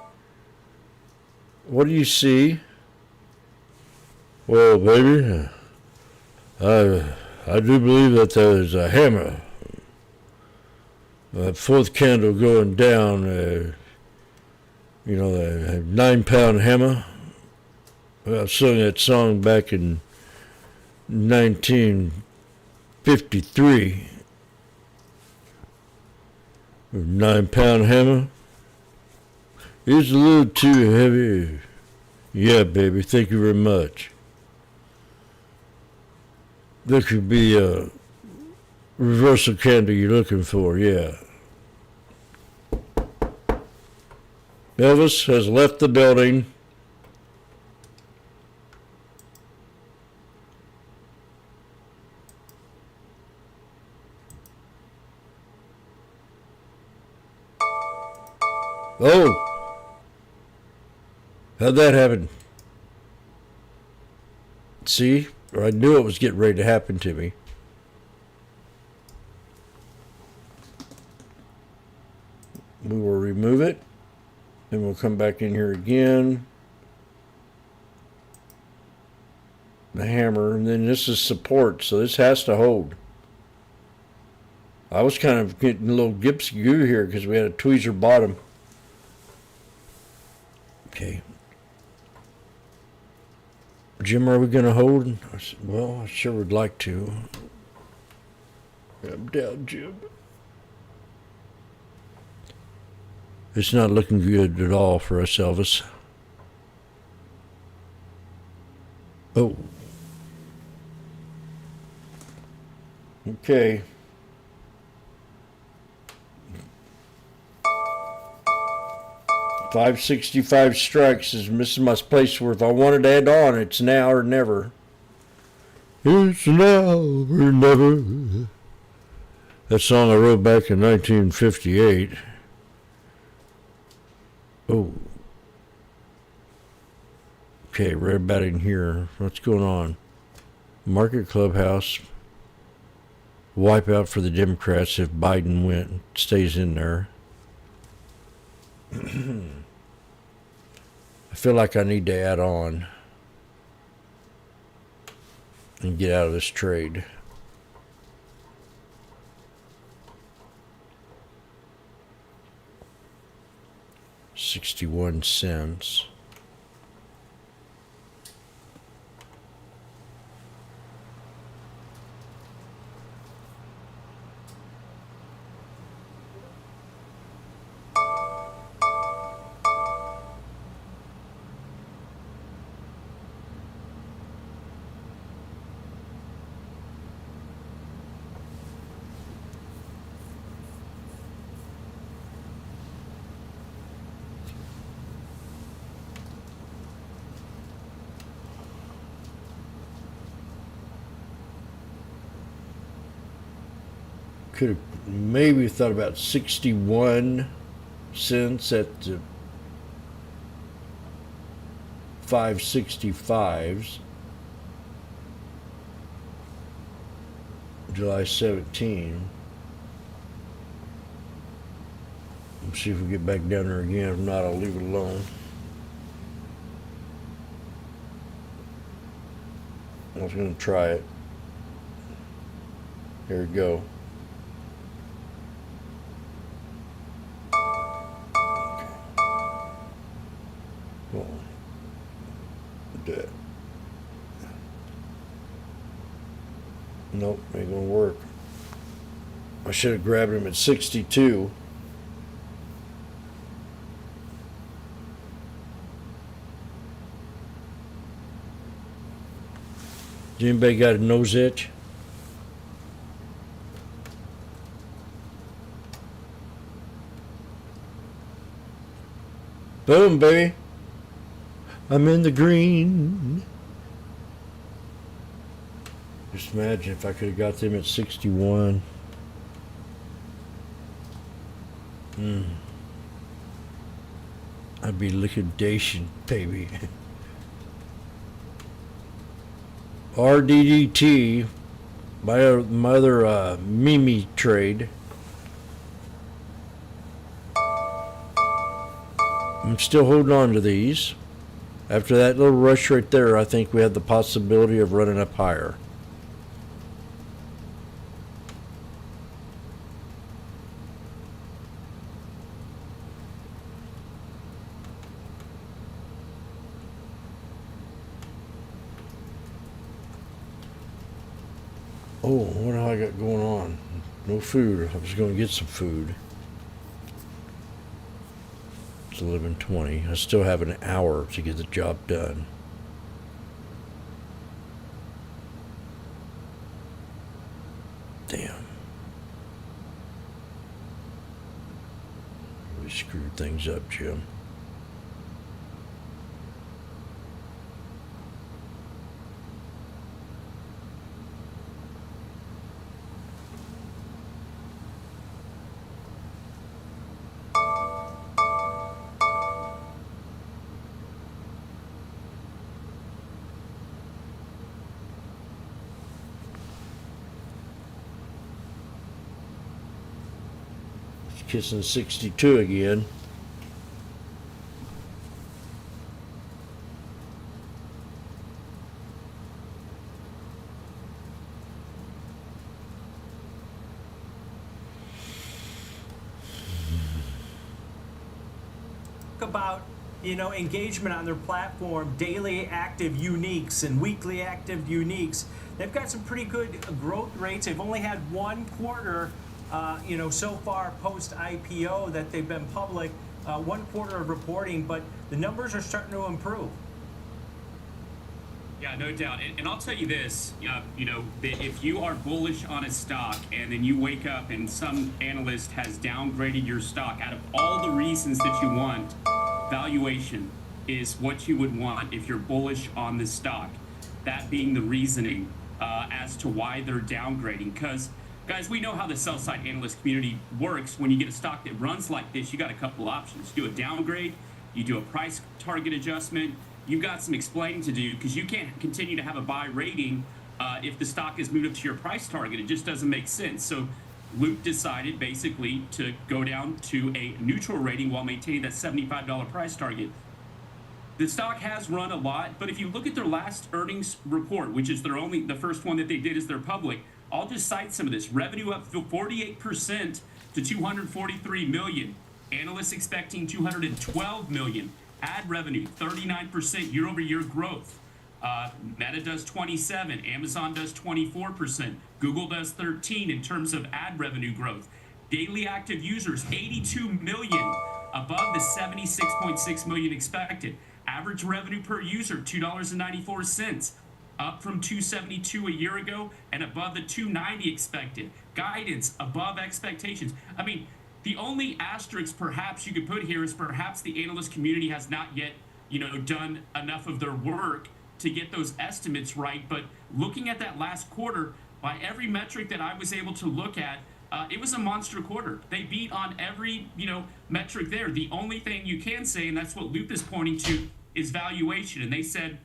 What do you see? Well, baby, I do believe that there's a hammer. That fourth candle going down You know, the 9-pound hammer. I sung that song back in 1953. 9-pound hammer. It's a little too heavy. Yeah, baby, thank you very much. There could be a reversal candle you're looking for, yeah. Elvis has left the building. Oh! How'd that happen? See? Or I knew it was getting ready to happen to me. We will remove it. Then we'll come back in here again. The hammer. And then this is support. So this has to hold. I was kind of getting a little gypsy goo here because we had a tweezer bottom. Okay. Jim, are we going to hold? I said, well, I sure would like to. I'm down, Jim. It's not looking good at all for us, Elvis. Oh. Okay. $5.65 strikes is missing my place worth. I wanted to add on. It's now or never. It's now or never. That song I wrote back in 1958. Oh. Okay, right about in here. What's going on? Market Clubhouse. Wipeout for the Democrats if Biden stays in there. I feel like I need to add on and get out of this trade. $0.61. Could have maybe thought about 61 cents at the 565s. July 17. Let's see if we get back down there again. If not, I'll leave it alone. I was going to try it. Here we go. Nope, ain't gonna work. I should have grabbed him at 62. Does anybody got a nose itch? Boom, baby. I'm in the green. Just imagine if I could have got them at 61. I'd be liquidation, baby. RDDT, my other Mimi trade. I'm still holding on to these. After that little rush right there, I think we have the possibility of running up higher. Oh, what do I got going on? No food. I was going to get some food. It's 11:20. I still have an hour to get the job done. Damn. We screwed things up, Jim. Kissing 62 again. About engagement on their platform, daily active uniques and weekly active uniques. They've got some pretty good growth rates. They've only had one quarter so far post IPO that they've been public, 1 quarter of reporting, but the numbers are starting to improve. Yeah, no doubt. And I'll tell you this, if you are bullish on a stock and then you wake up and some analyst has downgraded your stock, out of all the reasons that you want, valuation is what you would want if you're bullish on the stock. That being the reasoning as to why they're downgrading. Because, guys, we know how the sell-side analyst community works. When you get a stock that runs like this, you got a couple options. Do a downgrade, you do a price target adjustment. You've got some explaining to do because you can't continue to have a buy rating if the stock is moved up to your price target. It just doesn't make sense. So Luke decided basically to go down to a neutral rating while maintaining that $75 price target. The stock has run a lot, but if you look at their last earnings report, which is the first one that they did as their public, I'll just cite some of this. Revenue up 48% to $243 million. Analysts expecting $212 million. Ad revenue, 39% year-over-year growth. Meta does 27%, Amazon does 24%, Google does 13% in terms of ad revenue growth. Daily active users, 82 million, above the 76.6 million expected. Average revenue per user, $2.94, up from $2.72 a year ago and above the $2.90 expected. Guidance, above expectations. I mean, the only asterisk perhaps you could put here is perhaps the analyst community has not yet, done enough of their work to get those estimates right. But looking at that last quarter, by every metric that I was able to look at, it was a monster quarter. They beat on every, metric there. The only thing you can say, and that's what Loop is pointing to, is valuation. And they said,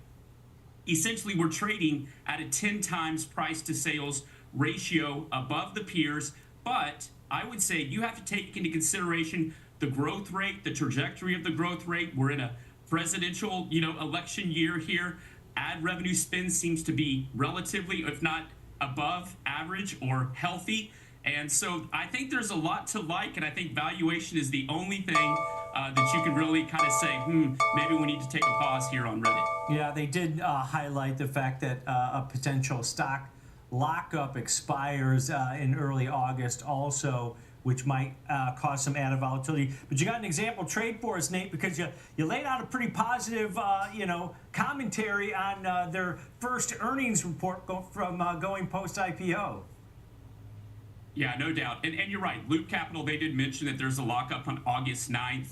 essentially, we're trading at a 10 times price to sales ratio above the peers, but I would say you have to take into consideration the growth rate, the trajectory of the growth rate. We're in a presidential, election year here. Ad revenue spend seems to be relatively, if not above average or healthy. And so I think there's a lot to like, and I think valuation is the only thing that you can really kind of say, maybe we need to take a pause here on Reddit. Yeah, they did highlight the fact that a potential stock lockup expires in early August also, which might cause some added volatility. But you got an example trade for us, Nate, because you laid out a pretty positive, commentary on their first earnings report from going post-IPO. Yeah, no doubt. And you're right. Loop Capital, they did mention that there's a lockup on August 9th.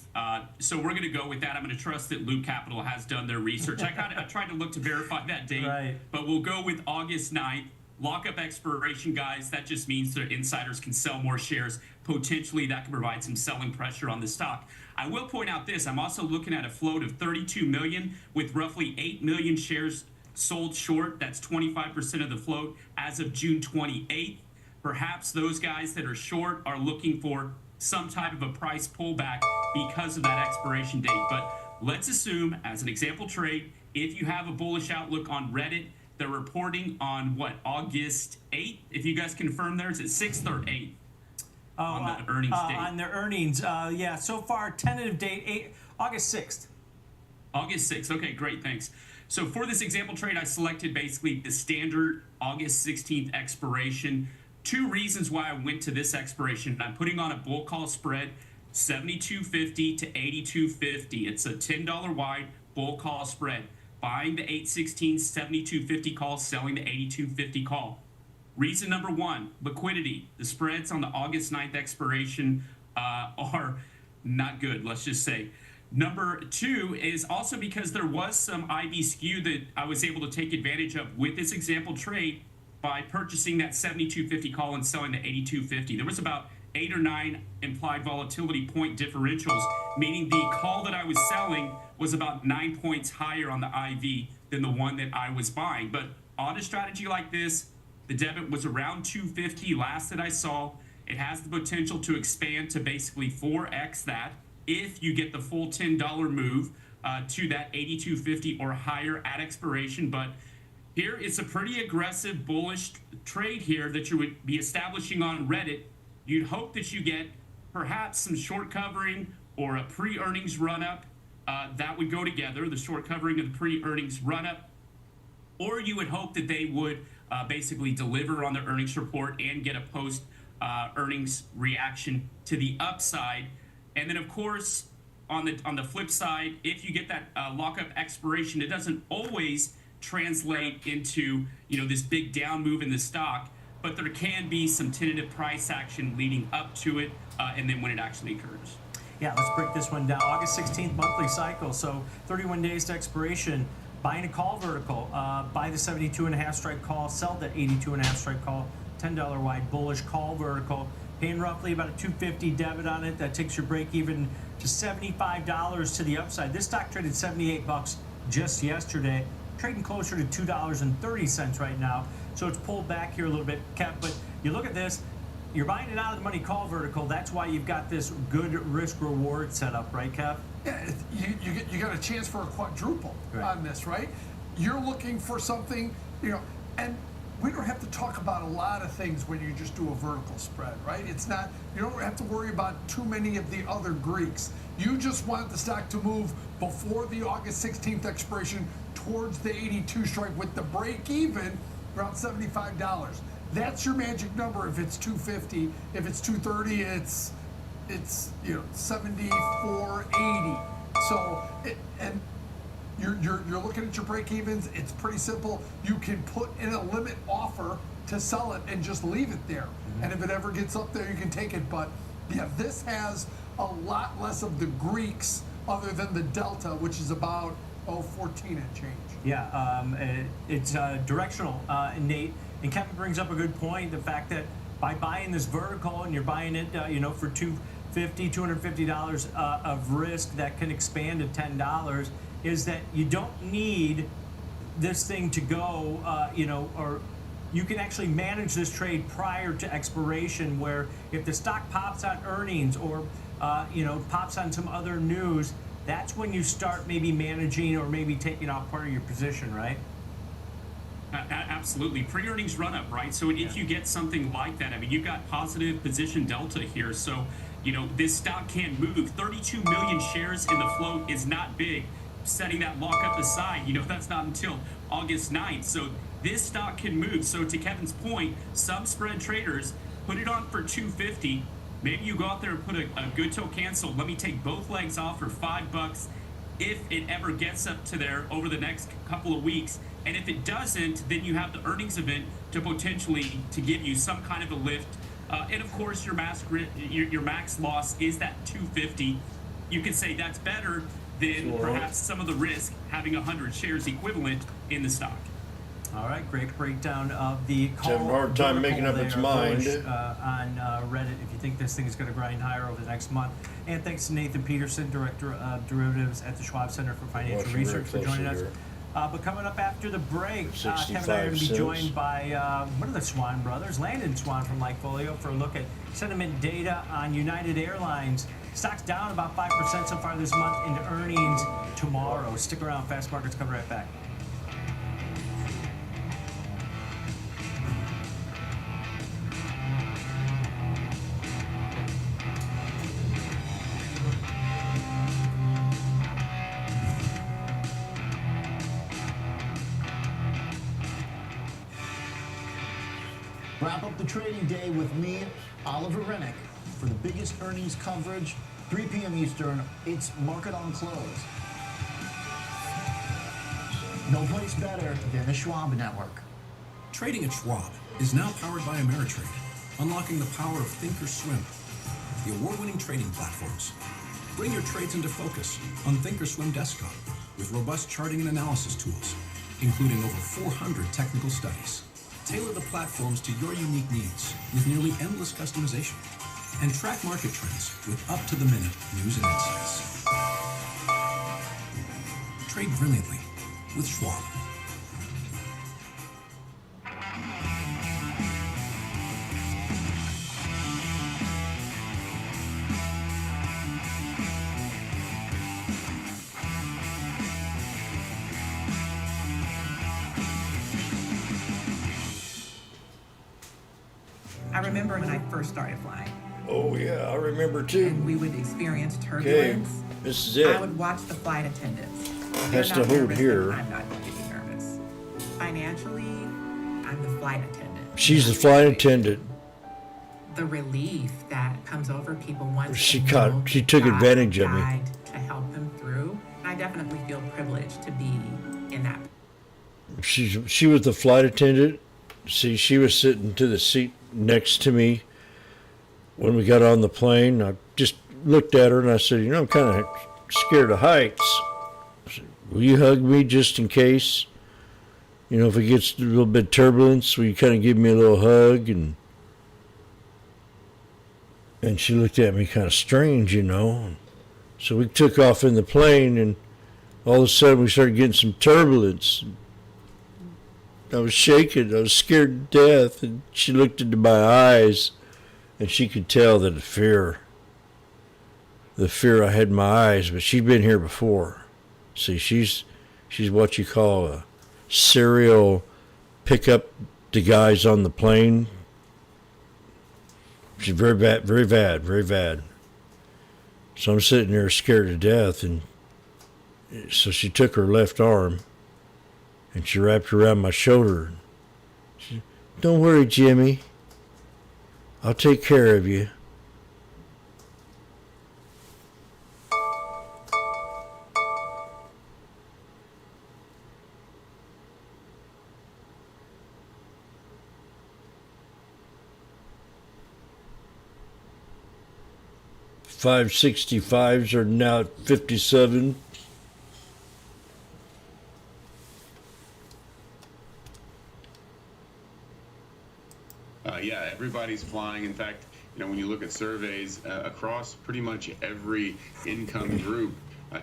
So we're going to go with that. I'm going to trust that Loop Capital has done their research. I tried to look to verify that date, right, but we'll go with August 9th. Lockup expiration, guys, that just means that insiders can sell more shares. Potentially, that can provide some selling pressure on the stock. I will point out this. I'm also looking at a float of 32 million with roughly 8 million shares sold short. That's 25% of the float as of June 28th. Perhaps those guys that are short are looking for some type of a price pullback because of that expiration date. But let's assume, as an example trade, if you have a bullish outlook on Reddit, they're reporting on August 8th. If you guys confirm theirs, it's 6th or 8th on the earnings date. On their earnings, so far, tentative date, August 6th. August 6th. Okay, great, thanks. So for this example trade, I selected basically the standard August 16th expiration. Two reasons why I went to this expiration. I'm putting on a bull call spread, 72.50 to 82.50. It's a $10 wide bull call spread. Buying the 8/16 72.50 call, selling the 82.50 call. Reason number one, liquidity. The spreads on the August 9th expiration are not good, let's just say. Number two is also because there was some IV skew that I was able to take advantage of with this example trade by purchasing that 72.50 call and selling the 82.50. There was about 8 or 9 implied volatility point differentials, meaning the call that I was selling was about 9 points higher on the IV than the one that I was buying. But on a strategy like this, the debit was around 250 last that I saw. It has the potential to expand to basically 4x that if you get the full $10 move to that 82.50 or higher at expiration. But here it's a pretty aggressive bullish trade here that you would be establishing on Reddit. You'd hope that you get perhaps some short covering or a pre-earnings run-up. That would go together, the short covering of the pre-earnings run-up. Or you would hope that they would basically deliver on their earnings report and get a post-earnings reaction to the upside. And then, of course, on the flip side, if you get that lockup expiration, it doesn't always translate into this big down move in the stock, but there can be some tentative price action leading up to it, and then when it actually occurs. Yeah, let's break this one down. August 16th monthly cycle, so 31 days to expiration. Buying a call vertical, buy the 72.5 strike call, sell the 82.5 strike call, $10 wide bullish call vertical, paying roughly about a $250 debit on it. That takes your break even to $75 to the upside. This stock traded 78 bucks just yesterday, trading closer to $2.30 right now. So it's pulled back here a little bit, Kev. But you look at this, you're buying it out of the money call vertical. That's why you've got this good risk reward set up, right, Kev? Yeah, you got a chance for a quadruple on this, right? You're looking for something, and we don't have to talk about a lot of things when you just do a vertical spread, right? It's not, you don't have to worry about too many of the other Greeks. You just want the stock to move before the August 16th expiration towards the 82 strike with the break even around $75. That's your magic number if it's 250. If it's 230, it's 74.80. So and you're looking at your break evens. It's pretty simple. You can put in a limit offer to sell it and just leave it there. And if it ever gets up there, you can take it. But yeah, this has a lot less of the Greeks other than the delta, which is about 14 and change. Yeah, it's directional, Nate. And Kevin brings up a good point, the fact that by buying this vertical and you're buying it, for $250 of risk that can expand to $10, is that you don't need this thing to go, or you can actually manage this trade prior to expiration, where if the stock pops on earnings or, pops on some other news, that's when you start maybe managing or maybe taking off part of your position, right? Absolutely. Pre-earnings run-up, right? So if you get something like that, I mean, you've got positive position delta here. So, this stock can move. 32 million shares in the float is not big. Setting that lockup aside, that's not until August 9th. So this stock can move. So to Kevin's point, some spread traders put it on for 250. Maybe you go out there and put a good till cancel. Let me take both legs off for $5 if it ever gets up to there over the next couple of weeks. And if it doesn't, then you have the earnings event to potentially to give you some kind of a lift. And of course, your max loss is that 250. You can say that's better than perhaps some of the risk having 100 shares equivalent in the stock. All right, great breakdown of the call. It's having a hard time making up its mind. On Reddit, if you think this thing is going to grind higher over the next month. And thanks to Nathan Peterson, Director of Derivatives at the Schwab Center for Financial Research, for joining us. But coming up after the break, Kevin and I are going to be joined by one of the Swan brothers, Landon Swan from Likefolio, for a look at sentiment data on United Airlines. Stock's down about 5% so far this month into earnings tomorrow. Stick around. Fast Markets coming right back. Wrap up the trading day with me, Oliver Rennick, for the biggest earnings coverage, 3 p.m. Eastern. It's Market on Close. No place better than the Schwab Network. Trading at Schwab is now powered by Ameritrade, unlocking the power of Thinkorswim, the award-winning trading platforms. Bring your trades into focus on Thinkorswim desktop with robust charting and analysis tools, including over 400 technical studies. Tailor the platforms to your unique needs with nearly endless customization, and track market trends with up-to-the-minute news and insights. Trade brilliantly with Schwab. I remember when I first started flying. Oh yeah, I remember too. And we would experience turbulence. This is it. I would watch the flight attendants. Has They're to not hold nervous, here. then I'm not going to be nervous. Financially, I'm the flight attendant. She's the flight attendant. The relief that comes over people once She they caught. know She took God advantage of me. guide to help them through. I definitely feel privileged to be in that. She was the flight attendant. See, she was sitting to the seat next to me when we got on the plane. I just looked at her and I said, you know, I'm kind of scared of heights. I said, will you hug me just in case? You know, if it gets a little bit turbulence, will you kind of give me a little hug? And she looked at me kind of strange, you know. So we took off in the plane, and all of a sudden we started getting some turbulence. I was shaking. I was scared to death. And she looked into my eyes, and she could tell that the fear I had in my eyes. But she'd been here before. See, she's what you call a serial pick up the guys on the plane. She's very bad, very bad, very bad. So I'm sitting there scared to death, and so she took her left arm and she wrapped it around my shoulder. She said, don't worry, Jimmy. I'll take care of you. $565s are now at 57. Yeah, everybody's flying. In fact, you know, when you look at surveys across pretty much every income group,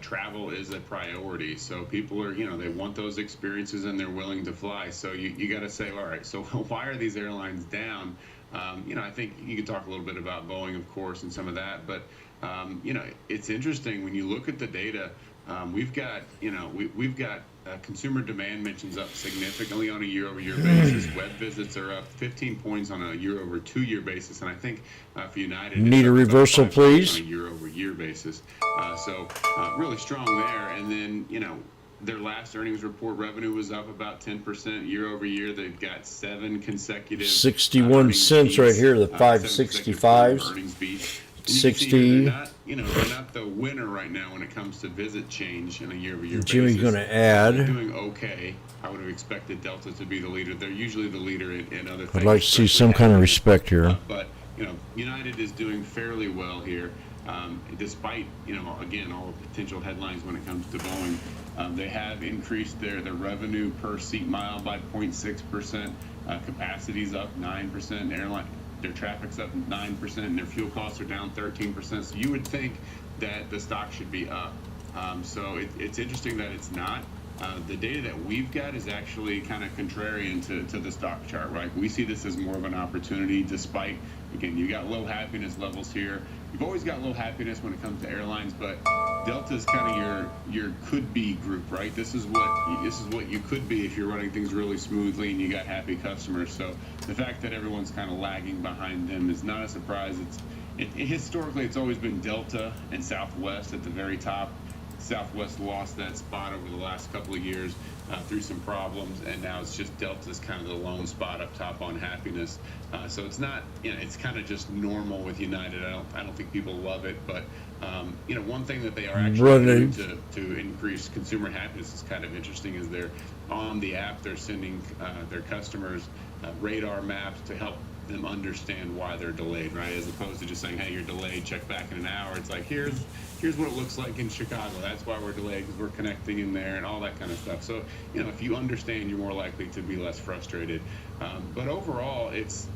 travel is a priority. So people are, you know, they want those experiences and they're willing to fly. So you got to say, all right, so why are these airlines down? You know, I think you could talk a little bit about Boeing, of course, and some of that. But, you know, it's interesting when you look at the data. We've got, you know, we've got consumer demand mentions up significantly on a year-over-year basis. Web visits are up 15 points on a year-over-2-year basis, and I think for United, Need a reversal, please? on a year-over-year basis. So really strong there. And then, you know, their last earnings report revenue was up about 10% year-over-year. They've got 7 consecutive 61 cents right here, the 565s. Earnings beat. 60. They're not the winner right now when it comes to visit change in a year-over-year basis. Jimmy's going to add. They're doing okay. I would have expected Delta to be the leader. They're usually the leader in other things. I'd like to see some kind of respect here. But, you know, United is doing fairly well here, despite, you know, again, all the potential headlines when it comes to Boeing. They have increased their revenue per seat mile by 0.6%. Capacity's up 9%. Their traffic's up 9%, and their fuel costs are down 13%. So you would think that the stock should be up. So it's interesting that it's not. The data that we've got is actually kind of contrarian to the stock chart, right? We see this as more of an opportunity, despite, again, you got low happiness levels here. You've always got low happiness when it comes to airlines, but Delta's kind of your could-be group, right? This is what you could be if you're running things really smoothly and you got happy customers. So the fact that everyone's kind of lagging behind them is not a surprise. Historically, it's always been Delta and Southwest at the very top. Southwest lost that spot over the last couple of years through some problems, and now it's just Delta's kind of the lone spot up top on happiness. So it's not, it's kind of just normal with United. I don't think people love it, but one thing that they are actually doing to increase consumer happiness is kind of interesting. Is they're on the app, they're sending their customers radar maps to help them understand why they're delayed, right? As opposed to just saying, hey, you're delayed, check back in an hour. It's like, here's what it looks like in Chicago. That's why we're delayed, because we're connecting in there and all that kind of stuff. So, if you understand, you're more likely to be less frustrated. But overall, it's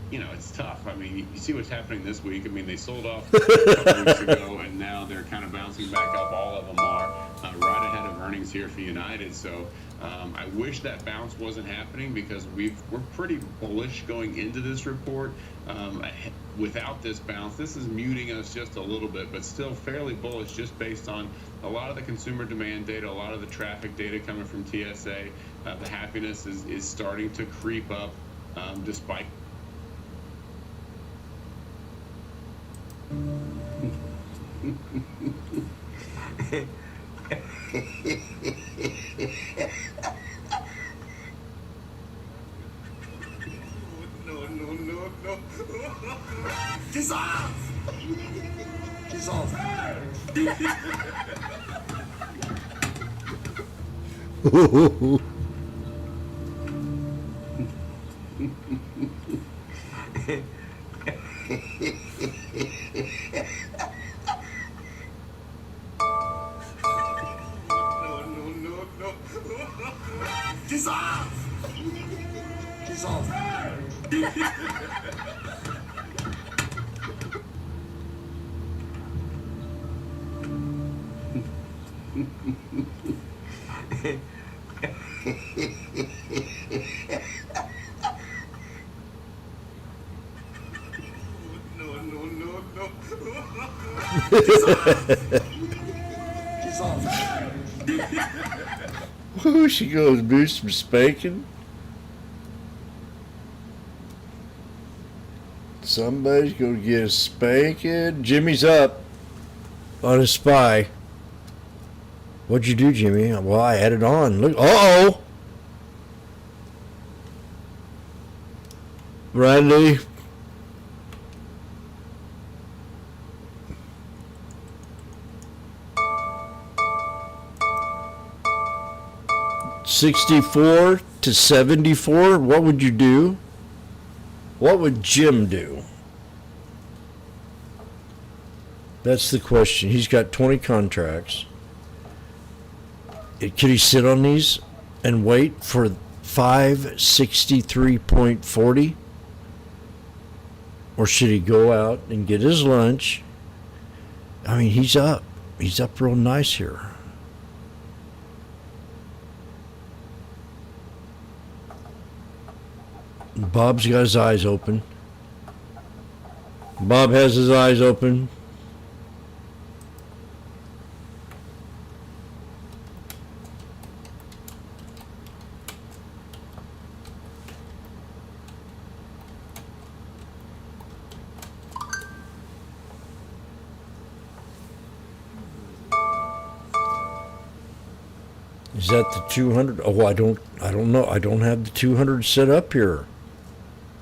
tough. I mean, you see what's happening this week. I mean, they sold off a couple weeks ago, and now they're kind of bouncing back up. All of them are right ahead of earnings here for United. So I wish that bounce wasn't happening, because we're pretty bullish going into this report. Without this bounce, this is muting us just a little bit, but still fairly bullish, just based on a lot of the consumer demand data, a lot of the traffic data coming from TSA. The happiness is starting to creep up, despite no. Dissolve! Dissolve. No. Dissolve! Dissolve. No. Dissolve. Woo, she goes do some spanking. Somebody's gonna get a spanking. Jimmy's up on a spy. What'd you do, Jimmy? Well, I had it on. Look. Uh-oh. Randy. $64 to $74. What would you do? What would Jim do? That's the question. He's got 20 contracts. Could he sit on these and wait for 563.40? Or should he go out and get his lunch? I mean, he's up. He's up real nice here. Bob's got his eyes open. Bob has his eyes open. Is that the 200? Oh, I don't know. I don't have the 200 set up here.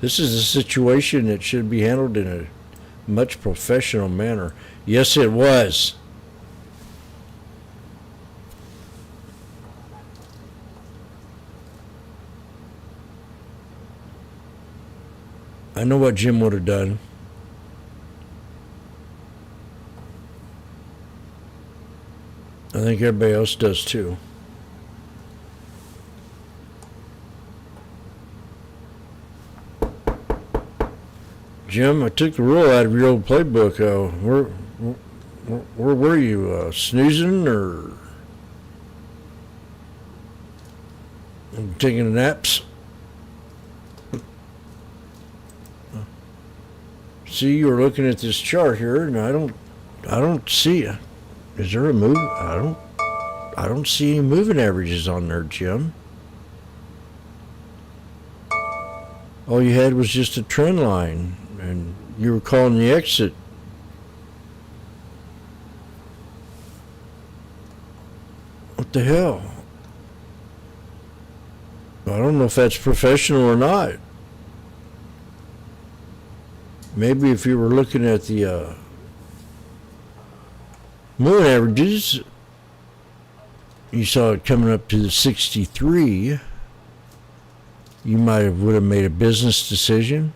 This is a situation that should be handled in a much professional manner. Yes, it was. I know what Jim would have done. I think everybody else does too. Jim, I took the rule out of your old playbook. Where were you? Snoozing or taking naps? See, you were looking at this chart here, and I don't see it. Is there a move? I don't see any moving averages on there, Jim. All you had was just a trend line, and you were calling the exit. What the hell? I don't know if that's professional or not. Maybe if you were looking at the moving averages, you saw it coming up to the 63, you would have made a business decision.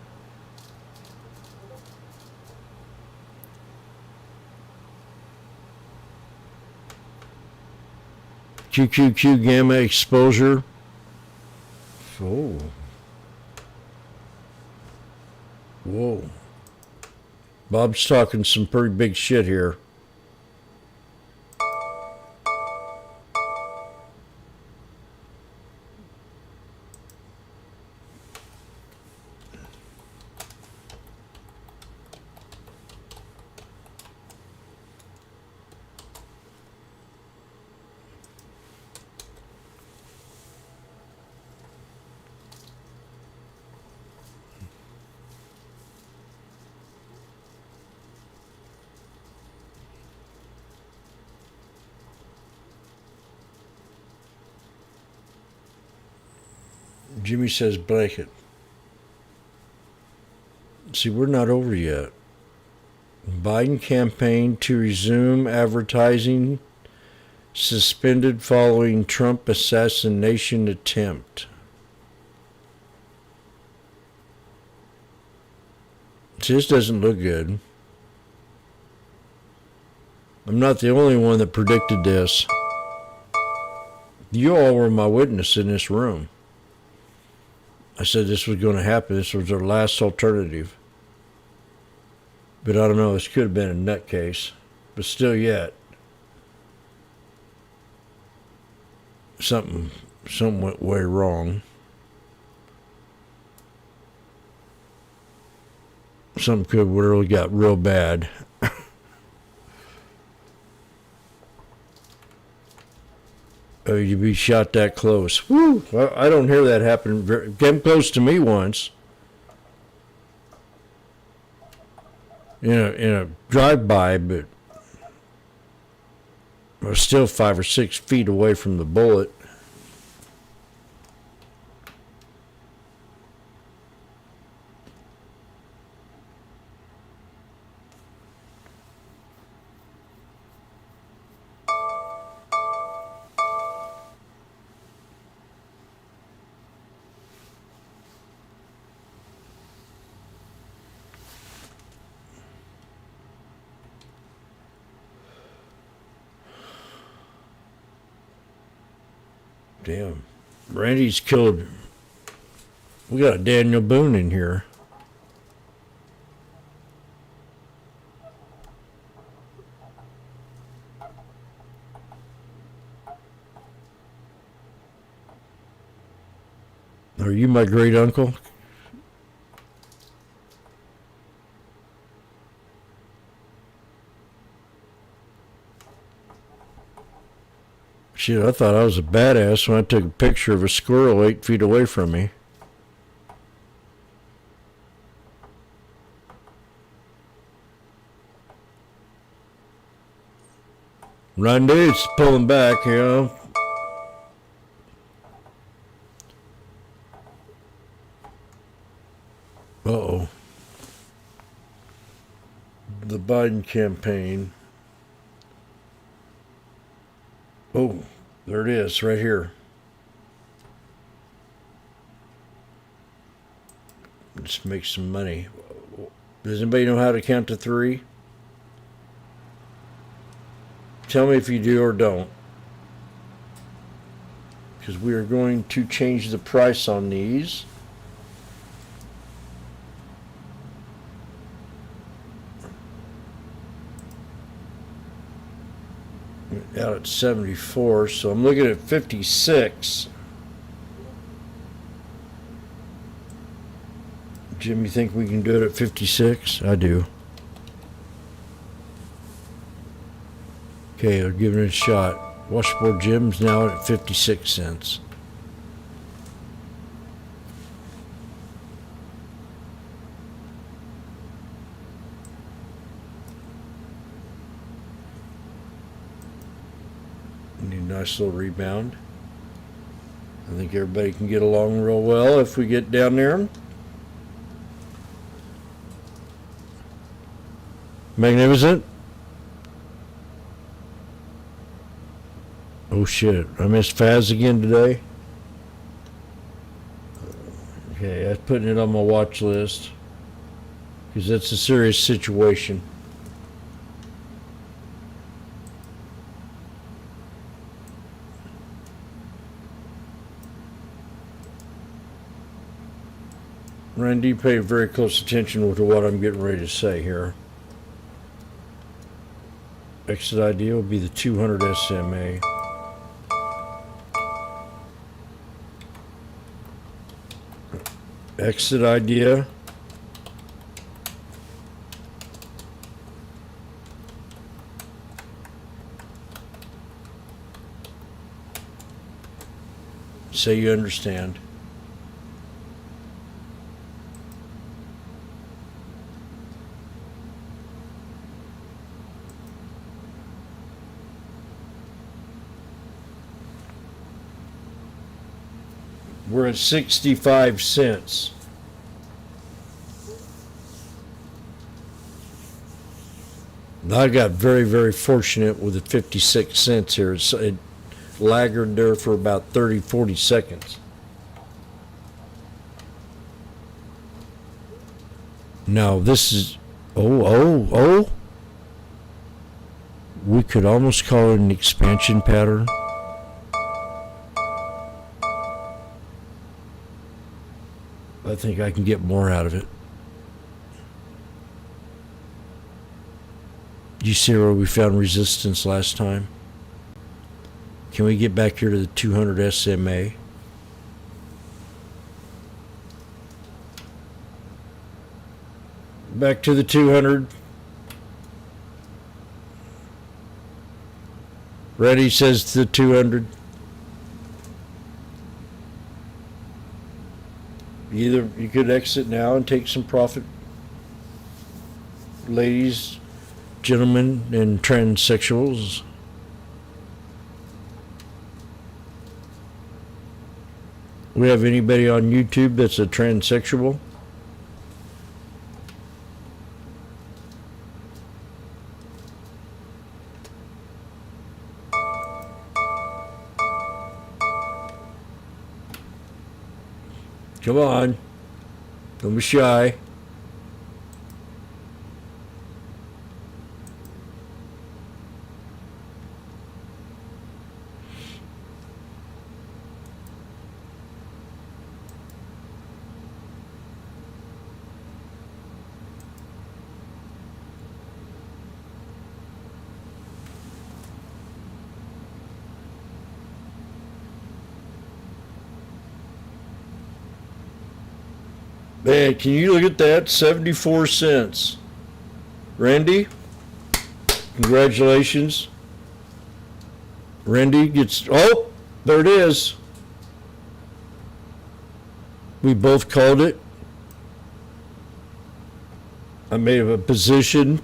QQQ gamma exposure. Oh. Whoa. Bob's talking some pretty big shit here. Jimmy says blanket. See, we're not over yet. Biden campaign to resume advertising suspended following Trump assassination attempt. See, this doesn't look good. I'm not the only one that predicted this. You all were my witness in this room. I said this was going to happen. This was our last alternative. But I don't know. This could have been a nutcase. But still yet. Something went way wrong. Something could have really got real bad. Oh, you be shot that close. Woo! I don't hear that happen. Came close to me once. In a drive-by, but I was still 5 or 6 feet away from the bullet. Damn. Randy's killed. We got a Daniel Boone in here. Are you my great uncle? Shit, I thought I was a badass when I took a picture of a squirrel 8 feet away from me. Randy's pulling back, you know. Uh-oh. The Biden campaign. Oh, there it is, right here. Let's make some money. Does anybody know how to count to 3? Tell me if you do or don't. Because we are going to change the price on these. Out at 74, so I'm looking at 56. Jim, you think we can do it at 56? I do. Okay, they're giving it a shot. Washboardjim's now at 56 cents. Need a nice little rebound. I think everybody can get along real well if we get down there. Magnificent. Oh shit, I missed Faz again today. Okay, I'm putting it on my watch list because that's a serious situation. Randy, pay very close attention to what I'm getting ready to say here. Exit idea will be the 200 SMA. Exit idea. Say you understand. We're at 65 cents. I got very, very fortunate with the 56 cents here. It lagged there for about 30, 40 seconds. Now this is, oh. We could almost call it an expansion pattern. I think I can get more out of it. You see where we found resistance last time? Can we get back here to the 200 SMA? Back to the 200. Ready says to the 200. Either you could exit now and take some profit, ladies, gentlemen, and transsexuals. We have anybody on YouTube that's a transsexual? Come on. Don't be shy. Man, can you look at that? 74 cents. Randy, congratulations. Randy gets, oh, there it is. We both called it. I made a position.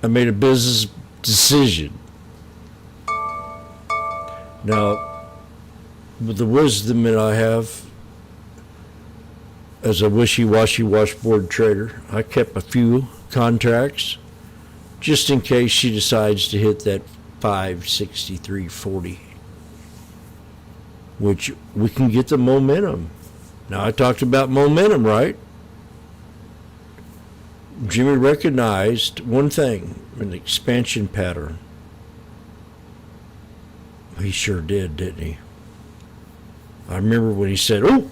I made a business decision. Now, with the wisdom that I have, as a wishy-washy washboard trader, I kept a few contracts just in case she decides to hit that 563.40, which we can get the momentum. Now, I talked about momentum, right? Jimmy recognized one thing, an expansion pattern. He sure did, didn't he? I remember when he said, oh,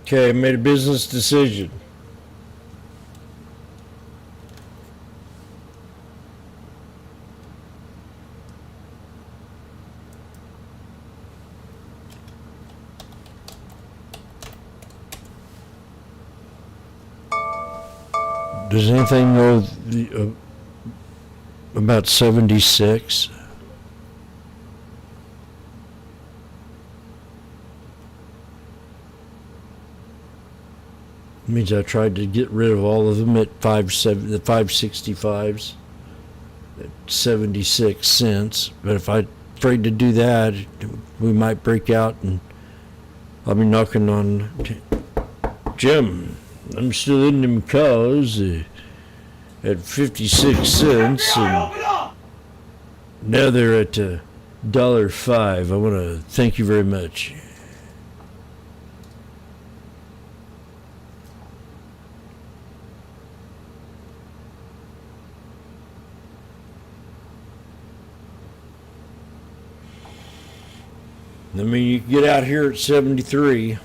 okay, I made a business decision. Does anything know about 76? Means I tried to get rid of all of them at the 565s at 76 cents. But if I'm afraid to do that, we might break out and I'll be knocking on Jim. I'm still in them cars at 56 cents, and now they're at $1.05. I want to thank you very much. I mean, you can get out here at 73.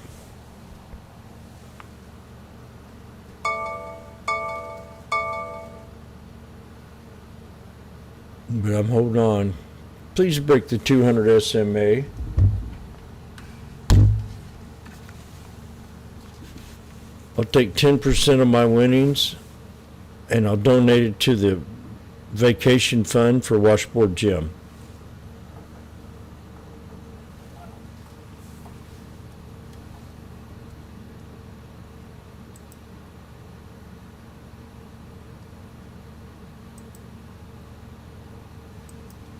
But I'm holding on. Please break the 200 SMA. I'll take 10% of my winnings and I'll donate it to the vacation fund for Washboardjim.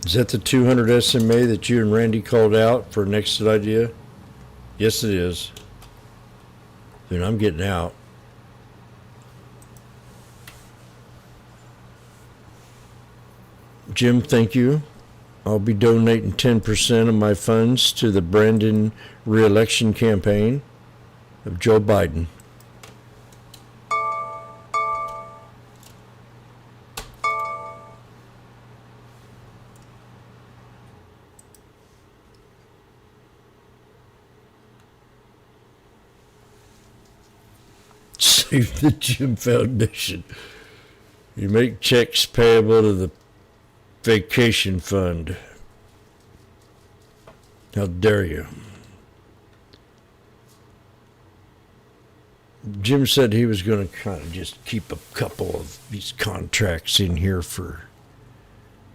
Is that the 200 SMA that you and Randy called out for an exit idea? Yes, it is. Then I'm getting out. Jim, thank you. I'll be donating 10% of my funds to the Brandon re-election campaign of Joe Biden. Save the Jim Foundation. You make checks payable to the vacation fund. How dare you? Jim said he was going to kind of just keep a couple of these contracts in here for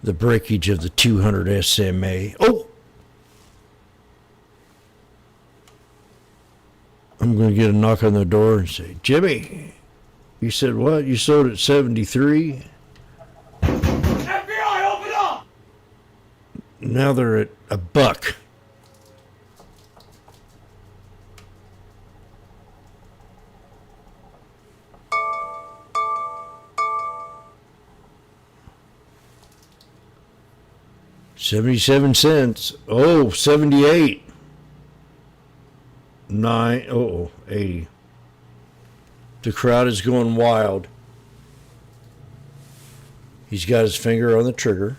the breakage of the 200 SMA. Oh! I'm going to get a knock on the door and say, Jimmy, you said what? You sold at 73? FBI, open up! Now they're at $1. $0.77. Oh, 78. 80. The crowd is going wild. He's got his finger on the trigger.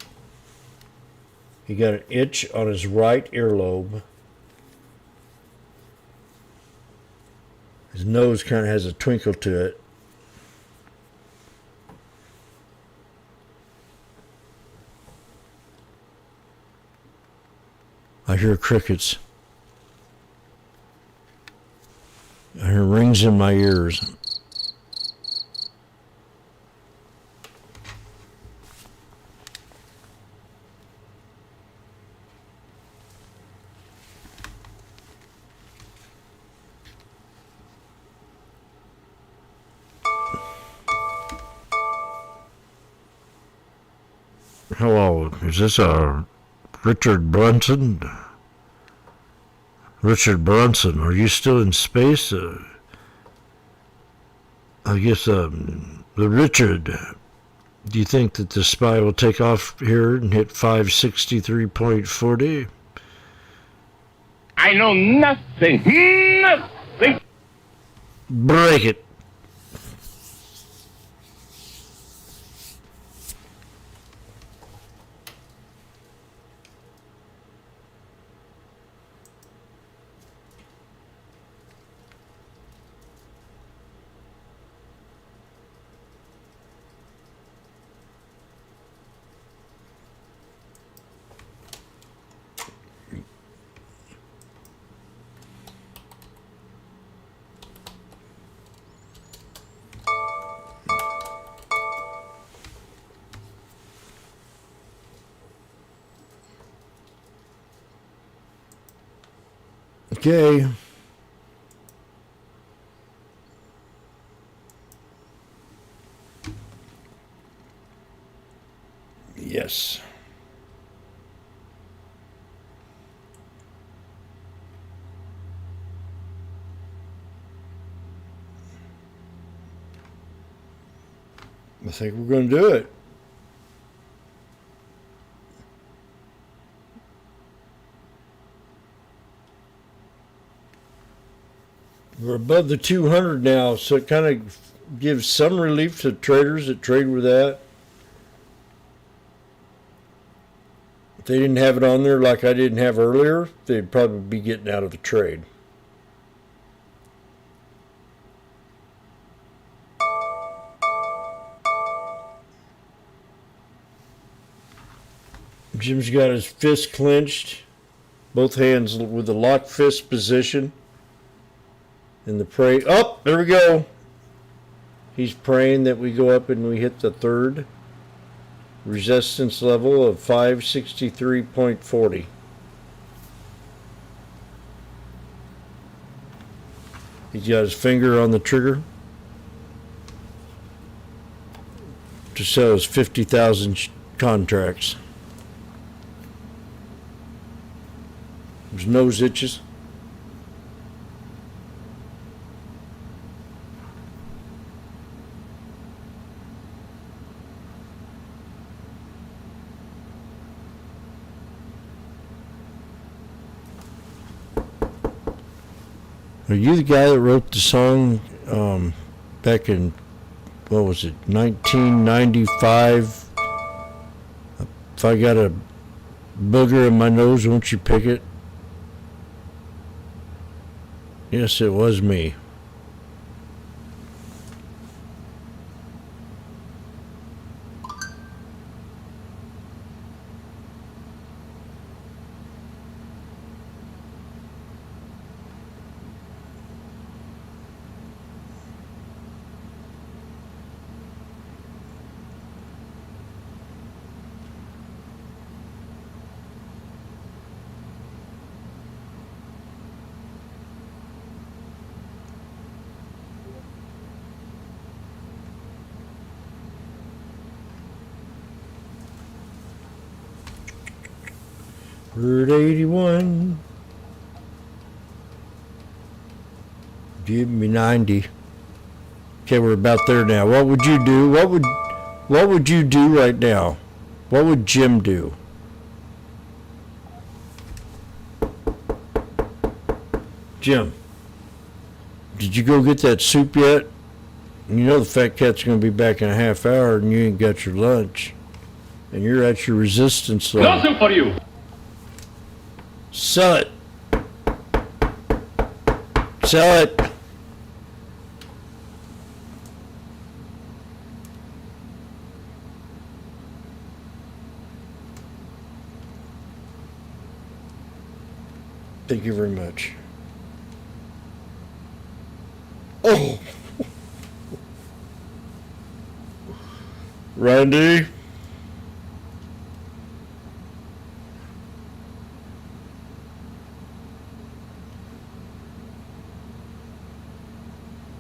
He got an itch on his right earlobe. His nose kind of has a twinkle to it. I hear crickets. I hear rings in my ears. Hello, is this Richard Brunson? Richard Brunson, are you still in space? I guess, the Richard, do you think that the spy will take off here and hit 563.40? I know nothing. Nothing. Break it. Okay. Yes. I think we're going to do it. We're above the 200 now, so it kind of gives some relief to traders that trade with that. If they didn't have it on there like I didn't have earlier, they'd probably be getting out of the trade. Jim's got his fist clenched, both hands with the locked fist position. And the pray. Oh, there we go. He's praying that we go up and we hit the third resistance level of 563.40. He's got his finger on the trigger to sell his 50,000 contracts. His nose itches. Are you the guy that wrote the song back in, what was it, 1995? If I got a booger in my nose, won't you pick it? Yes, it was me. Bird 81. Give me 90. Okay, we're about there now. What would you do? What would you do right now? What would Jim do? Jim, did you go get that soup yet? You know the fat cat's going to be back in a half hour and you ain't got your lunch. And you're at your resistance level. No soup for you. Sell it. Sell it. Thank you very much. Oh. Randy.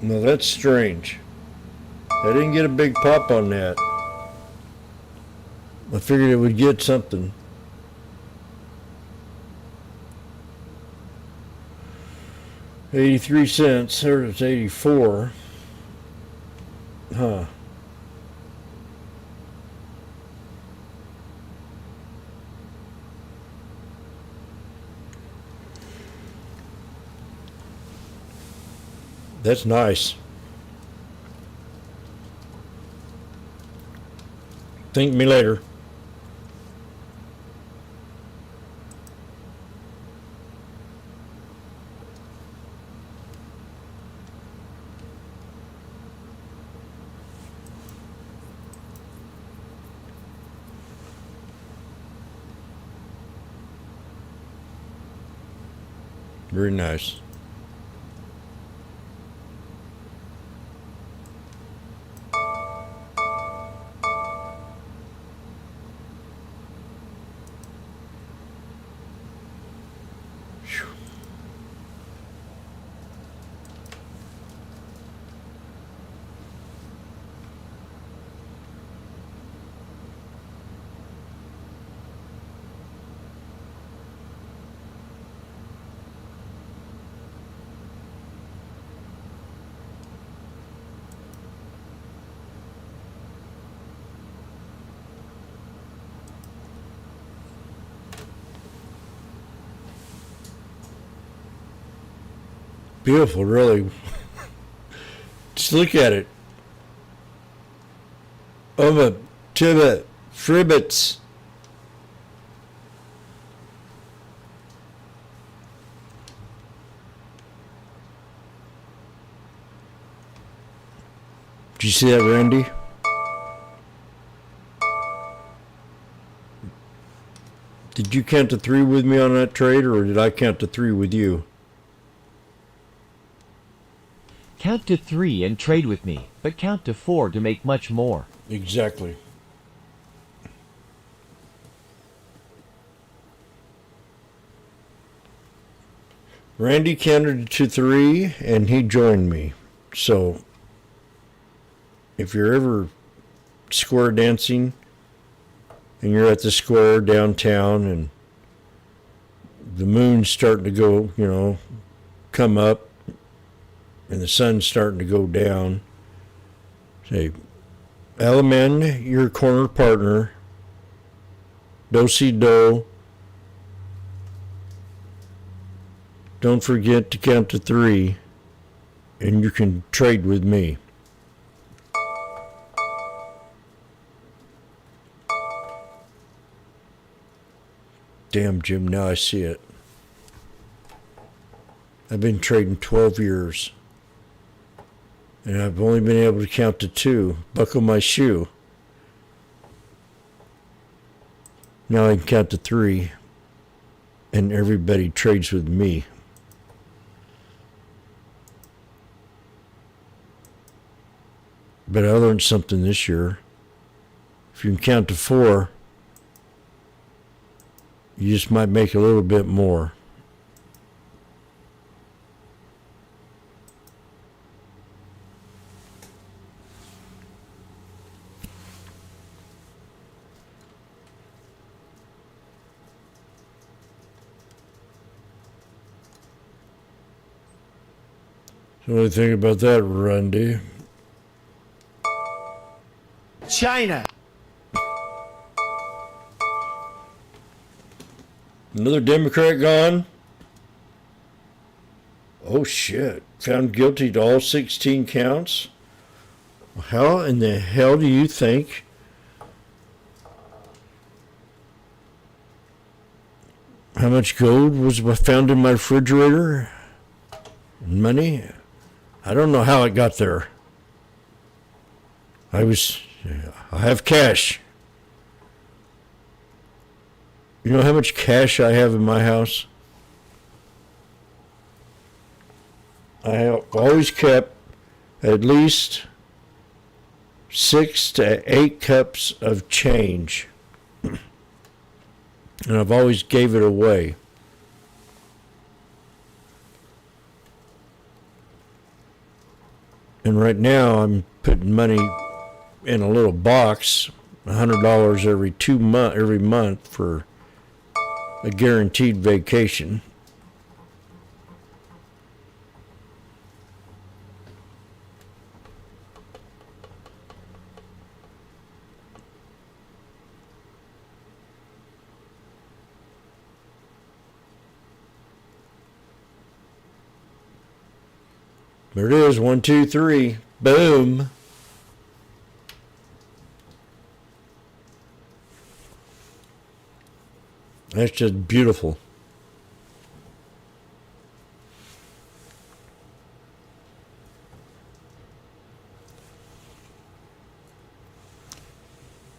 No, that's strange. I didn't get a big pop on that. I figured it would get something. $0.83. There it's 84. Huh. That's nice. Thank me later. Very nice. Beautiful, really. Just look at it. Over to the fribbits. Did you see that, Randy? Did you count to 3 with me on that trade, or did I count to 3 with you? Count to 3 and trade with me, but count to 4 to make much more. Exactly. Randy counted to 3 and he joined me. So if you're ever square dancing and you're at the square downtown and the moon's starting to go, you know, come up and the sun's starting to go down, say, Alaman, your corner partner, do-si-do. Don't forget to count to 3 and you can trade with me. Damn, Jim, now I see it. I've been trading 12 years. And I've only been able to count to 2. Buckle my shoe. Now I can count to 3. And everybody trades with me. But I learned something this year. If you can count to 4, you just might make a little bit more. So what do you think about that, Randy? China. Another Democrat gone? Oh shit. Found guilty to all 16 counts? How in the hell do you think how much gold was found in my refrigerator? Money? I don't know how it got there. I have cash. You know how much cash I have in my house? I have always kept at least 6 to 8 cups of change. And I've always gave it away. And right now I'm putting money in a little box, $100 every month for a guaranteed vacation. There it is, 1, 2, 3, boom. That's just beautiful.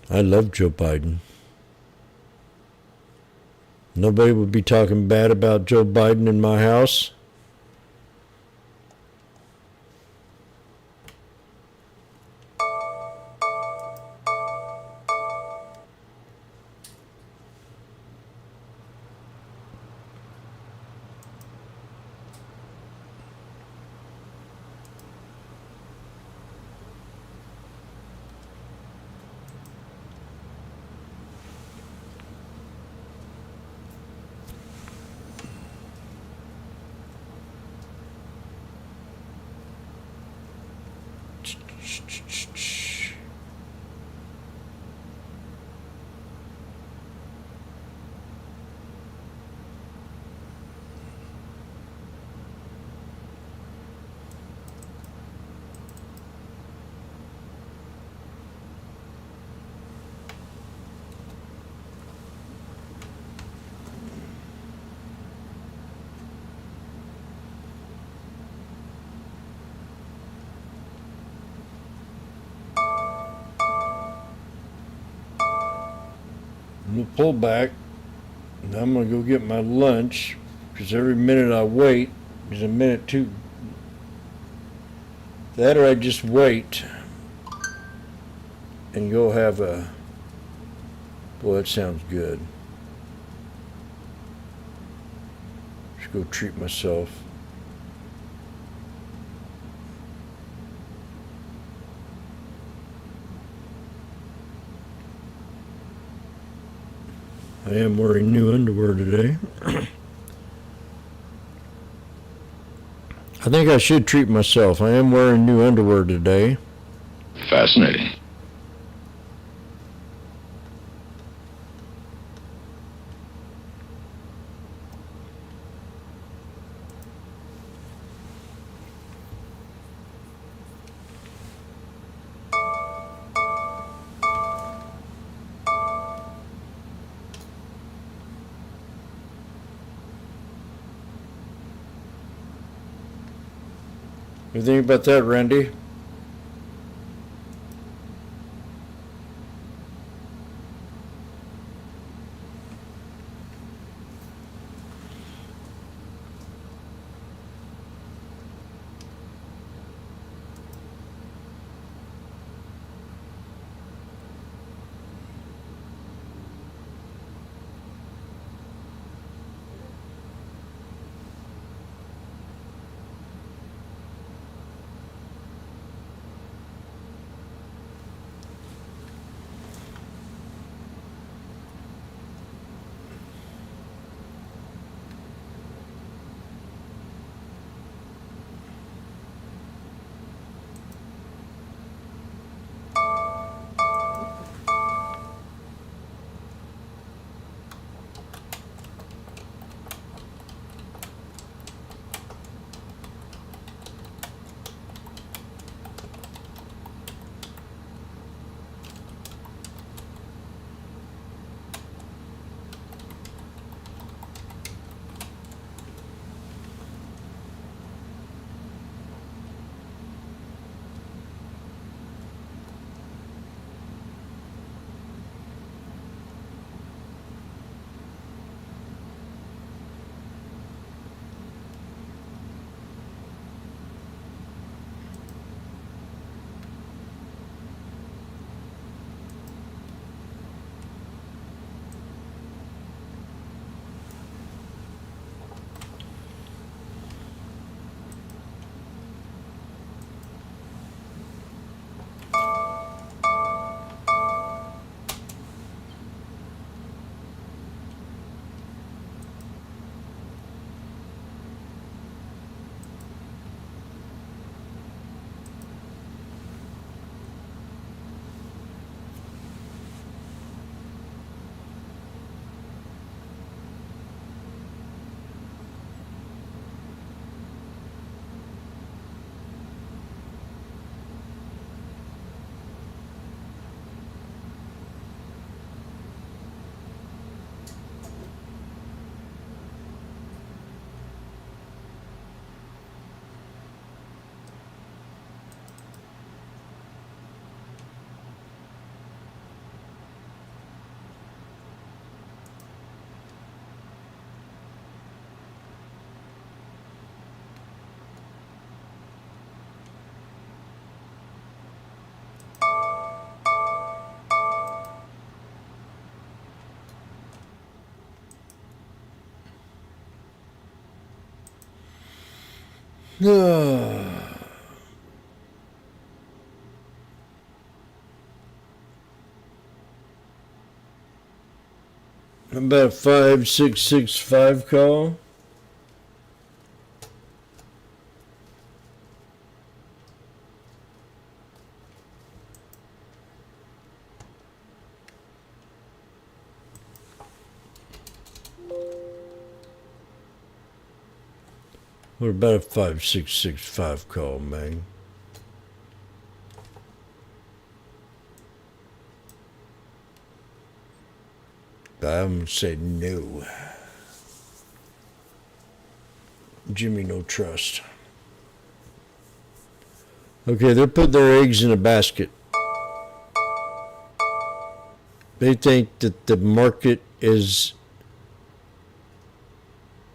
I love Joe Biden. Nobody would be talking bad about Joe Biden in my house. We'll pull back. And I'm going to go get my lunch, because every minute I wait is a minute too. That or I just wait and go have a, boy, that sounds good. Just go treat myself. I am wearing new underwear today. I think I should treat myself. I am wearing new underwear today. Fascinating. You think about that, Randy? About 5665 call. What about a 5665 call, man? I'm say no. Jimmy, no trust. Okay, they're putting their eggs in a basket. They think that the market is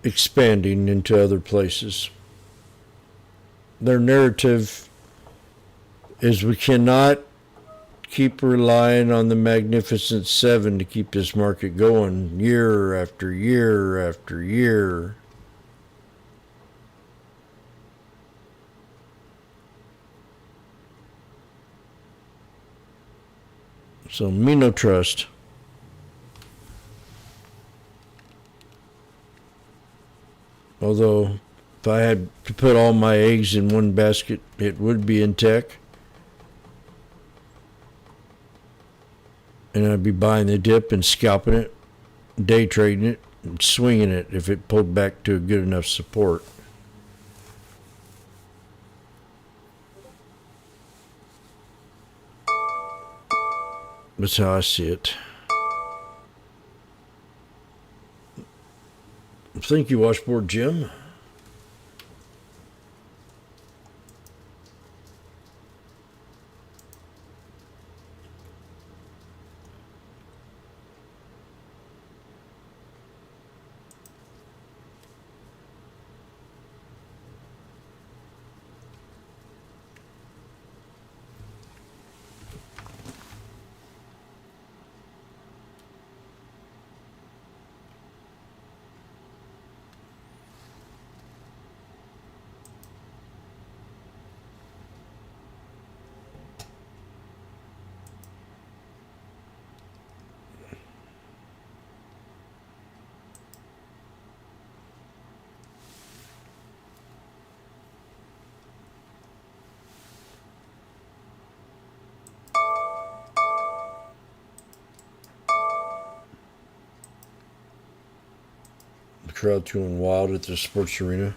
expanding into other places. Their narrative is we cannot keep relying on the Magnificent Seven to keep this market going year after year after year. So me no trust. Although, if I had to put all my eggs in one basket, it would be in tech. And I'd be buying the dip and scalping it, day trading it, and swinging it if it pulled back to a good enough support. That's how I see it. Thank you, Washboard Jim. Crowd going wild at the sports arena.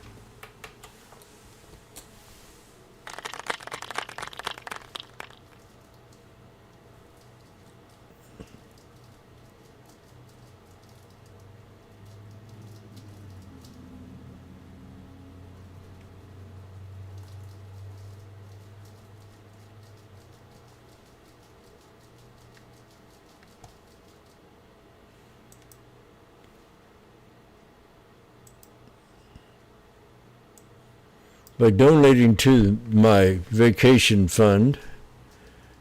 By donating to my vacation fund,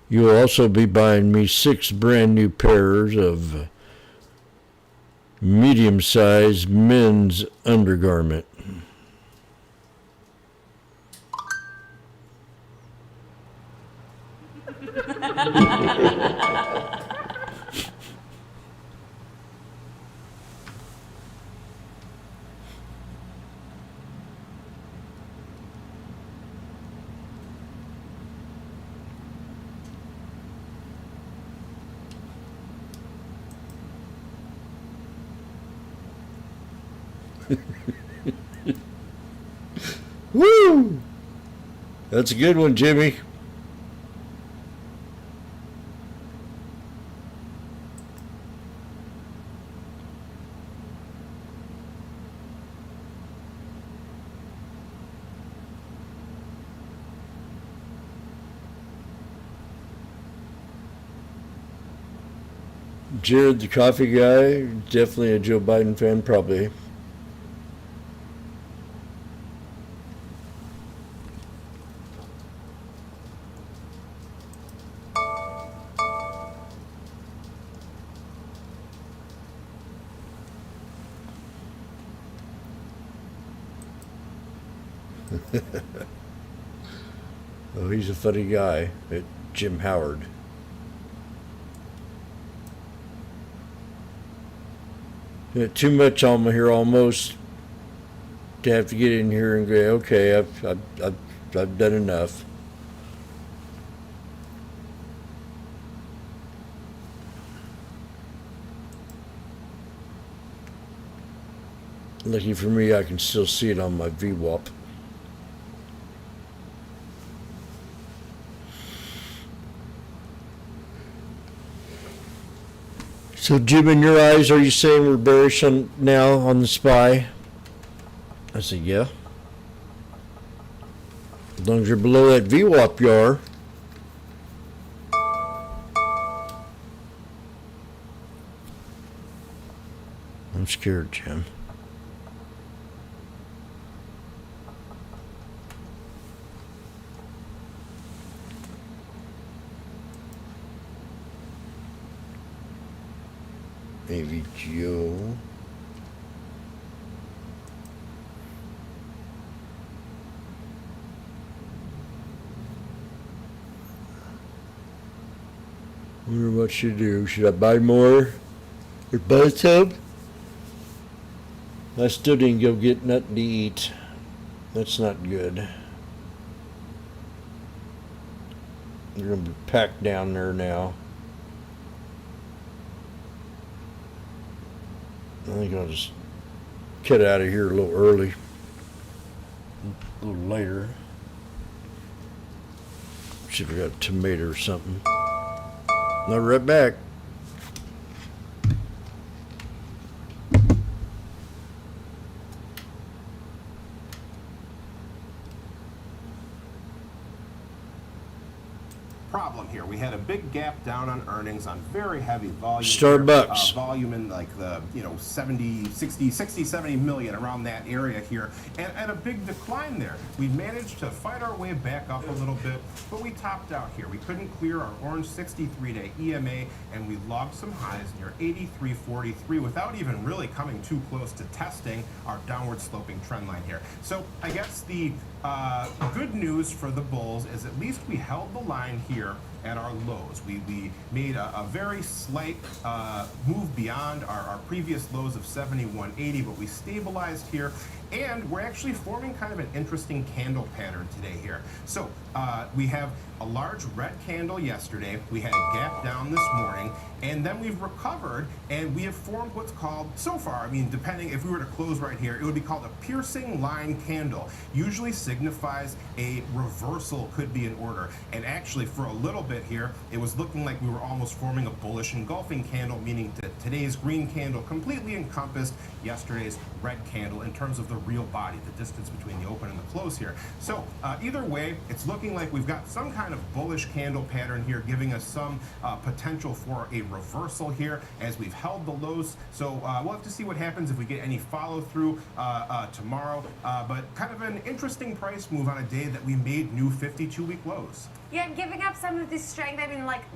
you will also be buying me 6 brand new pairs of medium-sized men's undergarment. Woo! That's a good one, Jimmy. Jared, the coffee guy, definitely a Joe Biden fan, probably. Oh, he's a funny guy, Jim Howard. Too much on me here almost to have to get in here and go, okay, I've done enough. Lucky for me, I can still see it on my VWAP. So, Jim, in your eyes, are you saying we're bearish now on the SPY? I said, yeah. As long as you're below that VWAP you are. I'm scared, Jim. Maybe Joe. Wonder what should I do. Should I buy more or buy some? I still didn't go get nothing to eat. That's not good. They're gonna be packed down there now. I think I'll just get out of here a little early. A little later. See if we got a tomato or something. I'll be right back. Problem here. We had a big gap down on earnings on very heavy volume. Starbucks. Volume in like the, 60, 70 million around that area here. And a big decline there. We managed to fight our way back up a little bit, but we topped out here. We couldn't clear our orange 63-day EMA, and we logged some highs near 83.43 without even really coming too close to testing our downward sloping trend line here. So I guess the good news for the bulls is at least we held the line here at our lows. We made a very slight move beyond our previous lows of 71.80, but we stabilized here, and we're actually forming kind of an interesting candle pattern today here. So we have a large red candle yesterday, we had a gap down this morning, and then we've recovered and we have formed what's called, so far, depending if we were to close right here, it would be called a piercing line candle. Usually signifies a reversal could be in order. And actually for a little bit here, it was looking like we were almost forming a bullish engulfing candle, meaning that today's green candle completely encompassed yesterday's red candle in terms of the real body, the distance between the open and the close here. So either way, it's looking like we've got some kind of bullish candle pattern here, giving us some potential for a reversal here as we've held the lows. So we'll have to see what happens if we get any follow through tomorrow. But kind of an interesting price move on a day that we made new 52-week lows. Yeah, giving up some of this strength,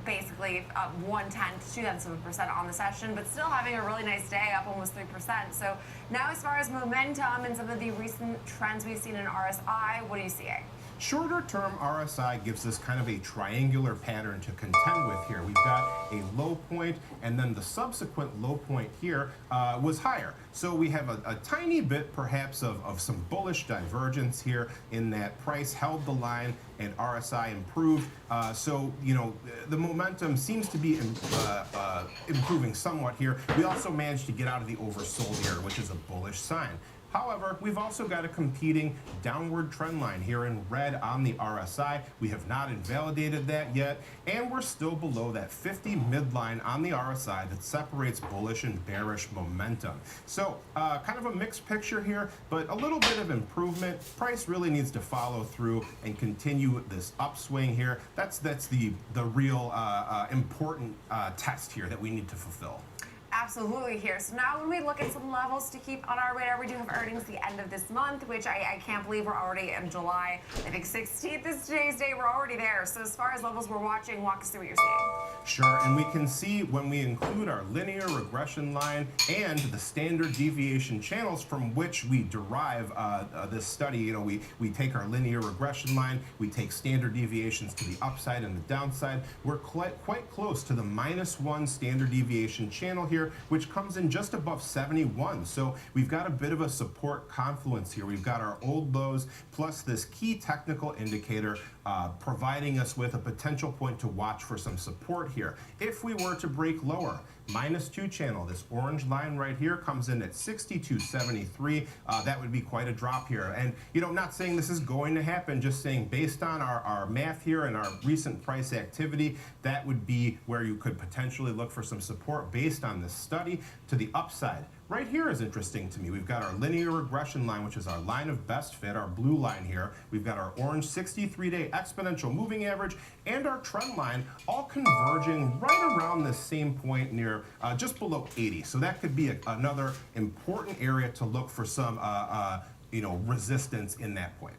basically 0.1% on the session, but still having a really nice day, up almost 3%. So now as far as momentum and some of the recent trends we've seen in RSI, what are you seeing? Shorter term RSI gives us kind of a triangular pattern to contend with here. We've got a low point, and then the subsequent low point here was higher. So we have a tiny bit perhaps of some bullish divergence here in that price held the line and RSI improved. So, the momentum seems to be improving somewhat here. We also managed to get out of the oversold here, which is a bullish sign. However, we've also got a competing downward trend line here in red on the RSI. We have not invalidated that yet, and we're still below that 50 midline on the RSI that separates bullish and bearish momentum. So kind of a mixed picture here, but a little bit of improvement. Price really needs to follow through and continue this upswing here. That's the real important test here that we need to fulfill. Absolutely here. So now when we look at some levels to keep on our radar, we do have earnings the end of this month, which I can't believe we're already in July. I think 16th is today's day. We're already there. So as far as levels we're watching, walk us through what you're seeing. Sure, and we can see when we include our linear regression line and the standard deviation channels from which we derive this study. We take our linear regression line, we take standard deviations to the upside and the downside. We're quite close to the -1 standard deviation channel here, which comes in just above 71. So we've got a bit of a support confluence here. We've got our old lows plus this key technical indicator providing us with a potential point to watch for some support here. If we were to break lower, -2 channel, this orange line right here comes in at 62.73. That would be quite a drop here. And, not saying this is going to happen, just saying based on our math here and our recent price activity, that would be where you could potentially look for some support based on this study to the upside. right here is interesting to me. We've got our linear regression line, which is our line of best fit, our blue line here. We've got our orange 63-day exponential moving average and our trend line all converging right around the same point near just below 80. So that could be another important area to look for some resistance in that point.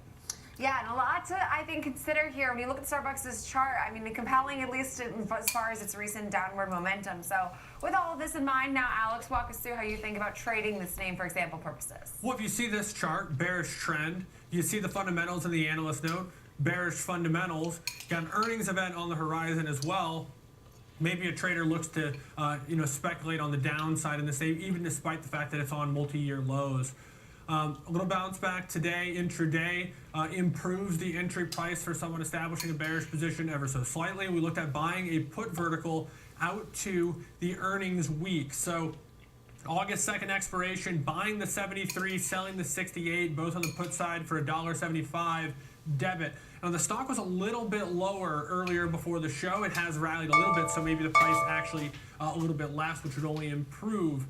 Yeah, and a lot to, I think, consider here. When you look at Starbucks' chart, I mean, compelling at least as far as its recent downward momentum. So with all of this in mind, now, Alex, walk us through how you think about trading this name for example purposes. Well, if you see this chart, bearish trend, you see the fundamentals in the analyst note, bearish fundamentals, got an earnings event on the horizon as well. Maybe a trader looks to, speculate on the downside in this name, even despite the fact that it's on multi-year lows. A little bounce back today, intraday, improves the entry price for someone establishing a bearish position ever so slightly. We looked at buying a put vertical out to the earnings week. So August 2nd expiration, buying the 73, selling the 68, both on the put side for $1.75 debit. Now the stock was a little bit lower earlier before the show. It has rallied a little bit, so maybe the price actually a little bit less, which would only improve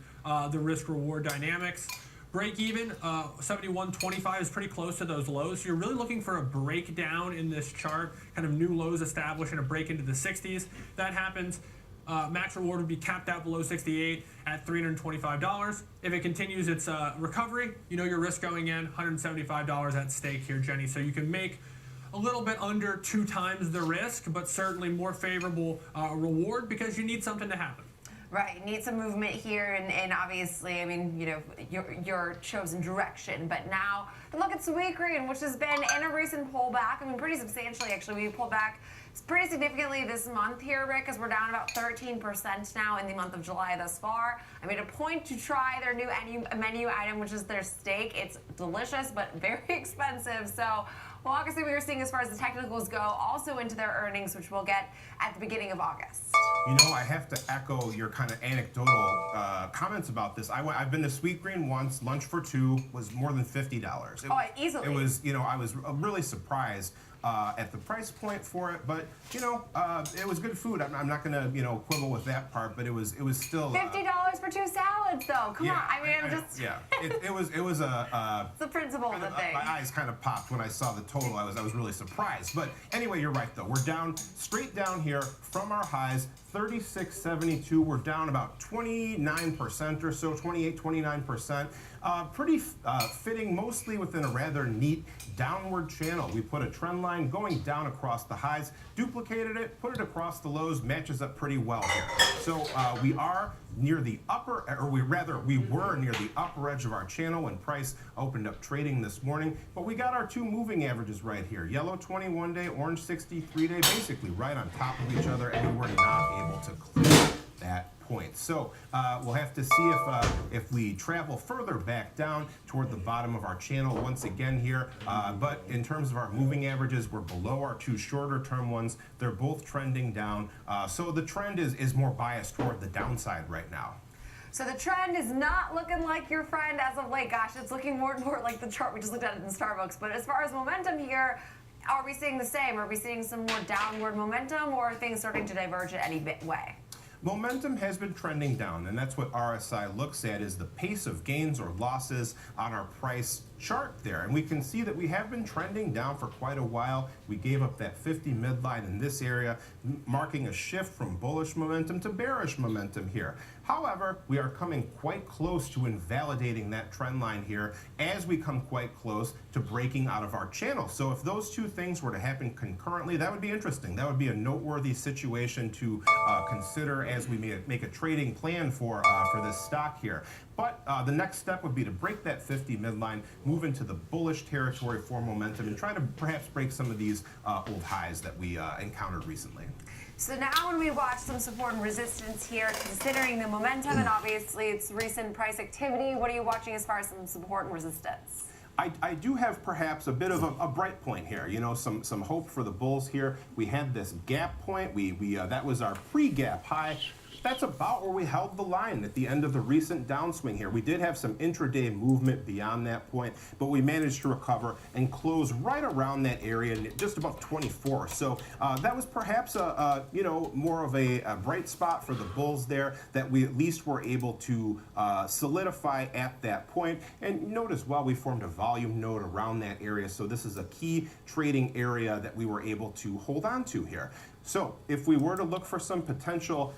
the risk-reward dynamics. Break even, 71.25 is pretty close to those lows. So you're really looking for a breakdown in this chart, kind of new lows established and a break into the 60s. That happens. Max reward would be capped out below 68 at $325. If it continues its recovery, you know your risk going in, $175 at stake here, Jenny. So you can make a little bit under 2 times the risk, but certainly more favorable reward because you need something to happen. Right, need some movement here, and obviously, I mean, your chosen direction. But now, the look at Sweetgreen, which has been in a recent pullback. I mean, pretty substantially, actually. We pulled back pretty significantly this month here, Rick, because we're down about 13% now in the month of July thus far. I made a point to try their new menu item, which is their steak. It's delicious, but very expensive. So walk us through what you're seeing as far as the technicals go, also into their earnings, which we'll get at the beginning of August. I have to echo your kind of anecdotal comments about this. I've been to Sweetgreen once. Lunch for 2 was more than $50. Easily. It was, I was really surprised at the price point for it, but it was good food. I'm not going to quibble with that part, but it was still $50 for 2 salads, though. Come on, I mean, it was it's the principle of the thing. My eyes kind of popped when I saw the total. I was really surprised. But anyway, you're right though. We're down straight down here from our highs, 36.72. We're down about 29% or so, 29%. Pretty fitting mostly within a rather neat downward channel. We put a trend line going down across the highs, duplicated it, put it across the lows, matches up pretty well here. So we are near the upper, or we were near the upper edge of our channel when price opened up trading this morning, but we got our 2 moving averages right here. Yellow 21-day, orange 63-day, basically right on top of each other, and we were not able to clear that point. So we'll have to see if we travel further back down toward the bottom of our channel once again here. But in terms of our moving averages, we're below our 2 shorter term ones. They're both trending down. So the trend is more biased toward the downside right now. So the trend is not looking like your friend as of late. Gosh, it's looking more and more like the chart we just looked at in Starbucks. But as far as momentum here, are we seeing the same? Are we seeing some more downward momentum, or are things starting to diverge in any way? Momentum has been trending down, and that's what RSI looks at, is the pace of gains or losses on our price chart there. And we can see that we have been trending down for quite a while. We gave up that 50 midline in this area, marking a shift from bullish momentum to bearish momentum here. However, we are coming quite close to invalidating that trend line here as we come quite close to breaking out of our channel. So if those 2 things were to happen concurrently, that would be interesting. That would be a noteworthy situation to consider as we make a trading plan for this stock here. But the next step would be to break that 50 midline, move into the bullish territory for momentum, and try to perhaps break some of these old highs that we encountered recently. So now when we watch some support and resistance here, considering the momentum and obviously its recent price activity, what are you watching as far as some support and resistance? I do have perhaps a bit of a bright point here, some hope for the bulls here. We had this gap point. That was our pre-gap high. that's about where we held the line at the end of the recent downswing here. We did have some intraday movement beyond that point, but we managed to recover and close right around that area, just above 24. So that was perhaps more of a bright spot for the bulls there, that we at least were able to solidify at that point. And note as well, we formed a volume node around that area, so this is a key trading area that we were able to hold on to here. So if we were to look for some potential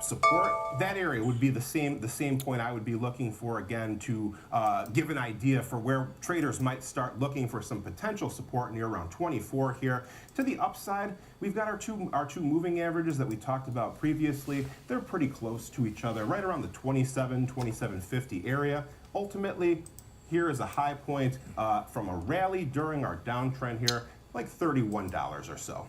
support, that area would be the same point I would be looking for again to give an idea for where traders might start looking for some potential support near around 24 here. To the upside, we've got our two moving averages that we talked about previously. They're pretty close to each other, right around the 27.50 area. Ultimately, here is a high point from a rally during our downtrend here, like $31 or so.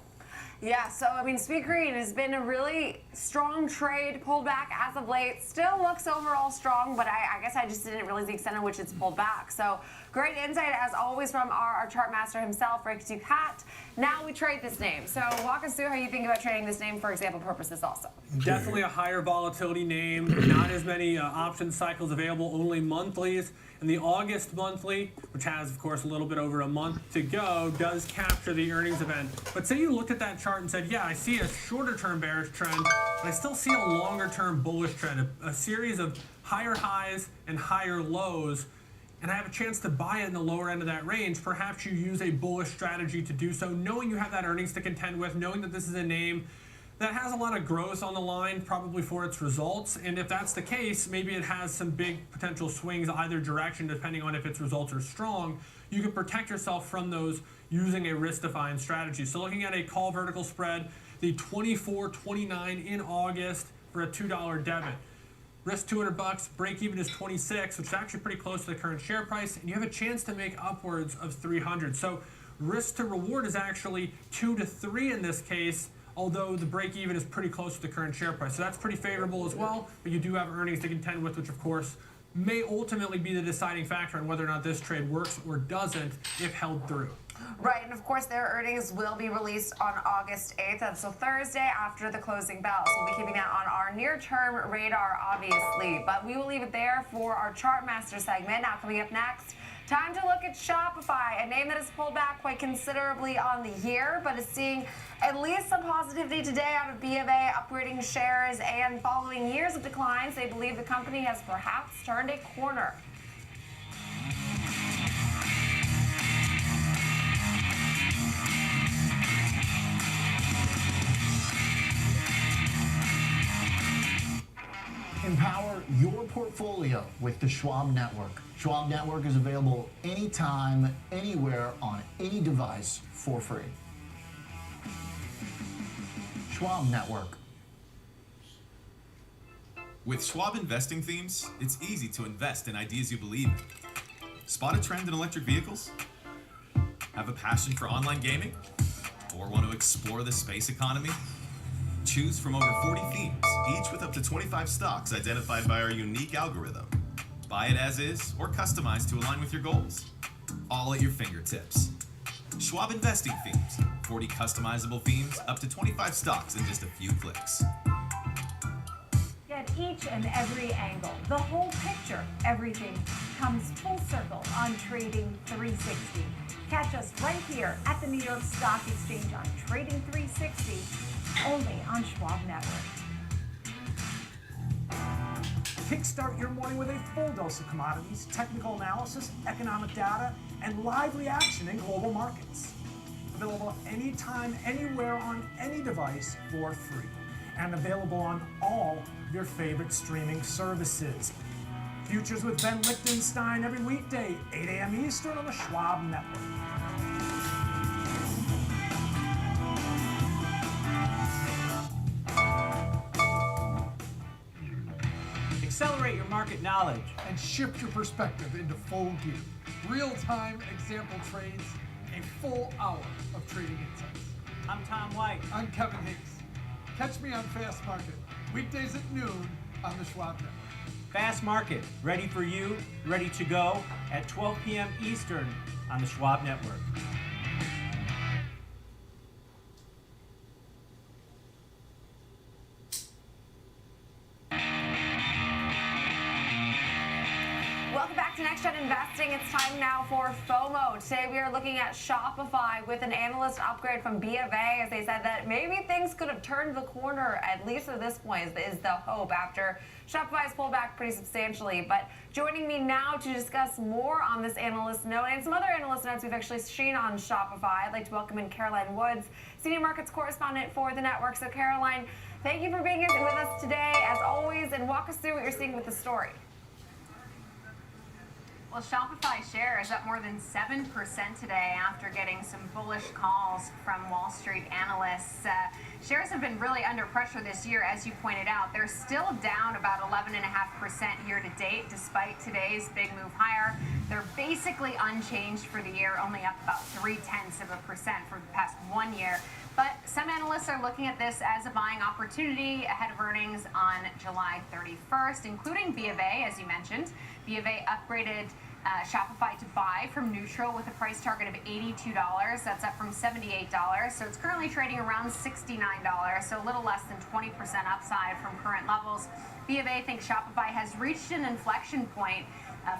Yeah, so I mean, Sweet Green has been a really strong trade, pulled back as of late. Still looks overall strong, but I guess I just didn't realize the extent in which it's pulled back. So great insight as always from our chart master himself, Rick Ducat. Now we trade this name. So walk us through how you think about trading this name for example purposes also. Definitely a higher volatility name, not as many option cycles available, only monthlies. And the August monthly, which has, of course, a little bit over a month to go, does capture the earnings event. But say you looked at that chart and said, yeah, I see a shorter-term bearish trend, but I still see a longer-term bullish trend, a series of higher highs and higher lows, and I have a chance to buy it in the lower end of that range. Perhaps you use a bullish strategy to do so, knowing you have that earnings to contend with, knowing that this is a name that has a lot of growth on the line, probably for its results. And if that's the case, maybe it has some big potential swings either direction, depending on if its results are strong. You can protect yourself from those using a risk-defined strategy. So looking at a call vertical spread, the 24.29 in August for a $2 debit. Risk $200, break even is 26, which is actually pretty close to the current share price, and you have a chance to make upwards of 300. So risk to reward is actually 2 to 3 in this case, although the break-even is pretty close to the current share price. So that's pretty favorable as well, but you do have earnings to contend with, which of course may ultimately be the deciding factor on whether or not this trade works or doesn't if held through. Right, and of course their earnings will be released on August 8th, and so Thursday after the closing bell. So we'll be keeping that on our near-term radar, obviously. But we will leave it there for our Chart Master segment. Now coming up next, time to look at Shopify, a name that has pulled back quite considerably on the year, but is seeing at least some positivity today out of B of A, upgrading shares, and following years of declines, they believe the company has perhaps turned a corner. Empower your portfolio with the Schwab Network. Schwab Network is available anytime, anywhere, on any device for free. Schwab Network. With Schwab investing themes, it's easy to invest in ideas you believe in. Spot a trend in electric vehicles? Have a passion for online gaming? Or want to explore the space economy? Choose from over 40 themes, each with up to 25 stocks identified by our unique algorithm. Buy it as is or customize to align with your goals. All at your fingertips. Schwab Investing Themes. 40 customizable themes, up to 25 stocks in just a few clicks. Get each and every angle, the whole picture. Everything comes full circle on Trading 360. Catch us right here at the New York Stock Exchange on Trading 360, only on Schwab Network. Kickstart your morning with a full dose of commodities, technical analysis, economic data, and live reaction in global markets. Available anytime, anywhere, on any device for free. And available on all your favorite streaming services. Futures with Ben Lichtenstein every weekday, 8 a.m. Eastern on the Schwab Network. Accelerate your market knowledge and shift your perspective into full gear. Real-time example trades, a full hour of trading insights. I'm Tom White. I'm Kevin Hicks. Catch me on Fast Market, weekdays at noon on the Schwab Network. Fast Market, ready for you, ready to go at 12 p.m. Eastern on the Schwab Network. to Next Gen Investing. It's time now for FOMO. Today we are looking at Shopify with an analyst upgrade from B of A, as they said that maybe things could have turned the corner, at least at this point, is the hope after Shopify's pulled back pretty substantially. But joining me now to discuss more on this analyst note and some other analyst notes we've actually seen on Shopify, I'd like to welcome in Caroline Woods, Senior Markets Correspondent for the network. So Caroline, thank you for being with us today, as always, and walk us through what you're seeing with the story. Well, Shopify share is up more than 7% today after getting some bullish calls from Wall Street analysts. Shares have been really under pressure this year, as you pointed out. They're still down about 11.5% year to date, despite today's big move higher. They're basically unchanged for the year, only up about 0.3% for the past 1 year. But some analysts are looking at this as a buying opportunity ahead of earnings on July 31st, including B of A, as you mentioned. B of A upgraded Shopify to buy from neutral with a price target of $82. That's up from $78. So it's currently trading around $69, so a little less than 20% upside from current levels. B of A thinks Shopify has reached an inflection point.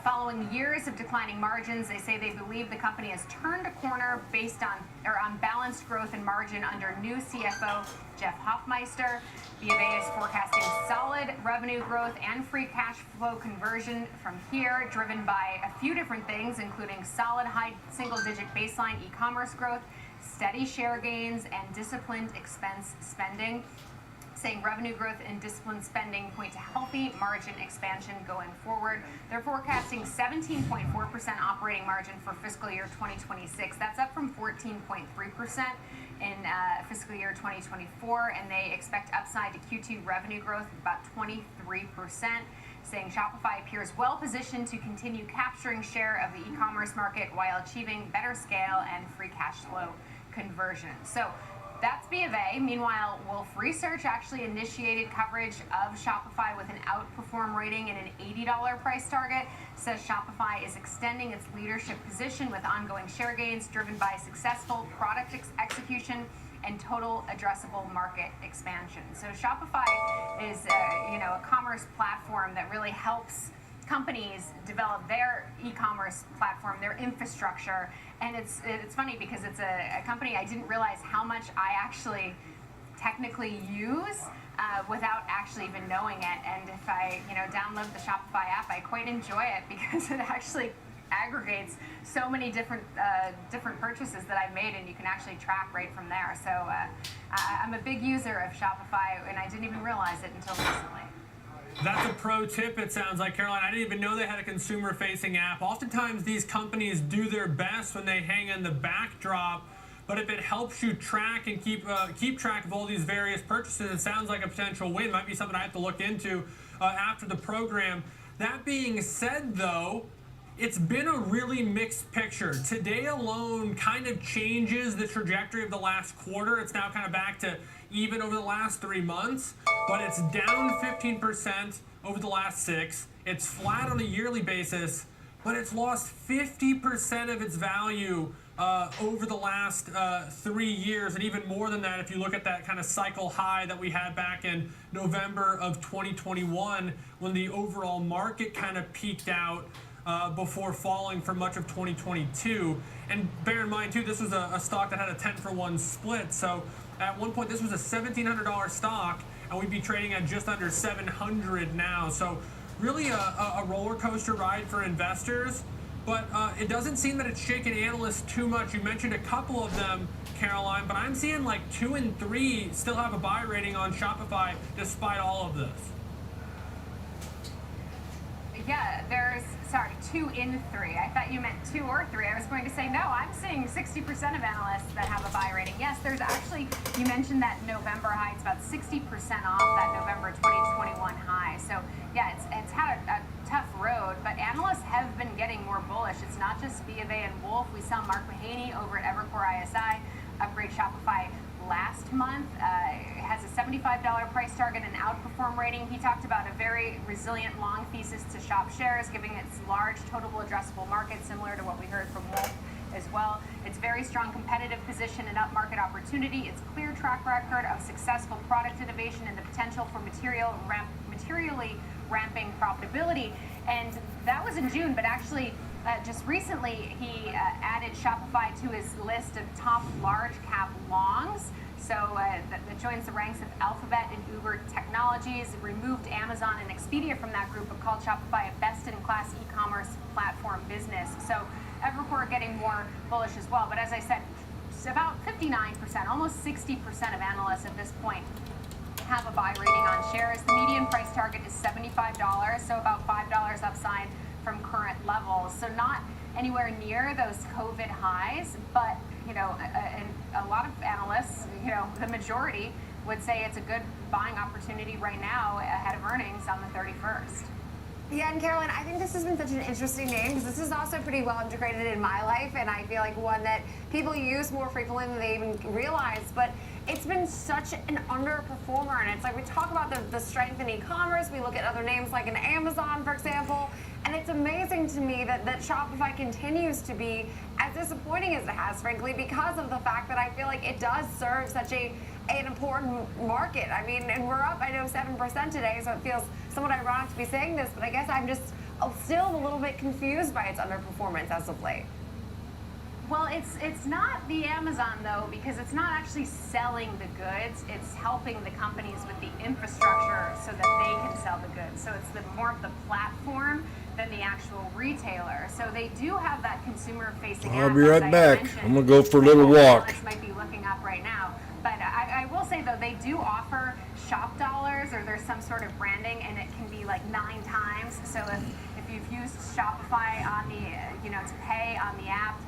Following years of declining margins, they say they believe the company has turned a corner based on balanced growth and margin under new CFO Jeff Hoffmeister. B of A is forecasting solid revenue growth and free cash flow conversion from here, driven by a few different things, including solid high single-digit baseline e-commerce growth, steady share gains, and disciplined expense spending. Saying revenue growth and disciplined spending point to healthy margin expansion going forward. They're forecasting 17.4% operating margin for fiscal year 2026. That's up from 14.3% in fiscal year 2024, and they expect upside to Q2 revenue growth of about 23%, saying Shopify appears well positioned to continue capturing share of the e-commerce market while achieving better scale and free cash flow conversion. So that's B of A. Meanwhile, Wolfe Research actually initiated coverage of Shopify with an outperform rating and an $80 price target. Says Shopify is extending its leadership position with ongoing share gains driven by successful product execution and total addressable market expansion. So Shopify is a commerce platform that really helps companies develop their e-commerce platform, their infrastructure. And it's funny because it's a company I didn't realize how much I actually technically use without actually even knowing it. And if I download the Shopify app, I quite enjoy it because it actually aggregates so many different purchases that I've made, and you can actually track right from there. So I'm a big user of Shopify, and I didn't even realize it until recently. That's a pro tip, it sounds like, Caroline. I didn't even know they had a consumer-facing app. Oftentimes, these companies do their best when they hang in the backdrop, but if it helps you track and keep track of all these various purchases, it sounds like a potential win. Might be something I have to look into after the program. That being said, though, it's been a really mixed picture. Today alone kind of changes the trajectory of the last quarter. It's now kind of back to even over the last 3 months, but it's down 15% over the last 6. It's flat on a yearly basis, but it's lost 50% of its value over the last 3 years, and even more than that if you look at that kind of cycle high that we had back in November of 2021 when the overall market kind of peaked out before falling for much of 2022. And bear in mind, too, this was a stock that had a 10-for-1 split. So at one point, this was a $1,700 stock, and we'd be trading at just under $700 now. So really a roller coaster ride for investors. But it doesn't seem that it's shaken analysts too much. You mentioned a couple of them, Caroline, but I'm seeing like 2 and 3 still have a buy rating on Shopify despite all of this. Yeah, there's 2 in 3. I thought you meant 2 or 3. I was going to say, no, I'm seeing 60% of analysts that have a buy rating. Yes, there's actually, you mentioned that November high. It's about 60% off that November 2021 high. So, yeah, it's had a tough road, but analysts have been getting more bullish. It's not just B of A and Wolfe. We saw Mark Mahaney over at Evercore ISI upgrade Shopify last month. It has a $75 price target and outperform rating. He talked about a very resilient long thesis to shop shares, giving its large total addressable market, similar to what we heard from Wolfe as well. Its very strong competitive position and upmarket opportunity, its clear track record of successful product innovation, and the potential for materially ramping profitability. And that was in June, but actually just recently he added Shopify to his list of top large cap longs. So that joins the ranks of Alphabet and Uber Technologies, removed Amazon and Expedia from that group, but called Shopify a best-in-class e-commerce platform business. So Evercore getting more bullish as well. But as I said, about 59%, almost 60% of analysts at this point have a buy rating on shares. The median price target is $75, so about $5 upside from current levels. So not anywhere near those COVID highs, but a lot of analysts, the majority would say it's a good buying opportunity right now ahead of earnings on the 31st. Yeah, and Carolyn, I think this has been such an interesting name because this is also pretty well integrated in my life, and I feel like one that people use more frequently than they even realize. But it's been such an underperformer, and it's like we talk about the strength in e-commerce. We look at other names like an Amazon, for example, and it's amazing to me that Shopify continues to be as disappointing as it has, frankly, because of the fact that I feel like it does serve such an important market. I mean, and we're up, I know, 7% today, so it feels somewhat ironic to be saying this, but I guess I'm just still a little bit confused by its underperformance as of late. Well, it's not the Amazon, though, because it's not actually selling the goods. It's helping the companies with the infrastructure so that they can sell the goods. So it's more of the platform than the actual retailer. So they do have that consumer-facing app. I'll be right back. I'm going to go for a little walk. Might be looking up right now. But I will say, though, they do offer shop dollars, or there's some sort of branding, and it can be like 9 times. So if you've used Shopify on the, to pay on the app,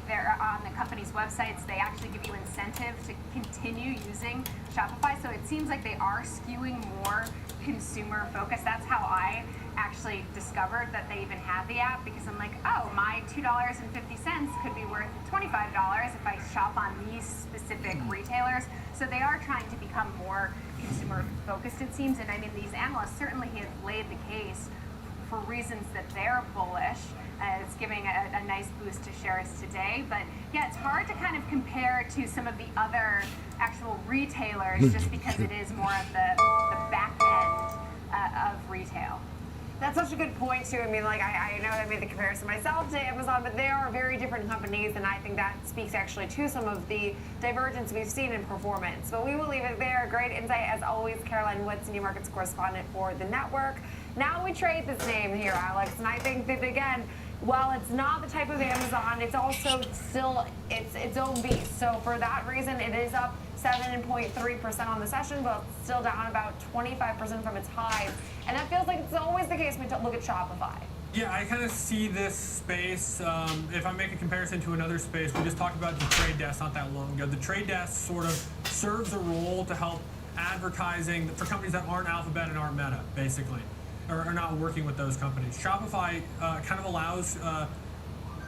they're on the company's websites, they actually give you incentive to continue using Shopify. So it seems like they are skewing more consumer focused. That's how I actually discovered that they even have the app, because I'm like, oh, my $2.50 could be worth $25 if I shop on these specific retailers. So they are trying to become more consumer focused, it seems. And I mean, these analysts certainly have laid the case for reasons that they're bullish. It's giving a nice boost to shares today. But yeah, it's hard to kind of compare to some of the other actual retailers just because it is more of the back end of retail. That's such a good point, too. I mean, like, I know I made the comparison myself to Amazon, but they are very different companies, and I think that speaks actually to some of the divergence we've seen in performance. But we will leave it there. Great insight, as always, Caroline Wood, Senior Markets Correspondent for the network. Now we trade this name here, Alex, and I think that, again, while it's not the type of Amazon, it's also still its own beast. So for that reason, it is up 7.3% on the session, but still down about 25% from its highs. And that feels like it's always the case when we look at Shopify. Yeah, I kind of see this space, if I make a comparison to another space, we just talked about the trade desk not that long ago. The trade desk sort of serves a role to help advertising for companies that aren't Alphabet and aren't Meta, basically, or are not working with those companies. Shopify kind of allows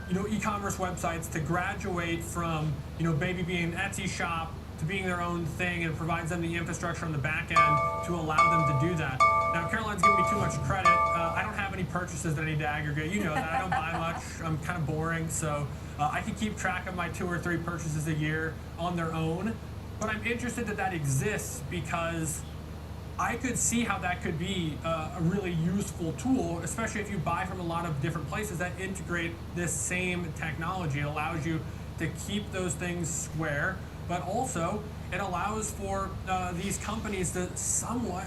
e-commerce websites to graduate from maybe being an Etsy shop to being their own thing, and provides them the infrastructure on the back end to allow them to do that. Now, Caroline's giving me too much credit. I don't have any purchases that I need to aggregate. You know that. I don't buy much. I'm kind of boring, so I can keep track of my 2 or 3 purchases a year on their own. But I'm interested that exists, because I could see how that could be a really useful tool, especially if you buy from a lot of different places that integrate this same technology. It allows you to keep those things square, but also it allows for these companies to somewhat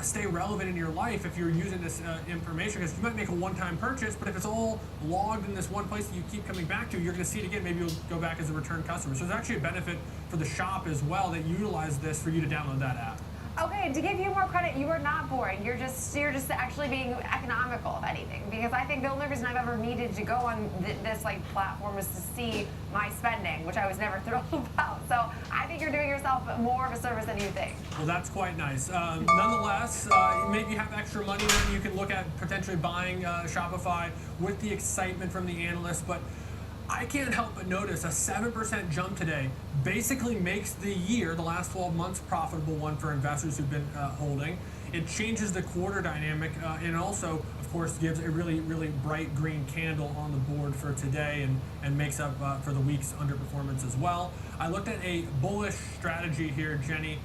stay relevant in your life if you're using this information, because you might make a one-time purchase, but if it's all logged in this one place that you keep coming back to, you're going to see it again. Maybe you'll go back as a return customer. So there's actually a benefit for the shop as well that utilize this for you to download that app. Okay, to give you more credit, you are not boring. You're just actually being economical, if anything, because I think the only reason I've ever needed to go on this platform is to see my spending, which I was never thrilled about. So I think you're doing yourself more of a service than you think. Well, that's quite nice. Nonetheless, maybe you have extra money, then you can look at potentially buying Shopify with the excitement from the analysts, but I can't help but notice a 7% jump today basically makes the year, the last 12 months, profitable one for investors who've been holding. It changes the quarter dynamic, and also, of course, gives a really, really bright green candle on the board for today, and makes up for the week's underperformance as well. I looked at a bullish strategy here, Jenny,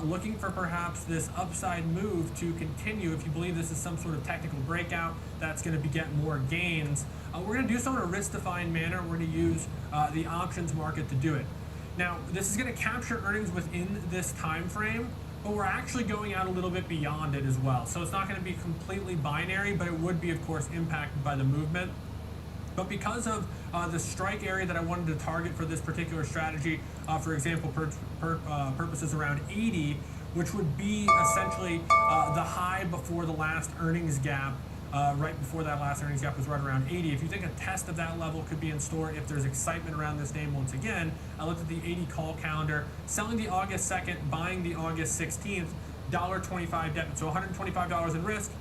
looking for perhaps this upside move to continue. If you believe this is some sort of technical breakout that's going to beget more gains, we're going to do so in a risk-defined manner. We're going to use the options market to do it. Now, this is going to capture earnings within this time frame, but we're actually going out a little bit beyond it as well. So it's not going to be completely binary, but it would be, of course, impacted by the movement. But because of the strike area that I wanted to target for this particular strategy, for example, purposes around 80, which would be essentially the high before the last earnings gap, right before that last earnings gap was right around 80. If you think a test of that level could be in store if there's excitement around this name once again, I looked at the 80 call calendar, selling the August 2nd, buying the August 16th, $1.25 debit. So $125 in risk,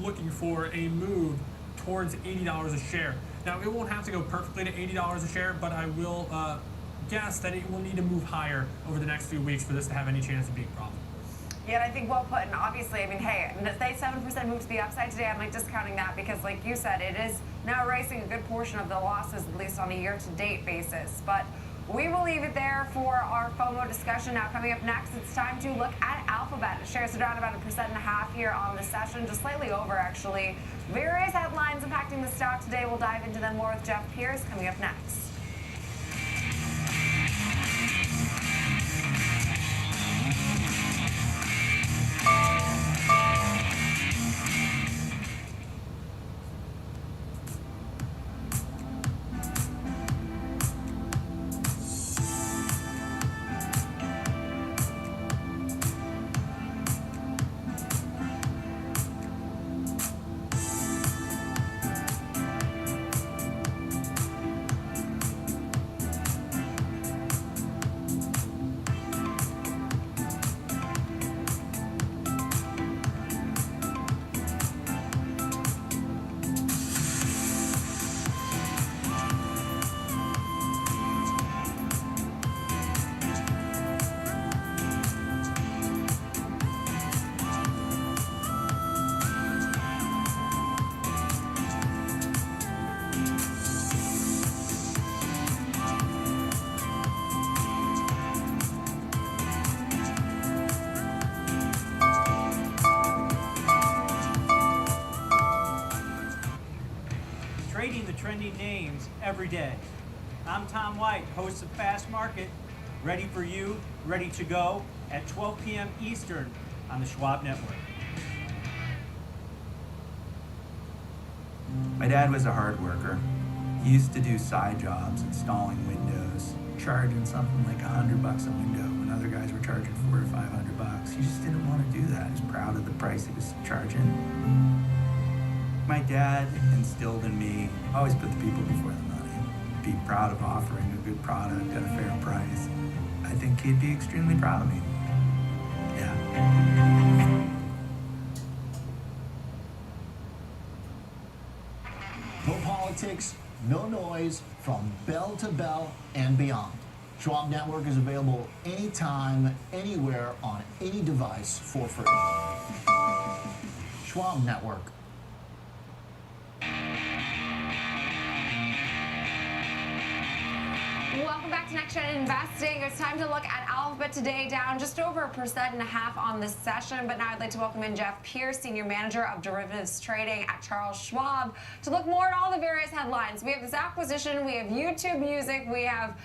looking for a move towards $80 a share. Now, it won't have to go perfectly to $80 a share, but I will guess that it will need to move higher over the next few weeks for this to have any chance of being profitable. Yeah, and I think well put, and obviously, I mean, hey, if they 7% move to the upside today, I'm like discounting that because, like you said, it is now erasing a good portion of the losses, at least on a year-to-date basis. But we will leave it there for our FOMO discussion. Now, coming up next, it's time to look at Alphabet. The shares are down about 1.5% here on the session, just slightly over, actually. Various headlines impacting the stock today. We'll dive into them more with Jeff Pierce coming up next. Trading the trending names every day. I'm Tom White, host of Fast Market, ready for you, ready to go at 12 p.m. Eastern on the Schwab Network. My dad was a hard worker. He used to do side jobs, installing windows, charging something like $100 a window when other guys were charging $400 or $500. He just didn't want to do that. He was proud of the price he was charging. My dad instilled in me, always put the people before the money. Be proud of offering a good product at a fair price. I think he'd be extremely proud of me. Yeah. No politics, no noise, from bell to bell and beyond. Schwab Network is available anytime, anywhere, on any device for free. Schwab Network. Welcome back to Next Gen Investing. It's time to look at Alphabet today, down just over 1.5% on this session. But now I'd like to welcome in Jeff Pierce, Senior Manager of Derivatives Trading at Charles Schwab, to look more at all the various headlines. We have this acquisition, we have YouTube Music, we have,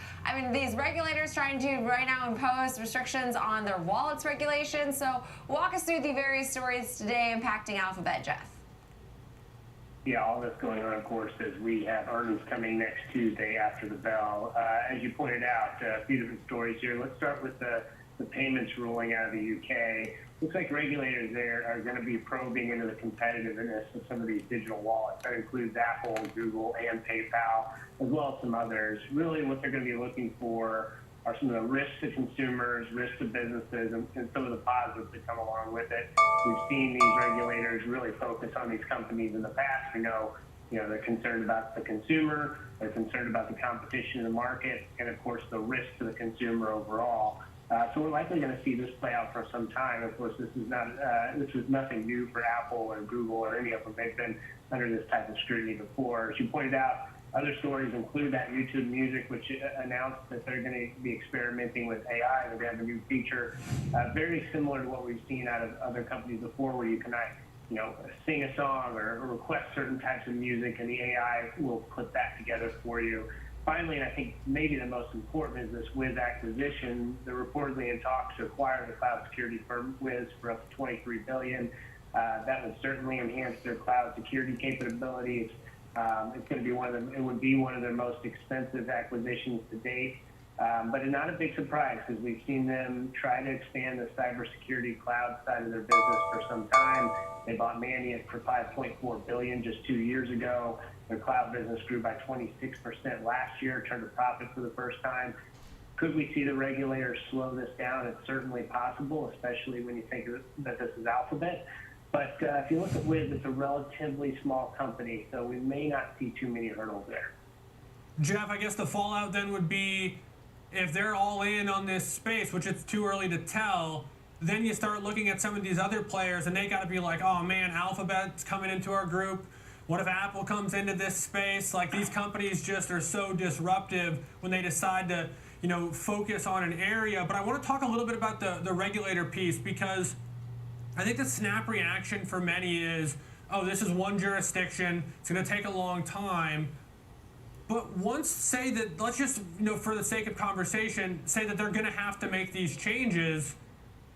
these regulators trying to right now impose restrictions on their wallets regulations. So walk us through the various stories today impacting Alphabet, Jeff. Yeah, all that's going on, of course, is we have earnings coming next Tuesday after the bell. As you pointed out, a few different stories here. Let's start with the payments ruling out of the UK. Looks like regulators there are going to be probing into the competitiveness of some of these digital wallets. That includes Apple, Google, and PayPal, as well as some others. Really what they're going to be looking for are some of the risks to consumers, risks to businesses, and some of the positives that come along with it. We've seen these regulators really focus on these companies in the past. We know, they're concerned about the consumer, they're concerned about the competition in the market, and of course the risk to the consumer overall. So we're likely going to see this play out for some time. Of course, this was nothing new for Apple or Google or any of them. They've been under this type of scrutiny before. As you pointed out, Other stories include that YouTube Music, which announced that they're going to be experimenting with AI. They're going to have a new feature very similar to what we've seen out of other companies before, where you can, sing a song or request certain types of music, and the AI will put that together for you. Finally, and I think maybe the most important, is this Wiz acquisition. They're reportedly in talks to acquire the cloud security firm Wiz for up to $23 billion. That would certainly enhance their cloud security capabilities. It's going to be it would be one of their most expensive acquisitions to date. But not a big surprise, because we've seen them try to expand the cybersecurity cloud side of their business for some time. They bought Mandiant for $5.4 billion just 2 years ago. Their cloud business grew by 26% last year, turned a profit for the first time. Could we see the regulators slow this down? It's certainly possible, especially when you think that this is Alphabet. But if you look at Wiz, it's a relatively small company, so we may not see too many hurdles there. Jeff, I guess the fallout then would be, if they're all in on this space, which it's too early to tell, then you start looking at some of these other players, and they got to be like, oh man, Alphabet's coming into our group. What if Apple comes into this space? Like, these companies just are so disruptive when they decide to, focus on an area. But I want to talk a little bit about the regulator piece, because I think the snap reaction for many is, oh, this is one jurisdiction, it's going to take a long time. But once, say that, let's just, for the sake of conversation, say that they're going to have to make these changes,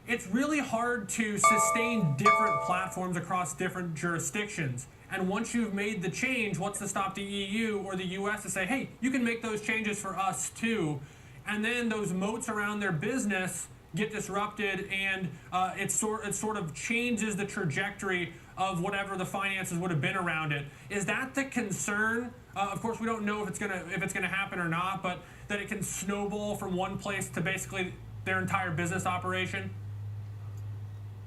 it's really hard to sustain different platforms across different jurisdictions. And once you've made the change, what's to stop the EU or the US to say, hey, you can make those changes for us too? And then those moats around their business get disrupted, and it sort of changes the trajectory of whatever the finances would have been around it. Is that the concern? Of course, we don't know if it's gonna happen or not, but that it can snowball from one place to basically their entire business operation?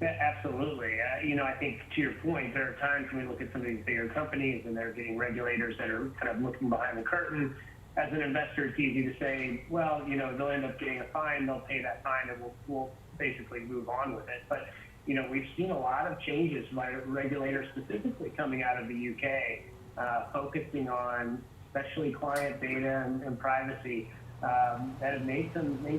Yeah, absolutely. I think, to your point, there are times when we look at some of these bigger companies and they're getting regulators that are kind of looking behind the curtain. As an investor, it's easy to say, well, they'll end up getting a fine, they'll pay that fine, and we'll basically move on with it. But, we've seen a lot of changes by regulators, specifically coming out of the UK, focusing on especially client data and privacy, that have made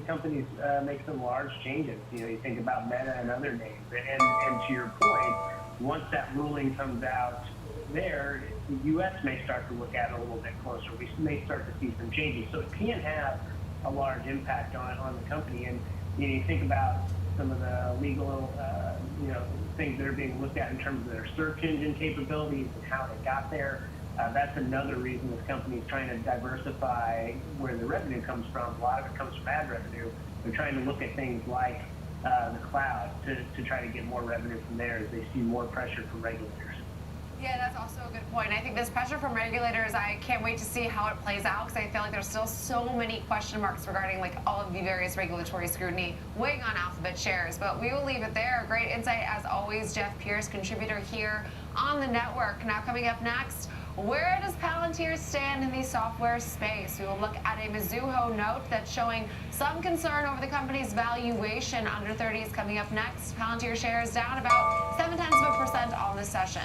companies make some large changes. You think about Meta and other names. And to your point, once that ruling comes out there, the U.S. may start to look at it a little bit closer. We may start to see some changes. So it can have a large impact on the company. And you think about some of the legal things that are being looked at in terms of their search engine capabilities and how they got there. That's another reason this company is trying to diversify where the revenue comes from. A lot of it comes from ad revenue. They're trying to look at things like the cloud to try to get more revenue from there as they see more pressure from regulators. Yeah, that's also a good point. I think this pressure from regulators, I can't wait to see how it plays out, because I feel like there's still so many question marks regarding all of the various regulatory scrutiny weighing on Alphabet shares. But we will leave it there. Great insight as always, Jeff Pierce, contributor here on the network. Now coming up next, where does Palantir stand in the software space? We will look at a Mizuho note that's showing some concern over the company's valuation. Under 30 is coming up next. Palantir shares down about 0.7% on the session.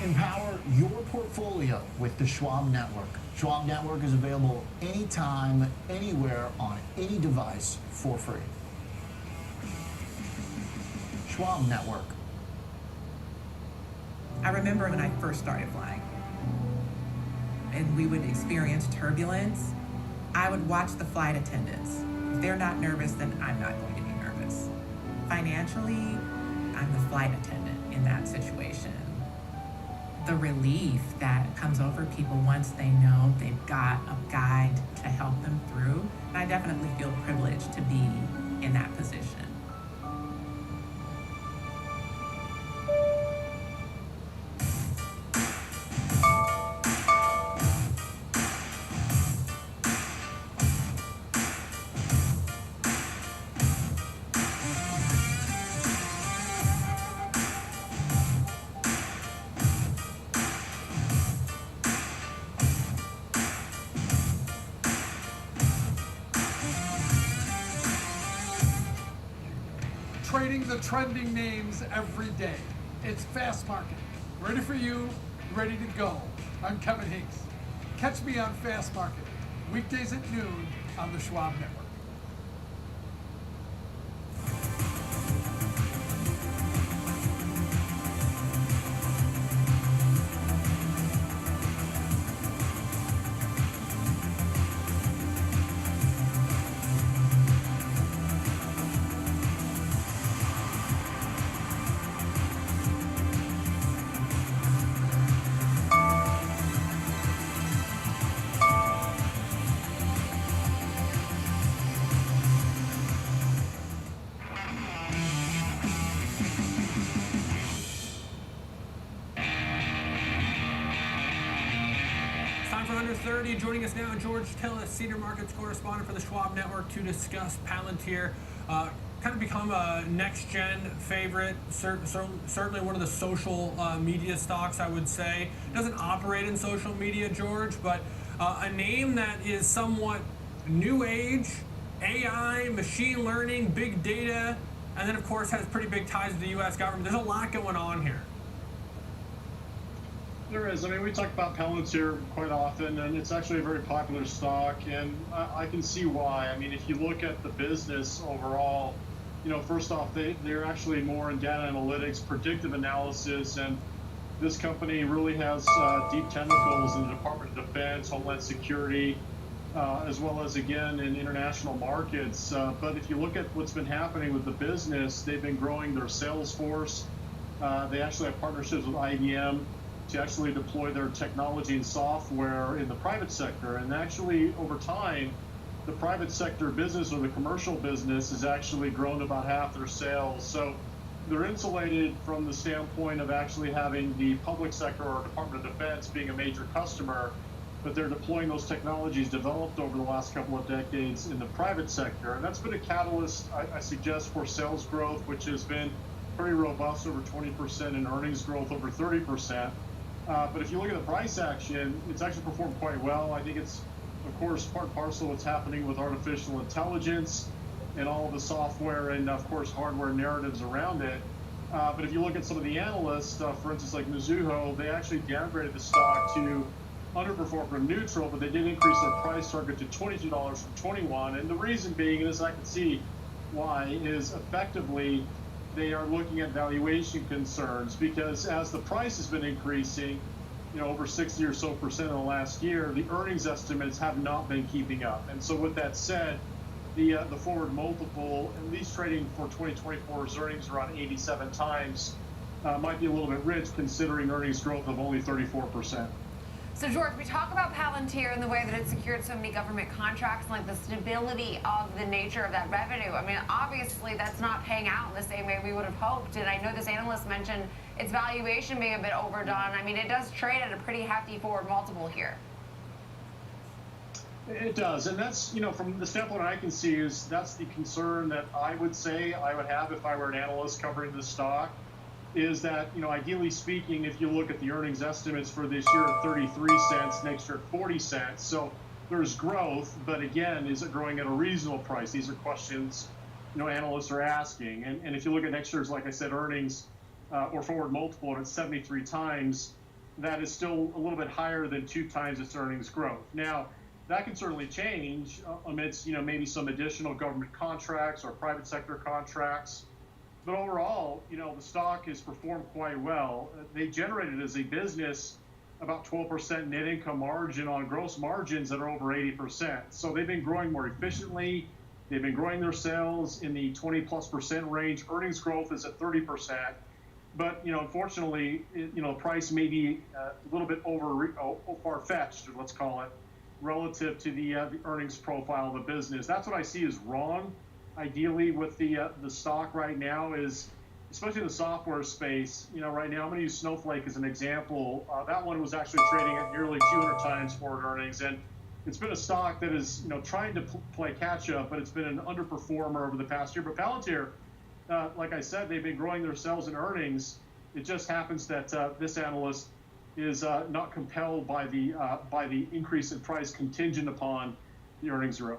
Empower your portfolio with the Schwab Network. Schwab Network is available anytime, anywhere, on any device for free. Schwab Network. I remember when I first started flying and we would experience turbulence. I would watch the flight attendants. If they're not nervous, then I'm not going to be nervous. Financially, I'm the flight attendant in that situation. The relief that comes over people once they know they've got a guide to help them through. And I definitely feel privileged to be in that position. trading the trending names every day. It's Fast Market. Ready for you, ready to go. I'm Kevin Hinks. Catch me on Fast Market, weekdays at noon on the Schwab Network. For Under 30, joining us now, George Tillis, Senior Markets Correspondent for the Schwab Network, to discuss Palantir. Kind of become a next-gen favorite, certainly one of the social media stocks, I would say. Doesn't operate in social media, George, but a name that is somewhat new age, AI, machine learning, big data, and then, of course, has pretty big ties to the U.S. government. There's a lot going on here. There is. I mean, we talk about Palantir quite often, and it's actually a very popular stock, and I can see why. I mean, if you look at the business overall, you know, first off, they're actually more in data analytics, predictive analysis, and this company really has deep tentacles in the Department of Defense, Homeland Security, as well as, again, in international markets. But if you look at what's been happening with the business, they've been growing their sales force. They actually have partnerships with IBM to actually deploy their technology and software in the private sector. And actually, over time, the private sector business or the commercial business has actually grown about half their sales. So they're insulated from the standpoint of actually having the public sector or Department of Defense being a major customer, but they're deploying those technologies developed over the last couple of decades in the private sector. And that's been a catalyst, I suggest, for sales growth, which has been pretty robust, over 20%, and earnings growth over 30%. But if you look at the price action, it's actually performed quite well. I think it's, of course, part and parcel what's happening with artificial intelligence and all of the software and, of course, hardware narratives around it. But if you look at some of the analysts, for instance, like Mizuho, they actually downgraded the stock to underperform from neutral, but they did increase their price target to $22 from $21. And the reason being, and as I can see why, is effectively they are looking at valuation concerns, because as the price has been increasing, you know, over 60 or so percent in the last year, the earnings estimates have not been keeping up. And so with that said, the forward multiple, at least trading for 2024's earnings around 87 times, might be a little bit rich considering earnings growth of only 34%. So, George, we talk about Palantir and the way that it secured so many government contracts and like the stability of the nature of that revenue. I mean, obviously, that's not paying out in the same way we would have hoped. And I know this analyst mentioned its valuation being a bit overdone. I mean, it does trade at a pretty hefty forward multiple here. It does. And that's, you know, from the standpoint I can see, is that's the concern that I would say I would have if I were an analyst covering the stock. Is that, you know, ideally speaking, if you look at the earnings estimates for this year at 33 cents, next year at 40 cents, so there's growth, but again, is it growing at a reasonable price? These are questions, you know, analysts are asking. And if you look at next year's, like I said, earnings or forward multiple at 73 times, that is still a little bit higher than 2 times its earnings growth. Now, that can certainly change amidst, you know, maybe some additional government contracts or private sector contracts. But overall, you know, the stock has performed quite well. They generated as a business about 12% net income margin on gross margins that are over 80%. So they've been growing more efficiently. They've been growing their sales in the 20+% range. Earnings growth is at 30%. But, you know, unfortunately, you know, price may be a little bit far-fetched, let's call it, relative to the earnings profile of the business. That's what I see as wrong. Ideally, with the stock right now is, especially in the software space, you know, right now, I'm going to use Snowflake as an example. That one was actually trading at nearly 200 times forward earnings, and it's been a stock that is, you know, trying to play catch up, but it's been an underperformer over the past year. But Palantir, like I said, they've been growing their sales and earnings. It just happens that this analyst is not compelled by the increase in price contingent upon the earnings growth.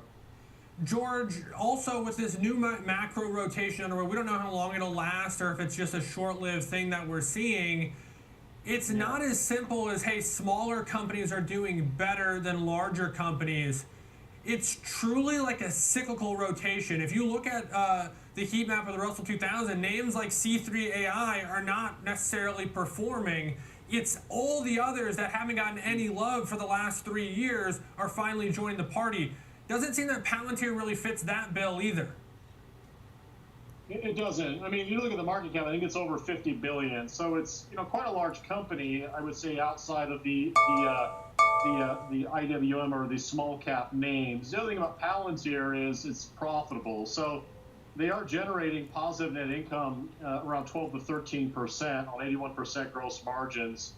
George, also with this new macro rotation underway, we don't know how long it'll last or if it's just a short-lived thing that we're seeing. It's not as simple as, hey, smaller companies are doing better than larger companies. It's truly like a cyclical rotation. If you look at the heat map of the Russell 2000, names like C3AI are not necessarily performing. It's all the others that haven't gotten any love for the last 3 years are finally joining the party. Doesn't seem that Palantir really fits that bill either. It doesn't. I mean, you look at the market cap, I think it's over 50 billion. So it's, quite a large company, I would say, outside of the IWM or the small cap names. The other thing about Palantir is it's profitable. So they are generating positive net income around 12 to 13% on 81% gross margins.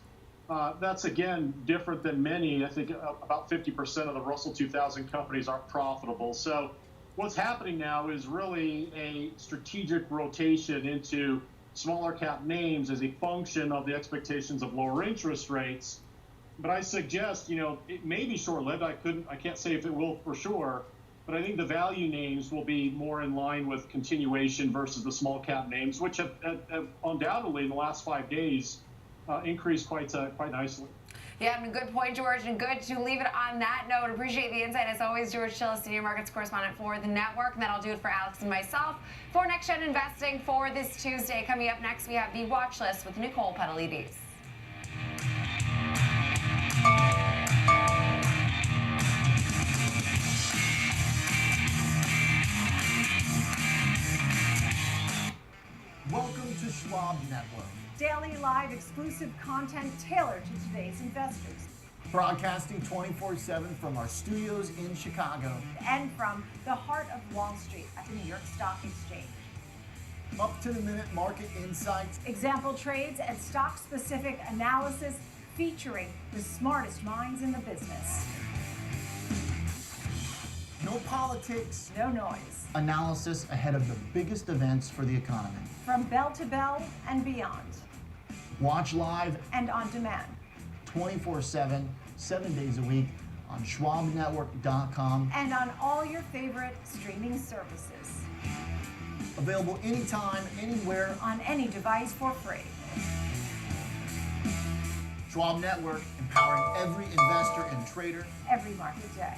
That's, again, different than many. I think about 50% of the Russell 2000 companies aren't profitable. So what's happening now is really a strategic rotation into smaller cap names as a function of the expectations of lower interest rates. But I suggest, it may be short-lived. I can't say if it will for sure, but I think the value names will be more in line with continuation versus the small cap names, which have undoubtedly in the last 5 days increased quite nicely. Yeah, I mean, good point, George, and good to leave it on that note. Appreciate the insight, as always, George Chill, Senior Markets Correspondent for the network. And that'll do it for Alex and myself for Next Gen Investing for this Tuesday. Coming up next, we have the Watch List with Nicole Petalides. Welcome to Schwab Network. Daily live exclusive content tailored to today's investors. Broadcasting 24/7 from our studios in Chicago. And from the heart of Wall Street at the New York Stock Exchange. Up-to-the-minute market insights. Example trades and stock-specific analysis featuring the smartest minds in the business. No politics. No noise. Analysis ahead of the biggest events for the economy. From bell to bell and beyond. Watch live and on demand. 24/7, 7 days a week on schwabnetwork.com. And on all your favorite streaming services. Available anytime, anywhere. On any device for free. Schwab Network, empowering every investor and trader. Every market day.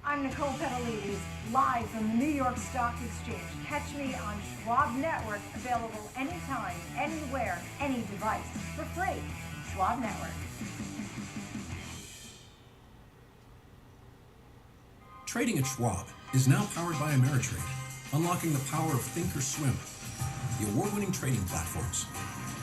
I'm Nicole Petalides, live from the New York Stock Exchange. Catch me on Schwab Network, available anytime, anywhere, any device, for free. Schwab Network. Trading at Schwab is now powered by Ameritrade, unlocking the power of thinkorswim, the award-winning trading platforms.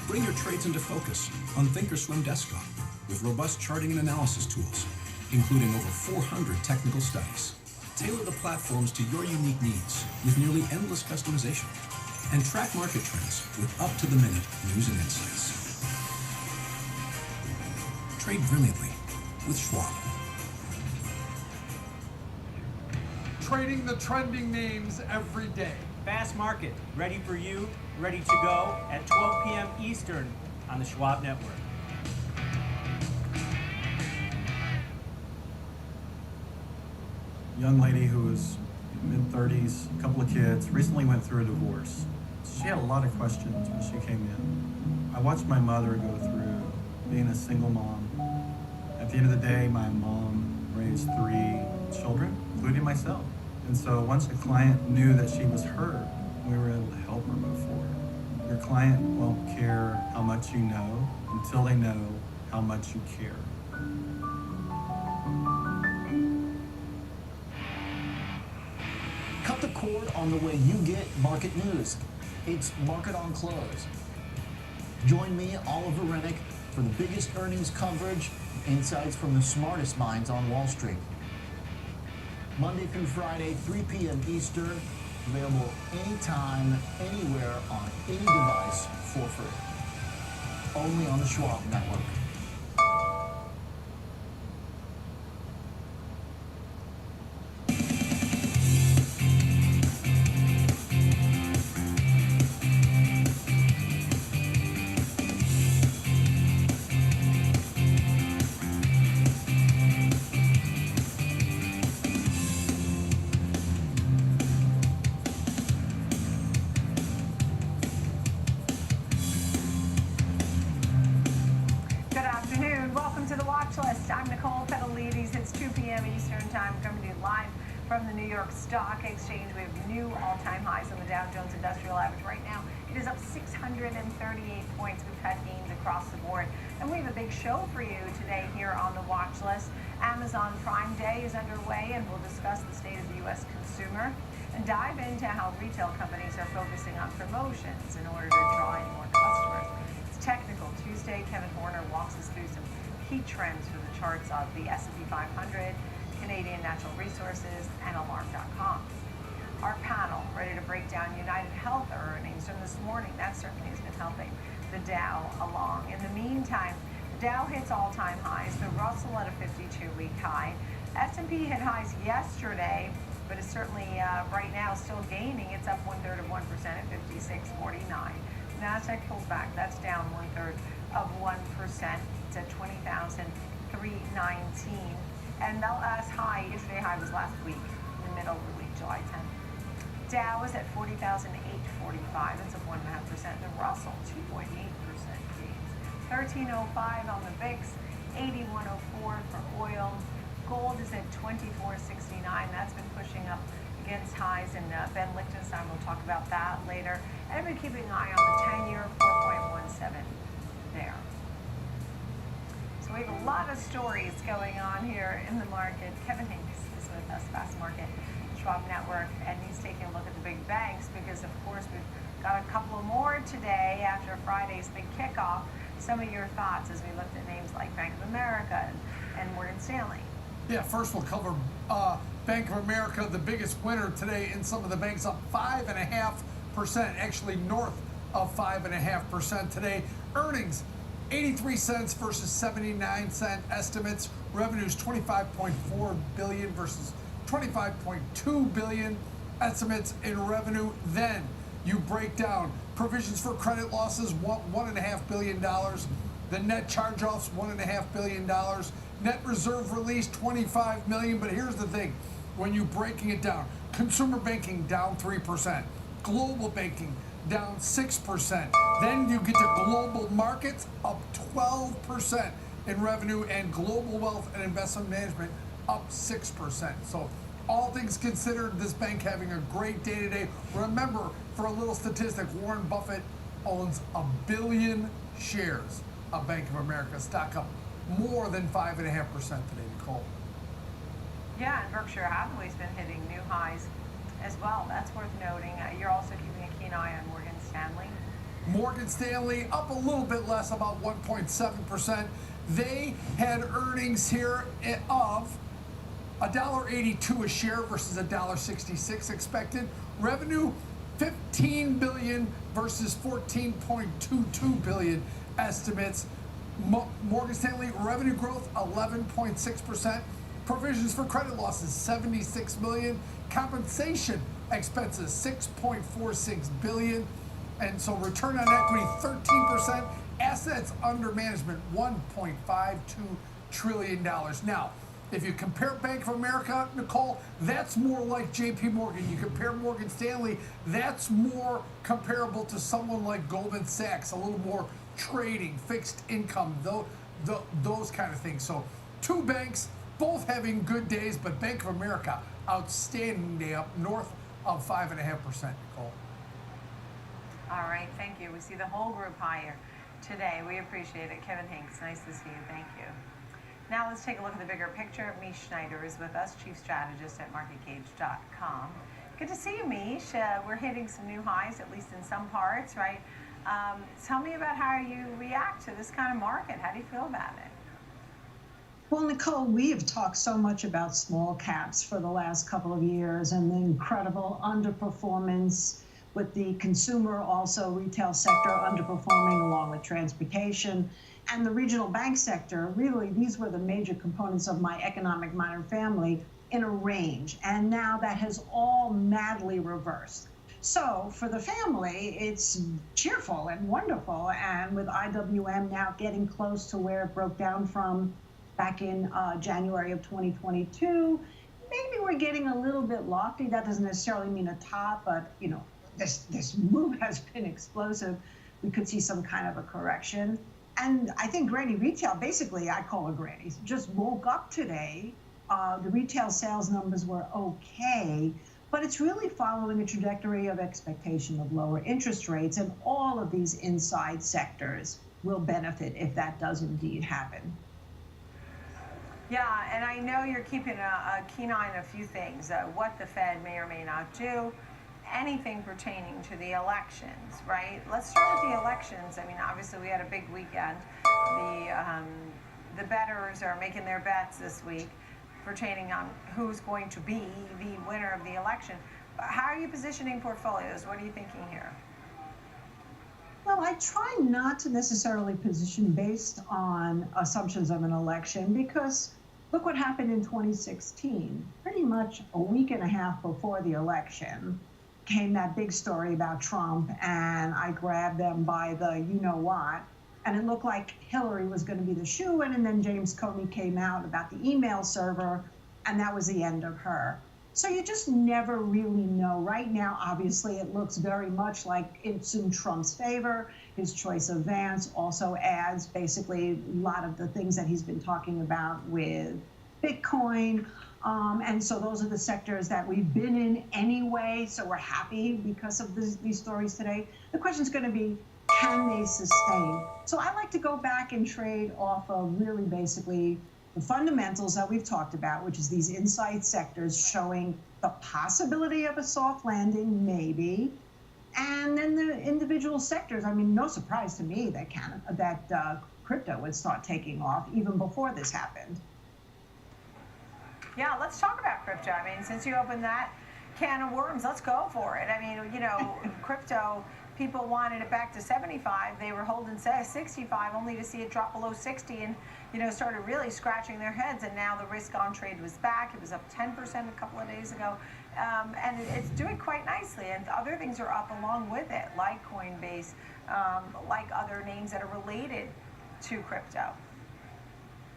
Bring your trades into focus on thinkorswim desktop with robust charting and analysis tools, including over 400 technical studies. Tailor the platforms to your unique needs with nearly endless customization, and track market trends with up-to-the-minute news and insights. Trade brilliantly with Schwab. Trading the trending names every day. Fast Market, ready for you, ready to go at 12 p.m. Eastern on the Schwab Network. Young lady who was mid-30s, a couple of kids, recently went through a divorce. She had a lot of questions when she came in. I watched my mother go through being a single mom. At the end of the day, my mom raised 3 children, including myself. And so once a client knew that she was hurt, we were able to help her move forward. Your client won't care how much you know until they know how much you care. Cut the cord on the way you get market news. It's Market on Close. Join me, Oliver Rennick, for the biggest earnings coverage, insights from the smartest minds on Wall Street. Monday through Friday, 3 p.m. Eastern, available anytime, anywhere, on any device for free. Only on the Schwab Network. Eastern Time, coming to you live from the New York Stock Exchange. We have new all-time highs on the Dow Jones Industrial Average right now. It is up 638 points. We've had gains across the board. And we have a big show for you today here on the watch list. Amazon Prime Day is underway, and we'll discuss the state of the U.S. consumer and dive into how retail companies are focusing on promotions in order to draw in more customers. It's Technical Tuesday. Kevin Horner walks us through some key trends for the charts of the S&P 500, Canadian Natural Resources, and Alarm.com. Our panel ready to break down United Health earnings from this morning. That certainly has been helping the Dow along. In the meantime, the Dow hits all-time highs, the Russell at a 52-week high. S&P hit highs yesterday, but it's certainly right now still gaining. It's up 1/3 of 1% at 56.49. NASDAQ pulls back. That's down 1/3 of 1%. It's at 20,319. And the last high, yesterday high was last week, in the middle of the week, July 10th. Dow is at 40,845. That's up 1.5%. The Russell, 2.8% gains. 1305 on the VIX, 8104 for oil. Gold is at 2469. That's been pushing up against highs, and Ben Lichtenstein will talk about that later. And I've been keeping an eye on the 10-year, 4.17 there. So we have a lot of stories going on here in the market. Kevin Hinks is with us, Fast Market, Schwab Network, and he's taking a look at the big banks because, of course, we've got a couple more today after Friday's big kickoff. Some of your thoughts as we looked at names like Bank of America and Morgan Stanley. Yeah, first we'll cover Bank of America, the biggest winner today in some of the banks, up 5.5%, actually north of 5.5% today. Earnings, 83 cents versus 79 cent estimates. Revenues, 25.4 billion versus 25.2 billion estimates in revenue. Then you break down provisions for credit losses, $1.5 billion. The net charge-offs, $1.5 billion. Net reserve release, $25 million. But here's the thing, when you're breaking it down, consumer banking down 3%, global banking down 6%. Then you get to global markets, up 12% in revenue, and global wealth and investment management up 6%. So all things considered, this bank having a great day today. Remember, for a little statistic, Warren Buffett owns 1 billion shares of Bank of America. Stock up more than 5.5% today, Nicole. Yeah, and Berkshire Hathaway's been hitting new highs as well. That's worth noting. You're also keeping a keen eye on Morgan Stanley. Morgan Stanley up a little bit less, about 1.7%. They had earnings here of $1.82 a share versus $1.66 expected. Revenue, $15 billion versus $14.22 billion estimates. Morgan Stanley revenue growth 11.6%. Provisions for credit losses $76 million. Compensation expenses $6.46 billion. And so return on equity 13%. Assets under management $1.52 trillion. Now, if you compare Bank of America, Nicole, that's more like JP Morgan. You compare Morgan Stanley, that's more comparable to someone like Goldman Sachs, a little more trading, fixed income, those kind of things. So two banks, both having good days, but Bank of America, outstanding day, up north of 5.5%, Nicole. All right, thank you. We see the whole group higher today. We appreciate it. Kevin Hinks, nice to see you. Thank you. Now let's take a look at the bigger picture. Mish Schneider is with us, Chief Strategist at MarketGauge.com. Good to see you, Mish. We're hitting some new highs, at least in some parts, right? Tell me about how you react to this kind of market. How do you feel about it? Well, Nicole, we have talked so much about small caps for the last couple of years and the incredible underperformance with the consumer, also retail sector underperforming along with transportation and the regional bank sector. Really, these were the major components of my economic modern family in a range. And now that has all madly reversed. So for the family, it's cheerful and wonderful. And with IWM now getting close to where it broke down from back in January of 2022, maybe we're getting a little bit lofty. That doesn't necessarily mean a top, but you know, this move has been explosive. We could see some kind of a correction. And I think Granny Retail, basically, I call her Granny, just woke up today The retail sales numbers were okay, but it's really following a trajectory of expectation of lower interest rates, and all of these inside sectors will benefit if that does indeed happen. Yeah, and I know you're keeping a keen eye on a few things, what the Fed may or may not do, anything pertaining to the elections, right? Let's start with the elections. I mean, obviously we had a big weekend. The bettors are making their bets this week pertaining on who's going to be the winner of the election. How are you positioning portfolios? What are you thinking here? Well, I try not to necessarily position based on assumptions of an election, because look what happened in 2016. Pretty much a week and a half before the election came that big story about Trump, and I grabbed them by the you-know-what, and it looked like Hillary was going to be the shoo-in, and then James Comey came out about the email server, and that was the end of her. So you just never really know. Right now, obviously, it looks very much like it's in Trump's favor. His choice of Vance also adds basically a lot of the things that he's been talking about with Bitcoin. And so those are the sectors that we've been in anyway. So we're happy because of these stories today. The question is going to be, can they sustain? So I like to go back and trade off of really basically the fundamentals that we've talked about, which is these inside sectors showing the possibility of a soft landing, maybe, and then the individual sectors. I mean, no surprise to me that crypto would start taking off even before this happened. Yeah, let's talk about crypto. I mean, since you opened that can of worms, let's go for it. I mean, you know, crypto, people wanted it back to 75. They were holding 65 only to see it drop below 60 and, you know, started really scratching their heads. And now the risk on trade was back. It was up 10% a couple of days ago. And it's doing quite nicely. And other things are up along with it, like Coinbase, like other names that are related to crypto.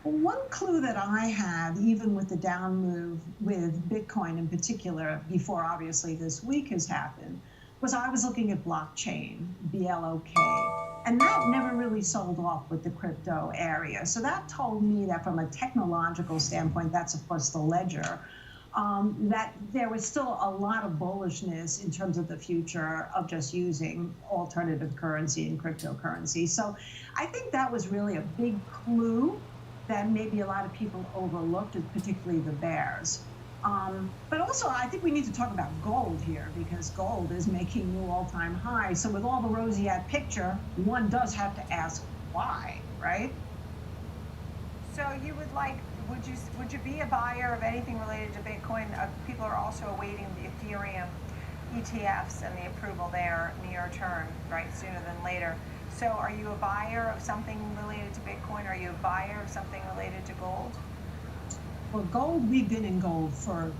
One clue that I had, even with the down move with Bitcoin in particular, before obviously this week has happened, was I was looking at blockchain, BLOK, and that never really sold off with the crypto area. So that told me that from a technological standpoint, that's of course the ledger, that there was still a lot of bullishness in terms of the future of just using alternative currency and cryptocurrency. So I think that was really a big clue that maybe a lot of people overlooked, particularly the bears. But also, I think we need to talk about gold here, because gold is making new all-time highs. So with all the roseate picture, one does have to ask why, right? So you would like, would you be a buyer of anything related to Bitcoin? People are also awaiting the Ethereum ETFs and the approval there near term, right, sooner than later. So are you a buyer of something related to Bitcoin? Are you a buyer of something related to gold? Well, gold, we've been in gold for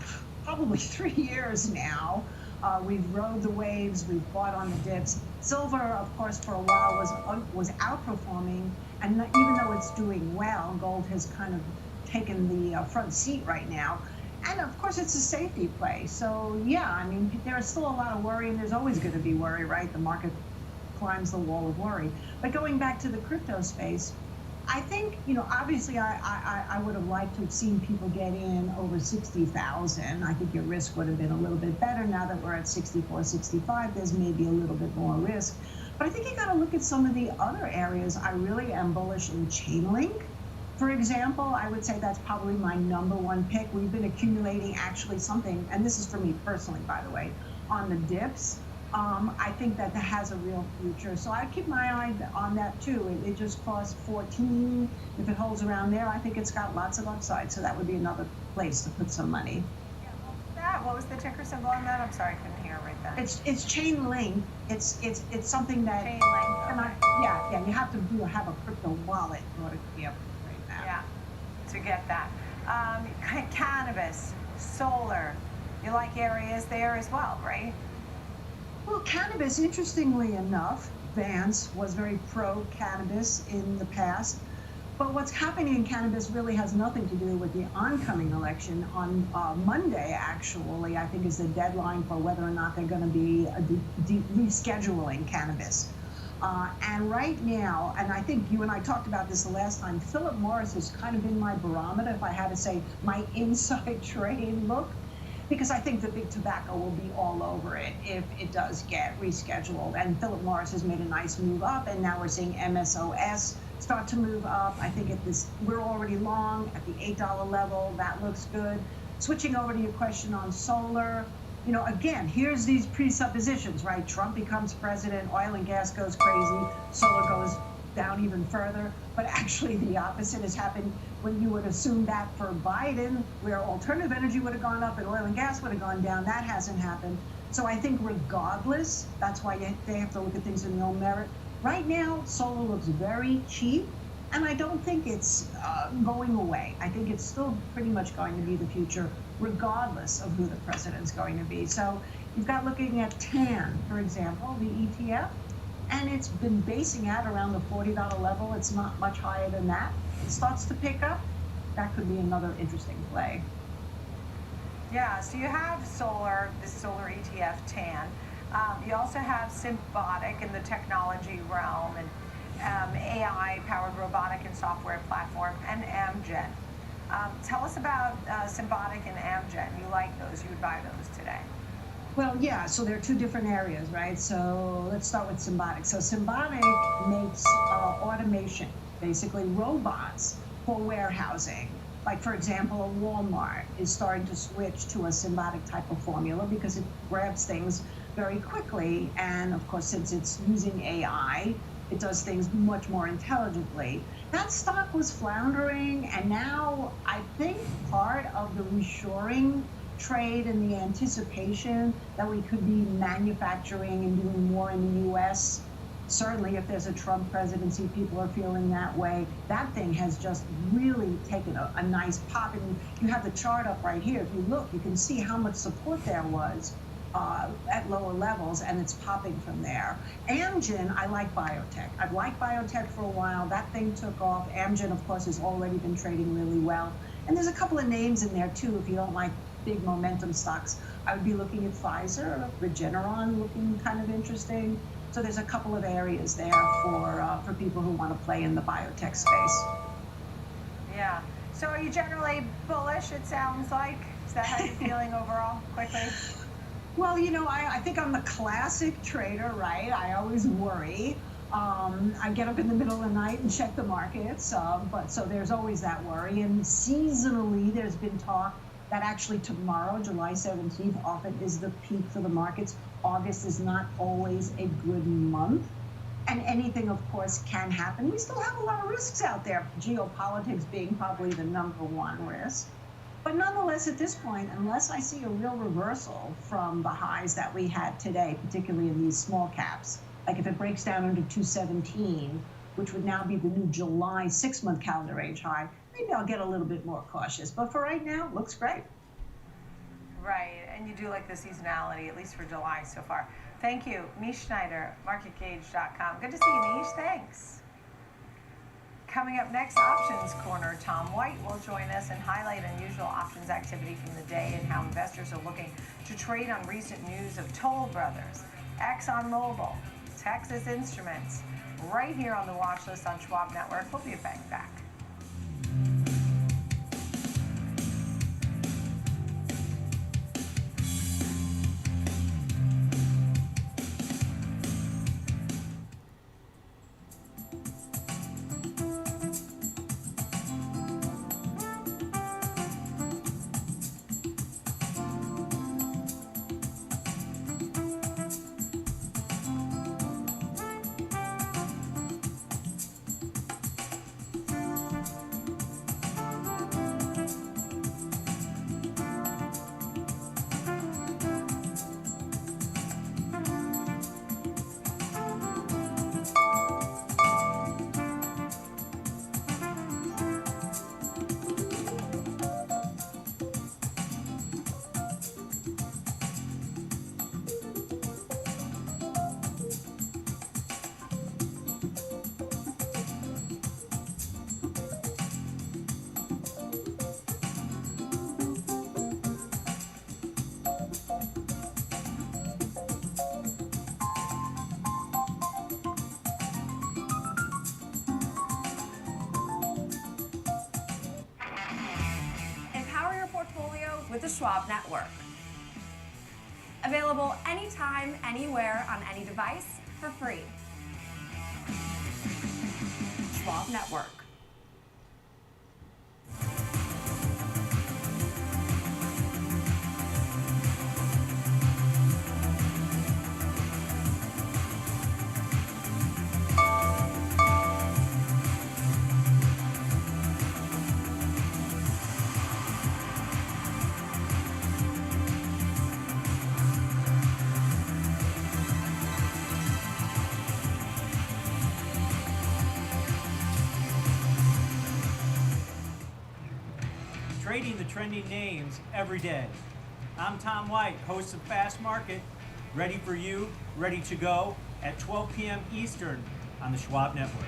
probably 3 years now. We've rode the waves, we've bought on the dips. Silver, of course, for a while was outperforming, and even though it's doing well, gold has kind of taken the front seat right now. And of course, it's a safety play. So yeah, I mean, there's still a lot of worry, and there's always going to be worry, right? The market climbs the wall of worry. But going back to the crypto space, I think, you know, obviously I would have liked to have seen people get in over 60,000. I think your risk would have been a little bit better. Now that we're at 64, 65, there's maybe a little bit more risk. But I think you got to look at some of the other areas. I really am bullish in Chainlink. For example, I would say that's probably my #1 pick. We've been accumulating actually something, and this is for me personally, by the way, on the dips. I think that has a real future. So I keep my eye on that too. It just costs 14. If it holds around there, I think it's got lots of upside. So that would be another place to put some money. Yeah, what was the ticker symbol on that? I'm sorry, I couldn't hear right then. It's Chainlink. It's something that. Chainlink. Okay. Yeah. You have to have a crypto wallet in order to be able to trade that. Yeah, to get that. Cannabis, solar. You like areas there as well, right? Well, cannabis, interestingly enough, Vance was very pro-cannabis in the past. But what's happening in cannabis really has nothing to do with the oncoming election. On Monday, actually, I think is the deadline for whether or not they're going to be rescheduling cannabis. And right now, and I think you and I talked about this the last time, Philip Morris has kind of been my barometer, if I had to say, my inside trade look, because I think the big tobacco will be all over it if it does get rescheduled. And Philip Morris has made a nice move up, and now we're seeing MSOS start to move up. I think we're already long at the $8 level. That looks good. Switching over to your question on solar, again, here's these presuppositions, right? Trump becomes president, oil and gas goes crazy, solar goes down even further. But actually, the opposite has happened when you would assume that for Biden, where alternative energy would have gone up and oil and gas would have gone down. That hasn't happened. So I think regardless, that's why they have to look at things in their own merit. Right now, solar looks very cheap, and I don't think it's going away. I think it's still pretty much going to be the future, regardless of who the president's going to be. So you've got looking at TAN, for example, the ETF, and it's been basing out around the $40 level. It's not much higher than that. It starts to pick up. That could be another interesting play. Yeah, so you have this solar ETF, TAN. You also have Symbotic in the technology realm, and AI-powered robotic and software platform, and Amgen. Tell us about Symbotic and Amgen. You like those. You would buy those today. Well, yeah, so there are two different areas, right? So let's start with Symbotic. So Symbotic makes automation, basically robots for warehousing. Like, for example, a Walmart is starting to switch to a Symbotic type of formula because it grabs things very quickly. And of course, since it's using AI, it does things much more intelligently. That stock was floundering, and now I think part of the reshoring trade and the anticipation that we could be manufacturing and doing more in the U.S. Certainly, if there's a Trump presidency, people are feeling that way. That thing has just really taken a nice pop. And you have the chart up right here. If you look, you can see how much support there was at lower levels, and it's popping from there. Amgen, I like biotech. I've liked biotech for a while. That thing took off. Amgen, of course, has already been trading really well. And there's a couple of names in there, too, if you don't like big momentum stocks. I would be looking at Pfizer, Regeneron looking kind of interesting. So there's a couple of areas there for people who want to play in the biotech space. Yeah. So are you generally bullish, it sounds like? Is that how you're feeling overall, quickly? Well, I think I'm the classic trader, right? I always worry. I get up in the middle of the night and check the markets, so there's always that worry. And seasonally, there's been talk that actually tomorrow, July 17th, often is the peak for the markets. August is not always a good month. And anything, of course, can happen. We still have a lot of risks out there, geopolitics being probably the #1 risk. But nonetheless, at this point, unless I see a real reversal from the highs that we had today, particularly in these small caps, like if it breaks down into 217, which would now be the new July 6-month calendar age high, maybe I'll get a little bit more cautious. But for right now, looks great. Right, and you do like the seasonality, at least for July so far. Thank you, Mish Schneider, MarketGauge.com. Good to see you, Mish. Thanks. Coming up next, Options Corner. Tom White will join us and highlight unusual options activity from the day and how investors are looking to trade on recent news of Toll Brothers, ExxonMobil, Texas Instruments, right here on the watch list on Schwab Network. We'll be back. with the Schwab Network. Available anytime, anywhere, on any device for free. Schwab Network. Trading the trending names every day. I'm Tom White, host of Fast Market, ready for you, ready to go at 12 p.m. Eastern on the Schwab Network.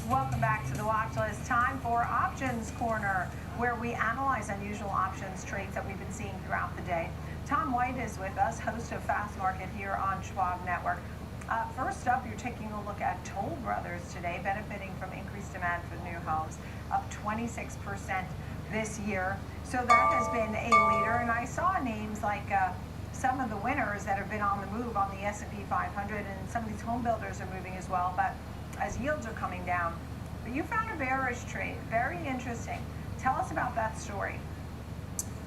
Welcome back to the watch list. Time for Options Corner, where we analyze unusual options trades that we've been seeing throughout the day. Tom White is with us, host of Fast Market here on Schwab Network. First up, you're taking a look at Toll Brothers today, benefiting from increased demand for new homes, up 26% this year. So that has been a leader, and I saw names like some of the winners that have been on the move on the S&P 500, and some of these home builders are moving as well, but as yields are coming down. But you found a bearish trade, very interesting. Tell us about that story.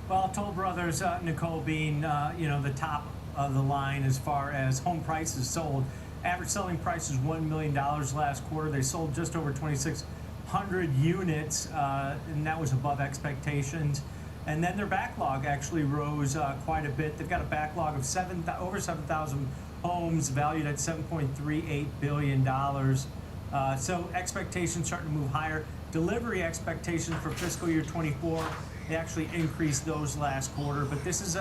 Well, Toll Brothers, Nicole, being the top of the line as far as home prices sold. Average selling price is $1 million last quarter. They sold just over 2,600 units, and that was above expectations. And then their backlog actually rose quite a bit. They've got a backlog of over 7,000 homes valued at $7.38 billion. So expectations starting to move higher. Delivery expectations for fiscal year 24, they actually increased those last quarter. But this is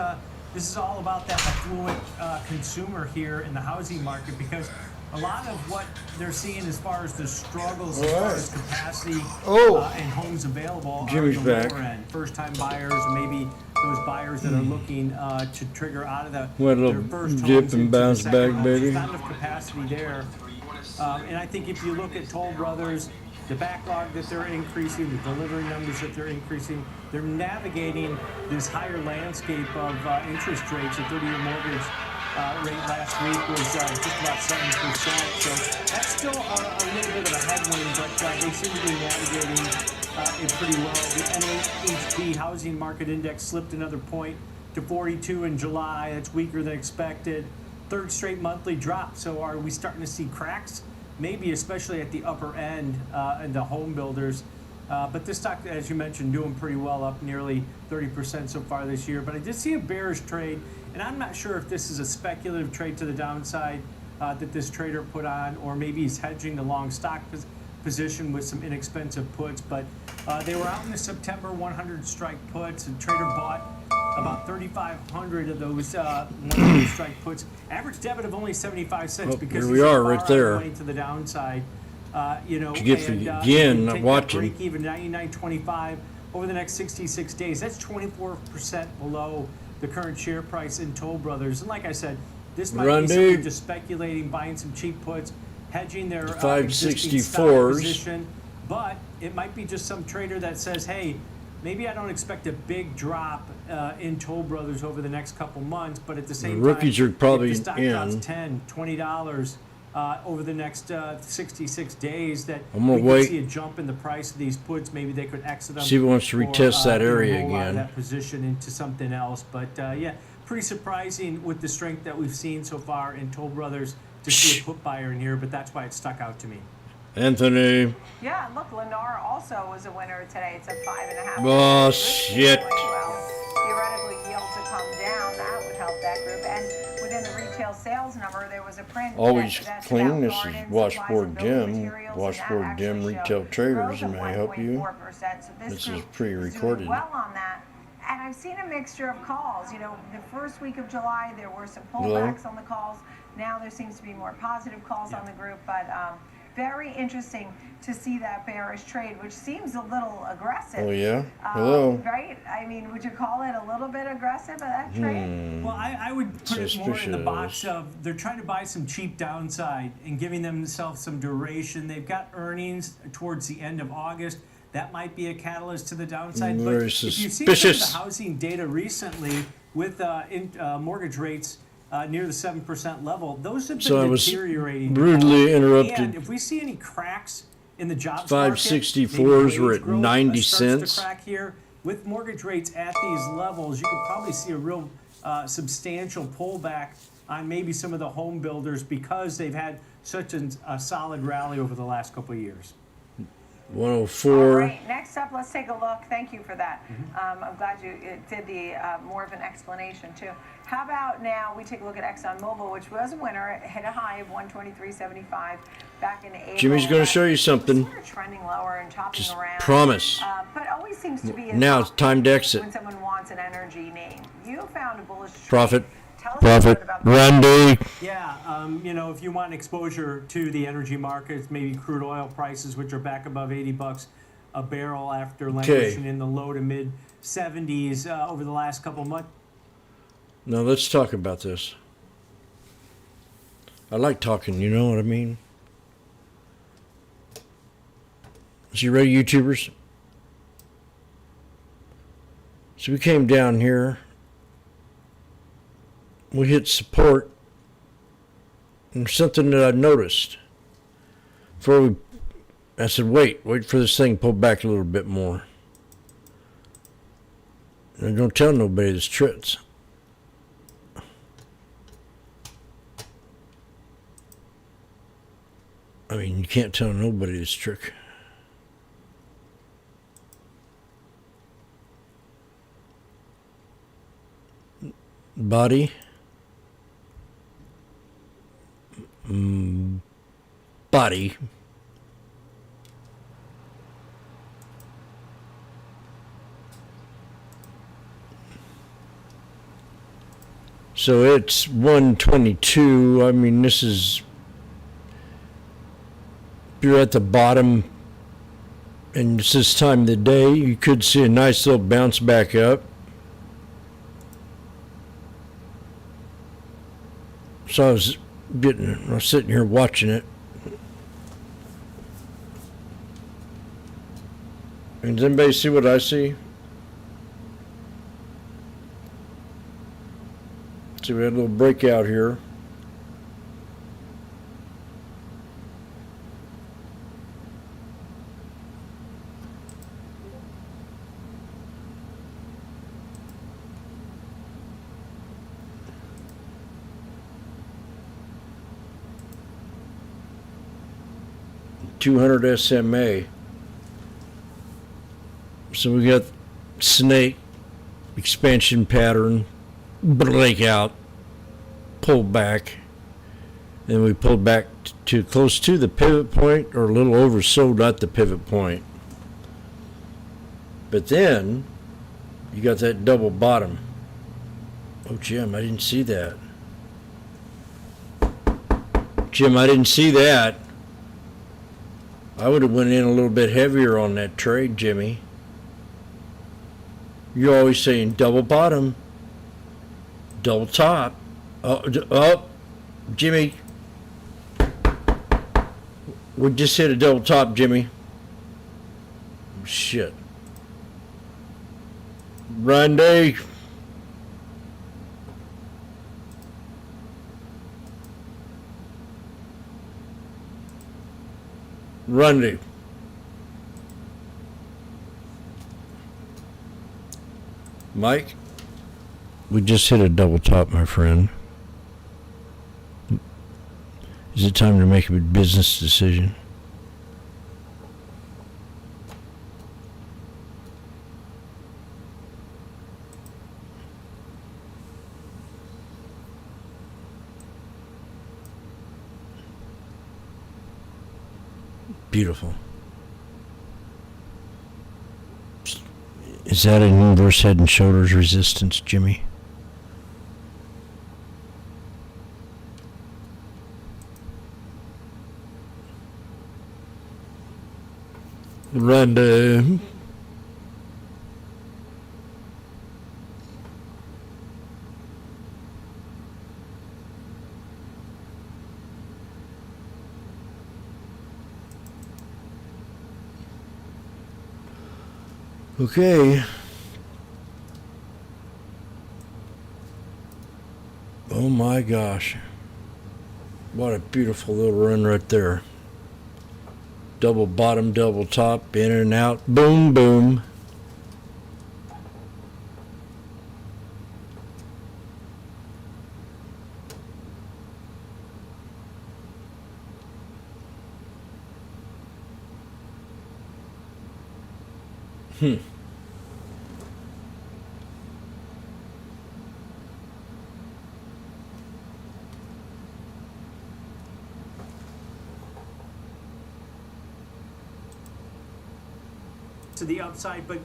all about that affluent consumer here in the housing market, because a lot of what they're seeing as far as the struggles as far as capacity and homes available Jimmy's are the back. lower end. First-time buyers, or maybe those buyers that are looking to trigger out of their first dip homes and into the bounce second back, homes. baby. There's not enough capacity there. And I think if you look at Toll Brothers, the backlog that they're increasing, the delivery numbers that they're increasing, they're navigating this higher landscape of interest rates. The 30-year mortgage rate last week was just about 7%. So that's still a little bit of a headwind, but they seem to be navigating it pretty well. The NAHB Housing Market Index slipped another point to 42 in July. That's weaker than expected. Third straight monthly drop. So are we starting to see cracks? Maybe, especially at the upper end and the home builders. But this stock, as you mentioned, doing pretty well, up nearly 30% so far this year. But I did see a bearish trade, and I'm not sure if this is a speculative trade to the downside that this trader put on, or maybe he's hedging the long stock position with some inexpensive puts. But they were out in the September 100 strike puts, and trader bought about 3,500 of those 100 strike puts. Average debit of only 75 cents because here we are right there. Money to the downside. To get for again, not watching. Break even 99.25 over the next 66 days. That's 24% below the current share price in Toll Brothers. And like I said, this might be something just speculating, buying some cheap puts, hedging their existing stock position. But it might be just some trader that says, hey, maybe I don't expect a big drop in Toll Brothers over the next couple months, but at the same time, rookies are probably if the stock drops $10, $20 over the next 66 days, that I'm gonna we wait. could see a jump in the price of these puts. Maybe they could exit them. See if he wants to retest that area roll out of again. that position into something else. But yeah, pretty surprising with the strength that we've seen so far in Toll Brothers to see a put buyer in here, but that's why it stuck out to me. Anthony. Yeah, and look, Lennar also was a winner today. It's at 5.5. Oh, shit. Well, theoretically, yields have come down. That would help that group. And within the retail sales number, there was a print. Always that's clean. about This is garden Washboardjim. Washboardjim Retail Traders. May I help you? So This is pre-recorded. Well on that. And I've seen a mixture of calls. You know, the first week of July, there were some Hello? pullbacks on the calls. Now there seems to be more positive calls on the group, but very interesting to see that bearish trade, which seems a little aggressive. Oh, yeah? Hello? Right? I mean, would you call it a little bit aggressive of that trade? Well, I would put it more in the box of they're trying to buy some cheap downside and giving themselves some duration. They've got earnings towards the end of August. That might be a catalyst to the downside. Very but if you've seen some of the housing data recently with mortgage rates near the 7% level, those have been So I was deteriorating. rudely interrupted. And if we see any cracks in the jobs 564s were at 90 cents. cents. Crack here with mortgage rates at these levels, you could probably see a real substantial pullback on maybe some of the home builders because they've had such a solid rally over the last couple of years. 104. All right, next up, let's take a look. Thank you for that. I'm glad you did the more of an explanation too. How about now we take a look at ExxonMobil, which was a winner. It hit a high of 123.75 back in April. Jimmy's going to show you something. Sort of trending lower and chopping Just around. promise. But always seems to be a Now it's time to exit. when someone wants an energy name. You found a bullish trade. Profit. Tell us Profit. about Randy. Yeah, if you want exposure to the energy markets, maybe crude oil prices, which are back above $80 a barrel after languishing in the low to mid 70s over the last couple of months. Now let's talk about this. I like talking, you know what I mean? So you ready, YouTubers? So we came down here. We hit support. And something that I noticed. I said, wait for this thing to pull back a little bit more. And don't tell nobody this tricks. I mean, you can't tell nobody this trick. Body. Body. So it's 122. I mean, this is, if you're at the bottom and it's this time of the day, you could see a nice little bounce back up. So I was sitting here watching it. And does anybody see what I see? See, we had a little breakout here. $200 SMA. So we got snake expansion pattern, breakout, pull back, and we pulled back to close to the pivot point, or a little oversold at the pivot point. But then you got that double bottom. Oh, Jim, I didn't see that. Jim, I didn't see that. I would have went in a little bit heavier on that trade, Jimmy. You're always saying double bottom, double top. Oh, Jimmy. We just hit a double top, Jimmy. Shit. Randy. Randy. Mike, we just hit a double top, my friend. Is it time to make a business decision? Beautiful. Is that an inverse head and shoulders resistance, Jimmy? Random. Okay. Oh my gosh. What a beautiful little run right there. Double bottom, double top, in and out, boom, boom. To the upside, but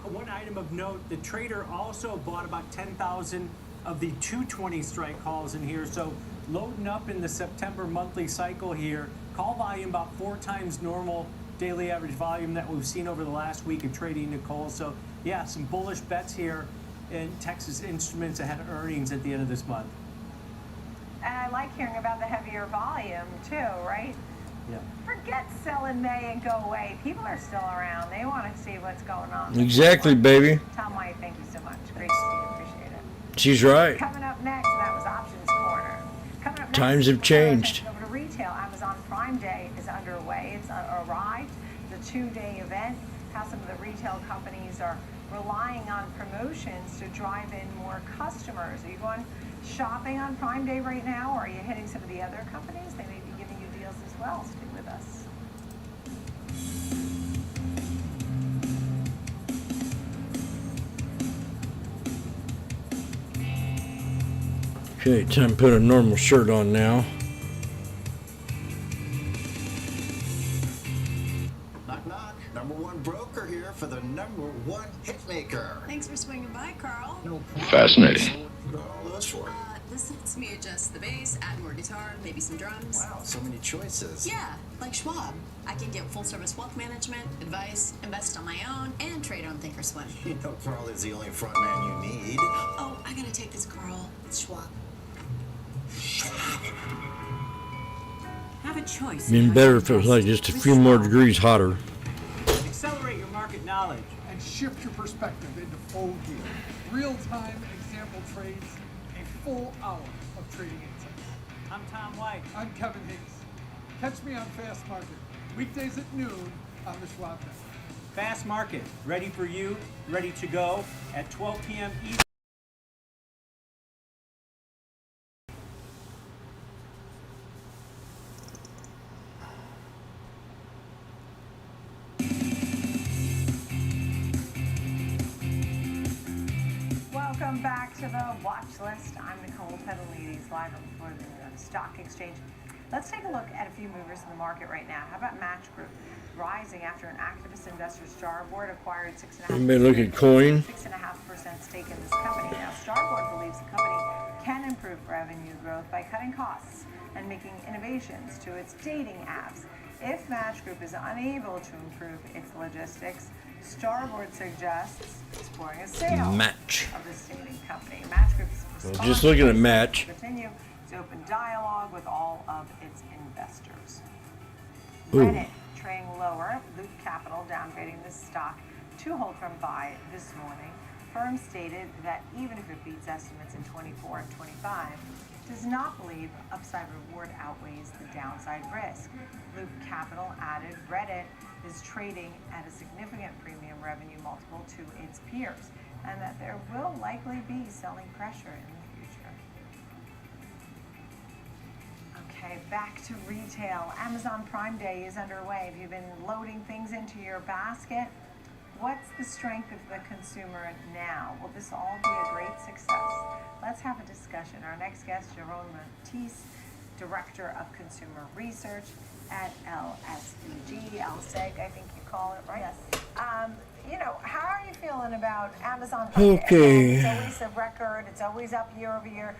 one item of note, the trader also bought about 10,000 of the 220 strike calls in here, so loading up in the September monthly cycle here. Call volume about 4 times normal daily average volume that we've seen over the last week of trading, Nicole. So yeah, some bullish bets here in Texas Instruments ahead of earnings at the end of this month. And I like hearing about the heavier volume too, right? Yeah. Forget sell in May and go away. People are still around. They want to see what's going on. Exactly, baby. Tom White, thank you so much. Great to see you. Appreciate it. She's right. Coming up next, that was Options Corner. Coming up next, Times have changed. over to retail. Amazon Prime Day is underway. It's arrived. It's a 2-day event. How some of the retail companies are relying on promotions to drive in more customers. Are you going shopping on Prime Day right now, or are you hitting some of the other companies? They may be giving you deals as well. Stay with us. Okay, time to put a normal shirt on now. Knock, knock. Number one broker here for the number one hitmaker. Thanks for swinging by, Carl. No problem. Fascinating. What are all those for? This lets me adjust the bass, add more guitar, maybe some drums. Wow, so many choices. Yeah, like Schwab. I can get full-service wealth management, advice, invest on my own, and trade on Thinkorswim. You know, Carl is the only front man you need. Oh, I gotta take this, Carl. It's Schwab. Have a choice. Been better if it was like just a few more degrees hotter. Accelerate your market knowledge. And shift your perspective into full gear. Real-time example trades, a full hour of trading insights. I'm Tom White. I'm Kevin Hayes. Catch me on Fast Market, weekdays at noon on the Schwab Network. Fast Market, ready for you, ready to go at 12 p.m. Eastern. Welcome back to the watch list. I'm Nicole Pedalides, live for the New York Stock Exchange. Let's take a look at a few movers in the market right now. How about Match Group rising after an activist investor, Starboard, acquired 6.5%. Anybody look at coin? 6.5% stake in this company. Now, Starboard believes the company can improve revenue growth by cutting costs and making innovations to its dating apps. If Match Group is unable to improve its logistics, Starboard suggests exploring a sale Match. of the dating company. Match Group's Well, just looking at Match. continue to open dialogue with all of its investors. Ooh. Reddit trading lower. Loop Capital downgrading the stock to hold from buy this morning. Firm stated that even if it beats estimates in 24 and 25, does not believe upside reward outweighs the downside risk. Loop Capital added Reddit is trading at a significant premium revenue multiple to its peers, and that there will likely be selling pressure in the future. Okay, back to retail. Amazon Prime Day is underway. Have you been loading things into your basket? What's the strength of the consumer now? Will this all be a great success? Let's have a discussion. Our next guest, Jerome Matisse, Director of Consumer Research at LSEG, LSEG, I think you call it, right? Yes. You know, how are you feeling about Amazon Prime Day? Okay. It's always a record. It's always up year over year.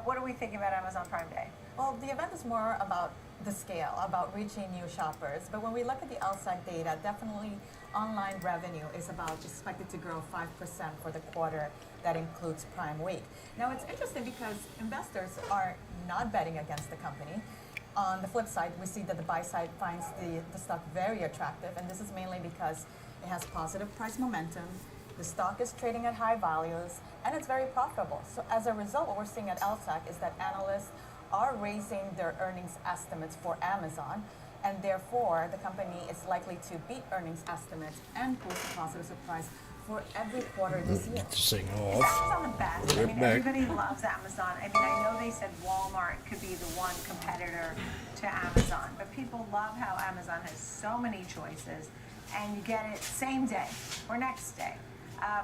What are we thinking about Amazon Prime Day? Well, the event is more about the scale, about reaching new shoppers. But when we look at the LSEG data, definitely online revenue is expected to grow 5% for the quarter. That includes Prime Week. Now it's interesting because investors are not betting against the company. On the flip side, we see that the buy side finds the stock very attractive, and this is mainly because it has positive price momentum, the stock is trading at high values, and it's very profitable. So as a result, what we're seeing at LSEG is that analysts are raising their earnings estimates for Amazon, and therefore the company is likely to beat earnings estimates and post a positive surprise for every quarter this year. Get this thing Is off. Amazon the best? I Right mean, back. everybody loves Amazon. I mean, I know they said Walmart could be the one competitor to Amazon, but people love how Amazon has so many choices, and you get it same day or next day.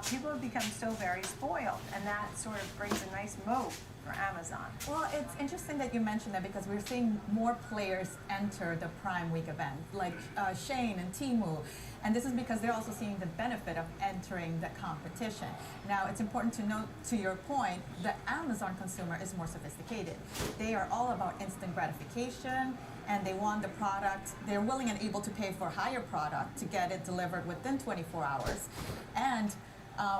People have become so very spoiled, and that sort of brings a nice moat for Amazon. Well, it's interesting that you mentioned that because we're seeing more players enter the Prime Week event, like Shein and Temu. And this is because they're also seeing the benefit of entering the competition. Now, it's important to note, to your point, the Amazon consumer is more sophisticated. They are all about instant gratification, and they want the product. They're willing and able to pay for higher product to get it delivered within 24 hours. And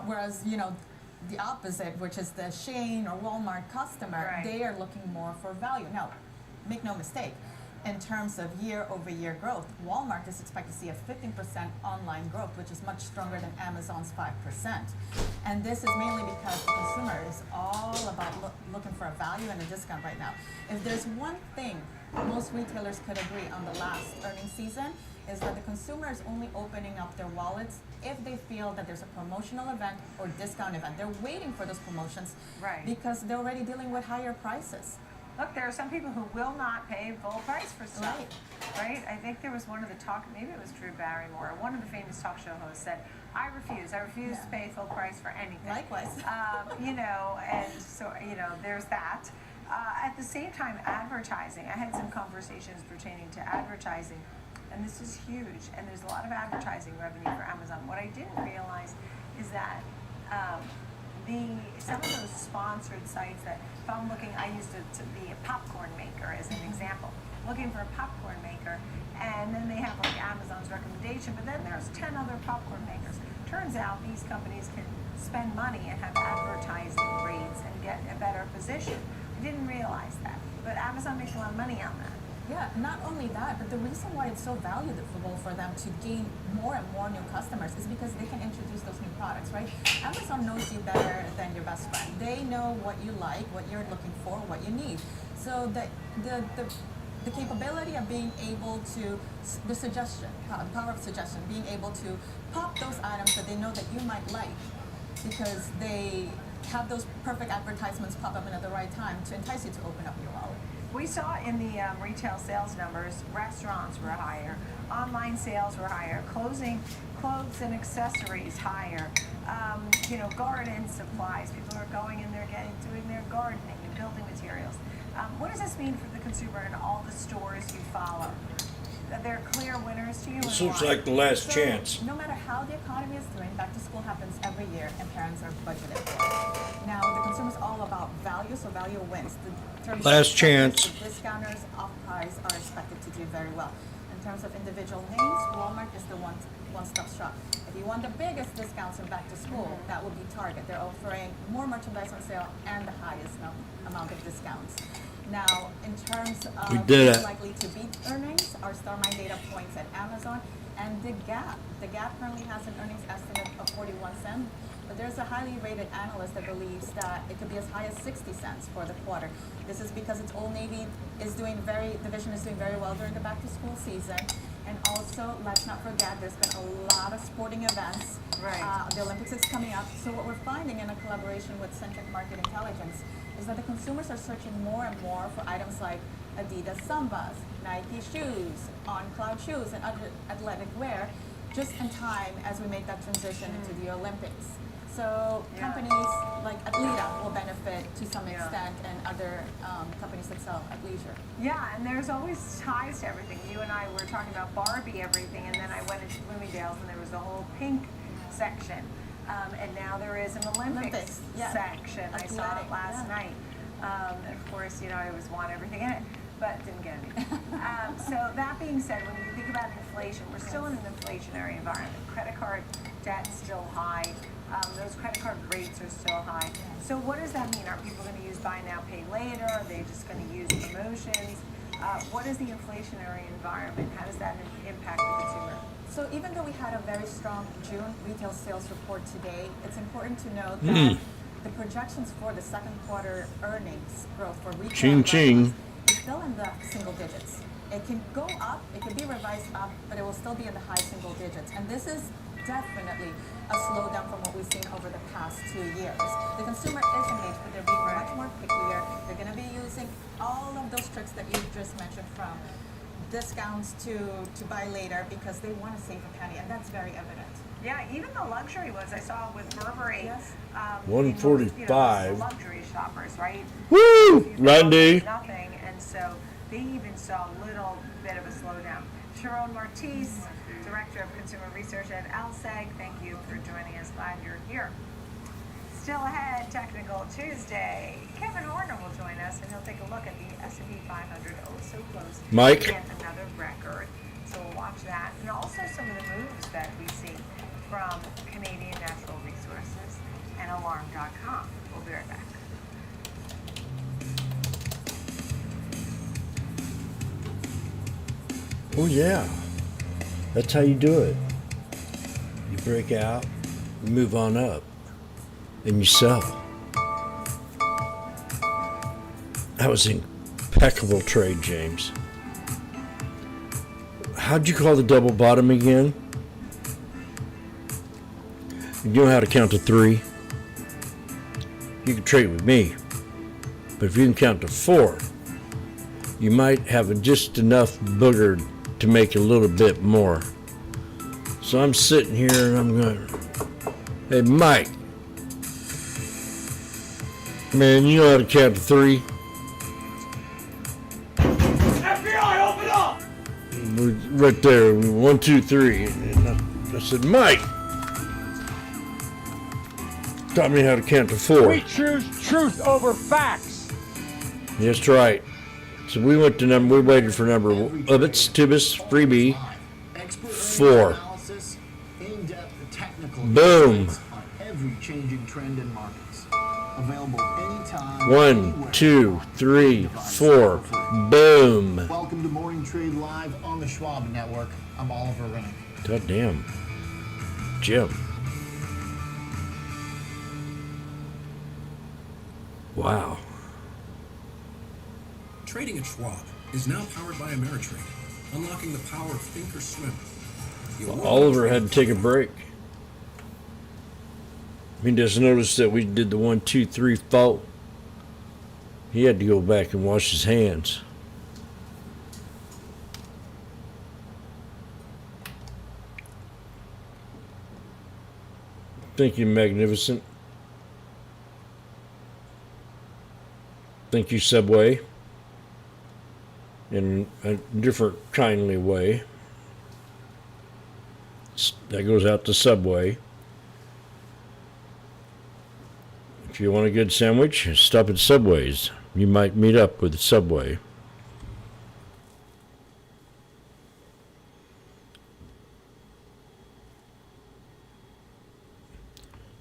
whereas, the opposite, which is the Shein or Walmart customer, they are looking more for value. Now, make no mistake, in terms of year-over-year growth, Walmart is expected to see a 15% online growth, which is much stronger than Amazon's 5%. And this is mainly because the consumer is all about looking for a value and a discount right now. If there's one thing most retailers could agree on the last earnings season, is that the consumer is only opening up their wallets if they feel that there's a promotional event or discount event. They're waiting for those promotions because they're already dealing with higher prices. Look, there are some people who will not pay full price for stuff, right? I think there was one of the maybe it was Drew Barrymore, one of the famous talk show hosts said, I refuse to pay full price for anything. Likewise. And so, there's that. At the same time, advertising, I had some conversations pertaining to advertising, and this is huge, and there's a lot of advertising revenue for Amazon. What I didn't realize is that some of those sponsored sites that, if I'm looking, I used to be a popcorn maker as an example, looking for a popcorn maker, and then they have like Amazon's recommendation, but then there's 10 other popcorn makers. Turns out these companies can spend money and have advertising rates and get a better position. I didn't realize that, but Amazon makes a lot of money on that. Yeah, not only that, but the reason why it's so valuable for them to gain more and more new customers is because they can introduce those new products, right? Amazon knows you better than your best friend. They know what you like, what you're looking for, what you need. So the capability of being able to, the power of suggestion, being able to pop those items that they know that you might like because they have those perfect advertisements pop up in at the right time to entice you to open up your wallet. We saw in the retail sales numbers, restaurants were higher, online sales were higher, clothes and accessories higher, garden supplies. People are going in there doing their gardening and building materials. What does this mean for the consumer in all the stores you follow? That they're clear winners to you? It seems like the last So, chance. No matter how the economy is doing, back to school happens every year, and parents are budgeted for it. Now, the consumer's all about value, so value wins. Last chance. The discounters off price are expected to do very well. In terms of individual names, Walmart is the one-stop shop. If you want the biggest discounts in back to school, that would be Target. They're offering more merchandise on sale and the highest amount of discounts. Now, in terms of who's likely to beat earnings, our StarMine data points at Amazon and the Gap. The Gap currently has an earnings estimate of 41 cents, but there's a highly rated analyst that believes that it could be as high as 60 cents for the quarter. This is because its Old Navy division is doing very well during the back-to-school season. And also, let's not forget, there's been a lot of sporting events. The Olympics is coming up. So what we're finding in a collaboration with Centric Market Intelligence is that the consumers are searching more and more for items like Adidas Sambas, Nike shoes, On-Cloud shoes, and other athletic wear, just in time as we make that transition into the Olympics. So companies like Atleta will benefit to some extent, and other companies that sell athleisure. Yeah, and there's always ties to everything. You and I were talking about Barbie everything, and then I went into Bloomingdale's, and there was a whole pink section. And now there is an Olympics section. I saw it last night. Of course, I always want everything in it. but didn't get any. So that being said, when you think about inflation, we're still in an inflationary environment. Credit card debt's still high. Those credit card rates are still high. So what does that mean? Are people going to use buy now, pay later? Are they just going to use promotions? What is the inflationary environment? How does that impact the consumer? So even though we had a very strong June retail sales report today, it's important to note that the projections for the second quarter earnings growth for retail Ching. is still in the single digits. It can go up, it can be revised up, but it will still be in the high single digits. And this is definitely a slowdown from what we've seen over the past 2 years. The consumer is engaged, but they're being much more pickier. They're going to be using all of those tricks that you just mentioned, from discounts to buy later, because they want to save a penny, and that's very evident. Yeah, even the luxury ones I saw with Burberry. Yes. 145. Luxury shoppers, right? Woo! Randy. Nothing, and so they even saw a little bit of a slowdown. Sharon Martise, Director of Consumer Research at Alseg, thank you for joining us. Glad you're here. Still ahead, Technical Tuesday. Kevin Horner will join us, and he'll take a look at the S&P 500. Oh, so close. Mike. To get another record. So we'll watch that, and also some of the moves that we see from Canadian Natural Resources and Alarm.com. We'll be right back. Oh yeah, that's how you do it. You break out, you move on up, and you sell. That was an impeccable trade, James. How'd you call the double bottom again? You know how to count to 3. You can trade with me, but if you can count to 4, you might have just enough booger to make a little bit more. So I'm sitting here and I'm going, hey Mike, man, you know how to count to 3? FBI, open up! Right there, 1, 2, 3. And I said, Mike, taught me how to count to 4. We choose truth over facts. That's right. So we went to we waited for number Ubbits, Tibus, Freebie, 4. In-depth technical Boom. insights on every changing trend in markets. Available anytime. 1, 2, 3, 4. Boom. Welcome to Morning Trade Live on the Schwab Network. I'm Oliver Rennick. God damn. Jim. Wow. Trading at Schwab is now powered by Ameritrade, unlocking the power of think or swim. Oliver had to take a break. He just noticed that we did the 1, 2, 3, 4. He had to go back and wash his hands. Thank you, Magnificent. Thank you, Subway. In a different kindly way. That goes out to Subway. If you want a good sandwich, stop at Subway's. You might meet up with Subway.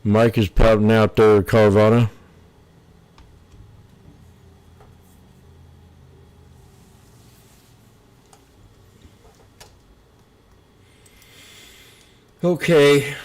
Mike is pouting out there, Carvana. Okay.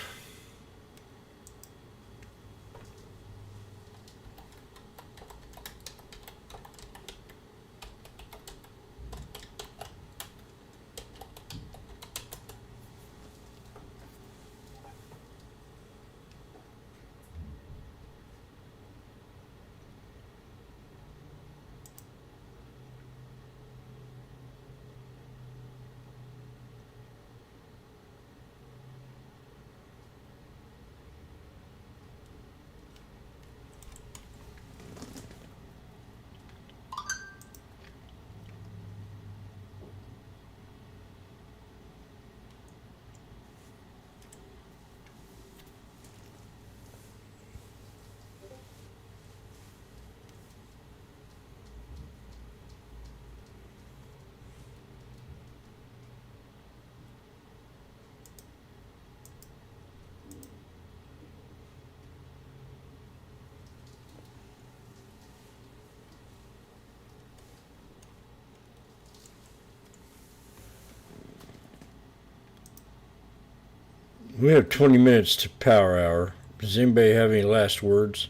We have 20 minutes to power hour. Does anybody have any last words?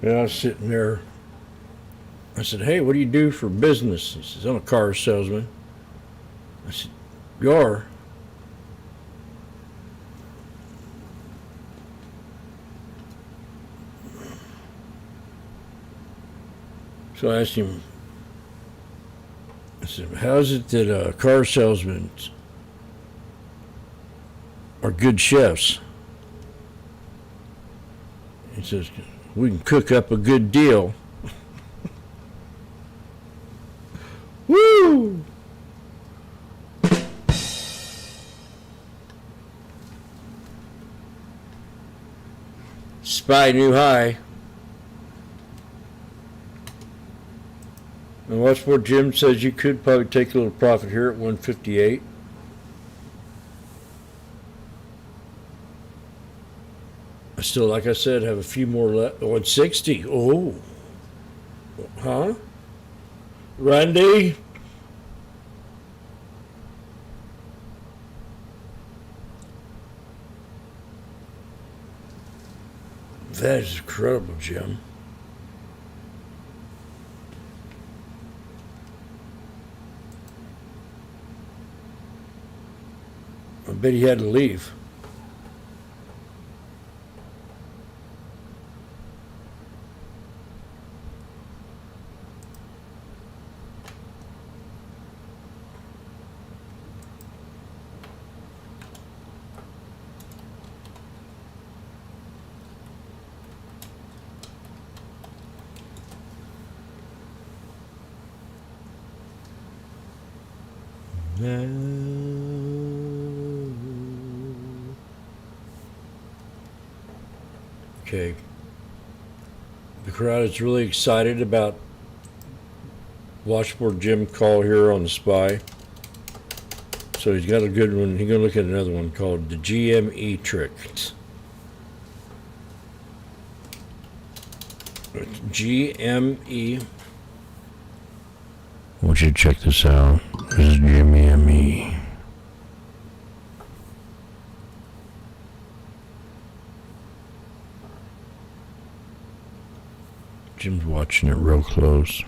Yeah, I was sitting there. I said, hey, what do you do for business? He says, I'm a car salesman. I said, you are? So I asked him, I said, how is it that car salesmen are good chefs? He says, we can cook up a good deal. Woo! Spy new high. And Washboardjim says you could probably take a little profit here at 158. I still, like I said, have a few more left. 160. Oh. Huh? Randy? That is incredible, Jim. I bet he had to leave. Okay. The crowd is really excited about Washboardjim call here on the Spy. So he's got a good one. He's going to look at another one called the GME trick. GME. I want you to check this out. This is GME. Jim's watching it real close.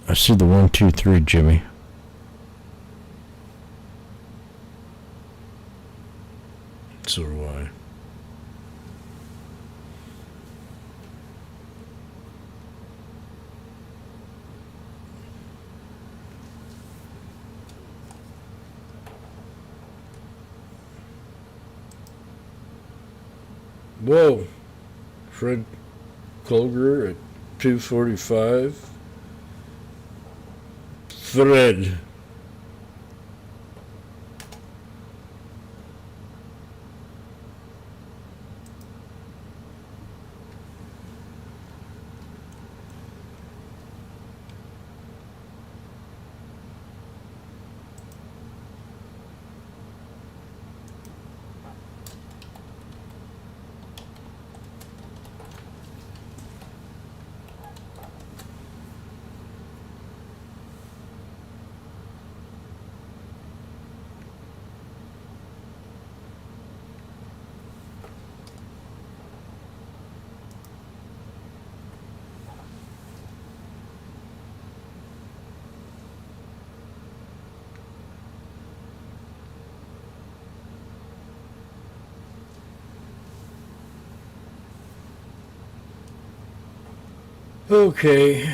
I see the 1, 2, 3, Jimmy. So do I. Whoa. Fred Colger at 245. Fred. Okay.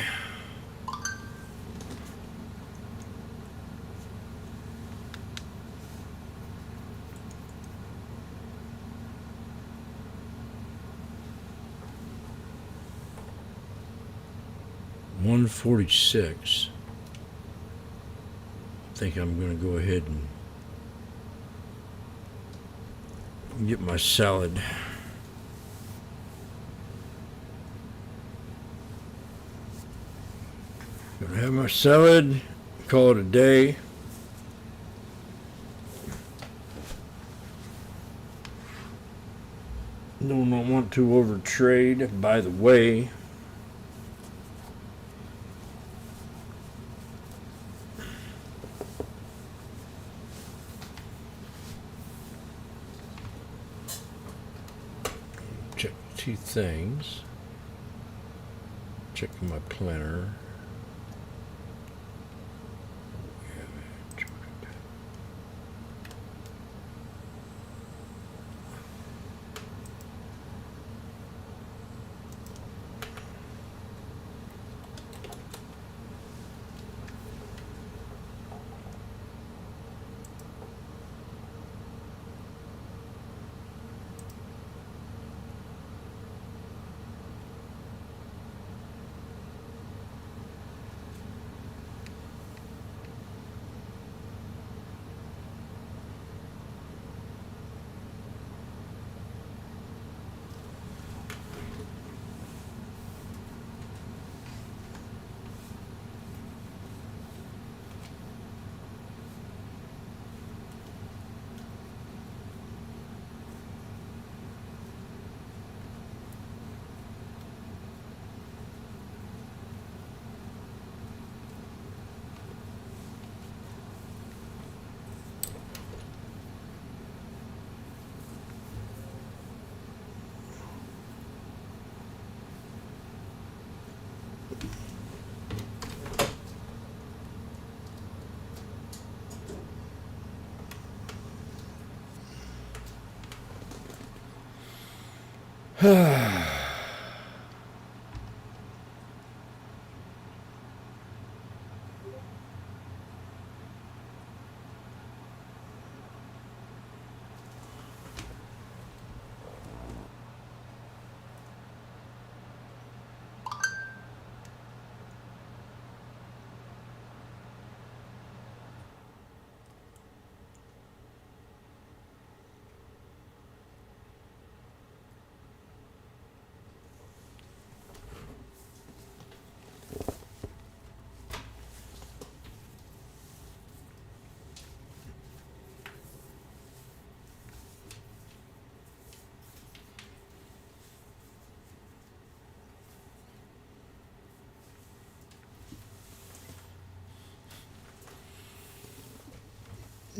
$146. I think I'm going to go ahead and get my salad. Gonna have my salad, call it a day. Do not want to over trade, by the way. Check two things. Check my planner.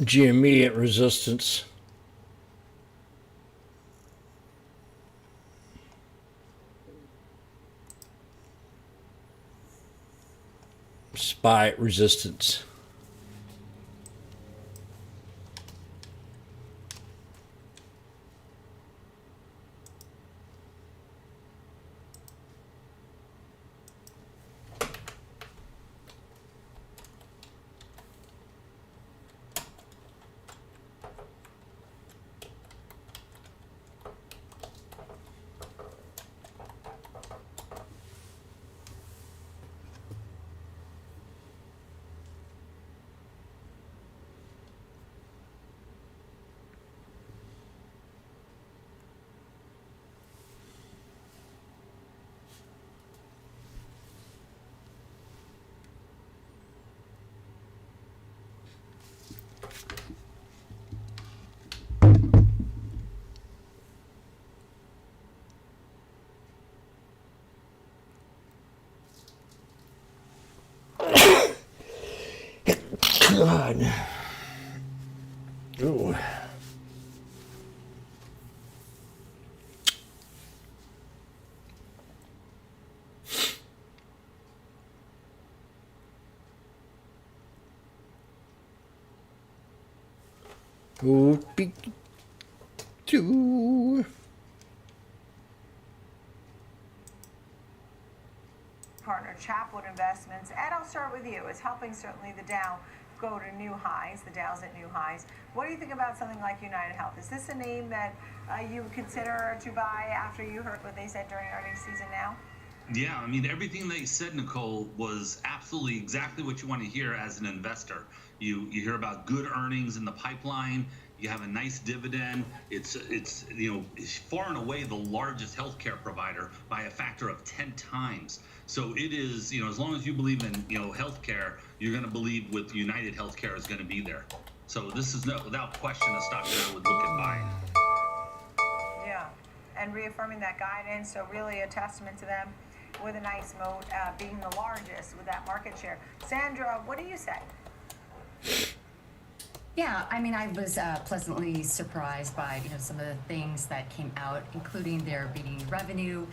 GME at resistance. SPY at resistance. God. Ooh. Go big two. Chapwood Investments. Ed, I'll start with you. It's helping certainly the Dow go to new highs. The Dow's at new highs. What do you think about something like United Health? Is this a name that you would consider to buy after you heard what they said during earnings season now? Yeah, I mean, everything they said, Nicole, was absolutely exactly what you want to hear as an investor. You hear about good earnings in the pipeline. You have a nice dividend. It's far and away the largest healthcare provider by a factor of 10 times. So it is, as long as you believe in, healthcare, you're going to believe with United Healthcare is going to be there. So this is without question a stock that I would look at buying. Yeah, and reaffirming that guidance, so really a testament to them with a nice moat, being the largest with that market share. Sandra, what do you say? Yeah, I mean, I was pleasantly surprised by some of the things that came out, including their beating revenue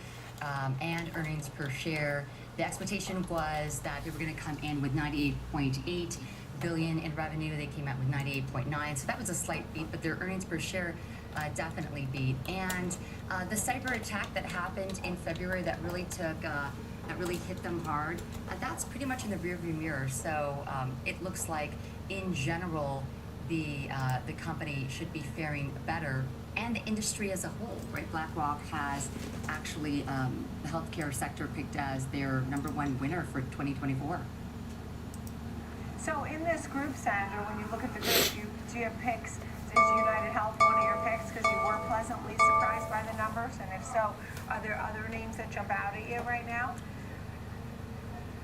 and earnings per share. The expectation was that they were going to come in with 98.8 billion in revenue. They came out with 98.9, so that was a slight beat, but their earnings per share definitely beat. And the cyber attack that happened in February that really hit them hard, that's pretty much in the rearview mirror. So it looks like, in general, the company should be faring better, and the industry as a whole, right? BlackRock has actually the healthcare sector picked as their #1 winner for 2024. So in this group, Sandra, when you look at the group, do you have picks? Is United Health one of your picks because you were pleasantly surprised by the numbers? And if so, are there other names that jump out at you right now?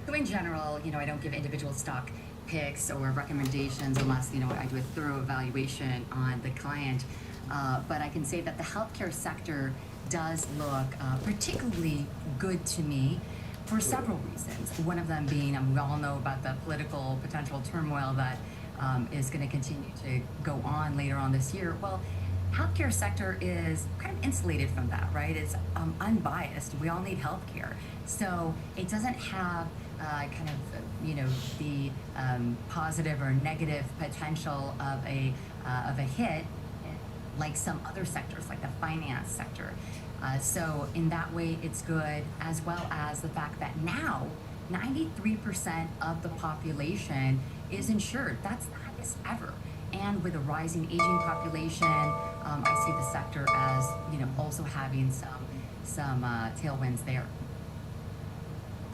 So in general, I don't give individual stock picks or recommendations unless, I do a thorough evaluation on the client. But I can say that the healthcare sector does look particularly good to me for several reasons. One of them being, we all know about the political potential turmoil that is going to continue to go on later on this year. Well, healthcare sector is kind of insulated from that, right? It's unbiased. We all need healthcare. So it doesn't have the positive or negative potential of a hit like some other sectors, like the finance sector. So in that way, it's good, as well as the fact that now 93% of the population is insured. That's the highest ever. And with a rising aging population, I see the sector as also having some tailwinds there.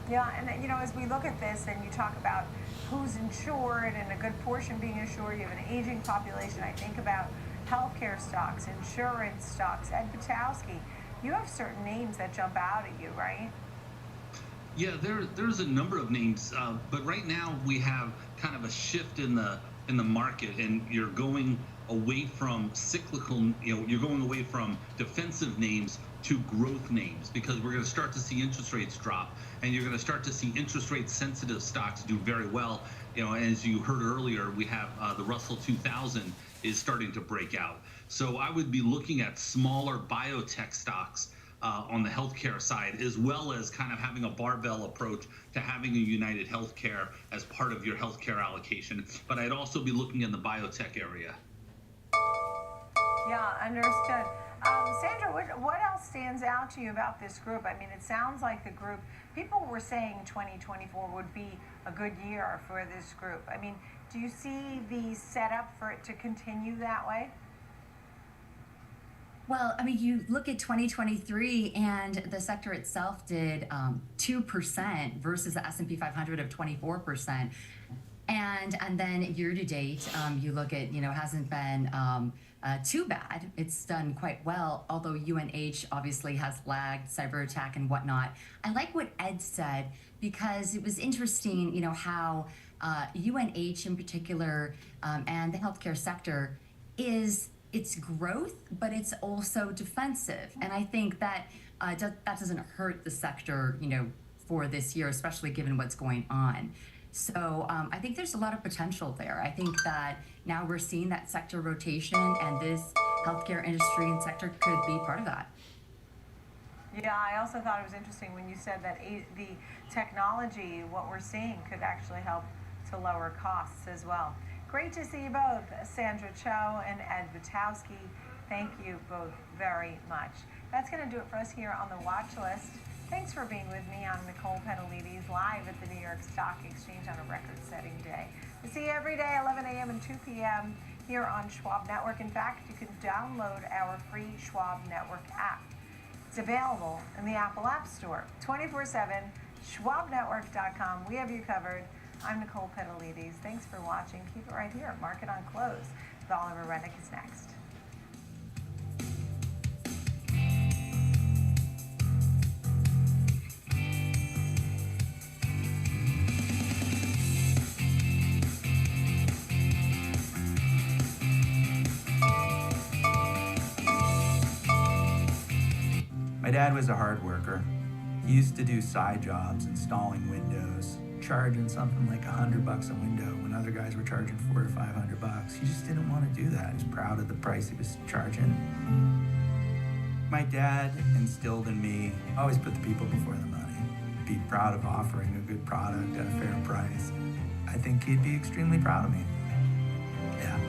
Yeah, and as we look at this and you talk about who's insured and a good portion being insured, you have an aging population. I think about healthcare stocks, insurance stocks. Ed Batowski, you have certain names that jump out at you, right? Yeah, there's a number of names, but right now we have kind of a shift in the market, and you're going away from cyclical, you're going away from defensive names to growth names, because we're going to start to see interest rates drop, and you're going to start to see interest rate sensitive stocks do very well. As you heard earlier, we have the Russell 2000 is starting to break out. So I would be looking at smaller biotech stocks on the healthcare side, as well as kind of having a barbell approach to having a United Healthcare as part of your healthcare allocation. But I'd also be looking in the biotech area. Yeah, understood. Sandra, what else stands out to you about this group? I mean, it sounds like the group, people were saying 2024 would be a good year for this group. I mean, do you see the setup for it to continue that way? Well, I mean, you look at 2023, and the sector itself did 2% versus the S&P 500 of 24%. And then year to date, you look at, it hasn't been too bad. It's done quite well, although UNH obviously has lagged, cyber attack and whatnot. I like what Ed said, because it was interesting, how UNH in particular and the healthcare sector it's growth, but it's also defensive. And I think that that doesn't hurt the sector, for this year, especially given what's going on. So I think there's a lot of potential there. I think that now we're seeing that sector rotation, and this healthcare industry and sector could be part of that. Yeah, I also thought it was interesting when you said that the technology, what we're seeing, could actually help to lower costs as well. Great to see you both, Sandra Cho and Ed Batowski. Thank you both very much. That's going to do it for us here on the watch list. Thanks for being with me. I'm Nicole Petalides, live at the New York Stock Exchange on a record-setting day. We see you every day, 11 a.m. and 2 p.m. here on Schwab Network. In fact, you can download our free Schwab Network app. It's available in the Apple App Store, 24/7, schwabnetwork.com. We have you covered. I'm Nicole Petalides. Thanks for watching. Keep it right here. Market on Close with Oliver Reddick is next. My dad was a hard worker. He used to do side jobs, installing windows, charging something like $100 a window when other guys were charging $400 to $500. He just didn't want to do that. He was proud of the price he was charging. My dad instilled in me, always put the people before the money. Be proud of offering a good product at a fair price. I think he'd be extremely proud of me. Yeah.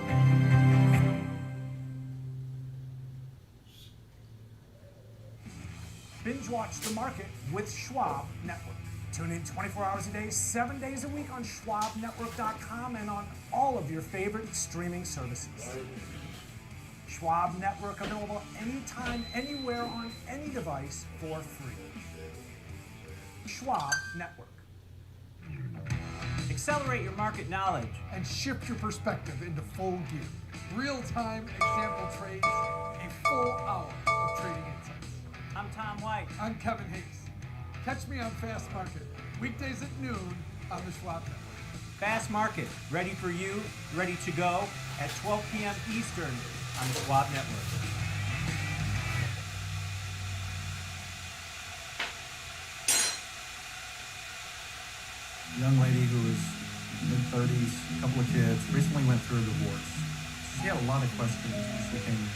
Binge watch the market with Schwab Network. Tune in 24 hours a day, 7 days a week on schwabnetwork.com and on all of your favorite streaming services. Schwab Network available anytime, anywhere, on any device for free. Schwab Network. Accelerate your market knowledge and shift your perspective into full gear. Real-time example trades, a full hour of trading insights. I'm Tom White. I'm Kevin Hayes. Catch me on Fast Market, weekdays at noon on the Schwab Network. Fast Market, ready for you, ready to go at 12 p.m. Eastern on the Schwab Network. Young lady who was mid-30s, a couple of kids, recently went through a divorce. She had a lot of questions when she came in.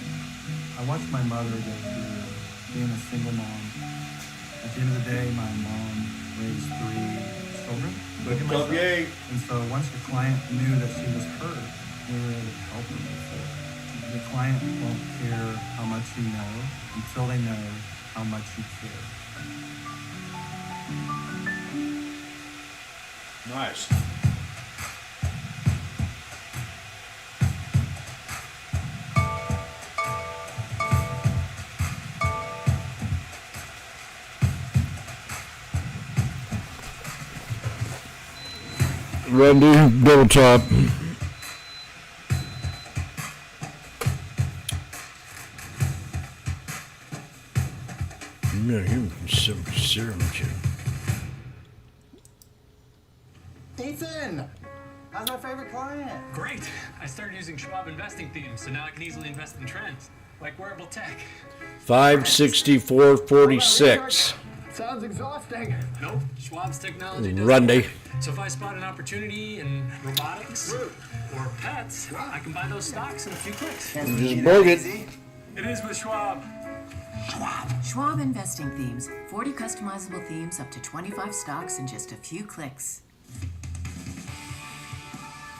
I watched my mother go through being a single mom. At the end of the day, my mom raised 3 children, including myself. And so once the client knew that she was hurt, we were able to help her move forward. The client won't care how much you know until they know how much you care. Nice. Randy, double top. Yeah, you some serum, Jim. Ethan, how's my favorite client? Great. I started using Schwab investing themes, so now I can easily invest in trends, like wearable tech. 564.46. Sounds exhausting. Nope. Schwab's technology does Randy. So if I spot an opportunity in robotics or pets, I can buy those stocks in a few clicks. Just bug it. It is with Schwab. Schwab investing themes. 40 customizable themes, up to 25 stocks in just a few clicks.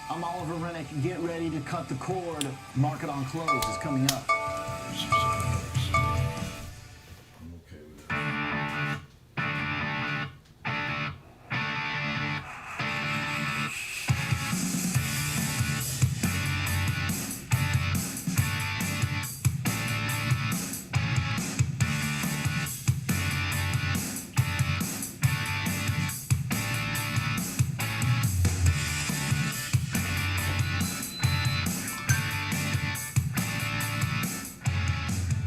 I'm Oliver Reddick. Get ready to cut the cord. Market on Close is coming up.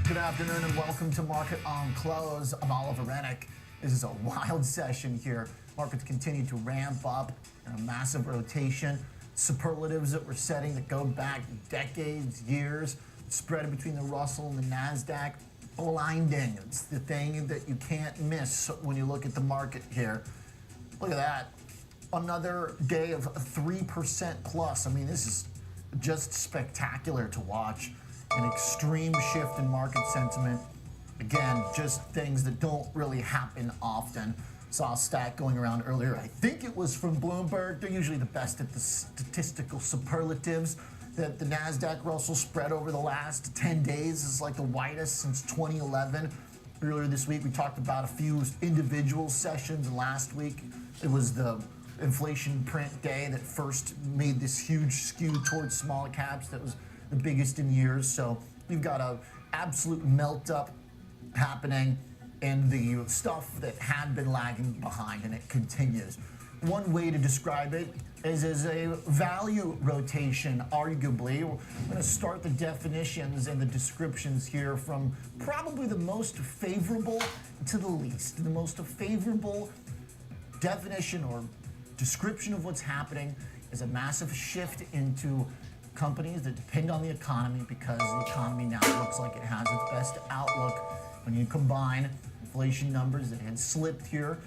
Good afternoon and welcome to Market on Close. I'm Oliver Reddick. This is a wild session here. Markets continue to ramp up in a massive rotation. Superlatives that we're setting that go back decades, years, spread between the Russell and the NASDAQ. Blinding. It's the thing that you can't miss when you look at the market here. Look at that. Another day of 3% plus. I mean, this is just spectacular to watch. An extreme shift in market sentiment. Again, just things that don't really happen often. Saw a stat going around earlier. I think it was from Bloomberg. They're usually the best at the statistical superlatives. That the NASDAQ Russell spread over the last 10 days is like the widest since 2011. Earlier this week, we talked about a few individual sessions. Last week, it was the inflation print day that first made this huge skew towards small caps. That was the biggest in years. So we've got a absolute melt up happening in the stuff that had been lagging behind, and it continues. One way to describe it is as a value rotation, arguably. We're going to start the definitions and the descriptions here from probably the most favorable to the least. The most favorable definition or description of what's happening is a massive shift into companies that depend on the economy, because the economy now looks like it has its best outlook when you combine inflation numbers that had slipped here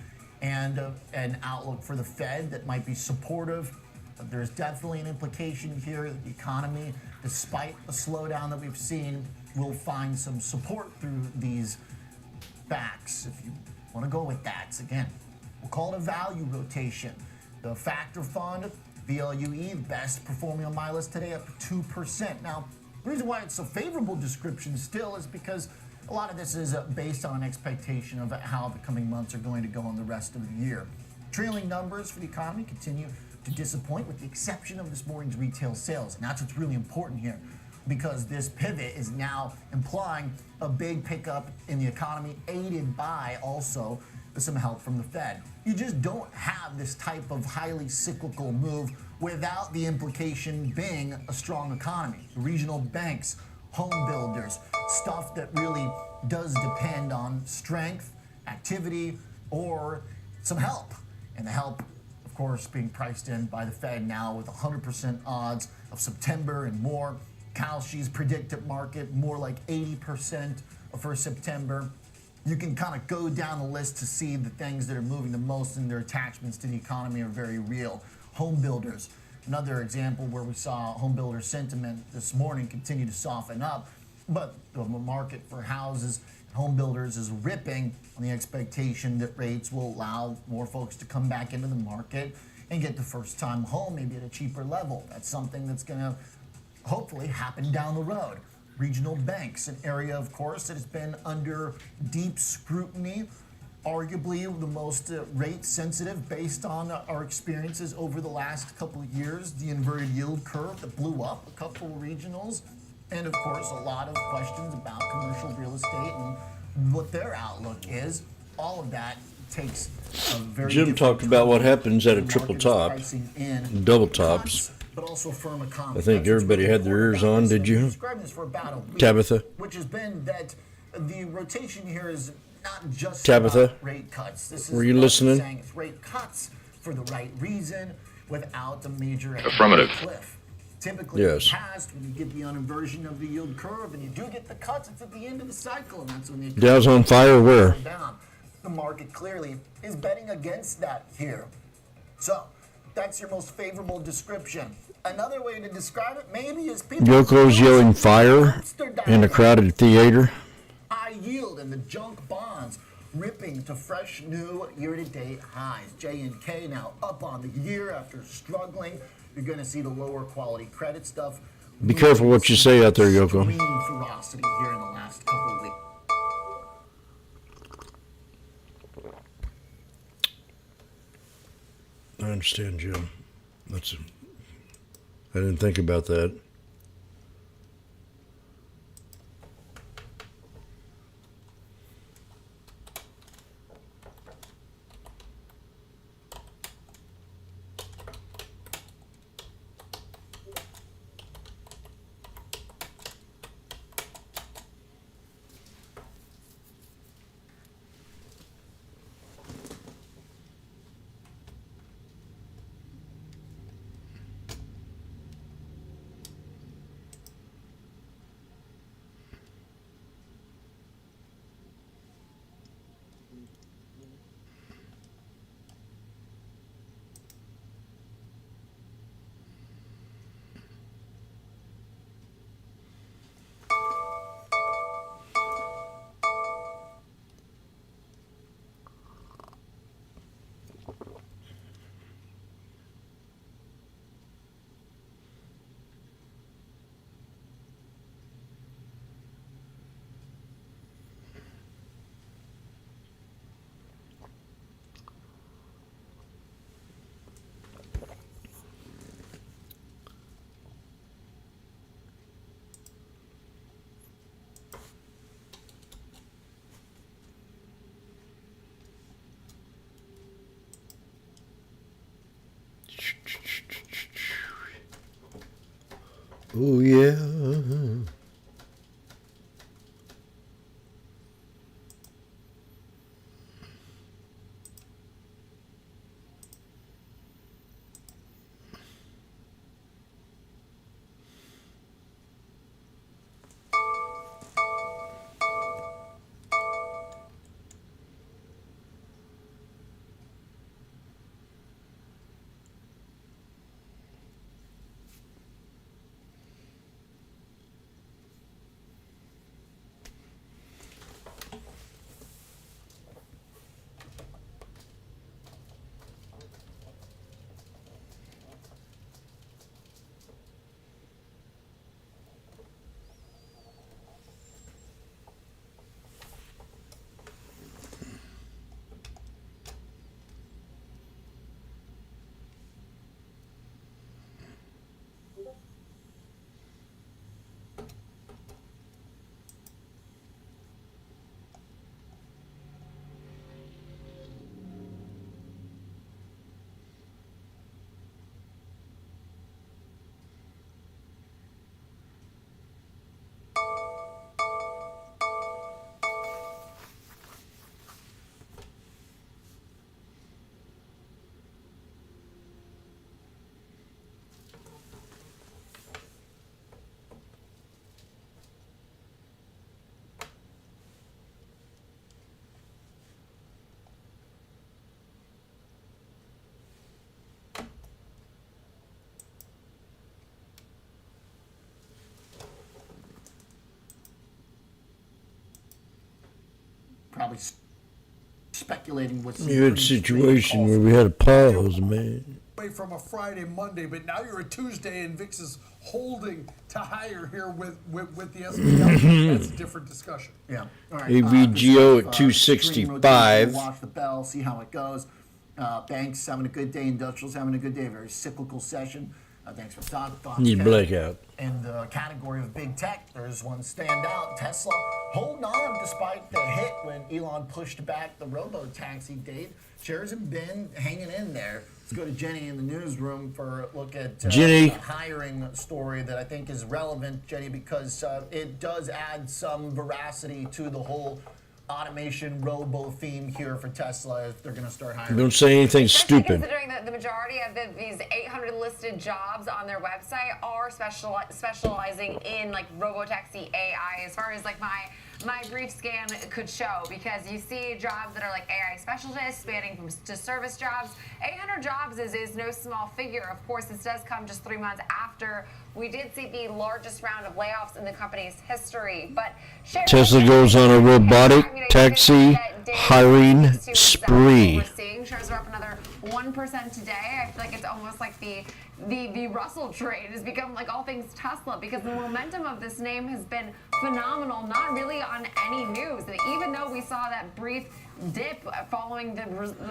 and an outlook for the Fed that might be supportive. But there's definitely an implication here that the economy, despite the slowdown that we've seen, will find some support through these facts. If you want to go with that, again, we'll call it a value rotation. The factor fund, VLUE, best performing on my list today, up 2%. Now, the reason why it's a favorable description still is because a lot of this is based on an expectation of how the coming months are going to go in the rest of the year. Trailing numbers for the economy continue to disappoint, with the exception of this morning's retail sales. And that's what's really important here, because this pivot is now implying a big pickup in the economy, aided by also some help from the Fed. You just don't have this type of highly cyclical move without the implication being a strong economy. Regional banks, home builders, stuff that really does depend on strength, activity, or some help. And the help, of course, being priced in by the Fed now with 100% odds of September and more. Kalshi's predicted market more like 80% for September. You can kind of go down the list to see the things that are moving the most, and their attachments to the economy are very real. Home builders, another example where we saw home builder sentiment this morning continue to soften up, but the market for houses, home builders is ripping on the expectation that rates will allow more folks to come back into the market and get the first time home, maybe at a cheaper level. That's something that's going to hopefully happen down the road. Regional banks, an area, of course, that has been under deep scrutiny, arguably the most rate sensitive based on our experiences over the last couple of years. The inverted yield curve that blew up a couple of regionals, and of course a lot of questions about commercial real estate and what their outlook is. All of that takes a very Jim talked about what happens at a triple top, double tops. But also firm economy. I think everybody had their ears on, did you? Tabitha? Which has been that the rotation here is not just Tabitha? about rate cuts. This is Were you listening? saying it's rate cuts for the right reason without a major Affirmative. cliff. Typically, Yes. in the past, when you get the uninversion of the yield curve and you do get the cuts, it's at the end of the cycle, and that's when the Dow's on fire where? down. The market clearly is betting against that here. So, that's your most favorable description. Another way to describe it maybe is people Yoko's yelling fire in a crowded theater. high yield and the junk bonds ripping to fresh new year-to-date highs. J&K now up on the year after struggling. You're going to see the lower quality credit stuff. Be careful what you say out there, Yoko. Extreme ferocity here in the last couple of weeks. I understand, Jim. I didn't think about that. Oh, yeah. Probably speculating what's You had a situation where we had a pause, man. Away from a Friday, Monday, but now you're a Tuesday, and VIX is holding to higher here with the S&P. That's a different discussion. Yeah. All right. AVGO at 265. Watch the bell, see how it goes. Banks having a good day. Industrials having a good day. Very cyclical session. Thanks for talking. Need blackout. In the category of big tech, there's one standout. Tesla holding on despite the hit when Elon pushed back the robo-taxi date. Shares have been hanging in there. Let's go to Jenny in the newsroom for a look at Jenny. a hiring story that I think is relevant, Jenny, because it does add some veracity to the whole automation robo theme here for Tesla if they're going to start hiring. Don't say anything Especially stupid. considering that the majority of these 800 listed jobs on their website are specializing in like robotaxi AI, as far as like my brief scan could show, because you see jobs that are like AI specialists spanning from to service jobs. 800 jobs is no small figure. Of course, this does come just 3 months after we did see the largest round of layoffs in the company's history. But Tesla goes on a robotic taxi hiring spree. We're seeing shares are up another 1% today. I feel like it's almost like the Russell trade has become like all things Tesla, because the momentum of this name has been phenomenal, not really on any news. And even though we saw that brief dip following the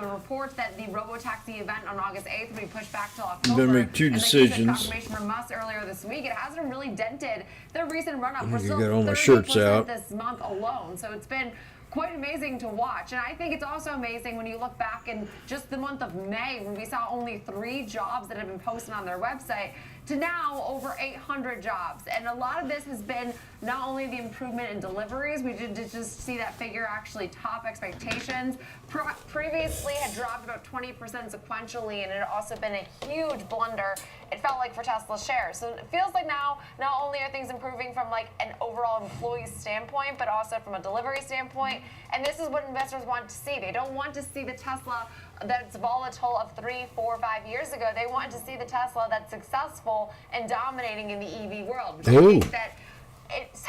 report that the robotaxi event on August 8th would be pushed back till October, Better make two decisions. Confirmation from us earlier this week, it hasn't really dented the recent run-up. We're You still got all my shirts 30% out. this month alone, so it's been quite amazing to watch. And I think it's also amazing when you look back in just the month of May, when we saw only 3 jobs that have been posted on their website, to now over 800 jobs. And a lot of this has been not only the improvement in deliveries, we did just see that figure actually top expectations. Previously had dropped about 20% sequentially, and it had also been a huge blunder, it felt like, for Tesla shares. So it feels like now not only are things improving from like an overall employee standpoint, but also from a delivery standpoint. And this is what investors want to see. They don't want to see the Tesla that's volatile of 3, 4, 5 years ago. They want to see the Tesla that's successful and dominating in the EV world. Which I think that it's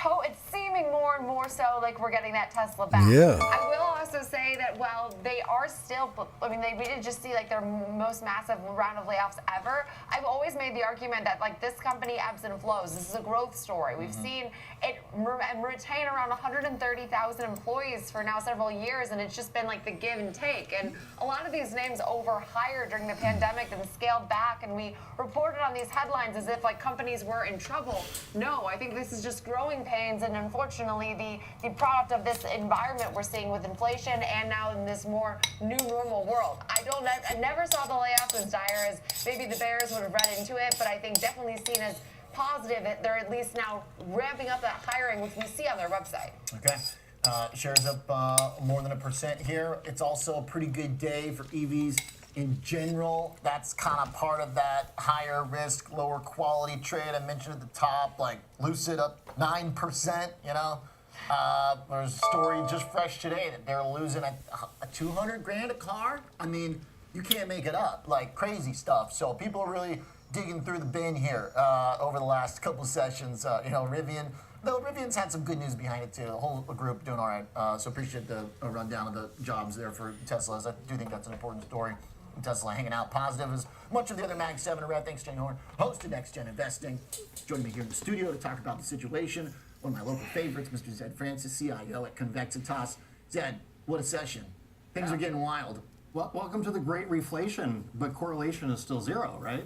seeming more and more so like we're getting that Tesla back. Yeah. I will also say that while they are still, I mean, we did just see like their most massive round of layoffs ever. I've always made the argument that like this company ebbs and flows. This is a growth story. We've seen it retain around 130,000 employees for now several years, and it's just been like the give and take. And a lot of these names overhired during the pandemic and scaled back, and we reported on these headlines as if like companies were in trouble. No, I think this is just growing pains, and unfortunately the product of this environment we're seeing with inflation and now in this more new normal world. I never saw the layoffs as dire as maybe the bears would have read into it, but I think definitely seen as positive that they're at least now ramping up that hiring, which we see on their website. Okay. Shares up more than 1% here. It's also a pretty good day for EVs in general. That's kind of part of that higher risk, lower quality trade I mentioned at the top, like Lucid up 9%, you know. There's a story just fresh today that they're losing a 200 grand a car. I mean, you can't make it up, like crazy stuff. So people are really digging through the bin here over the last couple of sessions. You know, Rivian, though Rivian's had some good news behind it too. The whole group doing all right. So appreciate the rundown of the jobs there for Teslas. I do think that's an important story. Tesla hanging out positive as much of the other Mag 7 are red. Thanks, Jane Horn, host of Next Gen Investing. Joining me here in the studio to talk about the situation. One of my local favorites, Mr. Zed Francis, CIO at Convexitas. Zed, what a session. Things are getting wild. Well, welcome to the great reflation, but correlation is still zero, right?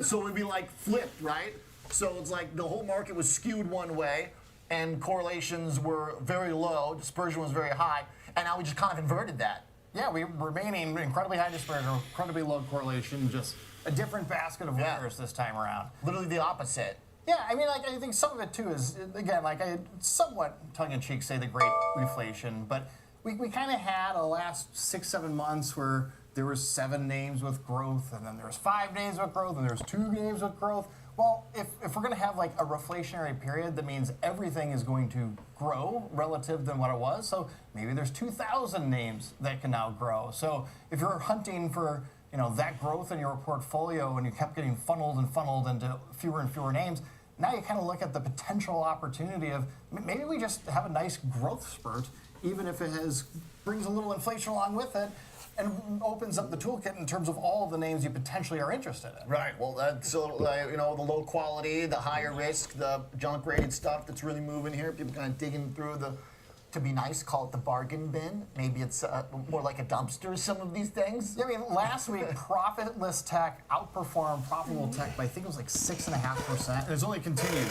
So it would be like flipped, right? So it's like the whole market was skewed one way, and correlations were very low, dispersion was very high, and now we just kind of inverted that. Yeah, we're remaining incredibly high dispersion, incredibly low correlation, just a different basket of winners this time around. Literally the opposite. Yeah, I mean, like, I think some of it too is, again, like I somewhat tongue-in-cheek say the great reflation, but we kind of had a last 6-7 months where there was 7 names with growth, and then there was 5 names with growth, and there was 2 names with growth. Well, if we're going to have like a reflationary period, that means everything is going to grow relative than what it was. So maybe there's 2,000 names that can now grow. So if you're hunting for that growth in your portfolio and you kept getting funneled into fewer and fewer names, now you kind of look at the potential opportunity of maybe we just have a nice growth spurt, even if it brings a little inflation along with it, and opens up the toolkit in terms of all of the names you potentially are interested in. Right. Well, that's the low quality, the higher risk, the junk rated stuff that's really moving here. People kind of digging through to be nice, call it the bargain bin. Maybe it's more like a dumpster, some of these things. Yeah, I mean, last week, profitless tech outperformed profitable tech by, I think it was like 6.5%. And it's only continued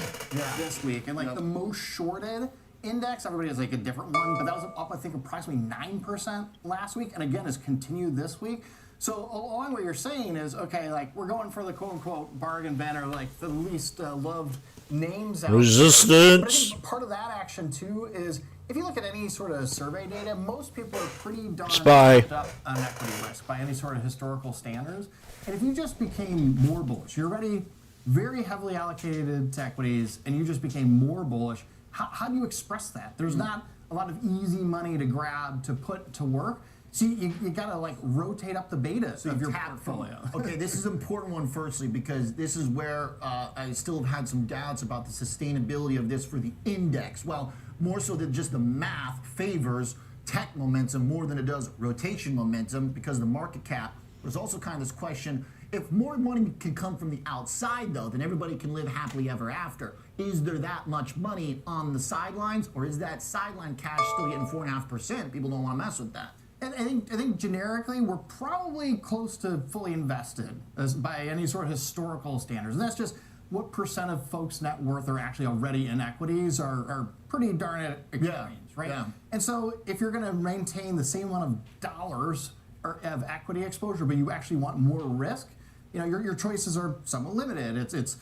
this week. And like the most shorted index, everybody has like a different one, but that was up, I think, approximately 9% last week, and again has continued this week. So along what you're saying is, okay, like we're going for the quote-unquote bargain bin, or like the least loved names out there. Resistance. But I think part of that action too is, if you look at any sort of survey data, most people are pretty darn wrapped up on equity risk by any sort of historical standards. And if you just became more bullish, you're already very heavily allocated to equities, and you just became more bullish, how do you express that? There's not a lot of easy money to grab to put to work. So you gotta like rotate up the beta of your portfolio. Okay, this is an important one firstly, because this is where I still have had some doubts about the sustainability of this for the index. Well, more so than just the math favors tech momentum more than it does rotation momentum because of the market cap. There's also kind of this question, if more money can come from the outside though, then everybody can live happily ever after. Is there that much money on the sidelines, or is that sideline cash still getting 4.5%? People don't want to mess with that. And I think generically we're probably close to fully invested by any sort of historical standards. And that's just what percent of folks' net worth are actually already in equities are pretty darn experienced, right? Yeah. And so if you're going to maintain the same amount of dollars of equity exposure, but you actually want more risk, your choices are somewhat limited. It's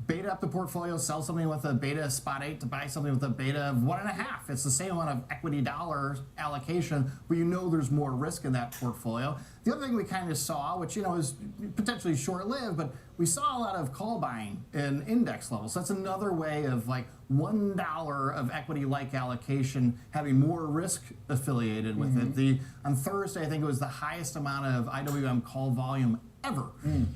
beta up the portfolio, sell something with a beta spot 8 to buy something with a beta of 1.5. It's the same amount of equity dollars allocation, but there's more risk in that portfolio. The other thing we kind of saw, which is potentially short-lived, but we saw a lot of call buying in index levels. So that's another way of like $1 of equity-like allocation having more risk affiliated with it. On Thursday, I think it was the highest amount of IWM call volume ever.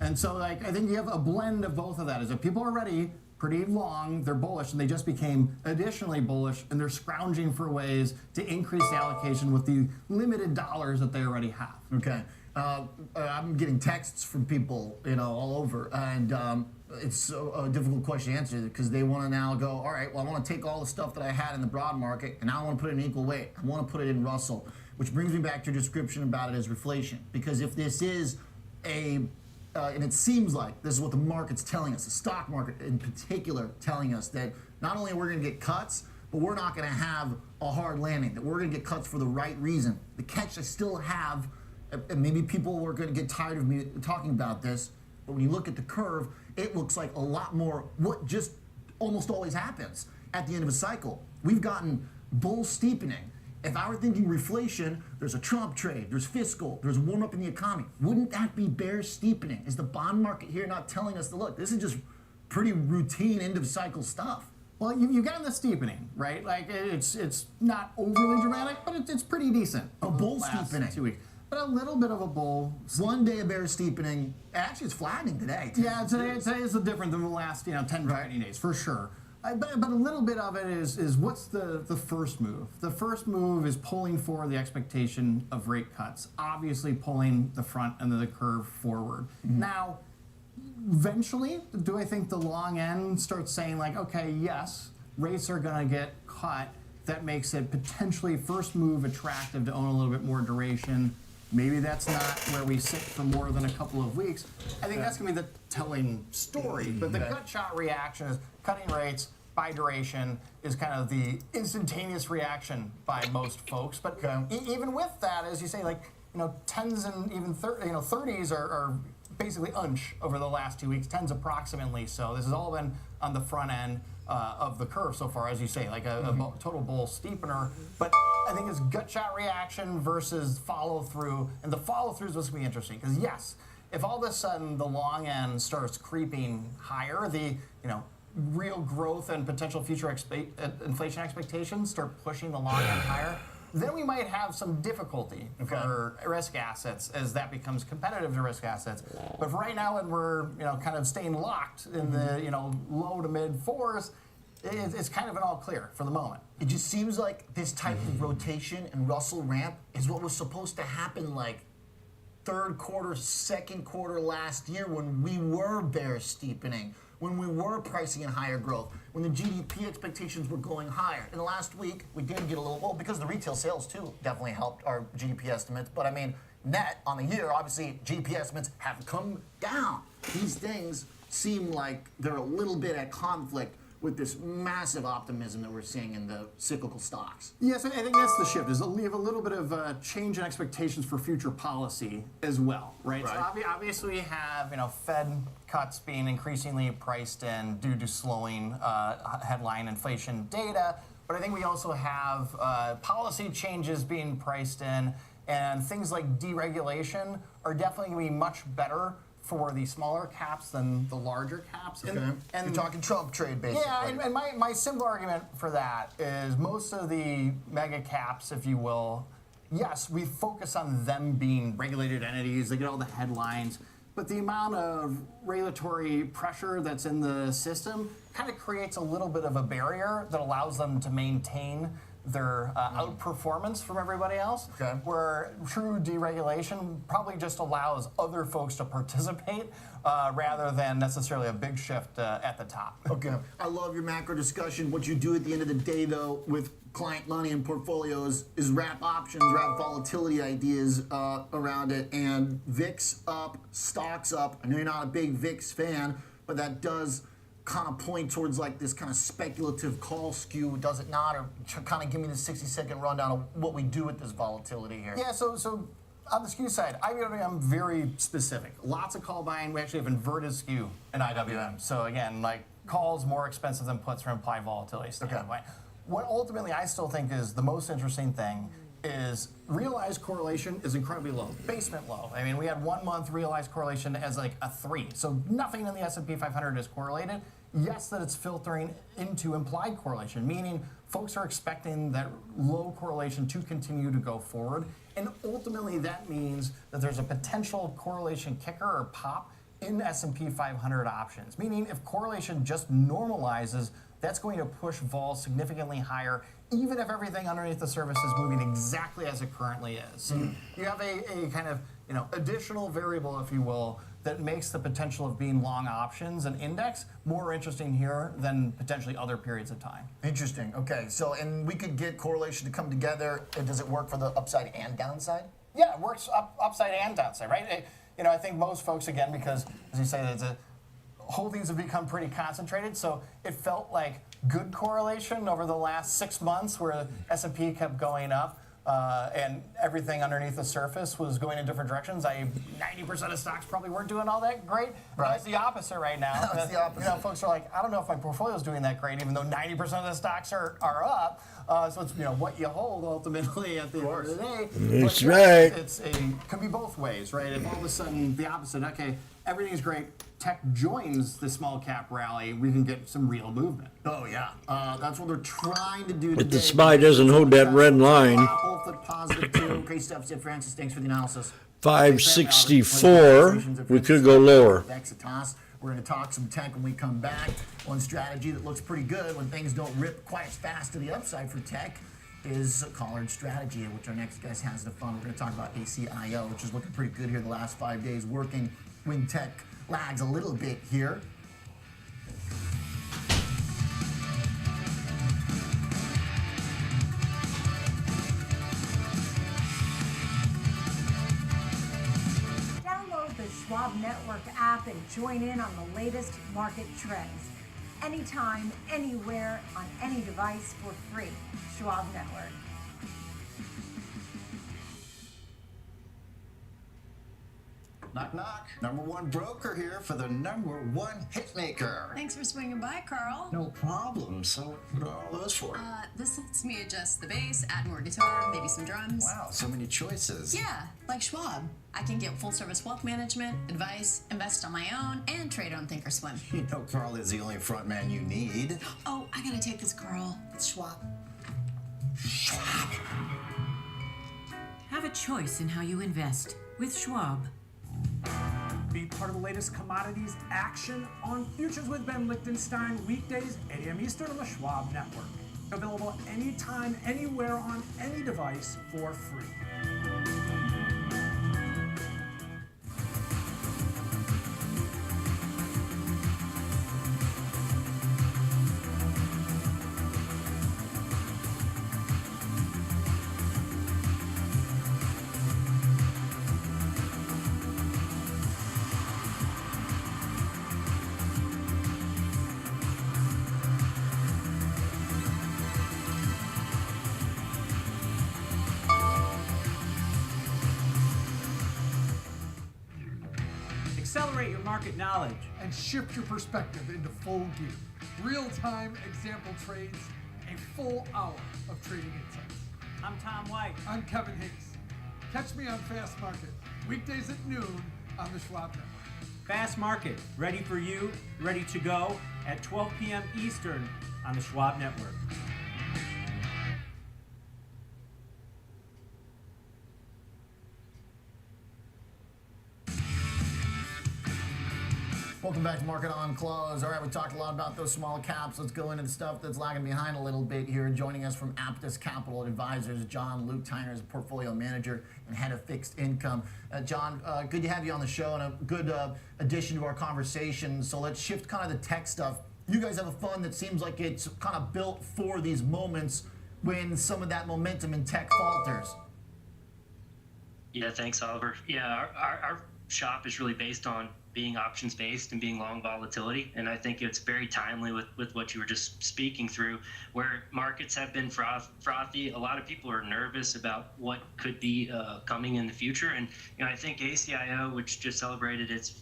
And so like I think you have a blend of both of that. Is that people are already pretty long, they're bullish, and they just became additionally bullish, and they're scrounging for ways to increase the allocation with the limited dollars that they already have. Okay. I'm getting texts from people, all over, and it's a difficult question to answer because they want to now go, all right, well, I want to take all the stuff that I had in the broad market, and now I want to put it in equal weight. I want to put it in Russell, which brings me back to your description about it as reflation. Because if this is and it seems like this is what the market's telling us, the stock market in particular telling us that not only are we going to get cuts, but we're not going to have a hard landing, that we're going to get cuts for the right reason. The catch I still have, and maybe people are going to get tired of me talking about this, But when you look at the curve, it looks like a lot more what just almost always happens at the end of a cycle. We've gotten bull steepening. If I were thinking reflation, there's a Trump trade, there's fiscal, there's a warm up in the economy. Wouldn't that be bear steepening? Is the bond market here not telling us to look? This is just pretty routine end of cycle stuff. Well, you've gotten the steepening, right? Like it's not overly dramatic, but it's pretty decent. A bull steepening. 2 weeks. But a little bit of a bull. 1 day of bear steepening. Actually, it's flattening today. Yeah, today is different than the last 10 to 20 days, for sure. But a little bit of it is what's the first move? The first move is pulling for the expectation of rate cuts, obviously pulling the front end of the curve forward. Now, eventually, do I think the long end starts saying like, okay, yes, rates are going to get cut. That makes it potentially first move attractive to own a little bit more duration. Maybe that's not where we sit for more than a couple of weeks. I think that's going to be the telling story. But the gut shot reaction is cutting rates by duration is kind of the instantaneous reaction by most folks. But even with that, as you say, like 10s and even 30s are basically unch over the last 2 weeks. 10s approximately so. This has all been on the front end of the curve so far, as you say, like a total bull steepener. But I think it's gut shot reaction versus follow through, and the follow through is what's going to be interesting because yes, if all of a sudden the long end starts creeping higher, the real growth and potential future inflation expectations start pushing the long end higher, then we might have some difficulty for risk assets as that becomes competitive to risk assets. But for right now, when we're kind of staying locked in the low to mid fours, it's kind of an all clear for the moment. It just seems like this type of rotation and Russell ramp is what was supposed to happen like third quarter, second quarter last year when we were bear steepening, when we were pricing in higher growth, when the GDP expectations were going higher. In the last week, we did get a little, well, because the retail sales too definitely helped our GDP estimates, but I mean, net on the year, obviously GDP estimates have come down. These things seem like they're a little bit at conflict with this massive optimism that we're seeing in the cyclical stocks. Yes, I think that's the shift, is we have a little bit of a change in expectations for future policy as well, right? So obviously we have Fed cuts being increasingly priced in due to slowing headline inflation data, but I think we also have policy changes being priced in, and things like deregulation are definitely going to be much better for the smaller caps than the larger caps. Okay. And you're talking Trump trade, basically. Yeah, and my simple argument for that is most of the mega caps, if you will, yes, we focus on them being regulated entities, they get all the headlines, but the amount of regulatory pressure that's in the system kind of creates a little bit of a barrier that allows them to maintain their outperformance from everybody else, where true deregulation probably just allows other folks to participate rather than necessarily a big shift at the top. Okay, I love your macro discussion. What you do at the end of the day, though, with client money and portfolios is wrap options, wrap volatility ideas around it, and VIX up, stocks up. I know you're not a big VIX fan, but that does kind of point towards like this kind of speculative call skew, does it not? Or kind of give me the 60-second rundown of what we do with this volatility here. Yeah, so on the skew side, IWM very specific. Lots of call buying. We actually have inverted skew in IWM. So again, like calls more expensive than puts from implied volatility standpoint. What ultimately I still think is the most interesting thing is realized correlation is incredibly low, basement low. I mean, we had 1 month realized correlation as like a 3. So nothing in the S&P 500 is correlated. Yes, that it's filtering into implied correlation, meaning folks are expecting that low correlation to continue to go forward. And ultimately that means that there's a potential correlation kicker or pop in S&P 500 options, meaning if correlation just normalizes, that's going to push vol significantly higher, even if everything underneath the surface is moving exactly as it currently is. So you have a kind of additional variable, if you will, that makes the potential of being long options and index more interesting here than potentially other periods of time. Interesting. Okay, so and we could get correlation to come together. Does it work for the upside and downside? Yeah, it works upside and downside, right? I think most folks, again, because as you say, holdings have become pretty concentrated, so it felt like good correlation over the last 6 months where S&P kept going up. and everything underneath the surface was going in different directions. 90% of stocks probably weren't doing all that great. Right. That's the opposite right now. That's the opposite. You know, folks are like, I don't know if my portfolio is doing that great, even though 90% of the stocks are up. So it's what you hold ultimately at the end of the day. That's But, right. It can be both ways, right? If all of a sudden the opposite, okay, everything's great, tech joins the small cap rally, we can get some real movement. Oh yeah, that's what they're trying to do. If the today. SPY doesn't hold that red line, Both at positive too. Great stuff, Sid Francis. Thanks for the analysis. 564, we could go lower. Exitas. We're going to talk some tech when we come back. One strategy that looks pretty good when things don't rip quite as fast to the upside for tech is a collared strategy, which our next guest has the fun. We're going to talk about ACIO, which is looking pretty good here the last 5 days, working when tech lags a little bit here. Download the Schwab Network app and join in on the latest market trends. Anytime, anywhere, on any device for free. Schwab Network. Knock, knock. Number one broker here for the number one hit maker. Thanks for swinging by, Carl. No problem. So what are all those for? This lets me adjust the bass, add more guitar, maybe some drums. Wow, so many choices. Yeah, like Schwab. I can get full service wealth management, advice, invest on my own, and trade on Thinkorswim. You know Carl is the only front man you need. Oh, I gotta take this, Carl. It's Schwab. Have a choice in how you invest with Schwab. Be part of the latest commodities action on Futures with Ben Lichtenstein, weekdays, 8 a.m. Eastern on the Schwab Network. Available anytime, anywhere, on any device for free. Accelerate your market knowledge and shift your perspective into full gear. Real-time example trades, a full hour of trading insights. I'm Tom White. I'm Kevin Hicks. Catch me on Fast Market, weekdays at noon on the Schwab Network. Fast Market, ready for you, ready to go at 12 p.m. Eastern on the Schwab Network. Welcome back to Market on Close. All right, we talked a lot about those small caps. Let's go into the stuff that's lagging behind a little bit here. Joining us from Aptus Capital Advisors, John Luke Tyner is a portfolio manager and head of fixed income. John, good to have you on the show and a good addition to our conversation. So let's shift kind of the tech stuff. You guys have a fund that seems like it's kind of built for these moments when some of that momentum in tech falters. Yeah, thanks, Oliver. Yeah, our shop is really based on being options based and being long volatility, and I think it's very timely with what you were just speaking through, where markets have been frothy. A lot of people are nervous about what could be coming in the future, and I think ACIO, which just celebrated its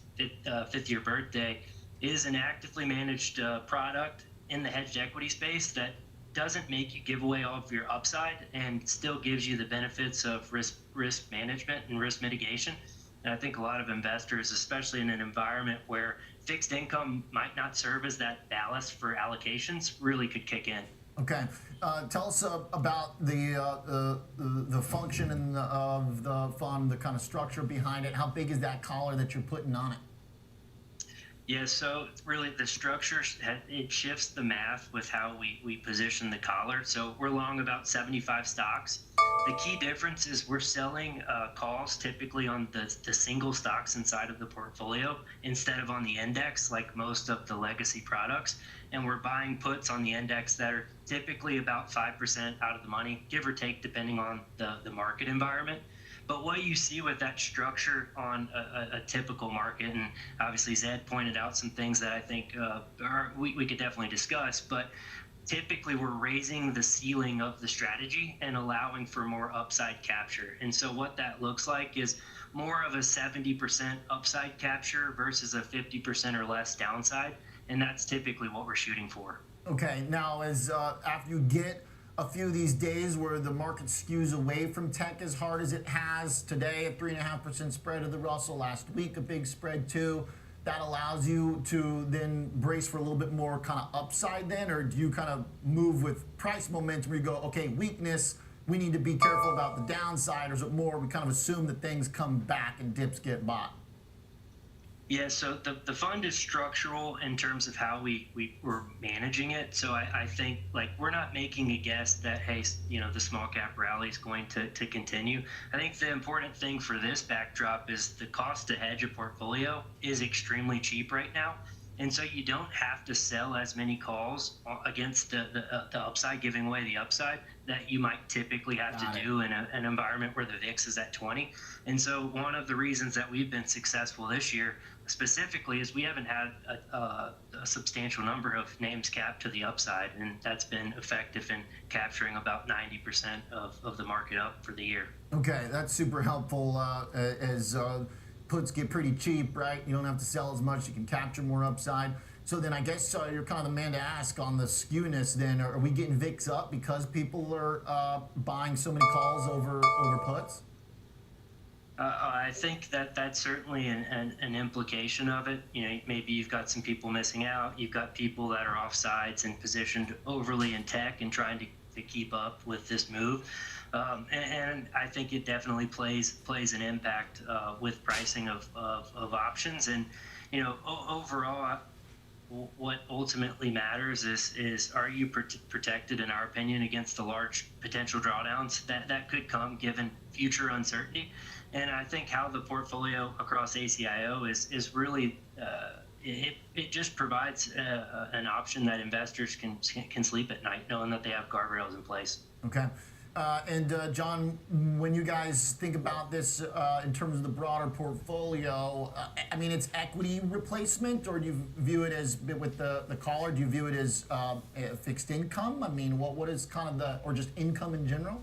fifth year birthday, is an actively managed product in the hedged equity space that doesn't make you give away all of your upside and still gives you the benefits of risk management and risk mitigation. And I think a lot of investors, especially in an environment where fixed income might not serve as that ballast for allocations, really could kick in. Okay, tell us about the function of the fund, the kind of structure behind it. How big is that collar that you're putting on it? Yeah, so really the structure, it shifts the math with how we position the collar. So we're long about 75 stocks. The key difference is we're selling calls typically on the single stocks inside of the portfolio instead of on the index like most of the legacy products. And we're buying puts on the index that are typically about 5% out of the money, give or take, depending on the market environment. But what you see with that structure on a typical market, and obviously Zed pointed out some things that I think we could definitely discuss, but typically we're raising the ceiling of the strategy and allowing for more upside capture. And so what that looks like is more of a 70% upside capture versus a 50% or less downside. And that's typically what we're shooting for. Okay, now as after you get a few of these days where the market skews away from tech as hard as it has today, a 3.5% spread of the Russell, last week a big spread too, that allows you to then brace for a little bit more kind of upside then, or do you kind of move with price momentum where you go, okay, weakness, we need to be careful about the downside, or is it more we kind of assume that things come back and dips get bought? Yeah, so the fund is structural in terms of how we're managing it. So I think, like, we're not making a guess that, hey, the small cap rally is going to continue. I think the important thing for this backdrop is the cost to hedge a portfolio is extremely cheap right now. And so you don't have to sell as many calls against the upside, giving away the upside that you might typically have to do in an environment where the VIX is at 20. And so one of the reasons that we've been successful this year specifically is we haven't had a substantial number of names capped to the upside, and that's been effective in capturing about 90% of the market up for the year. Okay, that's super helpful as puts get pretty cheap, right? You don't have to sell as much, you can capture more upside. So then I guess you're kind of the man to ask on the skewness then. Are we getting VIX up because people are buying so many calls over puts? I think that's certainly an implication of it. Maybe you've got some people missing out. You've got people that are off sides and positioned overly in tech and trying to keep up with this move. And I think it definitely plays an impact with pricing of options. And overall, what ultimately matters is are you protected, in our opinion, against the large potential drawdowns that could come given future uncertainty. And I think how the portfolio across ACIO is really it just provides an option that investors can sleep at night knowing that they have guardrails in place. Okay. And John, when you guys think about this in terms of the broader portfolio, I mean, it's equity replacement, or do you view it as, with the caller, do you view it as fixed income? I mean, what is kind of or just income in general?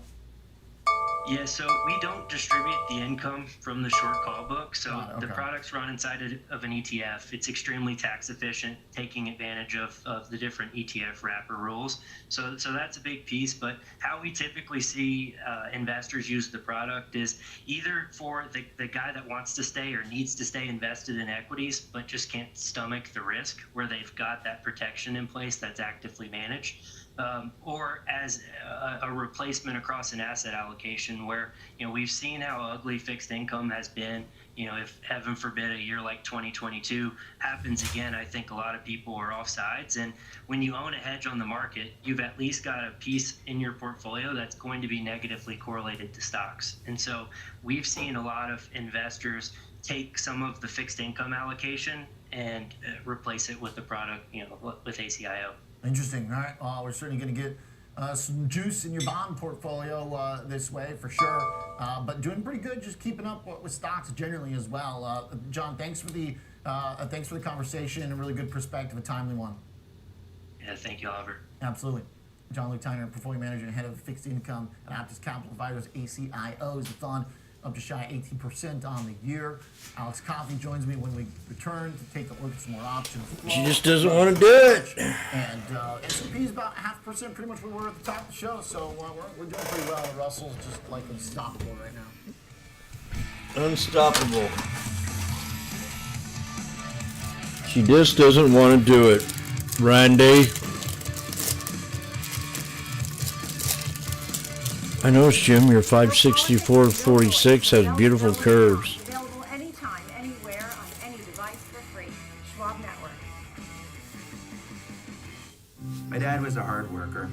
Yeah, so we don't distribute the income from the short call book. So the products run inside of an ETF. It's extremely tax efficient, taking advantage of the different ETF wrapper rules. So that's a big piece. But how we typically see investors use the product is either for the guy that wants to stay or needs to stay invested in equities, but just can't stomach the risk, where they've got that protection in place that's actively managed. Or as a replacement across an asset allocation, where we've seen how ugly fixed income has been. If heaven forbid a year like 2022 happens again, I think a lot of people are off sides. And when you own a hedge on the market, you've at least got a piece in your portfolio that's going to be negatively correlated to stocks. And so we've seen a lot of investors take some of the fixed income allocation and replace it with the product, with ACIO. Interesting. All right. Well, we're certainly going to get some juice in your bond portfolio this way for sure. But doing pretty good, just keeping up with stocks generally as well. John, thanks for the conversation and a really good perspective, a timely one. Yeah, thank you, Oliver. Absolutely. John Luke Tyner, portfolio manager and head of fixed income at Aptus Capital Advisors, ACIO, is the fund up to shy 18% on the year. Alex Coffey joins me when we return to take a look at some more options. She just doesn't want to do it. And S&P is about 0.5%, pretty much where we're at the top of the show. So we're doing pretty well. The Russell's just like unstoppable right now. Unstoppable. She just doesn't want to do it. Randy. I noticed, Jim, your 564-46 has beautiful curves. Available anytime, anywhere, on any device for free. Schwab Network. My dad was a hard worker.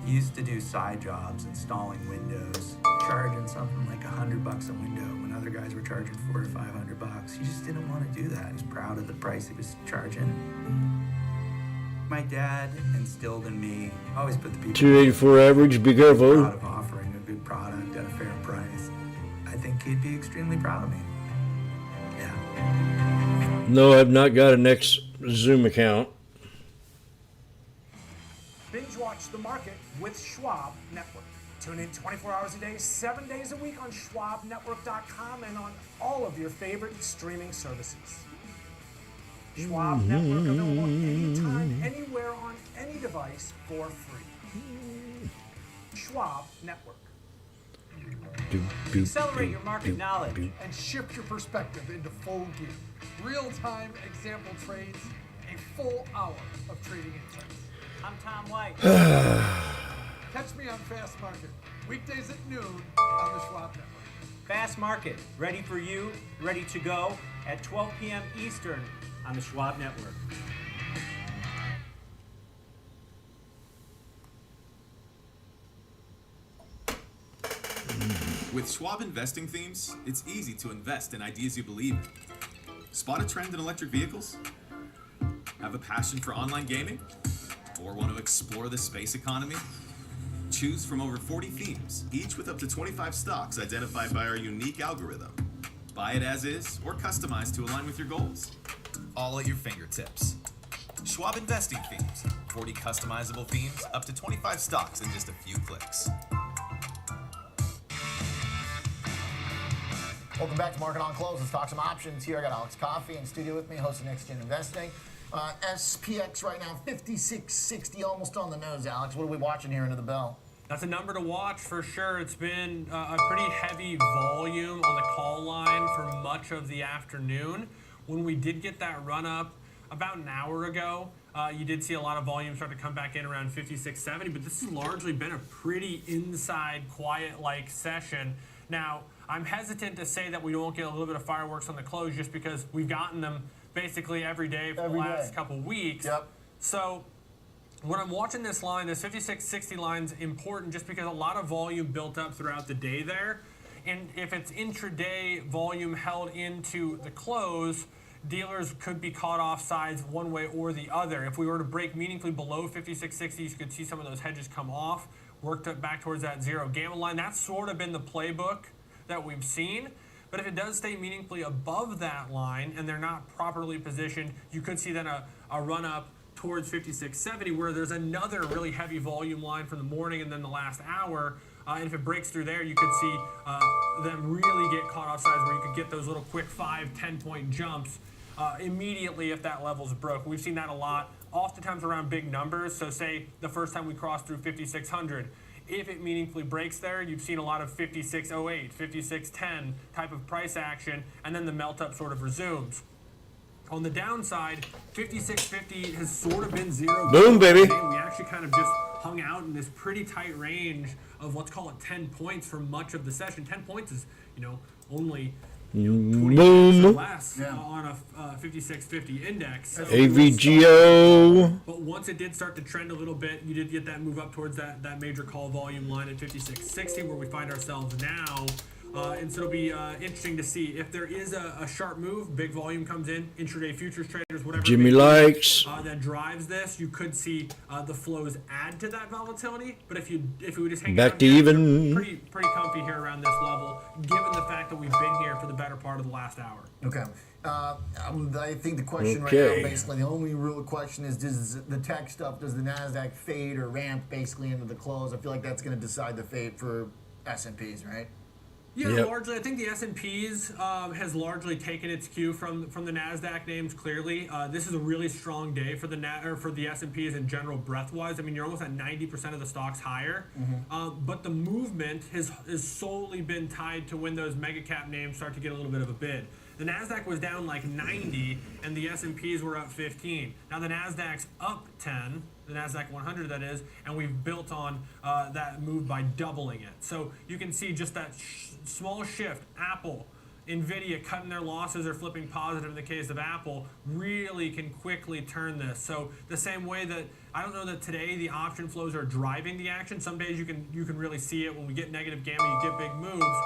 He used to do side jobs installing windows, charging something like $100 a window when other guys were charging $400 to $500. He just didn't want to do that. He was proud of the price he was charging. My dad instilled in me, always put the people 284 average, be careful. proud of offering a good product at a fair price. I think he'd be extremely proud of me. Yeah. No, I've not got an Zoom account. Binge watch Watch the market with Schwab Network. Tune in 24 hours a day, 7 days a week on schwabnetwork.com and on all of your favorite streaming services. Schwab Network available anytime, anywhere, on any device for free. Schwab Network. Accelerate your market knowledge and shift your perspective into full gear. Real-time example trades, a full hour of trading insights. I'm Tom White. Catch me on Fast Market, weekdays at noon on the Schwab Network. Fast Market, ready for you, ready to go at 12 p.m. Eastern on the Schwab Network. With Schwab investing themes, it's easy to invest in ideas you believe in. Spot a trend in electric vehicles? Have a passion for online gaming? Or want to explore the space economy? Choose from over 40 themes, each with up to 25 stocks identified by our unique algorithm. Buy it as is or customize to align with your goals. All at your fingertips. Schwab investing themes, 40 customizable themes, up to 25 stocks in just a few clicks. Welcome back to Market on Close. Let's talk some options here. I got Alex Coffey in studio with me, host of Next Gen Investing. SPX right now, 56.60, almost on the nose, Alex. What are we watching here into the bell? That's a number to watch for sure. It's been a pretty heavy volume on the call line for much of the afternoon. When we did get that run up about an hour ago, you did see a lot of volume start to come back in around 56.70, but this has largely been a pretty inside, quiet-like session. Now, I'm hesitant to say that we won't get a little bit of fireworks on the close just because we've gotten them basically every day for the last couple weeks. Yep. So when I'm watching this line, this 56.60 line's important just because a lot of volume built up throughout the day there. And if it's intraday volume held into the close, dealers could be caught off sides one way or the other. If we were to break meaningfully below 56.60, you could see some of those hedges come off, worked up back towards that zero gamma line. That's sort of been the playbook that we've seen. But if it does stay meaningfully above that line and they're not properly positioned, you could see then a run up towards 56.70 where there's another really heavy volume line from the morning and then the last hour. And if it breaks through there, you could see them really get caught off sides where you could get those little quick 5-10 point jumps immediately if that level's broke. We've seen that a lot, oftentimes around big numbers. So say the first time we crossed through 5600, if it meaningfully breaks there, you've seen a lot of 56.08, 56.10 type of price action, and then the melt up sort of resumes. On the downside, 56.50 has sort of been zero. Boom, baby. We actually kind of just hung out in this pretty tight range of, let's call it 10 points for much of the session. 10 points is, only 20 Boom. or less on a 56.50 index. So AVGO. but once it did start to trend a little bit, you did get that move up towards that major call volume line at 56.60 where we find ourselves now. And so it'll be interesting to see if there is a sharp move, big volume comes in, intraday futures traders, whatever. Jimmy likes. That drives this. You could see the flows add to that volatility. But if we just hang Back out to here, even. pretty comfy here around this level, given the fact that we've been here for the better part of the last hour. Okay. I think the question right Okay. now, basically, the only real question is, does the tech stuff, does the NASDAQ fade or ramp basically into the close? I feel like that's going to decide the fate for S&Ps, right? Yeah, Yep. largely. I think the S&Ps has largely taken its cue from the Nasdaq names. Clearly, this is a really strong day for the S&Ps in general, breadth-wise. I mean, you're almost at 90% of the stocks higher, but the movement has solely been tied to when those mega cap names start to get a little bit of a bid. The Nasdaq was down like 90, and the S&Ps were up 15. Now the Nasdaq's up 10. The NASDAQ 100 that is, and we've built on that move by doubling it. So you can see just that small shift. Apple, Nvidia cutting their losses or flipping positive in the case of Apple really can quickly turn this. So the same way that I don't know that today the option flows are driving the action. Some days you can really see it when we get negative gamma, you get big moves.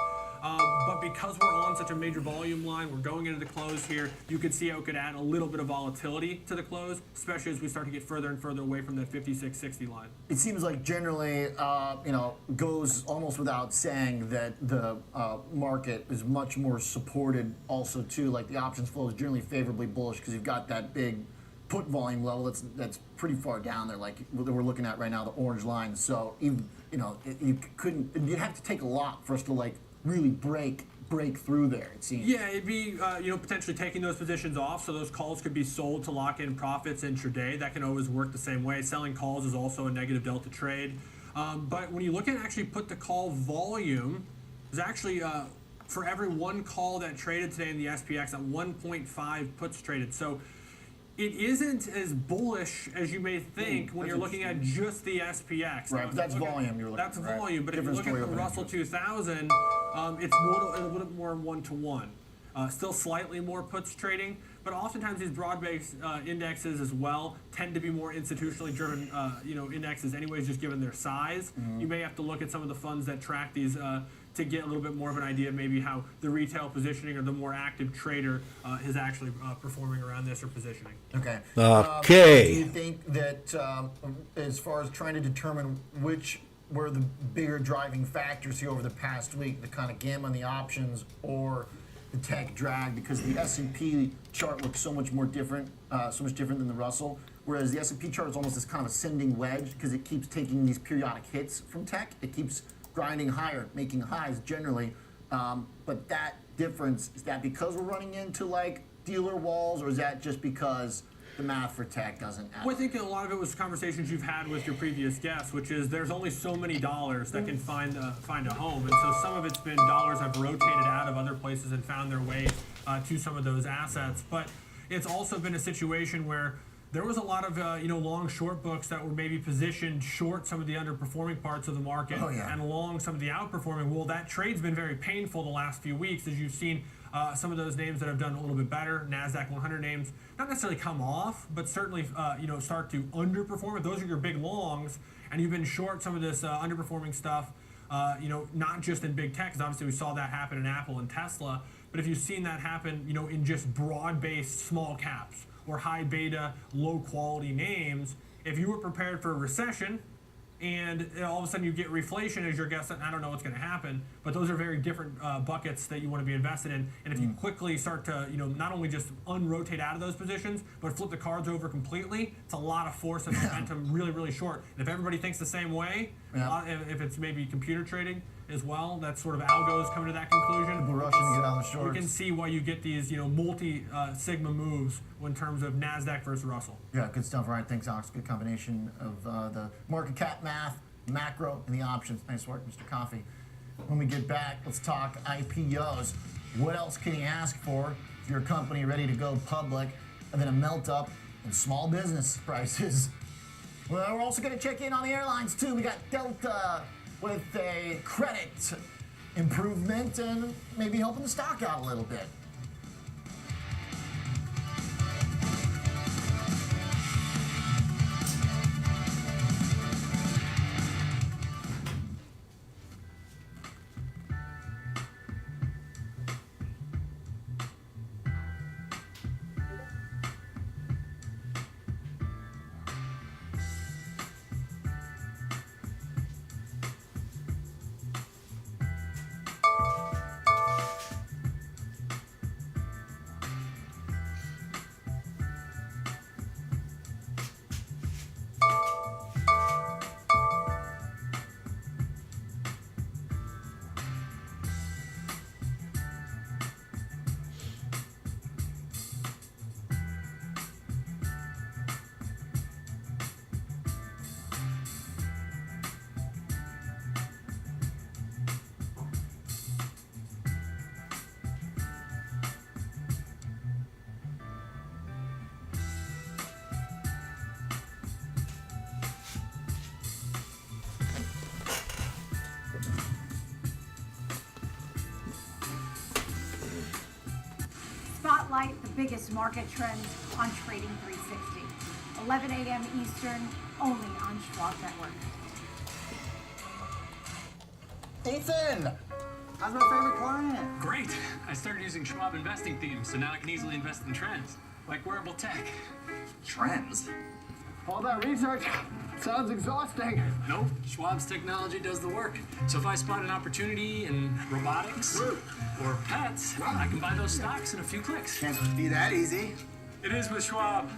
But because we're on such a major volume line, we're going into the close here, you could see how it could add a little bit of volatility to the close, especially as we start to get further and further away from that 56.60 line. It seems like generally, goes almost without saying that the market is much more supported also too. Like the options flow is generally favorably bullish because you've got that big put volume level that's pretty far down there, like we're looking at right now, the orange line. So even you'd have to take a lot for us to like really break through there, it seems. Yeah, it'd be potentially taking those positions off, so those calls could be sold to lock in profits intraday. That can always work the same way. Selling calls is also a negative delta trade. But when you look at actually put the call volume, there's actually for every one call that traded today in the SPX, at 1.5 puts traded. So it isn't as bullish as you may think when you're looking at just the SPX. Right, but that's volume you're looking at. That's volume, but if you look at the Russell 2000, it's a little bit more one-to-one. Still slightly more puts trading, but oftentimes these broad-based indexes as well tend to be more institutionally driven indexes anyways, just given their size. You may have to look at some of the funds that track these to get a little bit more of an idea of maybe how the retail positioning or the more active trader is actually performing around this or positioning. Okay. Okay. Do you think that as far as trying to determine which were the bigger driving factors here over the past week, the kind of gamma on the options or the tech drag, because the S&P chart looks so much different than the Russell, whereas the S&P chart is almost this kind of ascending wedge because it keeps taking these periodic hits from tech. It keeps grinding higher, making highs generally, but that difference, is that because we're running into like dealer walls, or is that just because the math for tech doesn't add? Well, I think a lot of it was conversations you've had with your previous guests, which is there's only so many dollars that can find a home, and so some of it's been dollars have rotated out of other places and found their way to some of those assets. But it's also been a situation where there was a lot of long short books that were maybe positioned short some of the underperforming parts of the market and long some of the outperforming. Well, that trade's been very painful the last few weeks, as you've seen some of those names that have done a little bit better, NASDAQ 100 names, not necessarily come off, but certainly start to underperform. If those are your big longs, and you've been short some of this underperforming stuff, not just in big tech, because obviously we saw that happen in Apple and Tesla, but if you've seen that happen, in just broad-based small caps or high beta, low quality names, if you were prepared for a recession and all of a sudden you get reflation as your guess, I don't know what's going to happen, but those are very different buckets that you want to be invested in. And if you quickly start to, not only just unrotate out of those positions, but flip the cards over completely, it's a lot of force and momentum really, really short. And if everybody thinks the same way, if it's maybe computer trading as well, that sort of algos coming to that conclusion. We're rushing to get out of the shorts. You can see why you get these, multi-sigma moves in terms of NASDAQ versus Russell. Yeah, good stuff. All right, thanks, Alex. Good combination of the market cap math, macro, and the options. Nice work, Mr. Coffee. When we get back, let's talk IPOs. What else can you ask for if you're a company ready to go public, and then a melt up in small business prices? Well, we're also going to check in on the airlines, too. We got Delta with a credit improvement and maybe helping the stock out a little bit. Spotlight the biggest market trends on Trading 360. 11 a.m. Eastern, only on Schwab Network. Ethan, how's my favorite client? Great. I started using Schwab investing themes, so now I can easily invest in trends, like wearable tech. Trends? All that research sounds exhausting. Nope, Schwab's technology does the work. So if I spot an opportunity in robotics or pets, I can buy those stocks in a few clicks. Can't be that easy. It is with Schwab.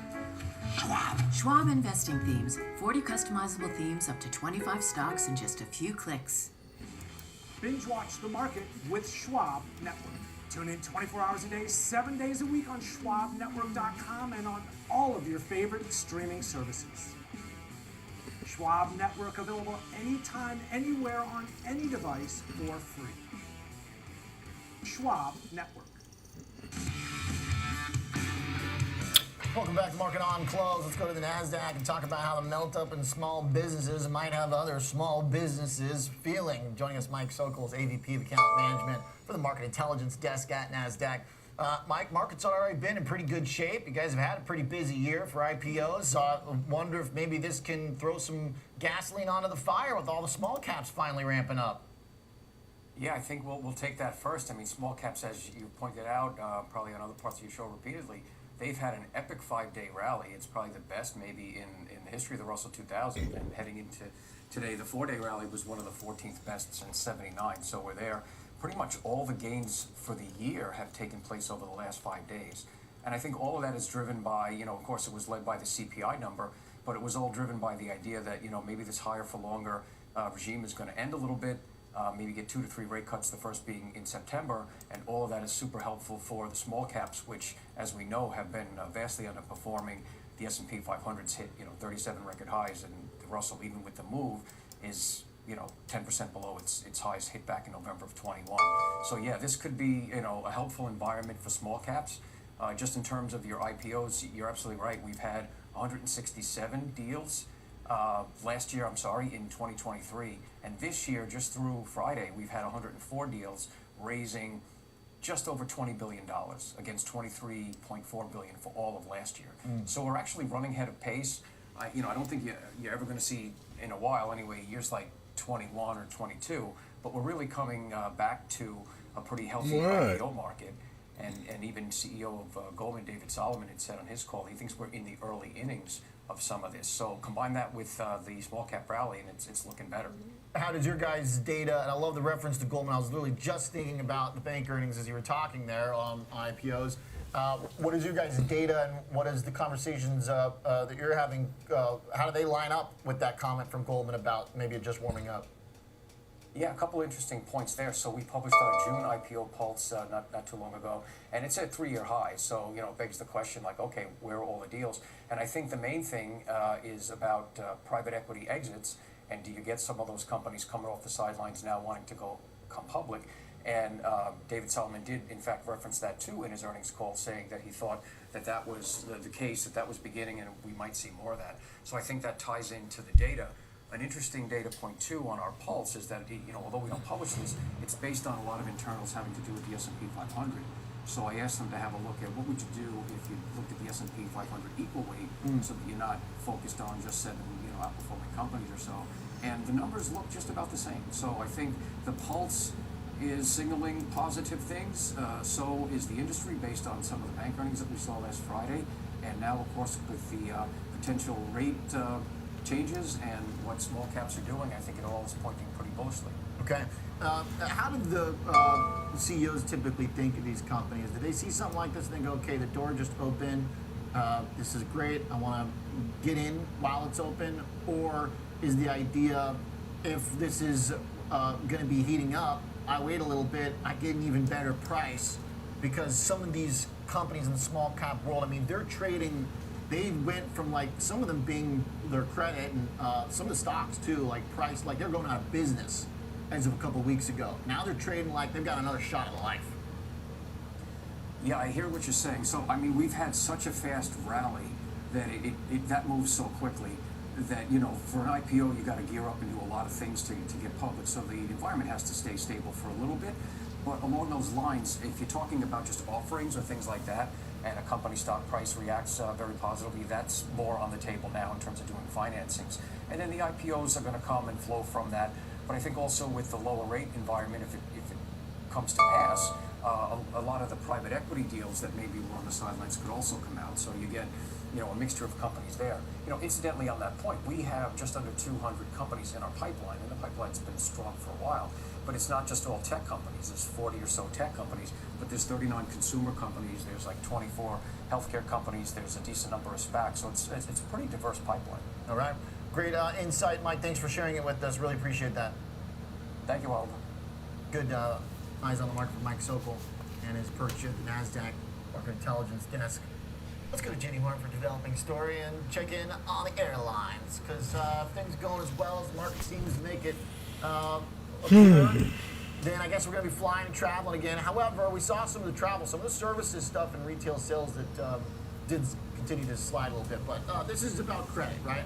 Schwab Investing Themes. 40 customizable themes, up to 25 stocks in just a few clicks. Binge watch the market with Schwab Network. Tune in 24 hours a day, 7 days a week on schwabnetwork.com and on all of your favorite streaming services. Schwab Network available anytime, anywhere, on any device for free. Schwab Network. Welcome back to Market on Close. Let's go to the NASDAQ and talk about how the melt up in small businesses might have other small businesses feeling. Joining us, Mike Sokol is AVP of Account Management for the Market Intelligence Desk at NASDAQ. Mike, market's already been in pretty good shape. You guys have had a pretty busy year for IPOs. I wonder if maybe this can throw some gasoline onto the fire with all the small caps finally ramping up. Yeah, I think we'll take that first. I mean, small caps, as you pointed out, probably on other parts of your show repeatedly, they've had an epic 5-day rally. It's probably the best maybe in the history of the Russell 2000. And heading into today, the 4-day rally was one of the 14th best since '79. So we're there. Pretty much all the gains for the year have taken place over the last 5 days. And I think all of that is driven by, of course, it was led by the CPI number, but it was all driven by the idea that, maybe this higher for longer regime is going to end a little bit. Maybe get 2 to 3 rate cuts, the first being in September, and all of that is super helpful for the small caps, which, as we know, have been vastly underperforming. The S&P 500's hit, 37 record highs, and the Russell, even with the move, is 10% below its highs hit back in November of 21. So yeah, this could be a helpful environment for small caps. Just in terms of your IPOs, you're absolutely right. We've had 167 deals. Last year, in 2023, and this year, just through Friday, we've had 104 deals, raising just over $20 billion against $23.4 billion for all of last year. So we're actually running ahead of pace. I don't think you're ever going to see, in a while anyway, years like 21 or 22, but we're really coming back to a pretty healthy IPO market. And even CEO of Goldman, David Solomon, had said on his call, he thinks we're in the early innings of some of this. So combine that with the small cap rally, and it's looking better. How does your guys' data, and I love the reference to Goldman, I was literally just thinking about the bank earnings as you were talking there on IPOs. What is your guys' data, and what is the conversations that you're having, how do they line up with that comment from Goldman about maybe it just warming up? Yeah, a couple interesting points there. So we published our June IPO pulse not too long ago, and it's at 3-year highs. So, it begs the question, like, okay, where are all the deals? And I think the main thing is about private equity exits, and do you get some of those companies coming off the sidelines now wanting to come public? And David Solomon did, in fact, reference that too in his earnings call, saying that he thought that was the case, that was beginning, and we might see more of that. So I think that ties into the data. An interesting data point too on our pulse is that although we don't publish this, it's based on a lot of internals having to do with the S&P 500. So I asked them to have a look at what would you do if you looked at the S&P 500 equal weight, so that you're not focused on just 7 outperforming companies or so. And the numbers look just about the same. So I think the pulse is signaling positive things. So is the industry, based on some of the bank earnings that we saw last Friday, and now of course with the potential rate changes and what small caps are doing, I think it all is pointing pretty bullishly. Okay. How do the CEOs typically think of these companies? Do they see something like this and think, okay, the door just opened, this is great, I want to get in while it's open? Or is the idea, if this is going to be heating up, I wait a little bit, I get an even better price? Because some of these companies in the small cap world, they're trading. They went from some of them being their credit and some of the stocks too, price, they're going out of business as of a couple weeks ago. Now they're trading like they've got another shot at life. Yeah, I hear what you're saying. So, we've had such a fast rally that that moves so quickly that, for an IPO, you got to gear up and do a lot of things to get public. So the environment has to stay stable for a little bit. But along those lines, if you're talking about just offerings or things like that, and a company stock price reacts very positively, that's more on the table now in terms of doing financings. And then the IPOs are going to come and flow from that. But I think also with the lower rate environment, if it comes to pass, a lot of the private equity deals that maybe were on the sidelines could also come out. So you get a mixture of companies there. Incidentally, on that point, we have just under 200 companies in our pipeline, and the pipeline's been strong for a while. but it's not just all tech companies. There's 40 or so tech companies, but there's 39 consumer companies. There's like 24 healthcare companies. There's a decent number of SPACs. So it's a pretty diverse pipeline. All right. Great insight, Mike. Thanks for sharing it with us. Really appreciate that. Thank you, Oliver. Good eyes on the market for Mike Sokol and his perch at the NASDAQ Market Intelligence Desk. Let's go to Jenny Horn for Developing Story and check in on the airlines, because things going as well as the market seems to make it appear, then I guess we're going to be flying and traveling again. However, we saw some of the travel, some of the services stuff and retail sales that did continue to slide a little bit. But this is about credit, right?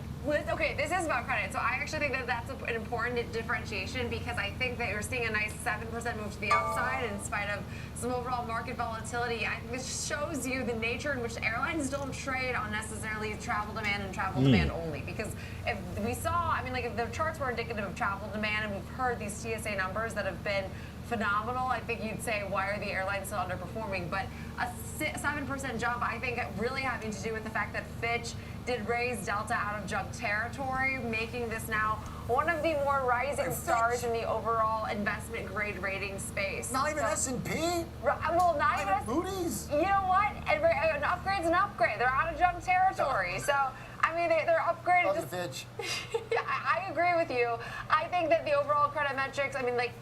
Okay, this is about credit. So I actually think that that's an important differentiation, because I think that you're seeing a nice 7% move to the upside in spite of some overall market volatility. I think this shows you the nature in which airlines don't trade on necessarily travel demand and travel demand only. Because if we saw, I mean, like if the charts were indicative of travel demand, and we've heard these TSA numbers that have been phenomenal, I think you'd say, why are the airlines still underperforming? But a 7% jump, I think, really having to do with the fact that Fitch did raise Delta out of junk territory, making this now one of the more rising stars in the overall investment grade rating space. Not even S&P? Well, not even Moody's? You know what? An upgrade's an upgrade. They're out of junk territory. So, I mean, they're upgraded. Fitch. Yeah, I agree with you. I think that the overall credit metrics, I mean, like,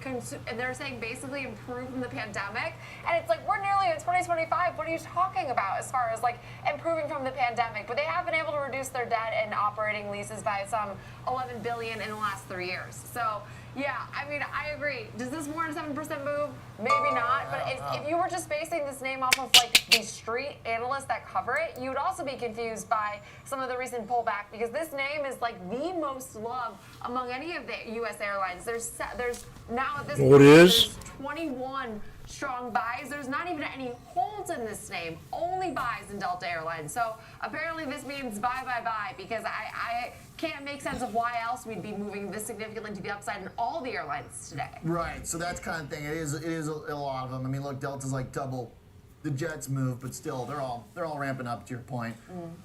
they're saying basically improved from the pandemic. And it's like, we're nearly in 2025. What are you talking about as far as, like, improving from the pandemic? But they have been able to reduce their debt and operating leases by some $11 billion in the last 3 years. So, yeah, I mean, I agree. Does this warrant a 7% move? Maybe not. But if you were just basing this name off of, like, the street analysts that cover it, you would also be confused by some of the recent pullback, because this name is, like, the most loved among any of the U.S. airlines. There's now at this point, there's 21 strong buys. There's not even any holds in this name, only buys in Delta Airlines. So apparently this means buy, because I can't make sense of why else we'd be moving this significantly to the upside in all the airlines today. Right, so that's kind of thing. It is a lot of them. I mean, look, Delta's like double the Jets move, but still, they're all ramping up, to your point.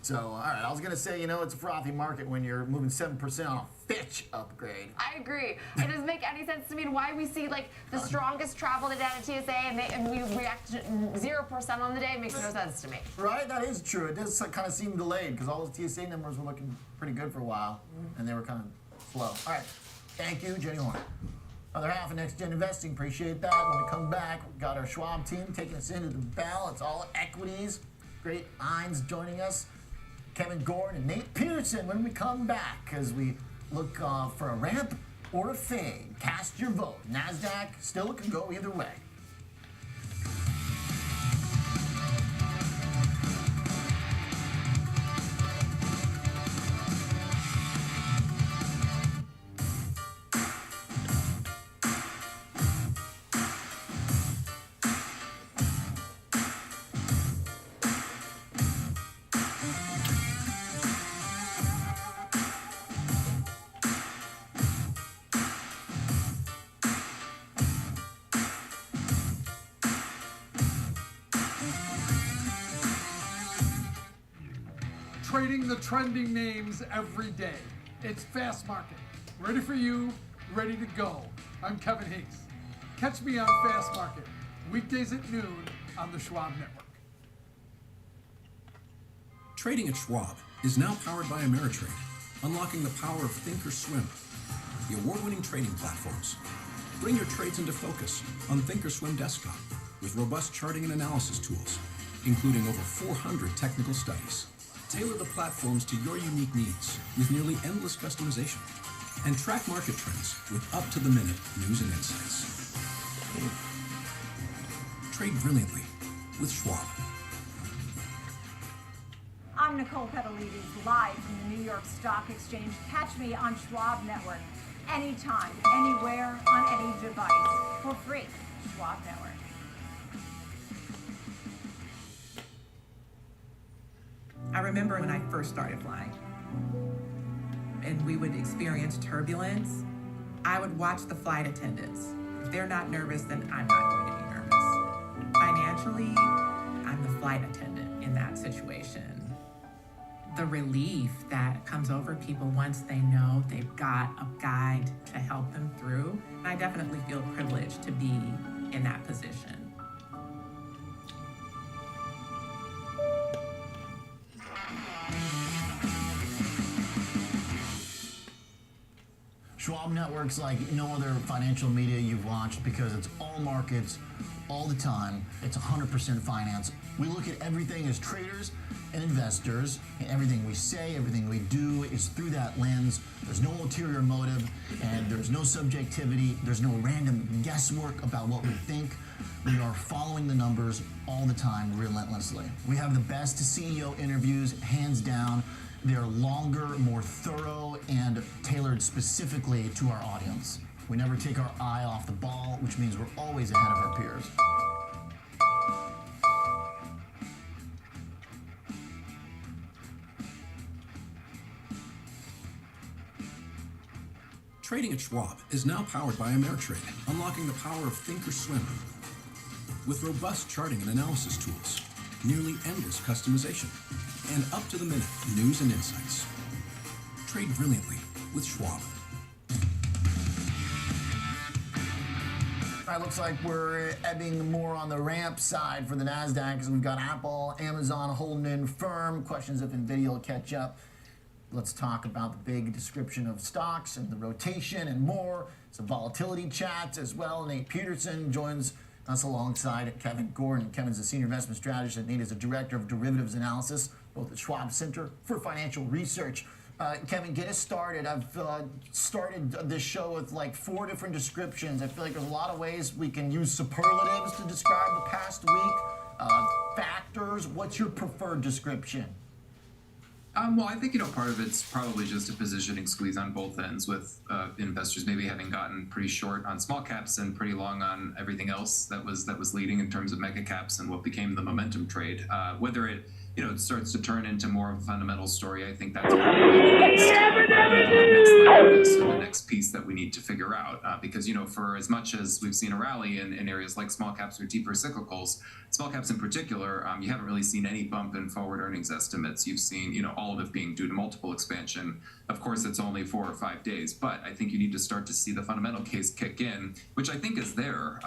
So, all right, I was gonna say, you know, it's a frothy market when you're moving 7% on a Fitch upgrade. I agree. It doesn't make any sense to me why we see, like, the strongest travel data at TSA and we react to 0% on the day. It makes no sense to me. Right, that is true. It does kind of seem delayed, because all those TSA numbers were looking pretty good for a while, and they were kind of slow. All right, thank you, Jenny Horn. Other half of Next Gen Investing, appreciate that. When we come back, we've got our Schwab team taking us into the bell. It's all equities. Great Hines joining us. Kevin Gordon and Nate Pearson when we come back, as we look for a ramp or a fade. Cast your vote. NASDAQ still can go either way. Trading the trending names every day. It's Fast Market. Ready for you, ready to go. I'm Kevin Hicks. Catch me on Fast Market, weekdays at noon on the Schwab Network. Trading at Schwab is now powered by Ameritrade, unlocking the power of Thinkorswim, the award-winning trading platforms. Bring your trades into focus on Thinkorswim desktop with robust charting and analysis tools, including over 400 technical studies. Tailor the platforms to your unique needs with nearly endless customization, and track market trends with up-to-the-minute news and insights. Trade brilliantly with Schwab. I'm Nicole Petalides, live from the New York Stock Exchange. Catch me on Schwab Network anytime, anywhere, on any device, for free. Schwab Network. I remember when I first started flying and we would experience turbulence, I would watch the flight attendants. If they're not nervous, then I'm not going to be nervous. Financially, I'm the flight attendant in that situation. The relief that comes over people once they know they've got a guide to help them through. I I definitely feel privileged to be in that position. Schwab Network's like no other financial media you've watched because it's all markets, all the time. It's 100% finance. We look at everything as traders and investors, and everything we say, everything we do is through that lens. There's no ulterior motive, and there's no subjectivity. There's no random guesswork about what we think. We are following the numbers all the time, relentlessly. We have the best CEO interviews, hands down. They're longer, more thorough, and tailored specifically to our audience. We never take our eye off the ball, which means we're always ahead of our peers. Trading at Schwab is now powered by Ameritrade, unlocking the power of thinkorswim. With robust charting and analysis tools, nearly endless customization, and up-to-the-minute news and insights. Trade brilliantly with Schwab. All right, looks like we're ebbing more on the ramp side for the NASDAQ because we've got Apple, Amazon holding in firm. Questions if NVIDIA will catch up. Let's talk about the big description of stocks and the rotation and more. Some volatility chats as well. Nate Peterson joins us alongside Kevin Gordon. Kevin's a senior investment strategist and Nate is a director of derivatives analysis, both at Schwab Center for Financial Research. Kevin, get us started. I've started this show with like 4 different descriptions. I feel like there's a lot of ways we can use superlatives to describe the past week. Factors, what's your preferred description? Well, I think, part of it's probably just a positioning squeeze on both ends with investors maybe having gotten pretty short on small caps and pretty long on everything else that was leading in terms of mega caps and what became the momentum trade. Whether it starts to turn into more of a fundamental story, I think that's probably the next piece that we need to figure out. Because, for as much as we've seen a rally in areas like small caps or deeper cyclicals, small caps in particular, you haven't really seen any bump in forward earnings estimates. You've seen, all of it being due to multiple expansion. Of course, it's only 4 or 5 days, but I think you need to start to see the fundamental case kick in, which I think is there.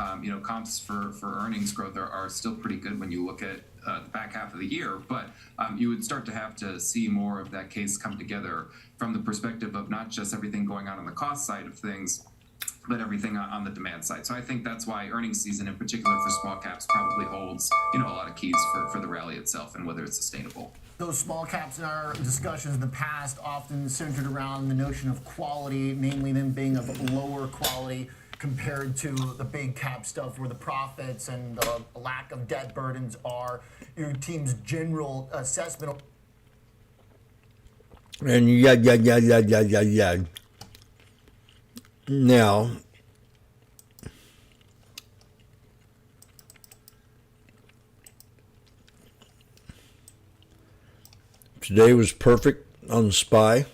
Comps for earnings growth are still pretty good when you look at the back half of the year, but you would start to have to see more of that case come together from the perspective of not just everything going on the cost side of things, but everything on the demand side. So I think that's why earnings season in particular for small caps probably holds, a lot of keys for the rally itself and whether it's sustainable. Those small caps in our discussions in the past often centered around the notion of quality, namely them being of lower quality compared to the big cap stuff where the profits and the lack of debt burdens are. Your team's general assessment. And yeah. Now, today was perfect on the SPY.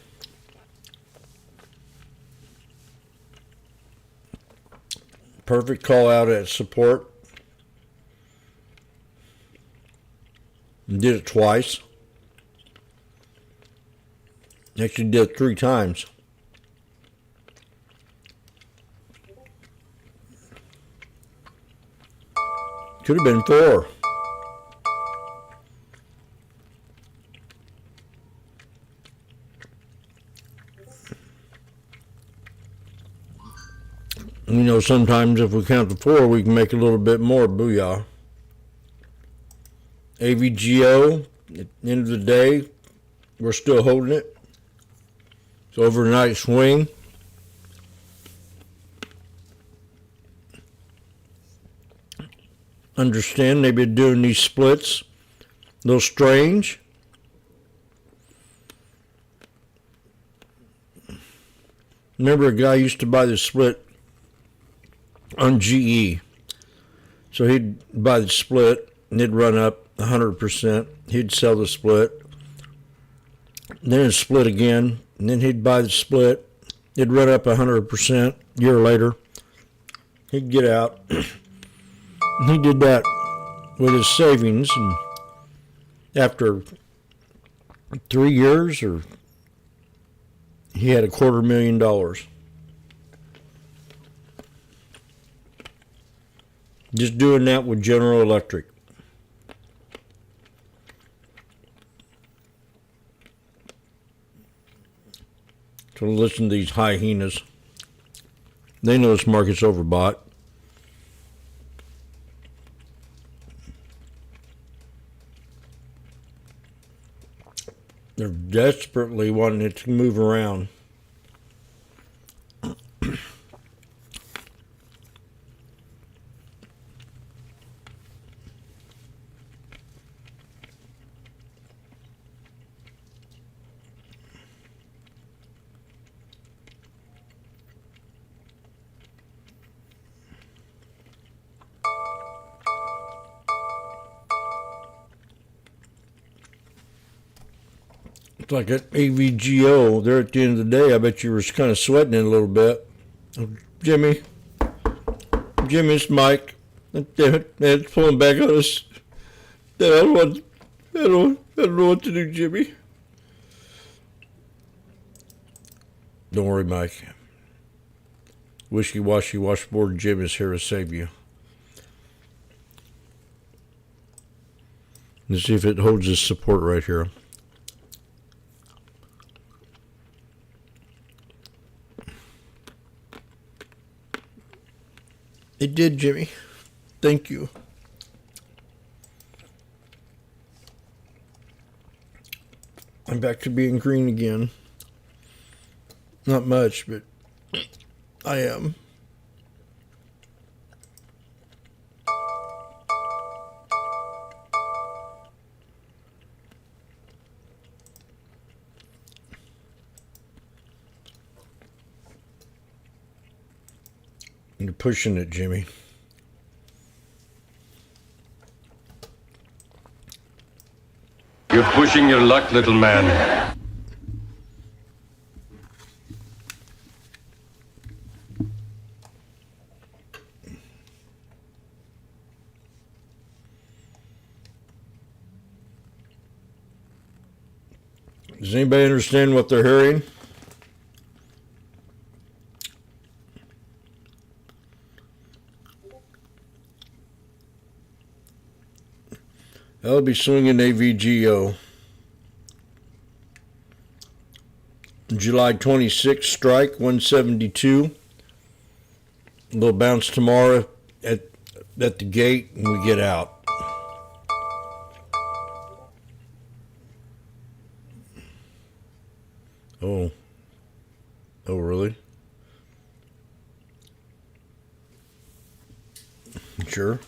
Perfect call out at support. Did it twice. Actually did it 3 times. Could have been 4. Sometimes if we count to 4, we can make a little bit more. Booyah. AVGO, at the end of the day, we're still holding it. It's overnight swing. Understand they've been doing these splits. A little strange. Remember a guy used to buy the split on GE. So he'd buy the split and it'd run up 100%. He'd sell the split. Then it'd split again. And then he'd buy the split. It'd run up 100%. A year later, he'd get out. He did that with his savings. And after 3 years, he had $250,000. Just doing that with General Electric. So listen to these hyenas. They know this market's overbought. They're desperately wanting it to move around. It's like at AVGO, there at the end of the day, I bet you were kind of sweating it a little bit. Jimmy, it's Mike. Damn it, man, it's pulling back on us. I don't know what to do, Jimmy. Don't worry, Mike. Wishy-washy Washboardjim is here to save you. Let's see if it holds its support right here. It did, Jimmy. Thank you. I'm back to being green again. Not much, but I am. You're pushing it, Jimmy. You're pushing your luck, little man. Does anybody understand what they're hearing? I'll be swinging AVGO. July 26th strike, 172. A little bounce tomorrow at the gate and we get out. Oh. Oh, really? Sure.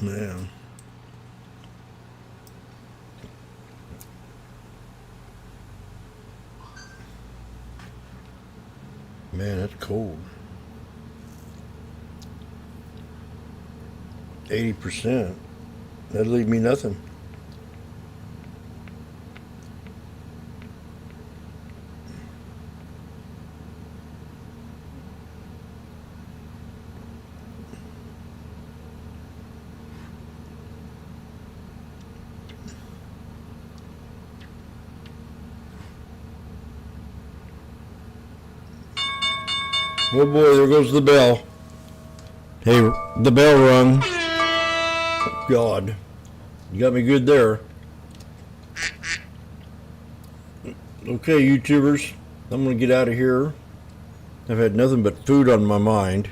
Man. Man, that's cold. 80%. That'd leave me nothing. Oh boy, there goes the bell. Hey, the bell rung. God, you got me good there. Okay, YouTubers, I'm gonna get out of here. I've had nothing but food on my mind,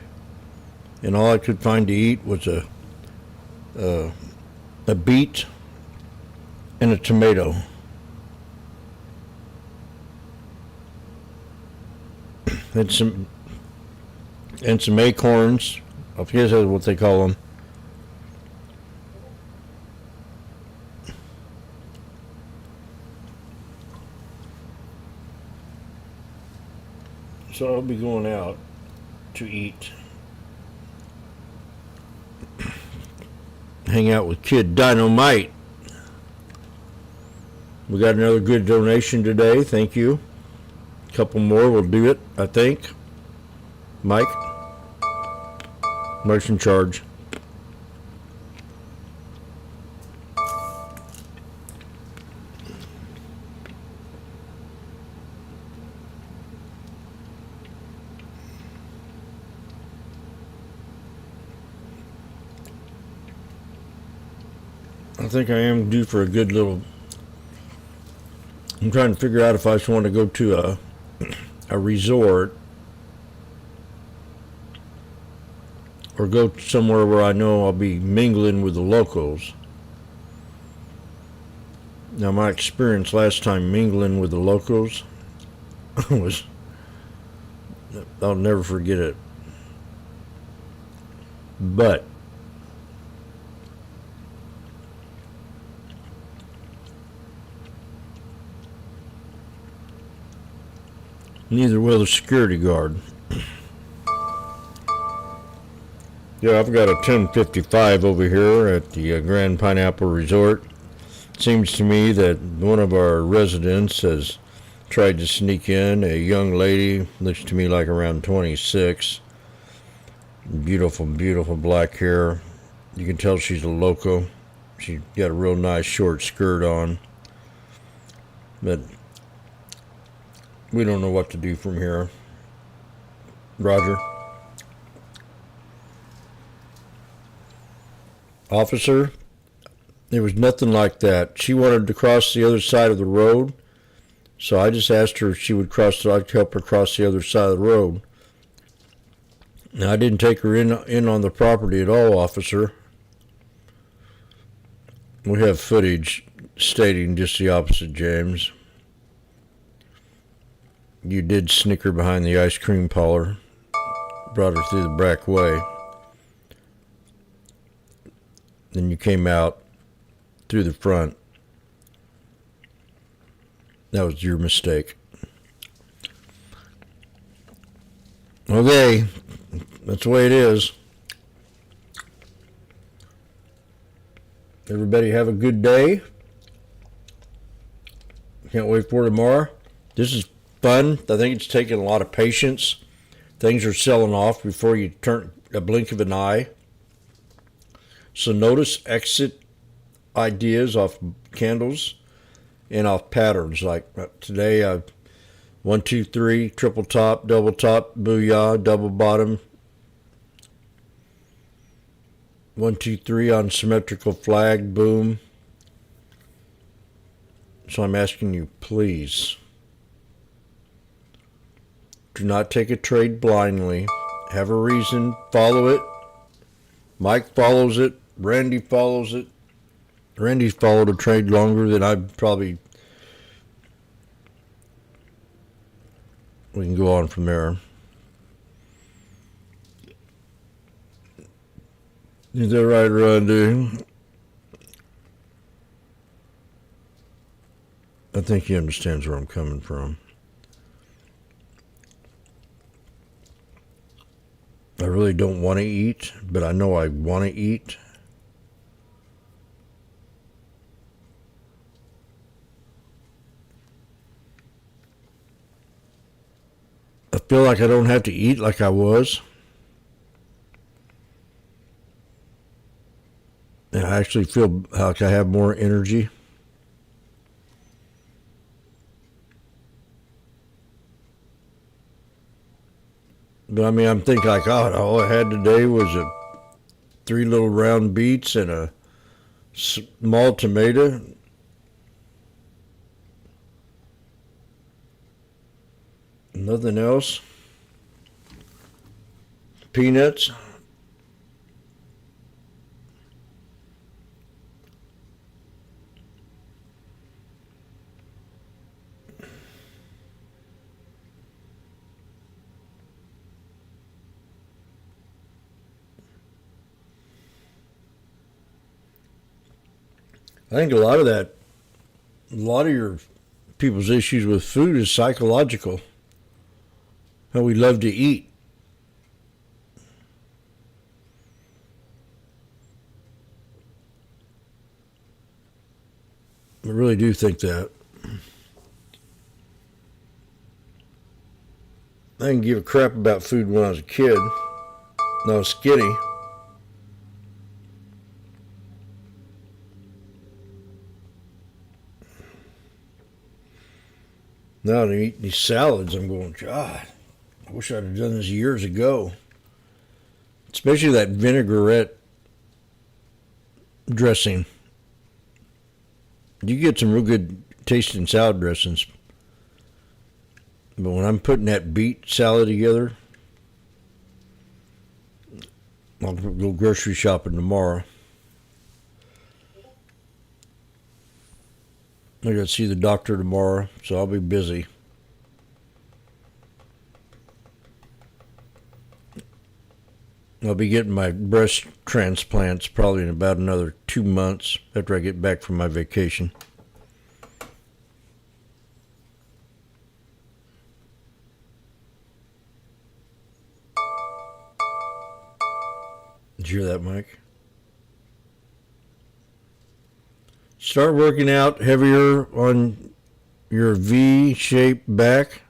and all I could find to eat was a beet and a tomato. And some acorns. I guess that's what they call them. So I'll be going out to eat. Hang out with Kid Dynamite. We got another good donation today. Thank you. A couple more will do it, I think. Mike? Mike's in charge. I think I am due for a good little. I'm trying to figure out if I just want to go to a resort or go somewhere where I know I'll be mingling with the locals. Now, my experience last time mingling with the locals was, I'll never forget it. But neither will the security guard. Yeah, I've got a 1055 over here at the Grand Pineapple Resort. Seems to me that one of our residents has tried to sneak in. A young lady, looks to me like around 26. Beautiful, beautiful black hair. You can tell she's a loco. She's got a real nice short skirt on. But we don't know what to do from here. Roger. Officer, there was nothing like that. She wanted to cross the other side of the road, so I just asked her if she would cross. I'd help her cross the other side of the road. Now, I didn't take her in on the property at all, officer. We have footage stating just the opposite, James. You did sneak her behind the ice cream parlor, brought her through the back way. Then you came out through the front. That was your mistake. Okay, that's the way it is. Everybody have a good day. Can't wait for tomorrow. This is fun. I think it's taking a lot of patience. Things are selling off before you turn a blink of an eye. So notice exit ideas off candles and off patterns. Like today, 1, 2, 3, triple top, double top, booyah, double bottom. 1, 2, 3 on symmetrical flag, boom. So I'm asking you, please, do not take a trade blindly. Have a reason, follow it. Mike follows it. Randy follows it. Randy's followed a trade longer than I probably. We can go on from there. Is that right, Randy? I think he understands where I'm coming from. I really don't want to eat, but I know I want to eat. I feel like I don't have to eat like I was. And I actually feel like I have more energy. But I mean, I'm thinking like, oh, all I had today was 3 little round beets and a small tomato. Nothing else. Peanuts. I think a lot of your people's issues with food is psychological. How we love to eat. I really do think that. I didn't give a crap about food when I was a kid. When I was skinny. Now I'm eating these salads, I'm going, God, I wish I'd have done this years ago. Especially that vinaigrette dressing. You get some real good tasting salad dressings. But when I'm putting that beet salad together, I'll go grocery shopping tomorrow. I got to see the doctor tomorrow, so I'll be busy. I'll be getting my breast transplants probably in about another 2 months after I get back from my vacation. Did you hear that, Mike? Start working out heavier on your V-shaped back.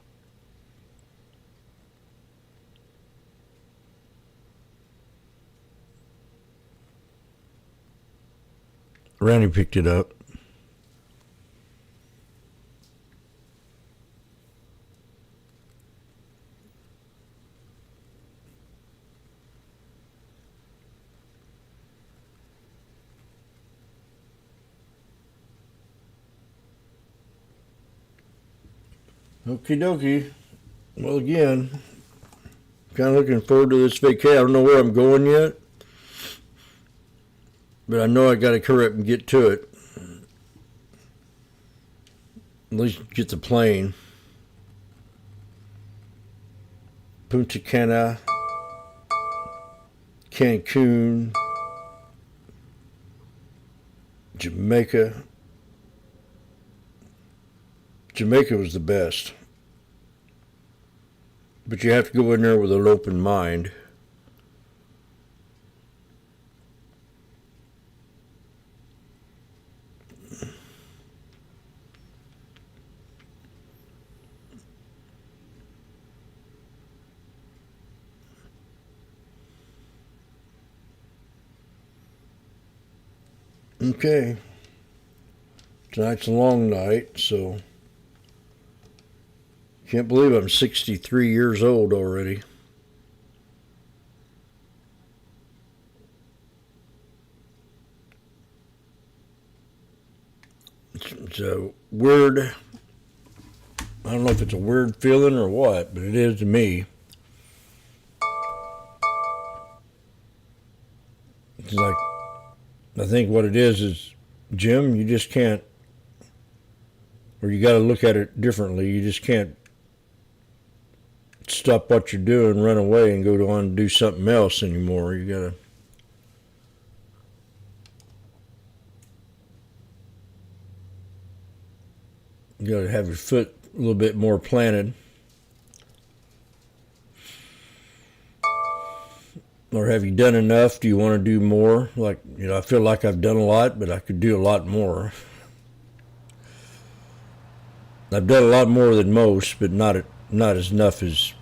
Randy picked it up. Okie dokie. Well, again, kind of looking forward to this vacation. I don't know where I'm going yet, but I know I got to hurry up and get to it. At least get the plane. Punta Cana, Cancun, Jamaica. Jamaica was the best. But you have to go in there with an open mind. Okay. Tonight's a long night, so can't believe I'm 63 years old already. It's a weird, I don't know if it's a weird feeling or what, but it is to me. It's like, I think what it is, Jim, you just can't, or you got to look at it differently. You just can't stop what you're doing, run away, and go on and do something else anymore. You gotta have your foot a little bit more planted. Or have you done enough? Do you want to do more? Like, I feel like I've done a lot, but I could do a lot more. I've done a lot more than most, but not as much as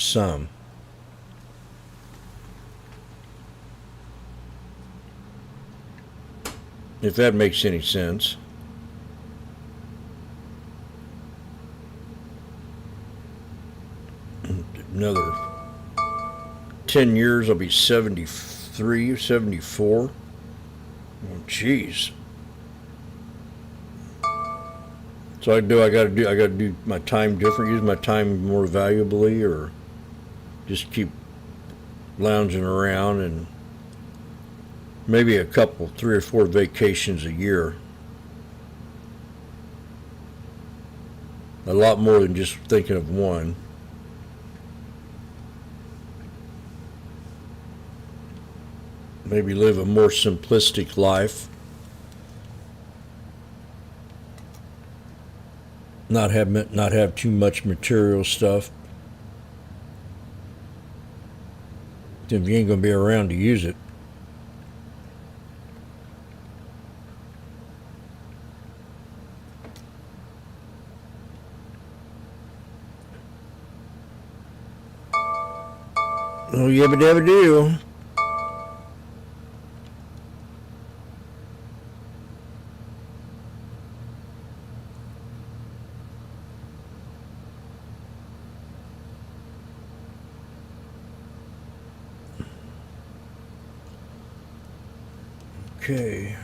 some. If that makes any sense. Another 10 years, I'll be 73, 74. Oh, jeez. So I gotta do my time different, use my time more valuably, or just keep lounging around, and maybe a couple, 3 or 4 vacations a year. A lot more than just thinking of one. Maybe live a more simplistic life. Not have too much material stuff. If you ain't gonna be around to use it. Oh, yabba dabba do. Okay.